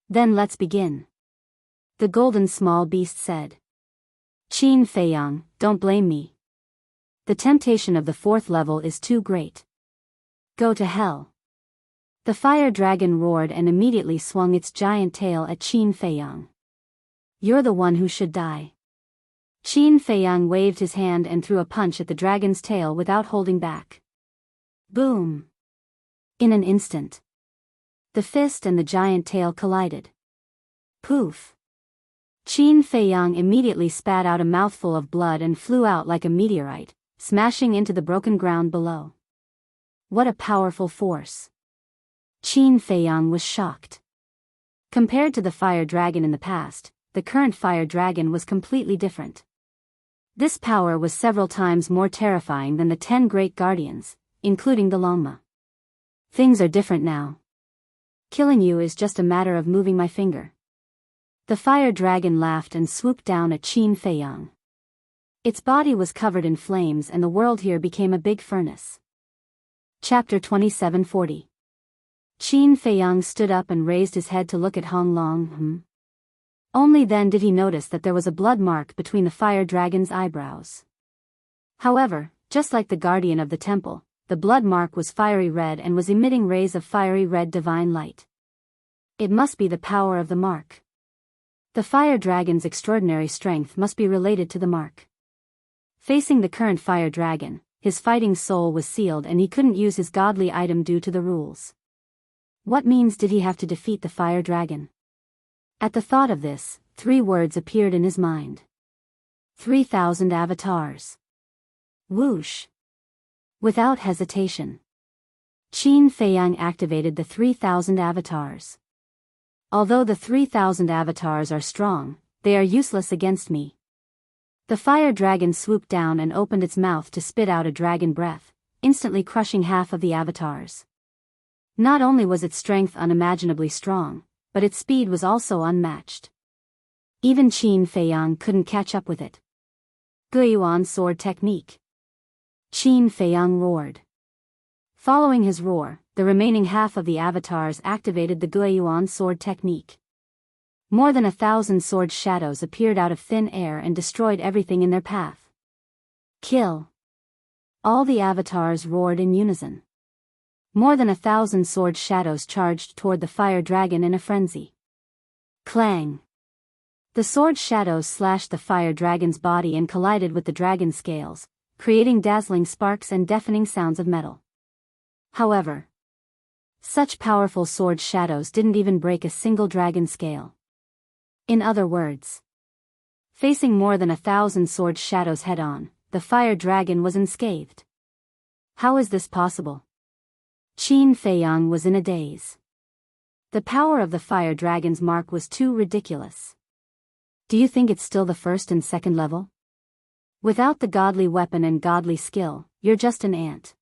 Then let's begin. The golden small beast said. Qin Feiyang, don't blame me. The temptation of the 4th level is too great. Go to hell. The fire dragon roared and immediately swung its giant tail at Qin Feiyang. You're the one who should die. Qin Feiyang waved his hand and threw a punch at the dragon's tail without holding back. Boom! In an instant, the fist and the giant tail collided. Poof! Qin Feiyang immediately spat out a mouthful of blood and flew out like a meteorite, smashing into the broken ground below. What a powerful force! Qin Feiyang was shocked. Compared to the fire dragon in the past, the current fire dragon was completely different. This power was several times more terrifying than the 10 great guardians, including the Longma. Things are different now. Killing you is just a matter of moving my finger. The fire dragon laughed and swooped down at Qin Feiyang. Its body was covered in flames and the world here became a big furnace. Chapter 2740. Qin Feiyang stood up and raised his head to look at Hong Long. Only then did he notice that there was a blood mark between the fire dragon's eyebrows. However, just like the guardian of the temple, the blood mark was fiery red and was emitting rays of fiery red divine light. It must be the power of the mark. The fire dragon's extraordinary strength must be related to the mark. Facing the current fire dragon, his fighting soul was sealed and he couldn't use his godly item due to the rules. What means did he have to defeat the fire dragon? At the thought of this, 3 words appeared in his mind. 3,000 avatars. Whoosh! Without hesitation, Qin Feiyang activated the 3,000 avatars. Although the 3,000 avatars are strong, they are useless against me. The fire dragon swooped down and opened its mouth to spit out a dragon breath, instantly crushing half of the avatars. Not only was its strength unimaginably strong, but its speed was also unmatched. Even Qin Feiyang couldn't catch up with it. Guiyuan sword technique. Qin Feiyang roared. Following his roar, the remaining half of the avatars activated the Guiyuan sword technique. More than 1,000 sword shadows appeared out of thin air and destroyed everything in their path. Kill! All the avatars roared in unison. More than 1,000 sword shadows charged toward the fire dragon in a frenzy. Clang! The sword shadows slashed the fire dragon's body and collided with the dragon scales, creating dazzling sparks and deafening sounds of metal. However, such powerful sword shadows didn't even break a single dragon scale. In other words, facing more than 1,000 sword shadows head-on, the fire dragon was unscathed. How is this possible? Qin Feiyang was in a daze. The power of the fire dragon's mark was too ridiculous. Do you think it's still the 1st and 2nd level? Without the godly weapon and godly skill, you're just an ant.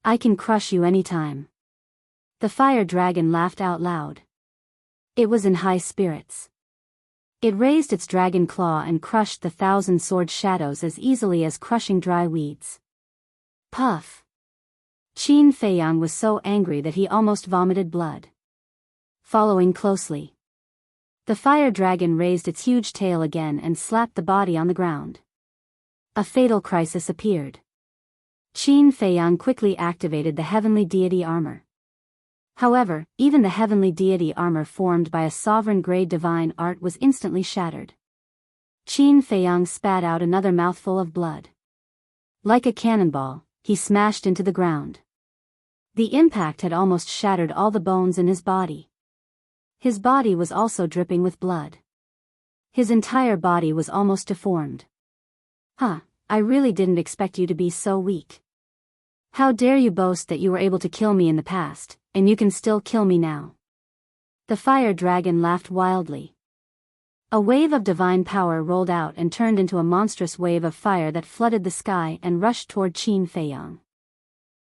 I can crush you anytime. The fire dragon laughed out loud. It was in high spirits. It raised its dragon claw and crushed the 1,000 sword shadows as easily as crushing dry weeds. Puff! Qin Feiyang was so angry that he almost vomited blood. Following closely, The fire dragon raised its huge tail again and slapped the body on the ground. A fatal crisis appeared. Qin Feiyang quickly activated the heavenly deity armor. However, even the heavenly deity armor formed by a sovereign-grade divine art was instantly shattered. Qin Feiyang spat out another mouthful of blood. Like a cannonball, he smashed into the ground. The impact had almost shattered all the bones in his body. His body was also dripping with blood. His entire body was almost deformed. I really didn't expect you to be so weak. How dare you boast that you were able to kill me in the past, and you can still kill me now. The fire dragon laughed wildly. A wave of divine power rolled out and turned into a monstrous wave of fire that flooded the sky and rushed toward Qin Feiyang.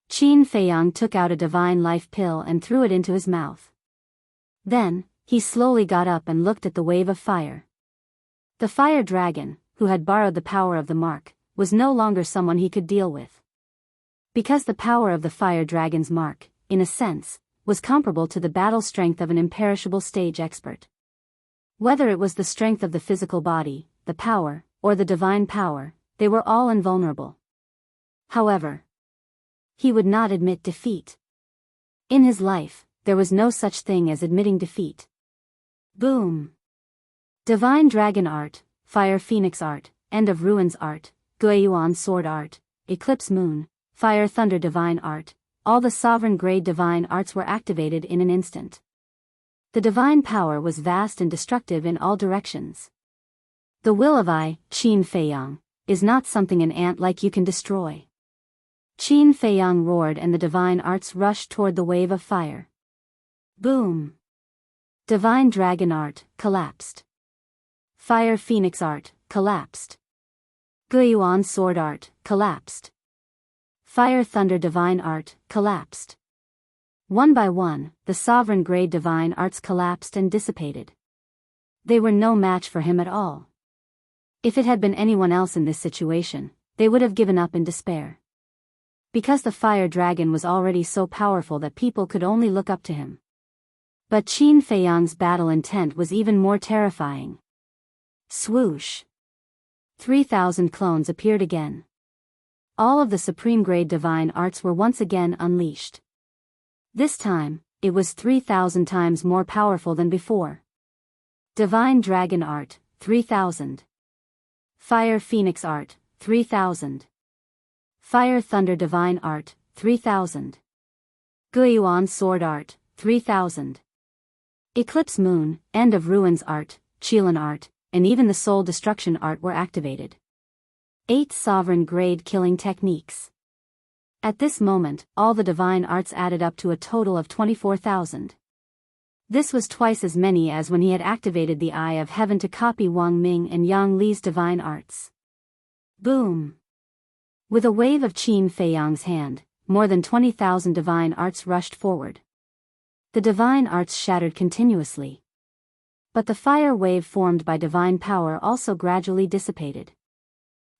Qin Feiyang took out a divine life pill and threw it into his mouth. Then, he slowly got up and looked at the wave of fire. The fire dragon, who had borrowed the power of the mark, was no longer someone he could deal with. Because the power of the fire dragon's mark, in a sense, was comparable to the battle strength of an imperishable stage expert. Whether it was the strength of the physical body, the power, or the divine power, they were all invulnerable. However, he would not admit defeat. In his life, there was no such thing as admitting defeat. Boom! Divine Dragon Art, Fire Phoenix Art, End of Ruins Art, Guiyuan Sword Art, Eclipse Moon, Fire Thunder Divine Art, all the sovereign-grade divine arts were activated in an instant. The divine power was vast and destructive in all directions. The will of Qin Feiyang, is not something an ant like you can destroy. Qin Feiyang roared and the divine arts rushed toward the wave of fire. Boom! Divine Dragon Art, collapsed. Fire Phoenix Art, collapsed. Guiyuan Sword Art, collapsed. Fire Thunder Divine Art, collapsed. One by one, the sovereign-grade divine arts collapsed and dissipated. They were no match for him at all. If it had been anyone else in this situation, they would have given up in despair. Because the fire dragon was already so powerful that people could only look up to him. But Qin Feiyang's battle intent was even more terrifying. Swoosh! 3,000 clones appeared again. All of the supreme-grade divine arts were once again unleashed. This time, it was 3,000 times more powerful than before. Divine Dragon Art, 3,000. Fire Phoenix Art, 3,000. Fire Thunder Divine Art, 3,000. Guiyuan Sword Art, 3,000. Eclipse Moon, End of Ruins Art, Qilin Art, and even the Soul Destruction Art were activated. 8 sovereign-grade killing techniques. At this moment, all the divine arts added up to a total of 24,000. This was twice as many as when he had activated the Eye of Heaven to copy Wang Ming and Yang Li's divine arts. Boom! With a wave of Qin Feiyang's hand, more than 20,000 divine arts rushed forward. The divine arts shattered continuously. But the fire wave formed by divine power also gradually dissipated.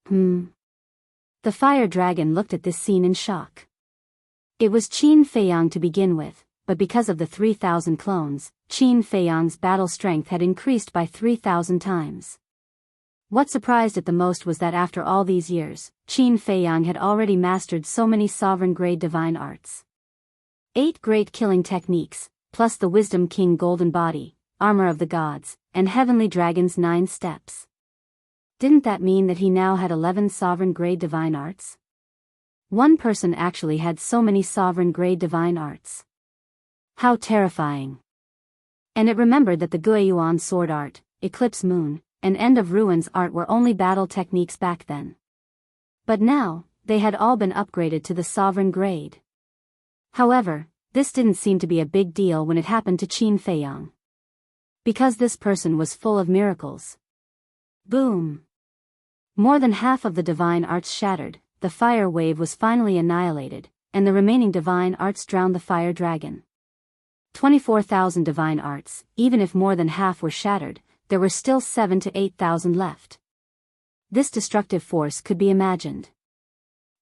The fire dragon looked at this scene in shock. It was Qin Feiyang to begin with, but because of the 3,000 clones, Qin Feiyang's battle strength had increased by 3,000 times. What surprised it the most was that after all these years, Qin Feiyang had already mastered so many sovereign-grade divine arts. 8 great killing techniques, plus the Wisdom King Golden Body, Armor of the Gods, and Heavenly Dragon's 9 steps. Didn't that mean that he now had 11 sovereign-grade divine arts? One person actually had so many sovereign-grade divine arts. How terrifying. And it remembered that the Guiyuan Sword Art, Eclipse Moon, and End of Ruins Art were only battle techniques back then. But now, they had all been upgraded to the sovereign grade. However, this didn't seem to be a big deal when it happened to Qin Feiyang. Because this person was full of miracles. Boom! More than half of the divine arts shattered, the fire wave was finally annihilated, and the remaining divine arts drowned the fire dragon. 24,000 divine arts, even if more than half were shattered, there were still 7,000 to 8,000 left. This destructive force could be imagined.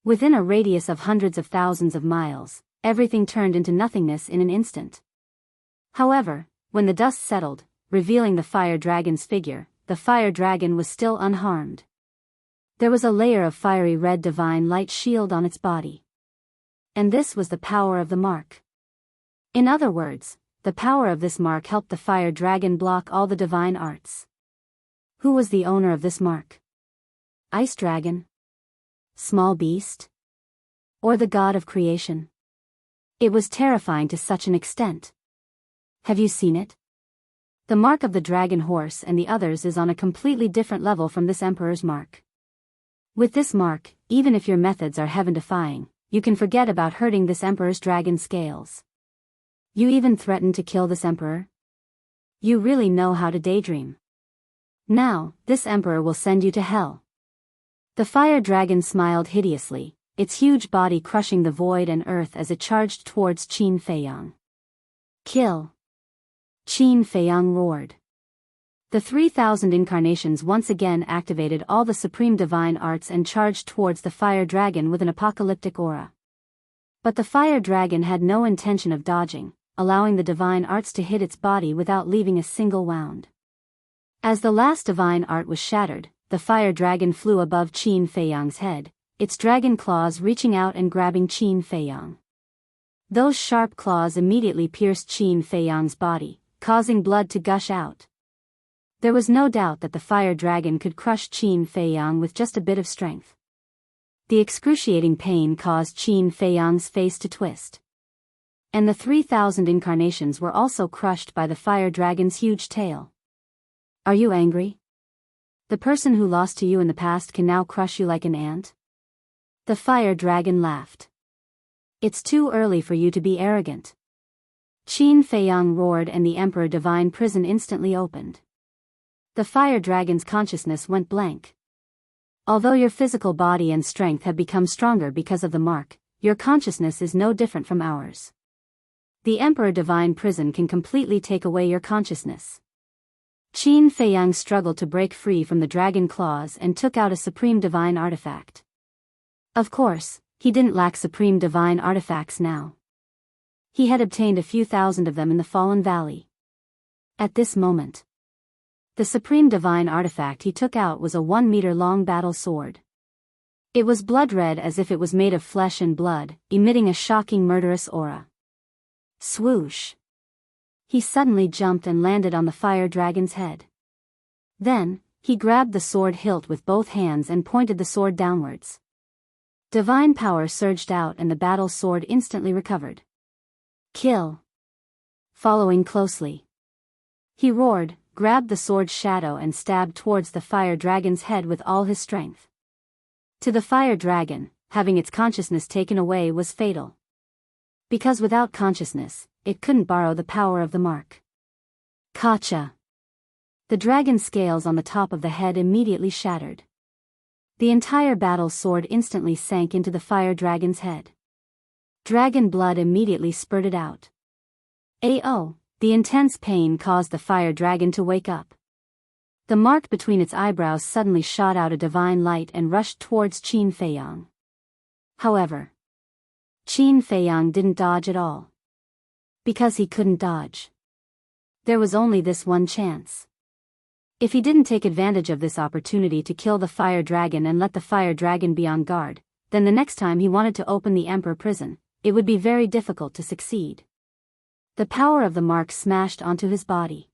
Within a radius of hundreds of thousands of miles, everything turned into nothingness in an instant. However, when the dust settled, revealing the fire dragon's figure, the fire dragon was still unharmed. There was a layer of fiery red divine light shield on its body. And this was the power of the mark. In other words, the power of this mark helped the fire dragon block all the divine arts. Who was the owner of this mark? Ice dragon? Small beast? Or the god of creation? It was terrifying to such an extent. Have you seen it? The mark of the dragon horse and the others is on a completely different level from this emperor's mark. With this mark, even if your methods are heaven-defying, you can forget about hurting this emperor's dragon scales. You even threaten to kill this emperor? You really know how to daydream. Now, this emperor will send you to hell. The fire dragon smiled hideously, its huge body crushing the void and earth as it charged towards Qin Feiyang. Kill! Qin Feiyang roared. The 3,000 incarnations once again activated all the supreme divine arts and charged towards the fire dragon with an apocalyptic aura. But the fire dragon had no intention of dodging, allowing the divine arts to hit its body without leaving a single wound. As the last divine art was shattered, the fire dragon flew above Qin Feiyang's head, its dragon claws reaching out and grabbing Qin Feiyang. Those sharp claws immediately pierced Qin Feiyang's body, causing blood to gush out. There was no doubt that the fire dragon could crush Qin Feiyang with just a bit of strength. The excruciating pain caused Qin Feiyang's face to twist. And the 3,000 incarnations were also crushed by the fire dragon's huge tail. Are you angry? The person who lost to you in the past can now crush you like an ant? The fire dragon laughed. It's too early for you to be arrogant. Qin Feiyang roared and the Emperor Divine Prison instantly opened. The fire dragon's consciousness went blank. Although your physical body and strength have become stronger because of the mark, your consciousness is no different from ours. The Emperor Divine Prison can completely take away your consciousness. Qin Feiyang struggled to break free from the dragon claws and took out a supreme divine artifact. Of course, he didn't lack supreme divine artifacts now. He had obtained a few thousand of them in the Fallen Valley. At this moment, the supreme divine artifact he took out was a 1-meter-long battle sword. It was blood-red as if it was made of flesh and blood, emitting a shocking murderous aura. Swoosh! He suddenly jumped and landed on the fire dragon's head. Then, he grabbed the sword hilt with both hands and pointed the sword downwards. Divine power surged out and the battle sword instantly recovered. Kill! Following closely, he roared, grabbed the sword's shadow and stabbed towards the fire dragon's head with all his strength. To the fire dragon, having its consciousness taken away was fatal. Because without consciousness, it couldn't borrow the power of the mark. Kacha! The dragon's scales on the top of the head immediately shattered. The entire battle sword instantly sank into the fire dragon's head. Dragon blood immediately spurted out. A.O. The intense pain caused the fire dragon to wake up. The mark between its eyebrows suddenly shot out a divine light and rushed towards Qin Feiyang. However, Qin Feiyang didn't dodge at all. Because he couldn't dodge. There was only this one chance. If he didn't take advantage of this opportunity to kill the fire dragon and let the fire dragon be on guard, then the next time he wanted to open the Emperor prison, it would be very difficult to succeed. The power of the mark smashed onto his body.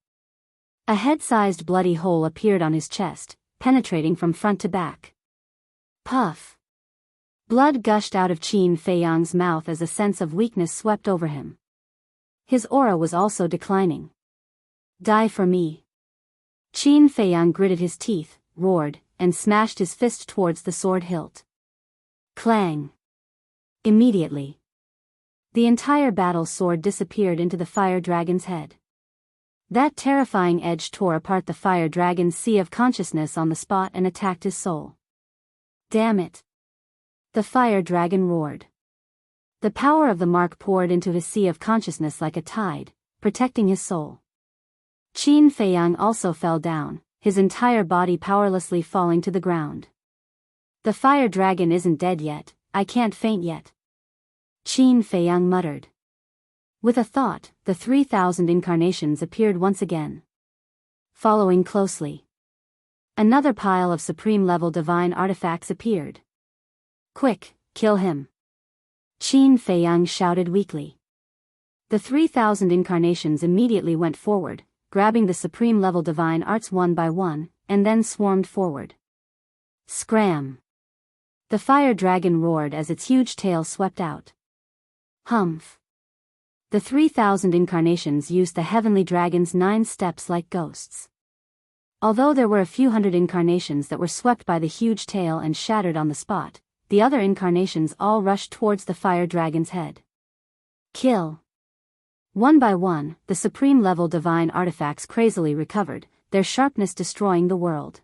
A head-sized bloody hole appeared on his chest, penetrating from front to back. Puff! Blood gushed out of Qin Feiyang's mouth as a sense of weakness swept over him. His aura was also declining. Die for me! Qin Feiyang gritted his teeth, roared, and smashed his fist towards the sword hilt. Clang! Immediately, the entire battle sword disappeared into the fire dragon's head. That terrifying edge tore apart the fire dragon's sea of consciousness on the spot and attacked his soul. Damn it! The fire dragon roared. The power of the mark poured into his sea of consciousness like a tide, protecting his soul. Qin Feiyang also fell down, his entire body powerlessly falling to the ground. The fire dragon isn't dead yet, I can't faint yet. Qin Feiyang muttered. With a thought, the 3,000 incarnations appeared once again. following closely. Another pile of supreme-level divine artifacts appeared. Quick, kill him! Qin Feiyang shouted weakly. The 3,000 incarnations immediately went forward, grabbing the supreme-level divine arts one by one, and then swarmed forward. Scram! The fire dragon roared as its huge tail swept out. Humph! The 3,000 incarnations used the heavenly dragon's 9 steps like ghosts. Although there were a few hundred incarnations that were swept by the huge tail and shattered on the spot, the other incarnations all rushed towards the fire dragon's head. Kill! One by one, the supreme-level divine artifacts crazily recovered, their sharpness destroying the world.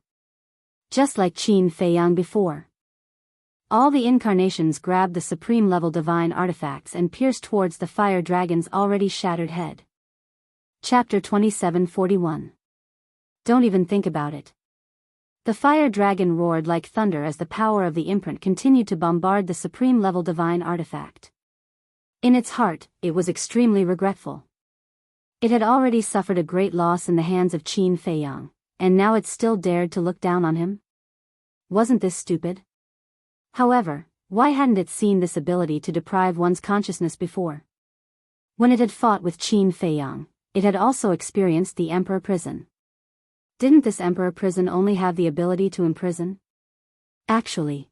Just like Qin Feiyang before. All the incarnations grabbed the supreme-level divine artifacts and pierced towards the fire dragon's already shattered head. Chapter 27:41. Don't even think about it. The fire dragon roared like thunder as the power of the imprint continued to bombard the supreme-level divine artifact. In its heart, it was extremely regretful. It had already suffered a great loss in the hands of Qin Feiyang, and now it still dared to look down on him? Wasn't this stupid? However, why hadn't it seen this ability to deprive one's consciousness before? When it had fought with Qin Feiyang, it had also experienced the Emperor Prison. Didn't this Emperor Prison only have the ability to imprison? Actually,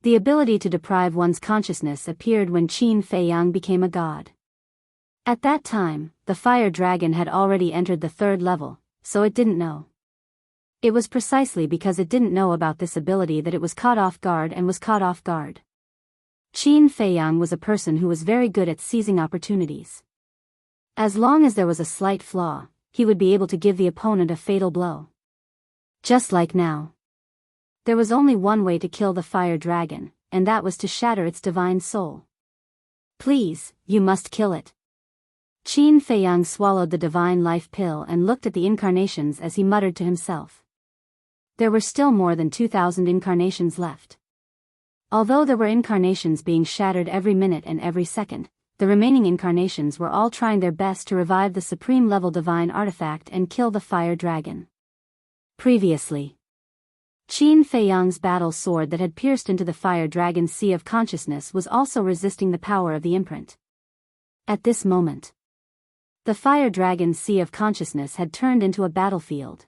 the ability to deprive one's consciousness appeared when Qin Feiyang became a god. At that time, the fire dragon had already entered the 3rd level, so it didn't know. It was precisely because it didn't know about this ability that it was caught off guard and was caught off guard. Qin Feiyang was a person who was very good at seizing opportunities. As long as there was a slight flaw, he would be able to give the opponent a fatal blow. Just like now. There was only one way to kill the fire dragon, and that was to shatter its divine soul. Please, you must kill it. Qin Feiyang swallowed the divine life pill and looked at the incarnations as he muttered to himself. There were still more than 2,000 incarnations left. Although there were incarnations being shattered every minute and every second, the remaining incarnations were all trying their best to revive the supreme-level divine artifact and kill the fire dragon. Previously, Qin Feiyang's battle sword that had pierced into the fire dragon's sea of consciousness was also resisting the power of the imprint. At this moment, the fire dragon's sea of consciousness had turned into a battlefield.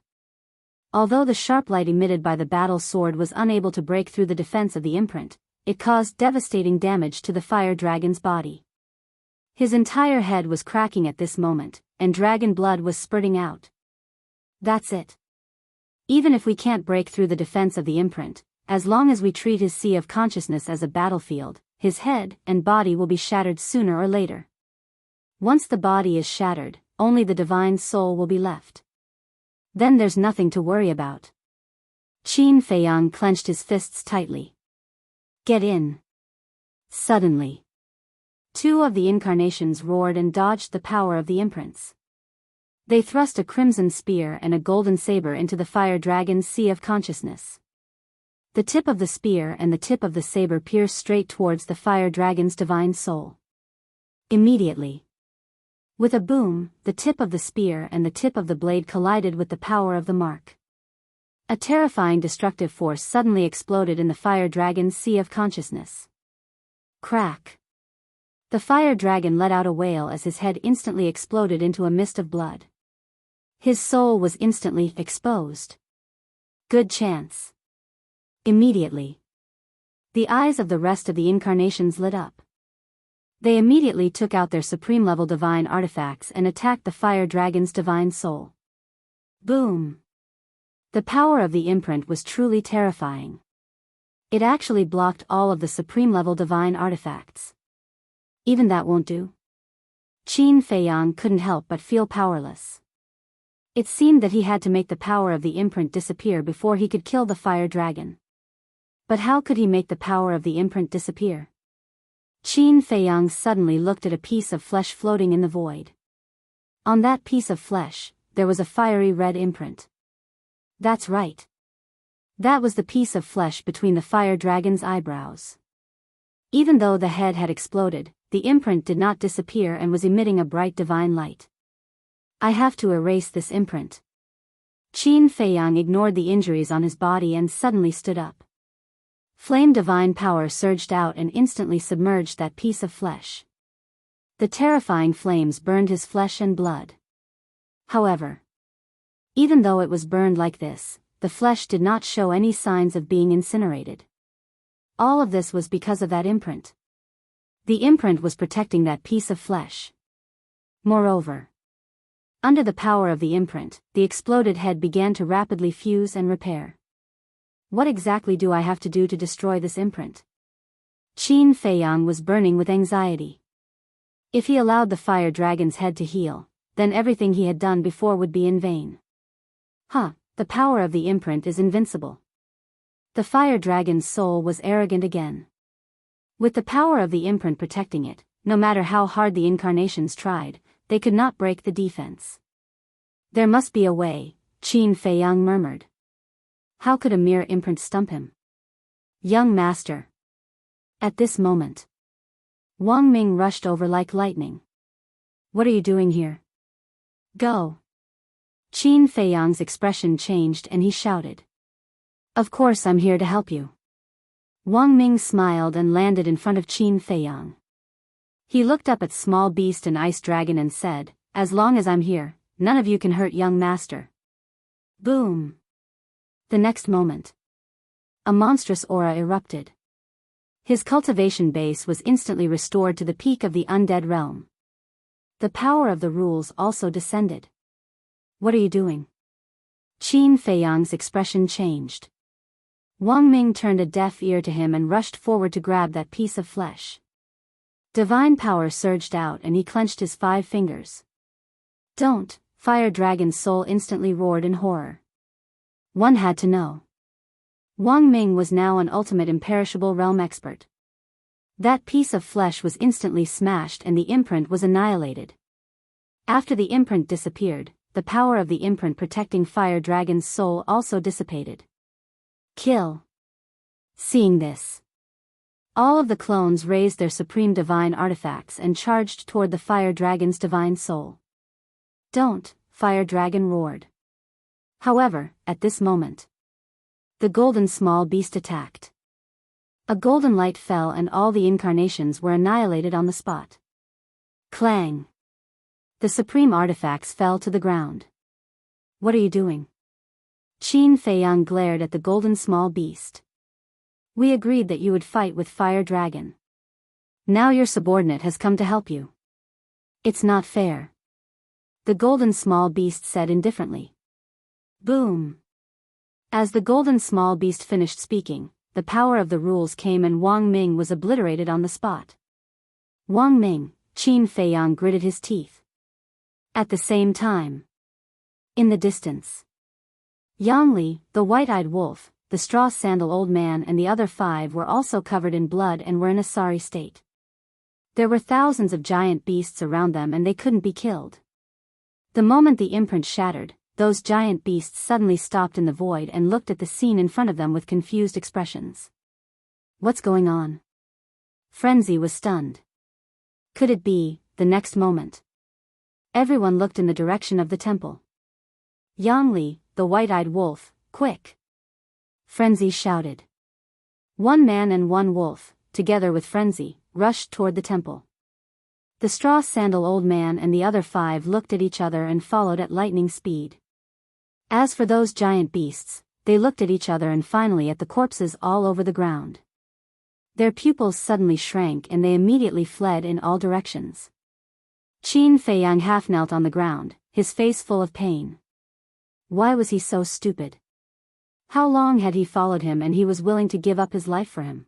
Although the sharp light emitted by the battle sword was unable to break through the defense of the imprint, it caused devastating damage to the fire dragon's body. His entire head was cracking at this moment, and dragon blood was spurting out. That's it. Even if we can't break through the defense of the imprint, as long as we treat his sea of consciousness as a battlefield, his head and body will be shattered sooner or later. Once the body is shattered, only the divine soul will be left. Then there's nothing to worry about. Qin Feiyang clenched his fists tightly. Get in. Suddenly, 2 of the incarnations roared and dodged the power of the imprints. They thrust a crimson spear and a golden saber into the fire dragon's sea of consciousness. The tip of the spear and the tip of the saber pierced straight towards the fire dragon's divine soul. Immediately, with a boom, the tip of the spear and the tip of the blade collided with the power of the mark. A terrifying destructive force suddenly exploded in the fire dragon's sea of consciousness. Crack! The fire dragon let out a wail as his head instantly exploded into a mist of blood. His soul was instantly exposed. Good chance. Immediately, the eyes of the rest of the incarnations lit up. They immediately took out their supreme-level divine artifacts and attacked the fire dragon's divine soul. Boom! The power of the imprint was truly terrifying. It actually blocked all of the supreme-level divine artifacts. Even that won't do. Qin Feiyang couldn't help but feel powerless. It seemed that he had to make the power of the imprint disappear before he could kill the fire dragon. But how could he make the power of the imprint disappear? Qin Feiyang suddenly looked at a piece of flesh floating in the void. On that piece of flesh, there was a fiery red imprint. That's right. That was the piece of flesh between the fire dragon's eyebrows. Even though the head had exploded, the imprint did not disappear and was emitting a bright divine light. I have to erase this imprint. Qin Feiyang ignored the injuries on his body and suddenly stood up. Flame divine power surged out and instantly submerged that piece of flesh. The terrifying flames burned his flesh and blood. However, even though it was burned like this, the flesh did not show any signs of being incinerated. All of this was because of that imprint. The imprint was protecting that piece of flesh. Moreover, under the power of the imprint, the exploded head began to rapidly fuse and repair. What exactly do I have to do to destroy this imprint? Qin Feiyang was burning with anxiety. If he allowed the fire dragon's head to heal, then everything he had done before would be in vain. The power of the imprint is invincible. The fire dragon's soul was arrogant again. With the power of the imprint protecting it, no matter how hard the incarnations tried, they could not break the defense. There must be a way, Qin Feiyang murmured. How could a mere imprint stump him? Young master. At this moment, Wang Ming rushed over like lightning. What are you doing here? Go. Qin Feiyang's expression changed and he shouted. Of course I'm here to help you. Wang Ming smiled and landed in front of Qin Feiyang. He looked up at Small Beast and Ice Dragon and said, as long as I'm here, none of you can hurt young master. Boom. The next moment, a monstrous aura erupted. His cultivation base was instantly restored to the peak of the undead realm. The power of the rules also descended. What are you doing? Qin Feiyang's expression changed. Wang Ming turned a deaf ear to him and rushed forward to grab that piece of flesh. Divine power surged out and he clenched his 5 fingers. Don't, Fire Dragon's soul instantly roared in horror. One had to know. Wang Ming was now an ultimate imperishable realm expert. That piece of flesh was instantly smashed and the imprint was annihilated. After the imprint disappeared, the power of the imprint protecting Fire Dragon's soul also dissipated. Kill. Seeing this, all of the clones raised their supreme divine artifacts and charged toward the Fire Dragon's divine soul. Don't, Fire Dragon roared. However, at this moment, the golden small beast attacked. A golden light fell and all the incarnations were annihilated on the spot. Clang. The supreme artifacts fell to the ground. What are you doing? Qin Feiyang glared at the golden small beast. We agreed that you would fight with Fire Dragon. Now your subordinate has come to help you. It's not fair. The golden small beast said indifferently. Boom. As the golden small beast finished speaking, the power of the rules came and Wang Ming was obliterated on the spot. Wang Ming, Qin Feiyang gritted his teeth. At the same time, in the distance, Yang Li, the white-eyed wolf, the straw-sandal old man and the other 5 were also covered in blood and were in a sorry state. There were thousands of giant beasts around them and they couldn't be killed. The moment the imprint shattered, those giant beasts suddenly stopped in the void and looked at the scene in front of them with confused expressions. What's going on? Frenzy was stunned. Could it be, the next moment? Everyone looked in the direction of the temple. Yang Li, the white-eyed wolf, quick! Frenzy shouted. 1 man and 1 wolf, together with Frenzy, rushed toward the temple. The straw-sandal old man and the other 5 looked at each other and followed at lightning speed. As for those giant beasts, they looked at each other and finally at the corpses all over the ground. Their pupils suddenly shrank and they immediately fled in all directions. Qin Feiyang half knelt on the ground, his face full of pain. Why was he so stupid? How long had he followed him and he was willing to give up his life for him?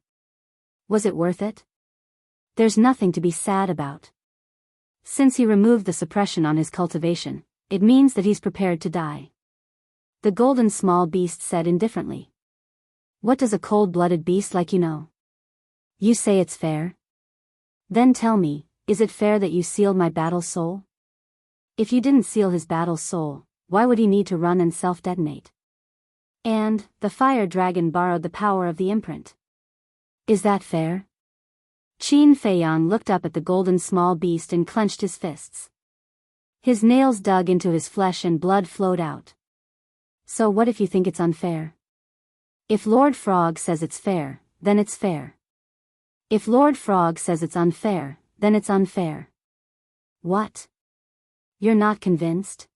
Was it worth it? There's nothing to be sad about. Since he removed the suppression on his cultivation, it means that he's prepared to die. The golden small beast said indifferently. What does a cold-blooded beast like you know? You say it's fair? Then tell me, is it fair that you sealed my battle soul? If you didn't seal his battle soul, why would he need to run and self-detonate? And, the fire dragon borrowed the power of the imprint. Is that fair? Qin Feiyang looked up at the golden small beast and clenched his fists. His nails dug into his flesh and blood flowed out. So what if you think it's unfair? If Lord Frog says it's fair, then it's fair. If Lord Frog says it's unfair, then it's unfair. What? You're not convinced?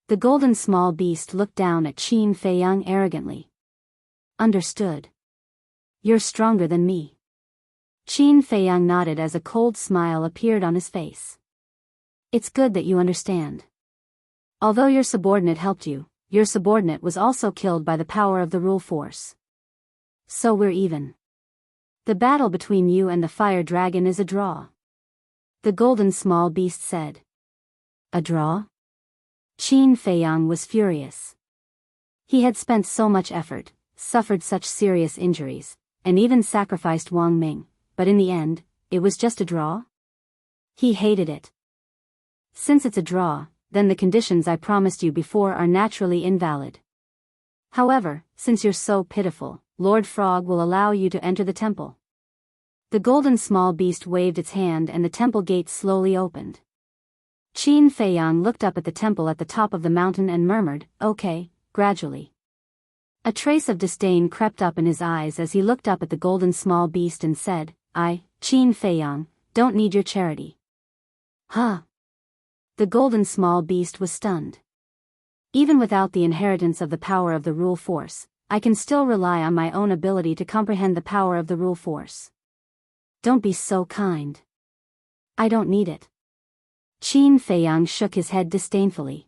The golden small beast looked down at Qin Feiyang arrogantly. Understood. You're stronger than me. Qin Feiyang nodded as a cold smile appeared on his face. It's good that you understand. Although your subordinate helped you, your subordinate was also killed by the power of the rule force. So we're even. The battle between you and the fire dragon is a draw. The golden small beast said. A draw? Qin Feiyang was furious. He had spent so much effort, suffered such serious injuries, and even sacrificed Wang Ming, but in the end, it was just a draw? He hated it. Since it's a draw, then the conditions I promised you before are naturally invalid. However, since you're so pitiful, Lord Frog will allow you to enter the temple. The golden small beast waved its hand and the temple gate slowly opened. Qin Feiyang looked up at the temple at the top of the mountain and murmured, okay, gradually. A trace of disdain crept up in his eyes as he looked up at the golden small beast and said, I, Qin Feiyang, don't need your charity. Huh? The golden small beast was stunned. Even without the inheritance of the power of the rule force, I can still rely on my own ability to comprehend the power of the rule force. Don't be so kind. I don't need it. Qin Feiyang shook his head disdainfully.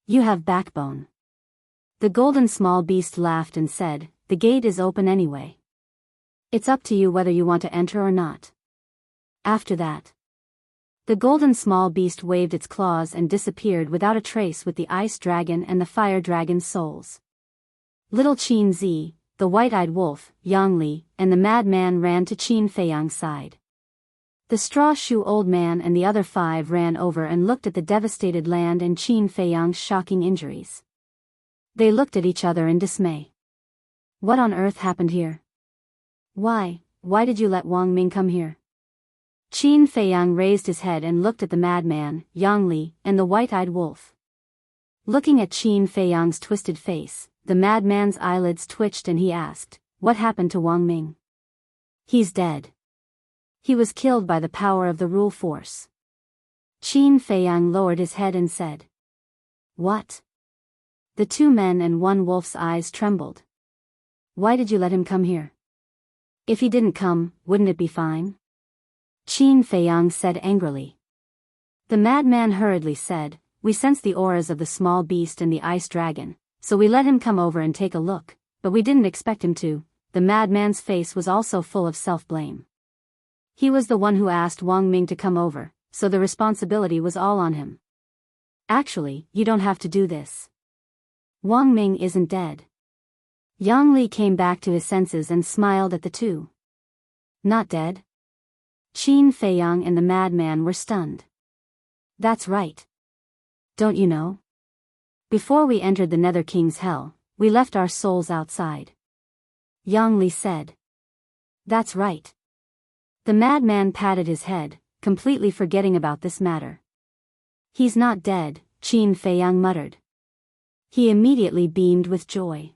You have backbone. The golden small beast laughed and said, the gate is open anyway. It's up to you whether you want to enter or not. After that, the golden small beast waved its claws and disappeared without a trace with the ice dragon and the fire dragon's souls. Little Qin Zi, the white-eyed wolf, Yang Li, and the madman ran to Qin Feiyang's side. The straw shoe old man and the other 5 ran over and looked at the devastated land and Qin Feiyang's shocking injuries. They looked at each other in dismay. What on earth happened here? Why did you let Wang Ming come here? Qin Feiyang raised his head and looked at the madman, Yang Li, and the white-eyed wolf. Looking at Qin Feiyang's twisted face, the madman's eyelids twitched and he asked, what happened to Wang Ming? He's dead. He was killed by the power of the rule force. Qin Feiyang lowered his head and said. What? The 2 men and 1 wolf's eyes trembled. Why did you let him come here? If he didn't come, wouldn't it be fine? Qin Feiyang said angrily. The madman hurriedly said, we sensed the auras of the small beast and the ice dragon, so we let him come over and take a look, but we didn't expect him to. The madman's face was also full of self-blame. He was the one who asked Wang Ming to come over, so the responsibility was all on him. Actually, you don't have to do this. Wang Ming isn't dead. Yang Li came back to his senses and smiled at the 2. Not dead? Qin Feiyang and the madman were stunned. That's right. Don't you know? Before we entered the Nether King's hell, we left our souls outside. Yang Li said. That's right. The madman patted his head, completely forgetting about this matter. He's not dead, Qin Feiyang muttered. He immediately beamed with joy.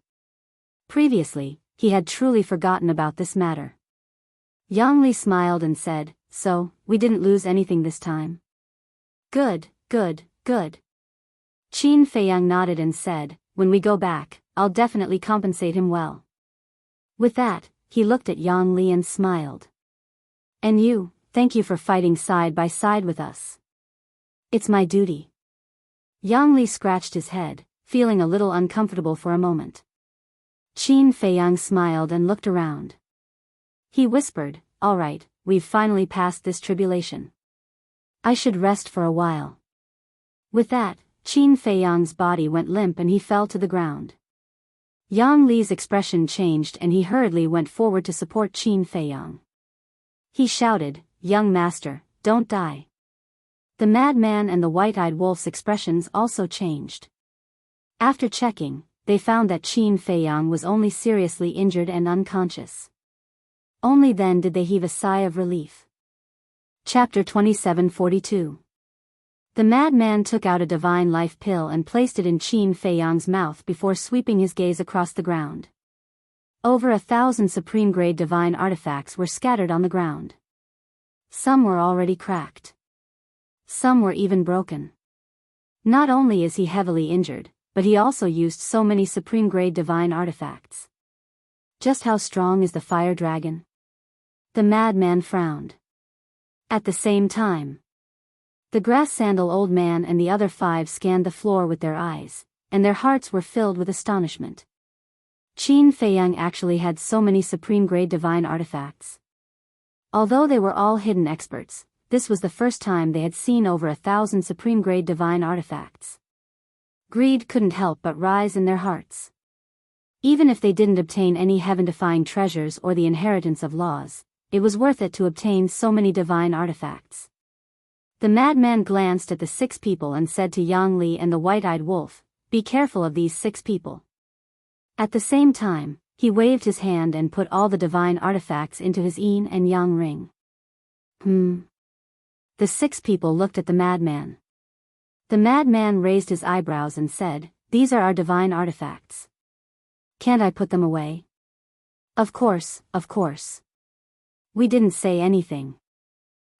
Previously, he had truly forgotten about this matter. Yang Li smiled and said, so, we didn't lose anything this time. Good, good, good. Qin Feiyang nodded and said, when we go back, I'll definitely compensate him well. With that, he looked at Yang Li and smiled. And you, thank you for fighting side by side with us. It's my duty. Yang Li scratched his head, feeling a little uncomfortable for a moment. Qin Feiyang smiled and looked around. He whispered, all right, we've finally passed this tribulation. I should rest for a while. With that, Qin Feiyang's body went limp and he fell to the ground. Yang Li's expression changed and he hurriedly went forward to support Qin Feiyang. He shouted, young master, don't die. The madman and the white-eyed wolf's expressions also changed. After checking, they found that Qin Feiyang was only seriously injured and unconscious. Only then did they heave a sigh of relief. Chapter 2742. The madman took out a divine life pill and placed it in Qin Feiyang's mouth before sweeping his gaze across the ground. Over 1,000 supreme-grade divine artifacts were scattered on the ground. Some were already cracked. Some were even broken. Not only is he heavily injured, but he also used so many supreme-grade divine artifacts. Just how strong is the fire dragon? The madman frowned. At the same time, the grass sandal old man and the other 5 scanned the floor with their eyes, and their hearts were filled with astonishment. Qin Feiyang actually had so many supreme-grade divine artifacts. Although they were all hidden experts, this was the first time they had seen over 1,000 supreme-grade divine artifacts. Greed couldn't help but rise in their hearts. Even if they didn't obtain any heaven-defying treasures or the inheritance of laws, it was worth it to obtain so many divine artifacts. The madman glanced at the 6 people and said to Yang Li and the white-eyed wolf, "Be careful of these 6 people." At the same time, he waved his hand and put all the divine artifacts into his yin and yang ring. The 6 people looked at the madman. The madman raised his eyebrows and said, "These are our divine artifacts. Can't I put them away?" Of course. We didn't say anything."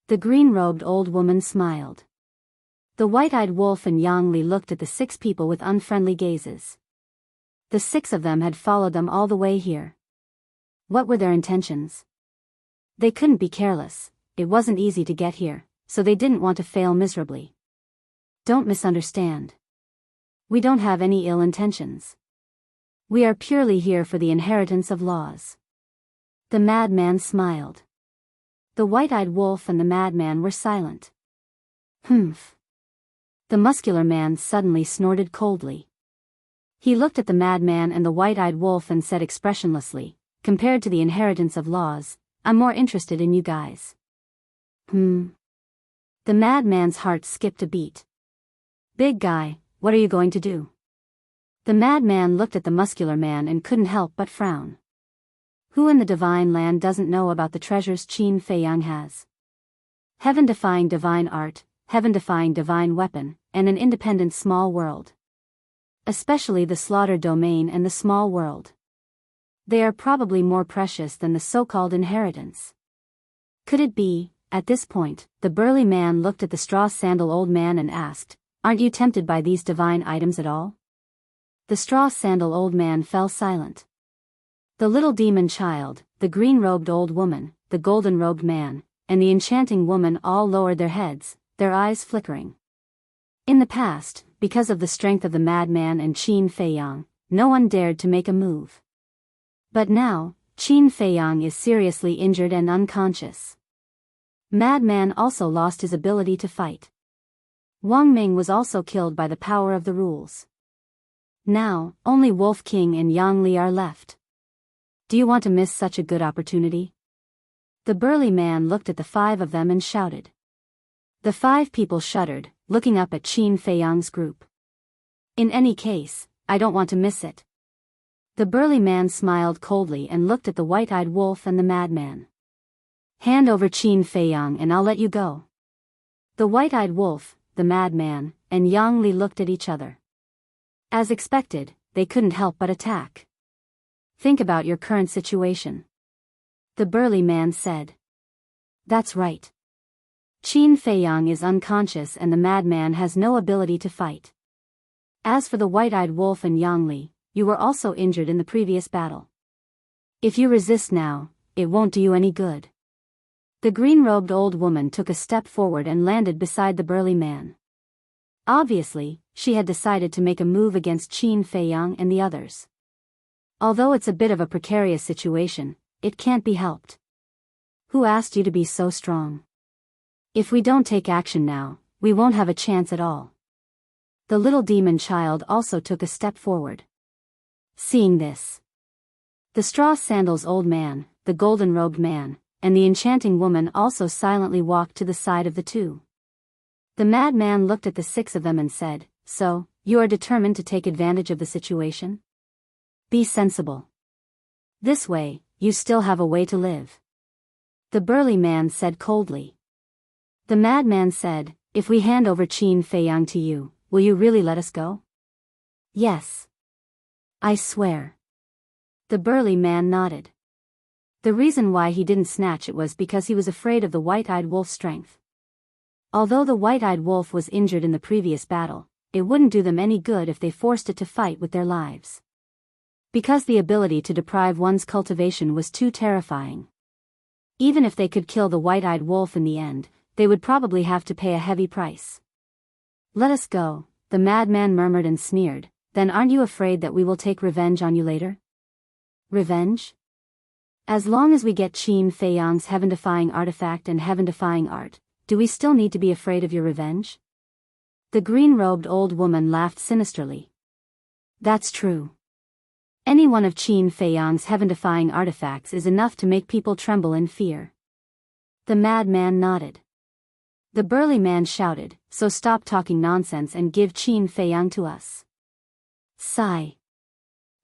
The green-robed old woman smiled. The white-eyed wolf and Yang Li looked at the 6 people with unfriendly gazes. The 6 of them had followed them all the way here. What were their intentions? They couldn't be careless. It wasn't easy to get here, so they didn't want to fail miserably. Don't misunderstand. We don't have any ill intentions. We are purely here for the inheritance of laws. The madman smiled. The white-eyed wolf and the madman were silent. Humph. The muscular man suddenly snorted coldly. He looked at the madman and the white-eyed wolf and said expressionlessly, "Compared to the inheritance of laws, I'm more interested in you guys." The madman's heart skipped a beat. "Big guy, what are you going to do?" The madman looked at the muscular man and couldn't help but frown. Who in the divine land doesn't know about the treasures Qin Feiyang has? Heaven-defying divine art, heaven-defying divine weapon, and an independent small world. Especially the slaughter domain and the small world. They are probably more precious than the so-called inheritance. Could it be? At this point, the burly man looked at the straw-sandal old man and asked, "Aren't you tempted by these divine items at all?" The straw-sandal old man fell silent. The little demon child, the green-robed old woman, the golden-robed man, and the enchanting woman all lowered their heads, their eyes flickering. In the past, because of the strength of the madman and Qin Feiyang, no one dared to make a move. But now, Qin Feiyang is seriously injured and unconscious. Madman also lost his ability to fight. Wang Ming was also killed by the power of the rules. Now, only Wolf King and Yang Li are left. Do you want to miss such a good opportunity? The burly man looked at the 5 of them and shouted. The 5 people shuddered, looking up at Qin Feiyang's group. "In any case, I don't want to miss it." The burly man smiled coldly and looked at the white-eyed wolf and the madman. "Hand over Qin Feiyang and I'll let you go." The white-eyed wolf, the madman, and Yang Li looked at each other. As expected, they couldn't help but attack. "Think about your current situation," the burly man said. "That's right. Qin Feiyang is unconscious and the madman has no ability to fight. As for the white-eyed wolf and Yang Li, you were also injured in the previous battle. If you resist now, it won't do you any good." The green-robed old woman took a step forward and landed beside the burly man. Obviously, she had decided to make a move against Qin Feiyang and the others. Although it's a bit of a precarious situation, it can't be helped. Who asked you to be so strong? If we don't take action now, we won't have a chance at all. The little demon child also took a step forward. Seeing this, the straw-sandals old man, the golden-robed man, and the enchanting woman also silently walked to the side of the 2. The madman looked at the 6 of them and said, "So, you are determined to take advantage of the situation? Be sensible. This way, you still have a way to live." The burly man said coldly. The madman said, if we hand over Qin Feiyang to you, will you really let us go? Yes. I swear. The burly man nodded. The reason why he didn't snatch it was because he was afraid of the white-eyed wolf's strength. Although the white-eyed wolf was injured in the previous battle, it wouldn't do them any good if they forced it to fight with their lives. Because the ability to deprive one's cultivation was too terrifying. Even if they could kill the white-eyed wolf in the end, they would probably have to pay a heavy price. Let us go, the madman murmured and sneered. Then aren't you afraid that we will take revenge on you later? Revenge? As long as we get Qin Feiyang's heaven-defying artifact and heaven-defying art, do we still need to be afraid of your revenge? The green-robed old woman laughed sinisterly. That's true. Any one of Qin Feiyang's heaven-defying artifacts is enough to make people tremble in fear. The madman nodded. The burly man shouted, so stop talking nonsense and give Qin Feiyang to us. Sigh.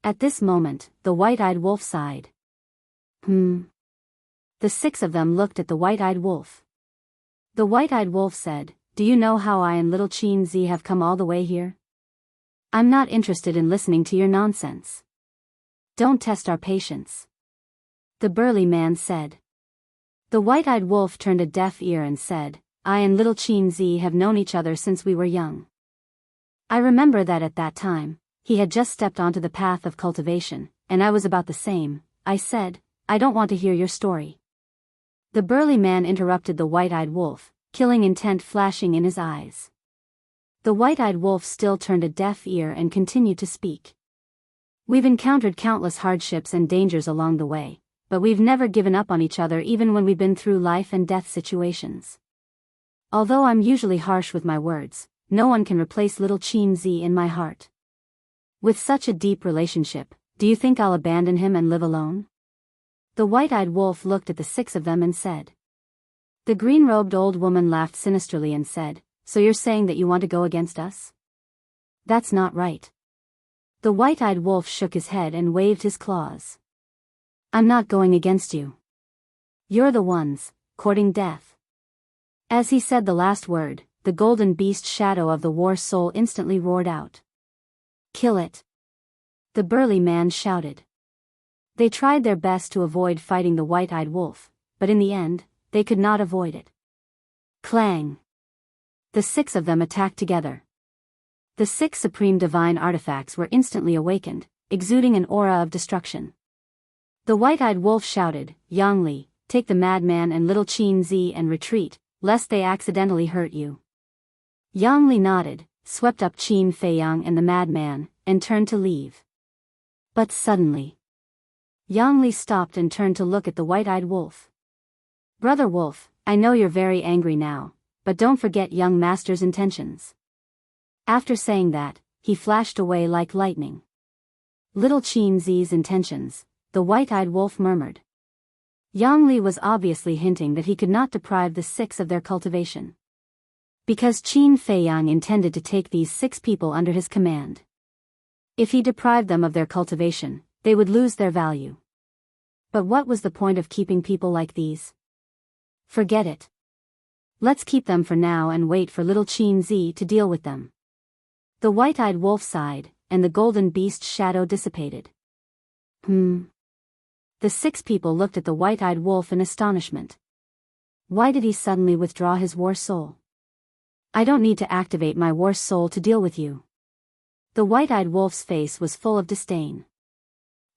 At this moment, the white-eyed wolf sighed. The 6 of them looked at the white-eyed wolf. The white-eyed wolf said, do you know how I and little Qin Zi have come all the way here? I'm not interested in listening to your nonsense. Don't test our patience. The burly man said. The white-eyed wolf turned a deaf ear and said, I and little Qin Zi have known each other since we were young. I remember that at that time, he had just stepped onto the path of cultivation, and I was about the same. I said, I don't want to hear your story. The burly man interrupted the white-eyed wolf, killing intent flashing in his eyes. The white-eyed wolf still turned a deaf ear and continued to speak. We've encountered countless hardships and dangers along the way, but we've never given up on each other even when we've been through life and death situations. Although I'm usually harsh with my words, no one can replace little Qin Zi in my heart. With such a deep relationship, do you think I'll abandon him and live alone? The white-eyed wolf looked at the 6 of them and said. The green-robed old woman laughed sinisterly and said, so you're saying that you want to go against us? That's not right. The white-eyed wolf shook his head and waved his claws. I'm not going against you. You're the ones, courting death. As he said the last word, the golden beast shadow of the war soul instantly roared out. Kill it. The burly man shouted. They tried their best to avoid fighting the white-eyed wolf, but in the end, they could not avoid it. Clang. The 6 of them attacked together. The 6 supreme divine artifacts were instantly awakened, exuding an aura of destruction. The white-eyed wolf shouted, Yangli, take the madman and little Qin Zi and retreat, lest they accidentally hurt you. Yangli nodded, swept up Qin Feiyang and the madman, and turned to leave. But suddenly, Yangli stopped and turned to look at the white-eyed wolf. Brother Wolf, I know you're very angry now, but don't forget young master's intentions. After saying that, he flashed away like lightning. Little Qin Zi's intentions, the white-eyed wolf murmured. Yangli was obviously hinting that he could not deprive the 6 of their cultivation. Because Qin Feiyang intended to take these 6 people under his command. If he deprived them of their cultivation, they would lose their value. But what was the point of keeping people like these? Forget it. Let's keep them for now and wait for little Qin Zi to deal with them. The white-eyed wolf sighed, and the golden beast's shadow dissipated. The 6 people looked at the white-eyed wolf in astonishment. Why did he suddenly withdraw his war soul? I don't need to activate my war soul to deal with you. The white-eyed wolf's face was full of disdain.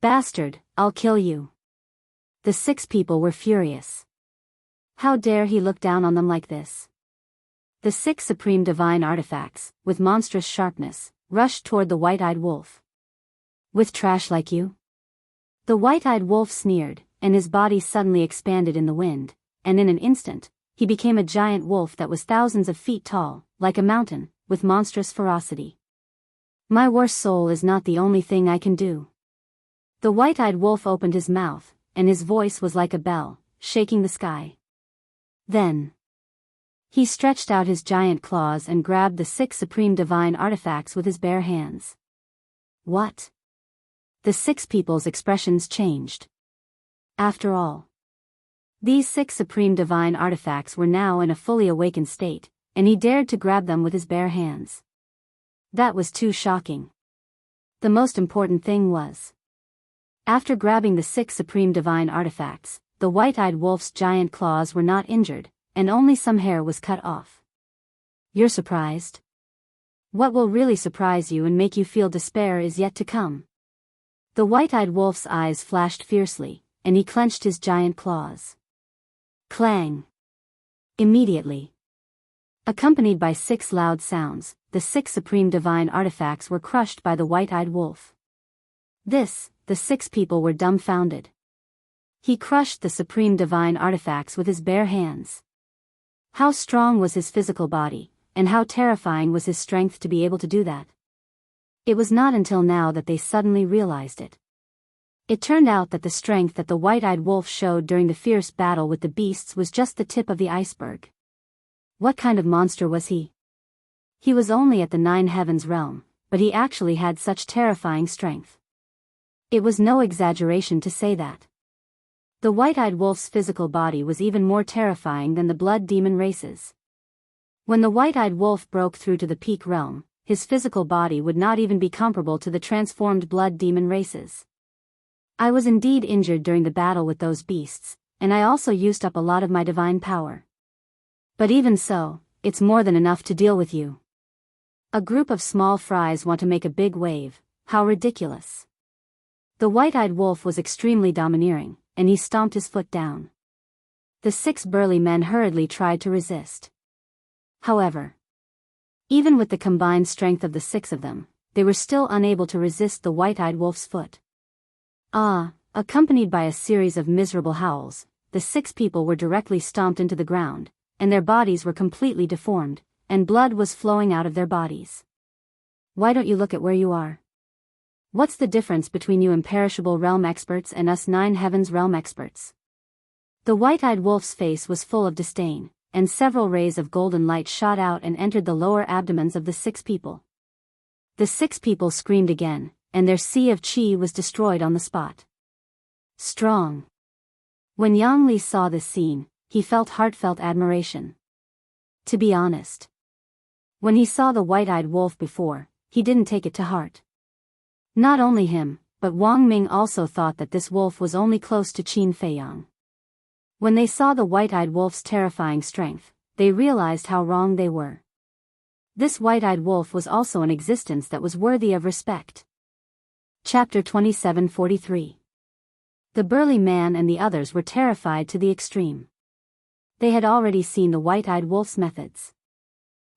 Bastard, I'll kill you. The 6 people were furious. How dare he look down on them like this? The 6 supreme divine artifacts, with monstrous sharpness, rushed toward the white-eyed wolf. With trash like you? The white-eyed wolf sneered, and his body suddenly expanded in the wind, and in an instant, he became a giant wolf that was thousands of feet tall, like a mountain, with monstrous ferocity. My war soul is not the only thing I can do. The white-eyed wolf opened his mouth, and his voice was like a bell, shaking the sky. Then, he stretched out his giant claws and grabbed the 6 supreme divine artifacts with his bare hands. What? The 6 people's expressions changed. After all, these 6 supreme divine artifacts were now in a fully awakened state, and he dared to grab them with his bare hands. That was too shocking. The most important thing was, after grabbing the 6 supreme divine artifacts, the white-eyed wolf's giant claws were not injured, and only some hair was cut off. You're surprised? What will really surprise you and make you feel despair is yet to come. The white-eyed wolf's eyes flashed fiercely, and he clenched his giant claws. Clang! Immediately, accompanied by 6 loud sounds, the 6 supreme divine artifacts were crushed by the white-eyed wolf. The 6 people were dumbfounded. He crushed the supreme divine artifacts with his bare hands. How strong was his physical body, and how terrifying was his strength to be able to do that? It was not until now that they suddenly realized it. It turned out that the strength that the white-eyed wolf showed during the fierce battle with the beasts was just the tip of the iceberg. What kind of monster was he? He was only at the 9 heavens realm, but he actually had such terrifying strength. It was no exaggeration to say that. The white-eyed wolf's physical body was even more terrifying than the blood demon races. When the white-eyed wolf broke through to the peak realm, his physical body would not even be comparable to the transformed blood demon races. I was indeed injured during the battle with those beasts, and I also used up a lot of my divine power. But even so, it's more than enough to deal with you. A group of small fries want to make a big wave, how ridiculous. The white-eyed wolf was extremely domineering, and he stomped his foot down. The 6 burly men hurriedly tried to resist. However, even with the combined strength of the 6 of them, they were still unable to resist the white-eyed wolf's foot. Accompanied by a series of miserable howls, the 6 people were directly stomped into the ground, and their bodies were completely deformed, and blood was flowing out of their bodies. Why don't you look at where you are? What's the difference between you imperishable realm experts and us 9 heavens realm experts? The white-eyed wolf's face was full of disdain, and several rays of golden light shot out and entered the lower abdomens of the 6 people. The 6 people screamed again, and their sea of chi was destroyed on the spot. Strong. When Yang Li saw this scene, he felt heartfelt admiration. To be honest, when he saw the white-eyed wolf before, he didn't take it to heart. Not only him, but Wang Ming also thought that this wolf was only close to Qin Feiyang. When they saw the white-eyed wolf's terrifying strength, they realized how wrong they were. This white-eyed wolf was also an existence that was worthy of respect. Chapter 2743. The burly man and the others were terrified to the extreme. They had already seen the white-eyed wolf's methods.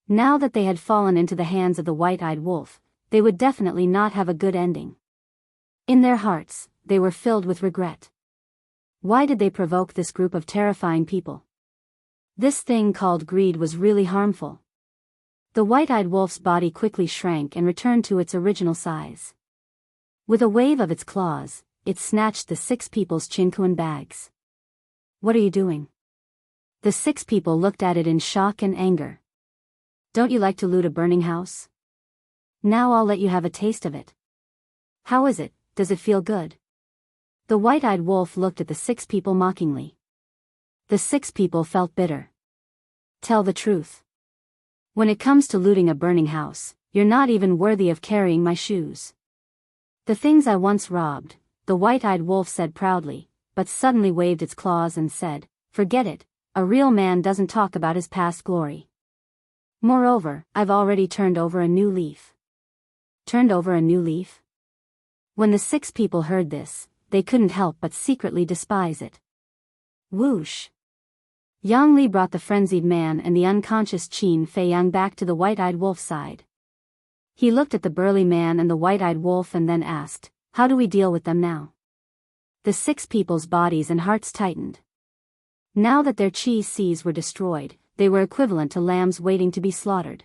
Now that they had fallen into the hands of the white-eyed wolf, they would definitely not have a good ending. In their hearts, they were filled with regret. Why did they provoke this group of terrifying people? This thing called greed was really harmful. The white-eyed wolf's body quickly shrank and returned to its original size. With a wave of its claws, it snatched the 6 people's chinkuan bags. What are you doing? The 6 people looked at it in shock and anger. Don't you like to loot a burning house? Now I'll let you have a taste of it. How is it, does it feel good? The white-eyed wolf looked at the 6 people mockingly. The 6 people felt bitter. Tell the truth. When it comes to looting a burning house, you're not even worthy of carrying my shoes. The things I once robbed, the white-eyed wolf said proudly, but suddenly waved its claws and said, forget it, a real man doesn't talk about his past glory. Moreover, I've already turned over a new leaf. Turned over a new leaf? When the 6 people heard this, they couldn't help but secretly despise it. Whoosh! Yang Li brought the frenzied man and the unconscious Qin Feiyang back to the white-eyed wolf's side. He looked at the burly man and the white-eyed wolf and then asked, how do we deal with them now? The 6 people's bodies and hearts tightened. Now that their chi seas were destroyed, they were equivalent to lambs waiting to be slaughtered.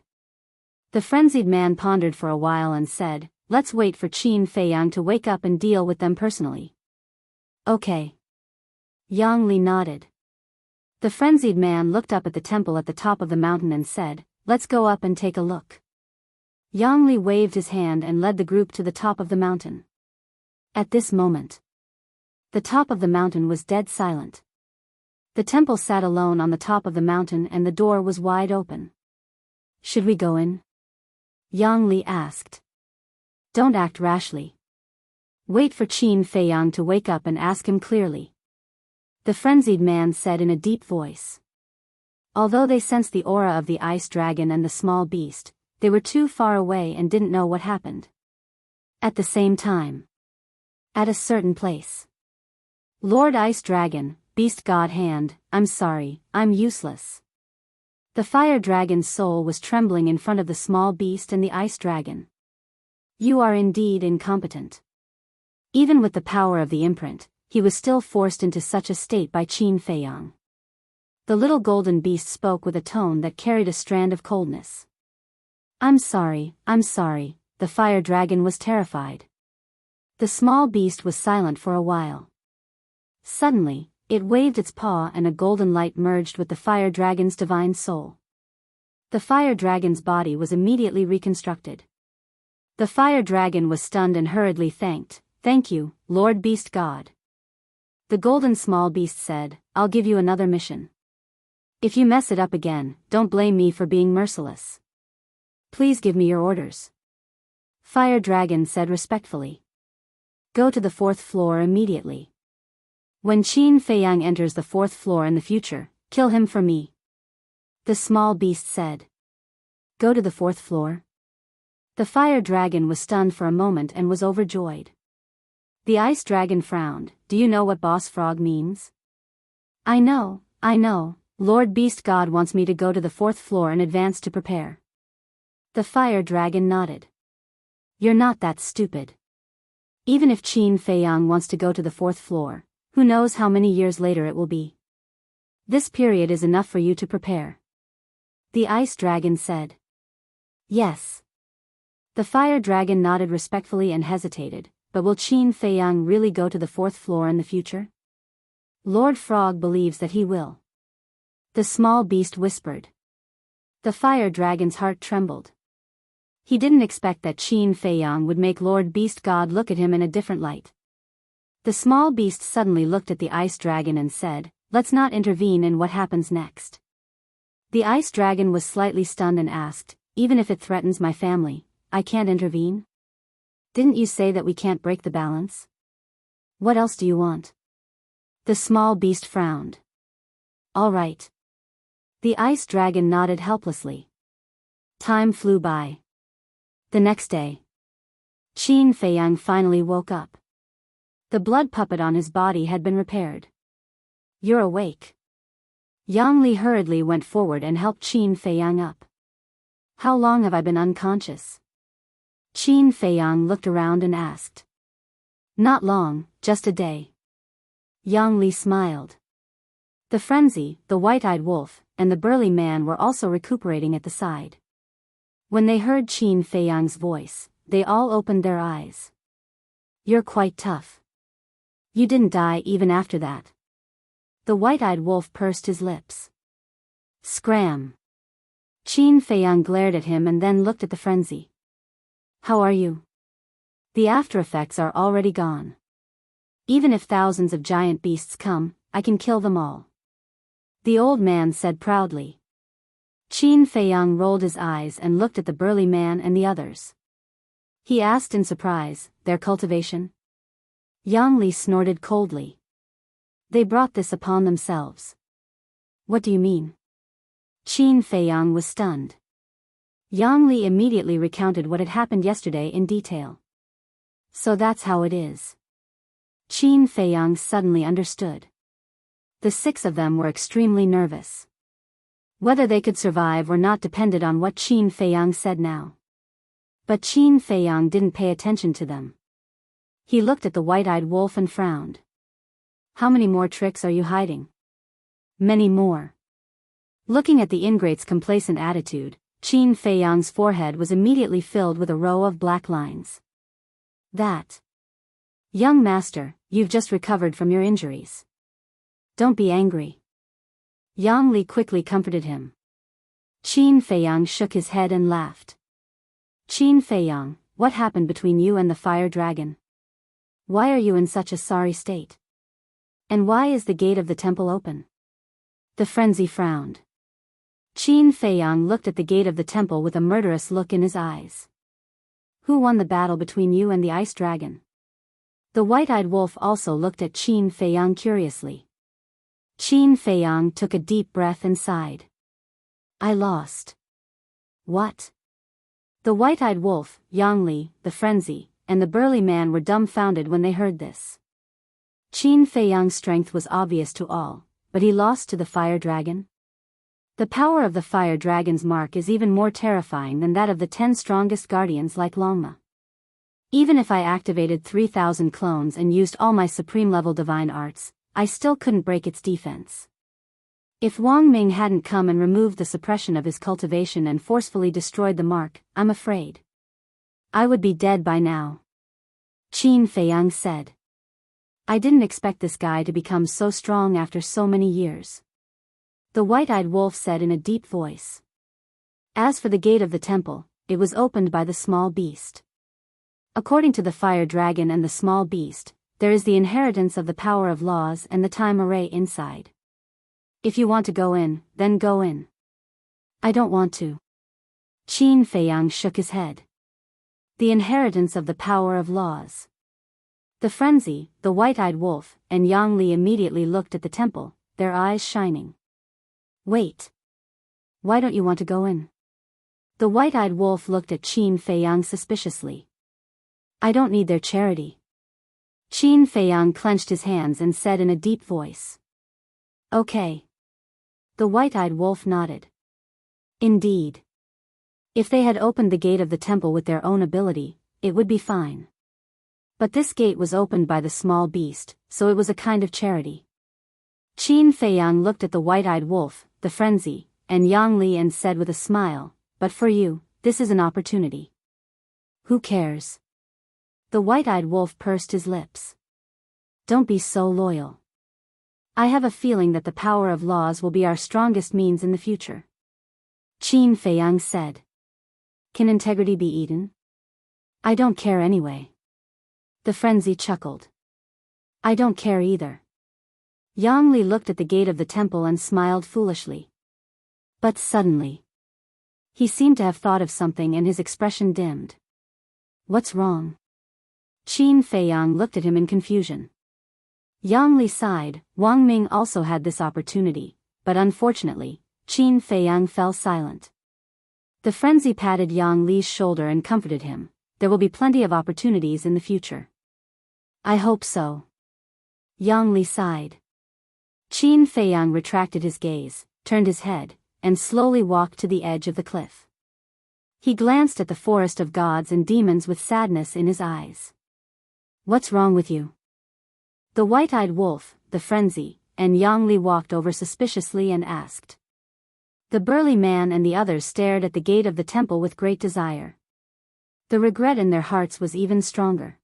The frenzied man pondered for a while and said, let's wait for Qin Feiyang to wake up and deal with them personally. Okay. Yang Li nodded. The frenzied man looked up at the temple at the top of the mountain and said, let's go up and take a look. Yang Li waved his hand and led the group to the top of the mountain. At this moment, the top of the mountain was dead silent. The temple sat alone on the top of the mountain and the door was wide open. Should we go in? Yang Li asked. Don't act rashly. Wait for Qin Feiyang to wake up and ask him clearly. The frenzied man said in a deep voice. Although they sensed the aura of the ice dragon and the small beast, they were too far away and didn't know what happened. At the same time. At a certain place. Lord Ice Dragon, Beast God Hand, I'm sorry, I'm useless. The fire dragon's soul was trembling in front of the small beast and the ice dragon. You are indeed incompetent. Even with the power of the imprint, he was still forced into such a state by Qin Feiyang. The little golden beast spoke with a tone that carried a strand of coldness. I'm sorry, the fire dragon was terrified. The small beast was silent for a while. Suddenly, it waved its paw and a golden light merged with the fire dragon's divine soul. The fire dragon's body was immediately reconstructed. The fire dragon was stunned and hurriedly thanked, Thank you, Lord Beast God. The golden small beast said, I'll give you another mission. If you mess it up again, don't blame me for being merciless. Please give me your orders. Fire dragon said respectfully. Go to the 4th floor immediately. When Qin Feiyang enters the 4th floor in the future, kill him for me. The small beast said. Go to the 4th floor? The fire dragon was stunned for a moment and was overjoyed. The ice dragon frowned, Do you know what boss frog means? I know, Lord Beast God wants me to go to the 4th floor in advance to prepare. The fire dragon nodded. You're not that stupid. Even if Qin Feiyang wants to go to the 4th floor, who knows how many years later it will be. This period is enough for you to prepare. The ice dragon said. Yes. The fire dragon nodded respectfully and hesitated, but will Qin Feiyang really go to the 4th floor in the future? Lord Frog believes that he will. The small beast whispered. The fire dragon's heart trembled. He didn't expect that Qin Feiyang would make Lord Beast God look at him in a different light. The small beast suddenly looked at the ice dragon and said, Let's not intervene in what happens next. The ice dragon was slightly stunned and asked, Even if it threatens my family, I can't intervene? Didn't you say that we can't break the balance? What else do you want? The small beast frowned. All right. The ice dragon nodded helplessly. Time flew by. The next day. Qin Feiyang finally woke up. The blood puppet on his body had been repaired. You're awake. Yang Li hurriedly went forward and helped Qin Feiyang up. How long have I been unconscious? Qin Feiyang looked around and asked. Not long, just a day. Yang Li smiled. The frenzy, the white-eyed wolf, and the burly man were also recuperating at the side. When they heard Qin Feiyang's voice, they all opened their eyes. You're quite tough. You didn't die even after that. The white-eyed wolf pursed his lips. Scram. Qin Feiyang glared at him and then looked at the frenzy. How are you? The after-effects are already gone. Even if thousands of giant beasts come, I can kill them all. The old man said proudly. Qin Feiyang rolled his eyes and looked at the burly man and the others. He asked in surprise, Their cultivation? Yang Li snorted coldly. They brought this upon themselves. What do you mean? Qin Feiyang was stunned. Yang Li immediately recounted what had happened yesterday in detail. So that's how it is. Qin Feiyang suddenly understood. The 6 of them were extremely nervous. Whether they could survive or not depended on what Qin Feiyang said now. But Qin Feiyang didn't pay attention to them. He looked at the white-eyed wolf and frowned. How many more tricks are you hiding? Many more. Looking at the ingrate's complacent attitude, Qin Feiyang's forehead was immediately filled with a row of black lines. That. Young master, you've just recovered from your injuries. Don't be angry. Yang Li quickly comforted him. Qin Feiyang shook his head and laughed. Qin Feiyang, what happened between you and the fire dragon? Why are you in such a sorry state? And why is the gate of the temple open? The frenzy frowned. Qin Feiyang looked at the gate of the temple with a murderous look in his eyes. Who won the battle between you and the ice dragon? The white-eyed wolf also looked at Qin Feiyang curiously. Qin Feiyang took a deep breath and sighed. I lost. What? The white-eyed wolf, Yang Li, the frenzy, and the burly man were dumbfounded when they heard this. Qin Feiyang's strength was obvious to all, but he lost to the fire dragon? The power of the fire dragon's mark is even more terrifying than that of the 10 strongest guardians like Longma. Even if I activated 3,000 clones and used all my supreme-level divine arts, I still couldn't break its defense. If Wang Ming hadn't come and removed the suppression of his cultivation and forcefully destroyed the mark, I'm afraid I would be dead by now. Qin Feiyang said. I didn't expect this guy to become so strong after so many years. The white-eyed wolf said in a deep voice. As for the gate of the temple, it was opened by the small beast. According to the fire dragon and the small beast, there is the inheritance of the power of laws and the time array inside. If you want to go in, then go in. I don't want to. Qin Feiyang shook his head. The inheritance of the power of laws. The frenzy, the white-eyed wolf, and Yang Li immediately looked at the temple, their eyes shining. Wait. Why don't you want to go in? The white-eyed wolf looked at Qin Feiyang suspiciously. I don't need their charity. Qin Feiyang clenched his hands and said in a deep voice. Okay. The white-eyed wolf nodded. Indeed. If they had opened the gate of the temple with their own ability, it would be fine. But this gate was opened by the small beast, so it was a kind of charity. Qin Feiyang looked at the white-eyed wolf, the frenzy, and Yang Li and said with a smile, but for you, this is an opportunity. Who cares? The white-eyed wolf pursed his lips. Don't be so loyal. I have a feeling that the power of laws will be our strongest means in the future. Qin Feiyang said. Can integrity be eaten? I don't care anyway. The frenzy chuckled. I don't care either. Yang Li looked at the gate of the temple and smiled foolishly. But suddenly, he seemed to have thought of something and his expression dimmed. What's wrong? Qin Feiyang looked at him in confusion. Yang Li sighed. Wang Ming also had this opportunity, but unfortunately, Qin Feiyang fell silent. The frenzy patted Yang Li's shoulder and comforted him. There will be plenty of opportunities in the future. I hope so. Yang Li sighed. Qin Feiyang retracted his gaze, turned his head, and slowly walked to the edge of the cliff. He glanced at the forest of gods and demons with sadness in his eyes. What's wrong with you? The white-eyed wolf, the frenzy, and Yang Li walked over suspiciously and asked. The burly man and the others stared at the gate of the temple with great desire. The regret in their hearts was even stronger.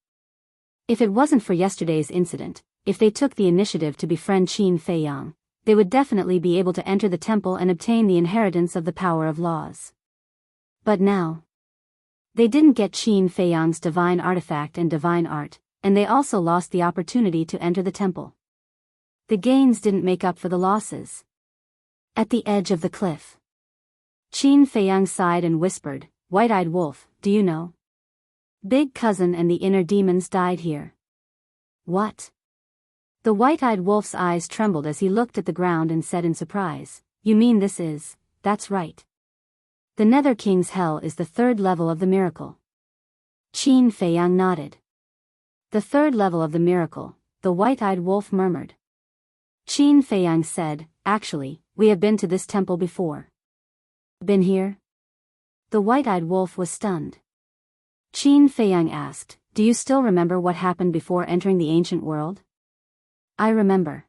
If it wasn't for yesterday's incident, if they took the initiative to befriend Qin Feiyang, they would definitely be able to enter the temple and obtain the inheritance of the power of laws. But now, they didn't get Qin Feiyang's divine artifact and divine art, and they also lost the opportunity to enter the temple. The gains didn't make up for the losses. At the edge of the cliff, Qin Feiyang sighed and whispered, White-eyed wolf, do you know? Big cousin and the inner demons died here. What? The white-eyed wolf's eyes trembled as he looked at the ground and said in surprise, You mean this is, that's right. The Nether King's hell is the 3rd level of the miracle. Qin Feiyang nodded. The 3rd level of the miracle, the white-eyed wolf murmured. Qin Feiyang said, Actually, we have been to this temple before. Been here? The white-eyed wolf was stunned. Qin Feiyang asked, Do you still remember what happened before entering the ancient world? I remember.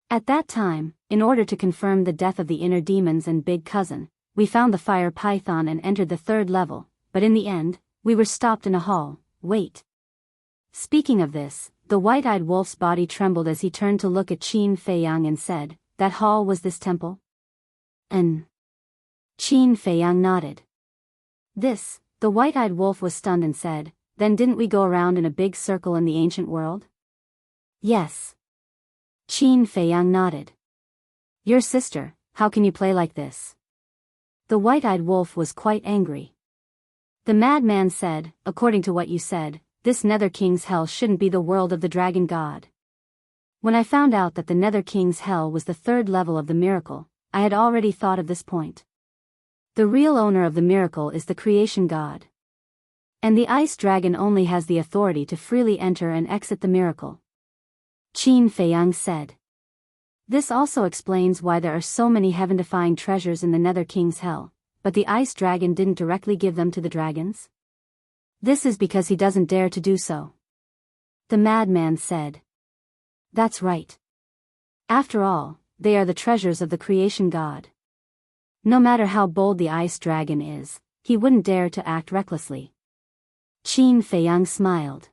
At that time, in order to confirm the death of the inner demons and big cousin, we found the fire python and entered the 3rd level, but in the end, we were stopped in a hall. Wait. Speaking of this, the white-eyed wolf's body trembled as he turned to look at Qin Feiyang and said, That hall was this temple? Qin Feiyang nodded. This, the white-eyed wolf was stunned and said, Then didn't we go around in a big circle in the ancient world? Yes. Qin Feiyang nodded. Your sister, how can you play like this? The white-eyed wolf was quite angry. The madman said, "According to what you said, this Nether King's hell shouldn't be the world of the dragon god." When I found out that the Nether King's hell was the third level of the miracle, I had already thought of this point. The real owner of the miracle is the creation god. And the ice dragon only has the authority to freely enter and exit the miracle. Qin Feiyang said. This also explains why there are so many heaven-defying treasures in the Nether King's hell, but the ice dragon didn't directly give them to the dragons? This is because he doesn't dare to do so. The madman said. That's right. After all, they are the treasures of the creation god. No matter how bold the ice dragon is, he wouldn't dare to act recklessly. Qin Feiyang smiled.